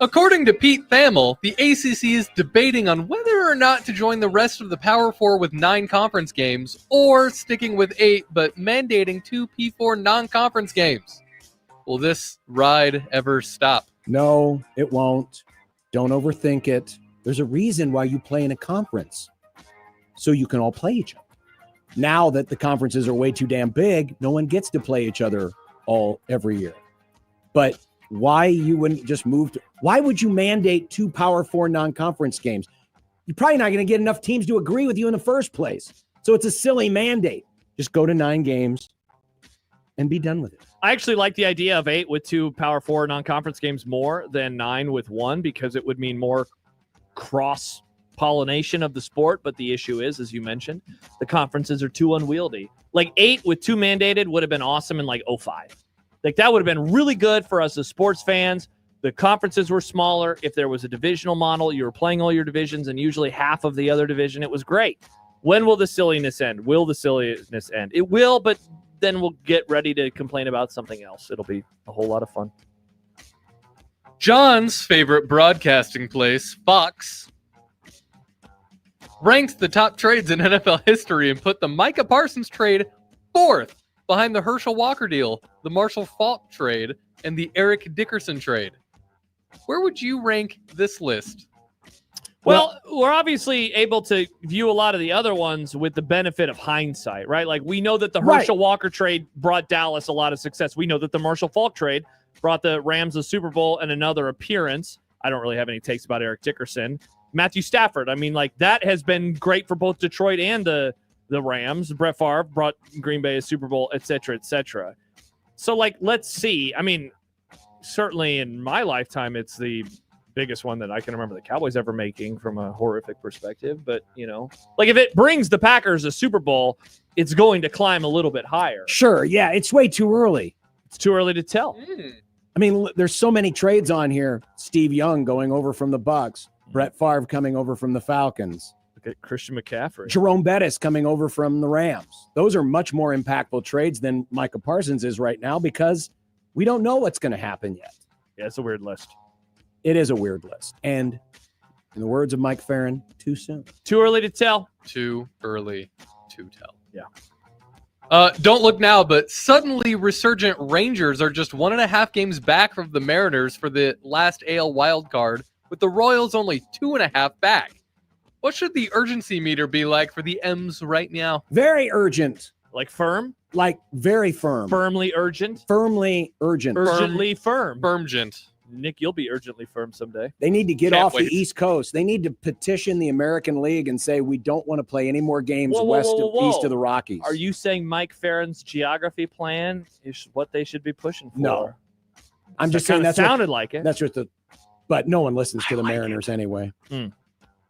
S8: According to Pete Thamel, the ACC is debating on whether or not to join the rest of the Power 4 with 9 conference games or sticking with 8 but mandating 2 P4 non-conference games. Will this ride ever stop?
S9: No, it won't. Don't overthink it. There's a reason why you play in a conference, so you can all play each other. Now that the conferences are way too damn big, no one gets to play each other every year. But why you wouldn't just move to, why would you mandate 2 Power 4 non-conference games? You're probably not going to get enough teams to agree with you in the first place. So it's a silly mandate. Just go to 9 games and be done with it.
S7: I actually like the idea of 8 with 2 Power 4 non-conference games more than 9 with 1 because it would mean more cross-pollination of the sport. But the issue is, as you mentioned, the conferences are too unwieldy. Like 8 with 2 mandated would have been awesome in like 05. Like that would have been really good for us as sports fans. The conferences were smaller. If there was a divisional model, you were playing all your divisions and usually half of the other division. It was great. When will the silliness end? Will the silliness end? It will, but then we'll get ready to complain about something else. It'll be a whole lot of fun.
S8: John's favorite broadcasting place, Fox, ranked the top trades in NFL history and put the Micah Parsons trade 4th behind the Herschel Walker deal, the Marshall Faulk trade, and the Eric Dickerson trade. Where would you rank this list?
S7: Well, we're obviously able to view a lot of the other ones with the benefit of hindsight, right? Like we know that the Herschel Walker trade brought Dallas a lot of success. We know that the Marshall Faulk trade brought the Rams a Super Bowl and another appearance. I don't really have any takes about Eric Dickerson. Matthew Stafford, I mean, like that has been great for both Detroit and the Rams. Brett Favre brought Green Bay a Super Bowl, et cetera, et cetera. So, like, let's see. I mean, certainly in my lifetime, it's the biggest one that I can remember the Cowboys ever making from a horrific perspective. But, you know, like if it brings the Packers a Super Bowl, it's going to climb a little bit higher.
S9: Sure. Yeah. It's way too early.
S7: It's too early to tell.
S9: I mean, there's so many trades on here. Steve Young going over from the Bucks, Brett Favre coming over from the Falcons.
S7: Look at Christian McCaffrey.
S9: Jerome Bettis coming over from the Rams. Those are much more impactful trades than Micah Parsons is right now because we don't know what's going to happen yet.
S7: Yeah, it's a weird list.
S9: It is a weird list. And in the words of Mike Ferrin, too soon.
S7: Too early to tell.
S8: Too early to tell.
S7: Yeah.
S8: Don't look now, but suddenly resurgent Rangers are just 1.5 games back from the Mariners for the last AL wildcard, with the Royals only 2.5 back. What should the urgency meter be like for the M's right now?
S9: Very urgent.
S7: Like firm?
S9: Like very firm.
S7: Firmly urgent?
S9: Firmly urgent.
S7: Urgently firm.
S8: Firmgent.
S7: Nick, you'll be urgently firm someday.
S9: They need to get
S8: Can't
S9: off
S8: wait.
S9: the East Coast. They need to petition the American League and say we don't want to play any more games east of the Rockies.
S7: Are you saying Mike Ferrin's geography plan is what they should be pushing for?
S9: No. I'm
S7: That
S9: just saying
S7: kinda
S9: that's
S7: sounded like it.
S9: That's what but no one listens to the Mariners anyway.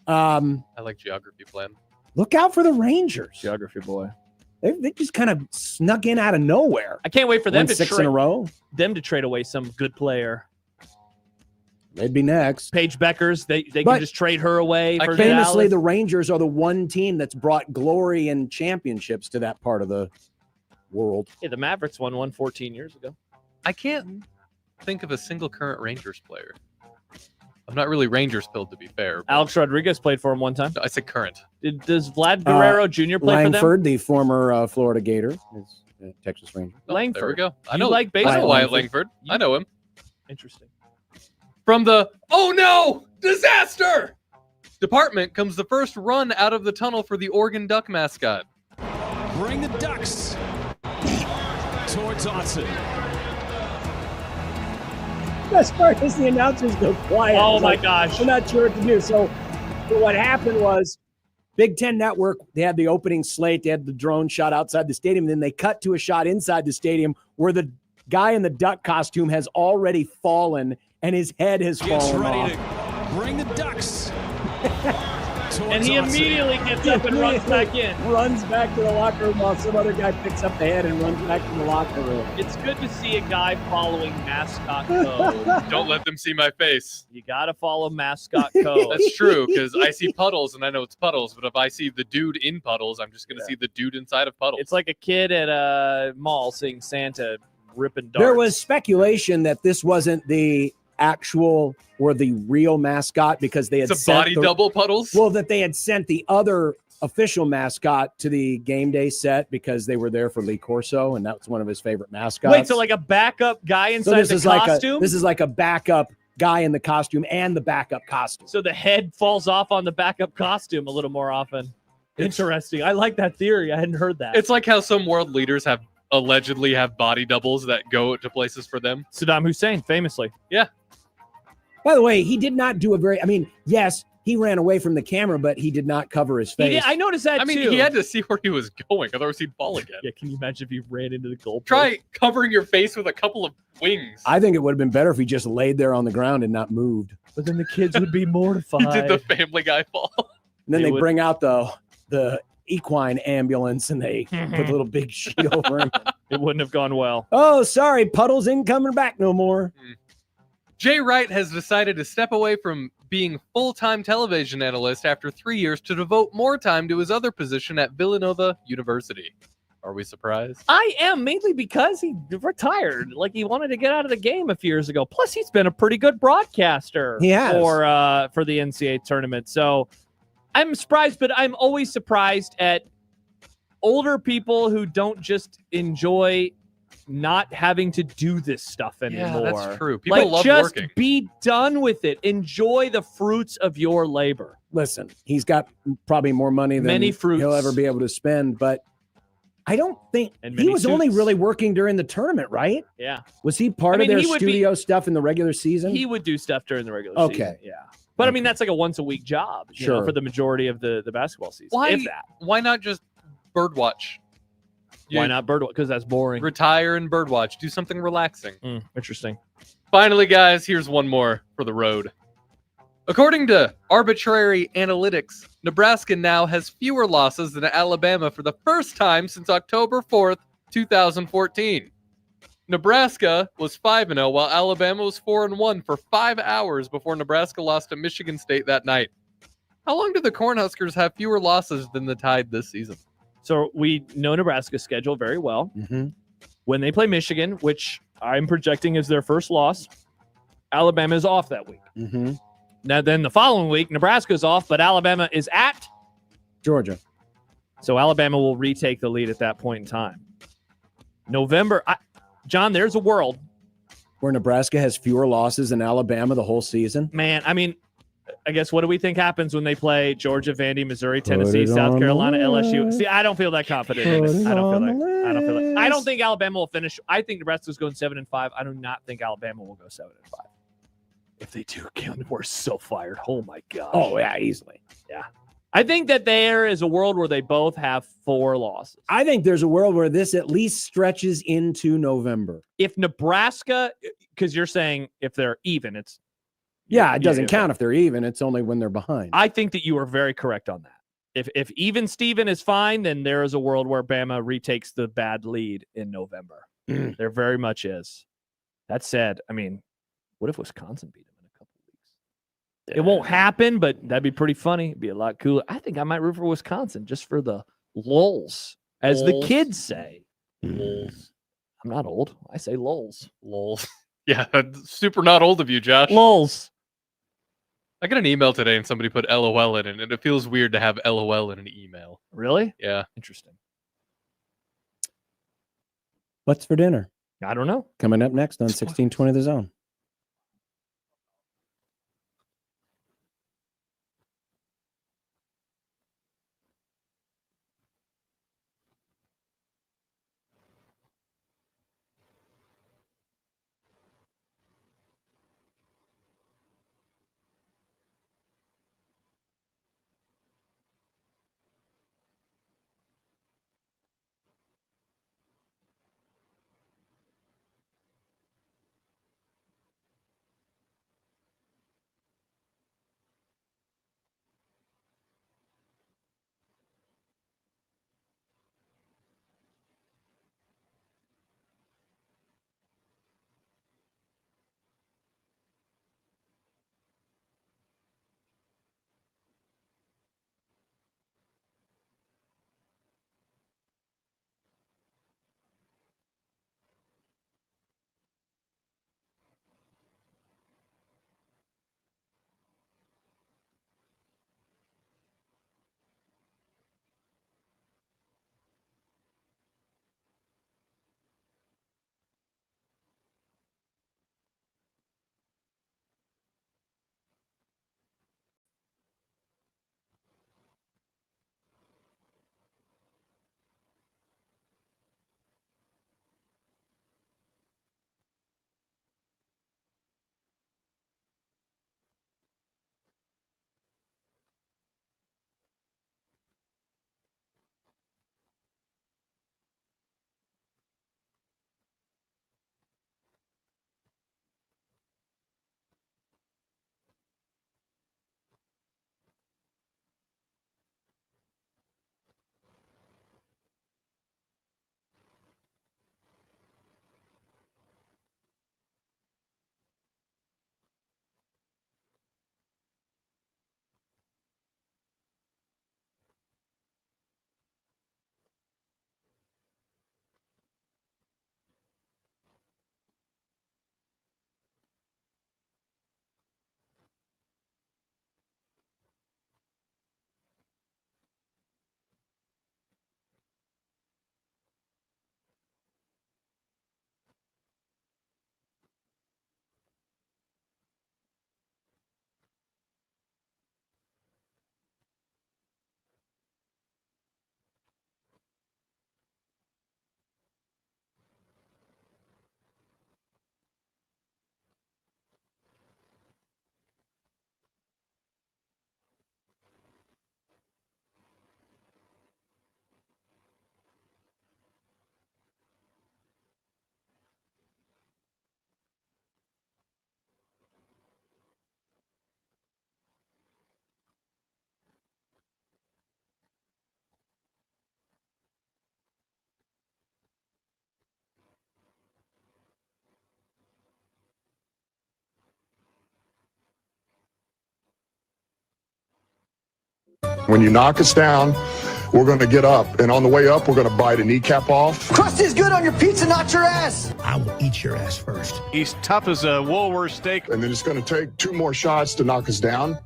S8: I like geography plan.
S9: Look out for the Rangers.
S7: Geography boy.
S9: They just kind of snuck in out of nowhere.
S7: I can't wait for them
S9: Won
S7: to
S9: 6 in a row.
S7: Them to trade away some good player.
S9: They'd be next.
S7: Paige Beckers, they
S9: But
S7: can just trade her away. For
S9: famously,
S7: Dallas.
S9: the Rangers are the one team that's brought glory and championships to that part of the world.
S7: Yeah, the Mavericks won one 14 years ago.
S8: I can't think of a single current Rangers player. I'm not really Rangers filled, to be fair.
S7: Alex Rodriguez played for him one time.
S8: I said current.
S7: Does Vlad Guerrero Jr. play
S9: Langford,
S7: for them?
S9: the former Florida Gator, is a Texas Ranger.
S7: Langford.
S8: There we go. I
S7: You
S8: know.
S7: like baseball?
S8: I know Wyatt Langford. I know him.
S7: Interesting.
S8: From the "oh no, disaster" department comes the first run out of the tunnel for the Oregon Duck mascot.
S17: Bring the Ducks towards Autzen.
S9: Best part is the announcers go quiet.
S7: Oh,
S9: It's
S7: my
S9: like,
S7: gosh.
S9: I'm not sure what to do. So what happened was Big Ten Network, they had the opening slate. They had the drone shot outside the stadium. Then they cut to a shot inside the stadium where the guy in the duck costume has already fallen and his head has
S17: Gets
S9: fallen
S17: ready
S9: off.
S17: to bring the Ducks
S7: And he immediately gets up and runs back in.
S9: Runs back to the locker room while some other guy picks up the head and runs back to the locker room.
S7: It's good to see a guy following mascot code.
S8: Don't let them see my face.
S7: You got to follow mascot code.
S8: That's true, because I see puddles and I know it's puddles, but if I see the dude in puddles, I'm just going to see the dude inside of puddles.
S7: It's like a kid at a mall seeing Santa ripping darts.
S9: There was speculation that this wasn't the actual or the real mascot because they had
S8: it's a body double puddles.
S9: Well, that they had sent the other official mascot to the game day set because they were there for Lee Corso, and that's one of his favorite mascots.
S7: Wait, so like a backup guy inside the costume?
S9: This is like a backup guy in the costume and the backup costume.
S7: So the head falls off on the backup costume a little more often. Interesting. I like that theory. I hadn't heard that.
S8: It's like how some world leaders allegedly have body doubles that go to places for them.
S7: Saddam Hussein, famously.
S8: Yeah.
S9: By the way, he did not do yes, he ran away from the camera, but he did not cover his face.
S7: I noticed that, too.
S8: He had to see where he was going, otherwise he'd fall again.
S7: Yeah, can you imagine if he ran into the goal?
S8: Try covering your face with a couple of wings.
S9: I think it would have been better if he just laid there on the ground and not moved.
S7: But then the kids would be mortified.
S8: He did the Family Guy fall.
S9: And then they bring out the equine ambulance and they put a little big sheet over him.
S7: It wouldn't have gone well.
S9: Oh, sorry, Puddles ain't coming back no more.
S8: Jay Wright has decided to step away from being full-time television analyst after 3 years to devote more time to his other position at Villanova University. Are we surprised?
S7: I am, mainly because he retired. Like, he wanted to get out of the game a few years ago. Plus, he's been a pretty good broadcaster
S9: He has.
S7: for the NCAA tournament. So I'm surprised, but I'm always surprised at older people who don't just enjoy not having to do this stuff anymore.
S8: Yeah, that's true. People love
S7: just
S8: working.
S7: Be done with it. Enjoy the fruits of your labor.
S9: Listen, he's got probably more money than
S7: Many fruits.
S9: he'll ever be able to spend, but I don't think
S7: And
S9: he
S7: many
S9: was only
S7: suits.
S9: really working during the tournament, right?
S7: Yeah.
S9: Was he part
S7: I
S9: of
S7: mean,
S9: their
S7: he would be-
S9: studio stuff in the regular season?
S7: He would do stuff during the regular
S9: Okay.
S7: season. Yeah. But I mean, that's like a once a week job you know,
S9: Sure.
S7: for the majority of the basketball season.
S8: Why?
S7: If that.
S8: Why not just birdwatch?
S7: Why not birdwatch? Because that's boring.
S8: Retire and birdwatch. Do something relaxing.
S7: Interesting.
S8: Finally, guys, here's one more for the road. According to arbitrary analytics, Nebraska now has fewer losses than Alabama for the first time since October 4th, 2014. Nebraska was 5-0, while Alabama was 4-1 for 5 hours before Nebraska lost to Michigan State that night. How long do the Cornhuskers have fewer losses than the Tide this season?
S7: So we know Nebraska's schedule very well.
S9: Mm-hmm.
S7: When they play Michigan, which I'm projecting is their first loss, Alabama is off that week.
S9: Mm-hmm.
S7: Now, then the following week, Nebraska's off, but Alabama is at
S9: Georgia.
S7: So Alabama will retake the lead at that point in time. November, John, there's a world
S9: Where Nebraska has fewer losses than Alabama the whole season?
S7: Man, I mean, I guess what do we think happens when they play Georgia, Vandy, Missouri,
S9: Put
S7: Tennessee,
S9: it
S7: South
S9: on
S7: Carolina,
S9: the
S7: LSU?
S9: list.
S7: See, I don't feel that confident in
S9: Put
S7: it.
S9: it
S7: I don't
S9: on
S7: feel
S9: the
S7: that. I don't feel that. I don't
S9: list.
S7: think Alabama will finish. I think Nebraska's going 7-5. I do not think Alabama will go 7-5. If they do, we're so fired. Oh my gosh.
S9: Oh, yeah, easily.
S7: Yeah. I think that there is a world where they both have 4 losses.
S9: I think there's a world where this at least stretches into November.
S7: If Nebraska, because you're saying if they're even, it's
S9: Yeah, it doesn't count if they're even. It's only when they're behind.
S7: I think that you are very correct on that. If even Steven is fine, then there is a world where Bama retakes the bad lead in November. There very much is. That said, I mean, what if Wisconsin beat them in a couple of weeks? It won't happen, but that'd be pretty funny. It'd be a lot cooler. I think I might root for Wisconsin just for the lulz, as the
S8: Lulz.
S7: kids say.
S8: Lulz.
S7: I'm not old. I say lulz.
S8: Lulz. Yeah, that's super not old of you, Josh.
S7: Lulz.
S8: I got an email today and somebody put LOL in it, and it feels weird to have LOL in an email.
S7: Really?
S8: Yeah.
S7: Interesting.
S9: What's for dinner?
S7: I don't know.
S9: Coming up next on 1620 The Zone.
S12: When you knock us down, we're going to get up. And on the way up, we're going to bite a kneecap off.
S2: Crust is good on your pizza, not your ass.
S21: I will eat your ass first.
S5: He's tough as a Woolworth steak.
S12: And then it's going to take 2 more shots to knock us down.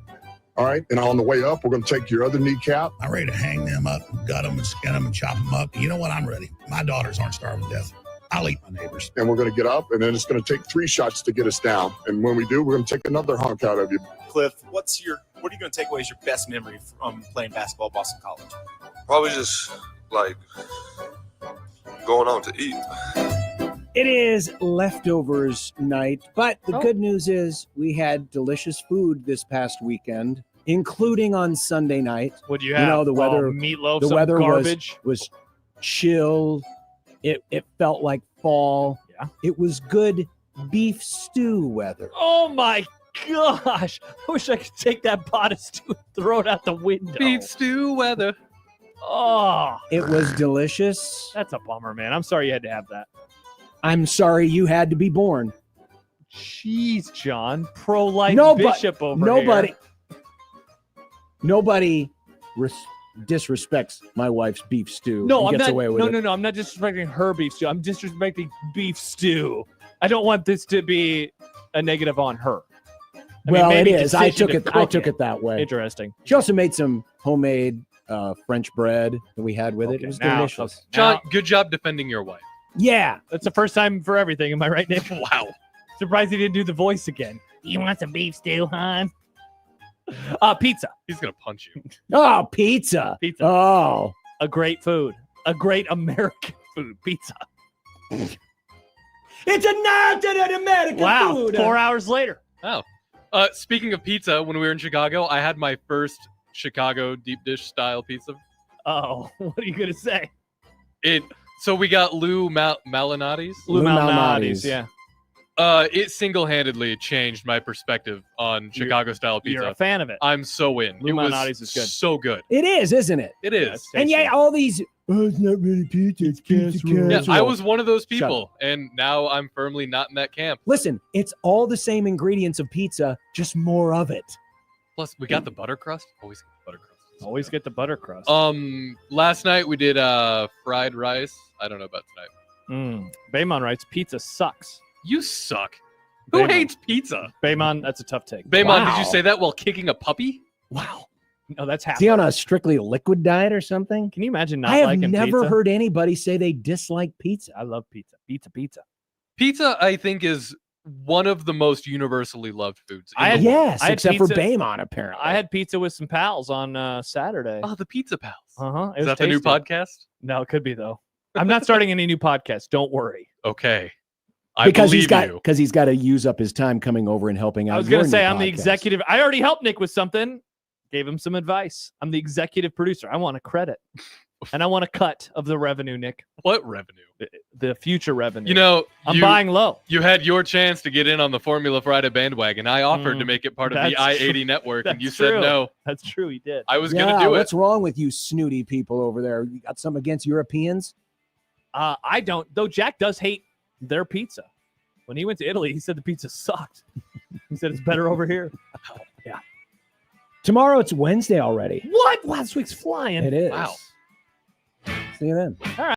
S12: All right. And on the way up, we're going to take your other kneecap.
S21: I'm ready to hang them up, gut them, and skin them, and chop them up. You know what? I'm ready. My daughters aren't starving to death. I'll eat my neighbors.
S12: And we're going to get up, and then it's going to take 3 shots to get us down. And when we do, we're going to take another hunk out of you.
S3: Cliff, what are you going to take away as your best memory from playing basketball at Boston College?
S23: Probably just like going out to eat.
S9: It is leftovers night, but the good news is we had delicious food this past weekend, including on Sunday night.
S7: What do you have?
S9: You know, the weather,
S7: meatloaf,
S9: the
S7: some
S9: weather
S7: garbage.
S9: was chill. It felt like fall.
S7: Yeah.
S9: It was good beef stew weather.
S7: Oh my gosh! I wish I could take that pot of stew and throw it out the window.
S8: Beef stew weather.
S7: Oh,
S9: It was delicious.
S7: that's a bummer, man. I'm sorry you had to have that.
S9: I'm sorry you had to be born.
S7: Jeez, John, pro-life
S9: Nobody-
S7: bishop over
S9: nobody,
S7: here.
S9: Nobody disrespects my wife's beef stew.
S7: No,
S9: and
S7: I'm
S9: gets
S7: not.
S9: away with it.
S7: No. I'm not disrespecting her beef stew. I'm disrespecting beef stew. I don't want this to be a negative on her. I mean,
S9: Well, it
S7: maybe
S9: is. I
S7: decision
S9: took
S7: to
S9: it. I
S7: cook
S9: took it that way.
S7: Interesting.
S9: She also made some homemade French bread that we had with it.
S7: Okay,
S9: It was
S7: now-
S9: delicious.
S8: John, good job defending your wife.
S9: Yeah,
S7: That's the first time for everything. Am I right, Nick?
S8: Wow.
S7: Surprised he didn't do the voice again. You want some beef stew, hon? Pizza.
S8: He's going to punch you.
S9: Oh, pizza.
S7: Pizza.
S9: Oh,
S7: A great food. A great American food. Pizza.
S9: it's an American
S7: Wow.
S9: food.
S7: 4 hours later.
S8: Oh. Speaking of pizza, when we were in Chicago, I had my first Chicago deep dish style pizza.
S7: Oh, what are you going to say?
S8: So we got Lou Malinotti's.
S7: Lou
S9: Lou
S7: Malnati's,
S9: Malnati's.
S7: yeah.
S8: It single-handedly changed my perspective on Chicago-style pizza.
S7: You're a fan of it.
S8: I'm so in.
S7: Lou
S8: It was
S7: Malnati's is good.
S8: so good.
S9: It is, isn't it?
S8: It is.
S9: And yet all these, it's not really pizza, it's casserole.
S8: Yeah, I was one of those
S9: Shut
S8: people, and now I'm firmly not in that camp.
S9: Listen, it's all the same ingredients of pizza, just more of it.
S8: Plus, we got the butter crust. Always get the butter crust.
S7: Always get the butter crust.
S8: Last night we did fried rice. I don't know about tonight.
S7: Baymon writes, pizza sucks.
S8: You suck. Who
S7: Baymon.
S8: hates pizza?
S7: Baymon, that's a tough take.
S8: Baymon,
S9: Wow.
S8: did you say that while kicking a puppy?
S7: Wow. No, that's
S9: Is
S7: half.
S9: he on a strictly liquid diet or something?
S7: Can you imagine not
S9: I have
S7: liking
S9: never
S7: pizza?
S9: heard anybody say they dislike pizza.
S7: I love pizza. Pizza.
S8: Pizza, I think, is one of the most universally loved foods. in the world.
S9: Yes,
S7: I had
S9: except for
S7: pizza-
S9: Baymon, apparently.
S7: I had pizza with some pals on Saturday.
S8: Oh, the Pizza Pals.
S7: Uh-huh. It
S8: Is
S7: was
S8: that the new
S7: tasty.
S8: podcast?
S7: No, it could be, though. I'm not starting any new podcast. Don't worry.
S8: Okay. I
S9: because
S8: believe
S9: he's got to use up his time coming over and helping out.
S7: I was going
S9: your
S7: to say,
S9: new
S7: I'm the
S9: podcast.
S7: executive. I already helped Nick with something. Gave him some advice. I'm the executive producer. I want a credit. And I want a cut of the revenue, Nick.
S8: What revenue?
S7: The future revenue.
S8: You know,
S7: I'm buying low.
S8: You had your chance to get in on the Formula Friday bandwagon. I offered to make it part of the
S7: That's
S8: I-80
S7: true.
S8: network, and you
S7: That's
S8: said
S7: true.
S8: no.
S7: That's true. He did.
S8: I was going to do it.
S9: What's wrong with you snooty people over there? You got something against Europeans?
S7: I don't. Though Jack does hate their pizza. When he went to Italy, he said the pizza sucked. He said it's better over here. Yeah.
S9: Tomorrow it's Wednesday already.
S7: What? Wow, this week's flying.
S9: It is.
S8: Wow.
S9: See you then.
S7: All right.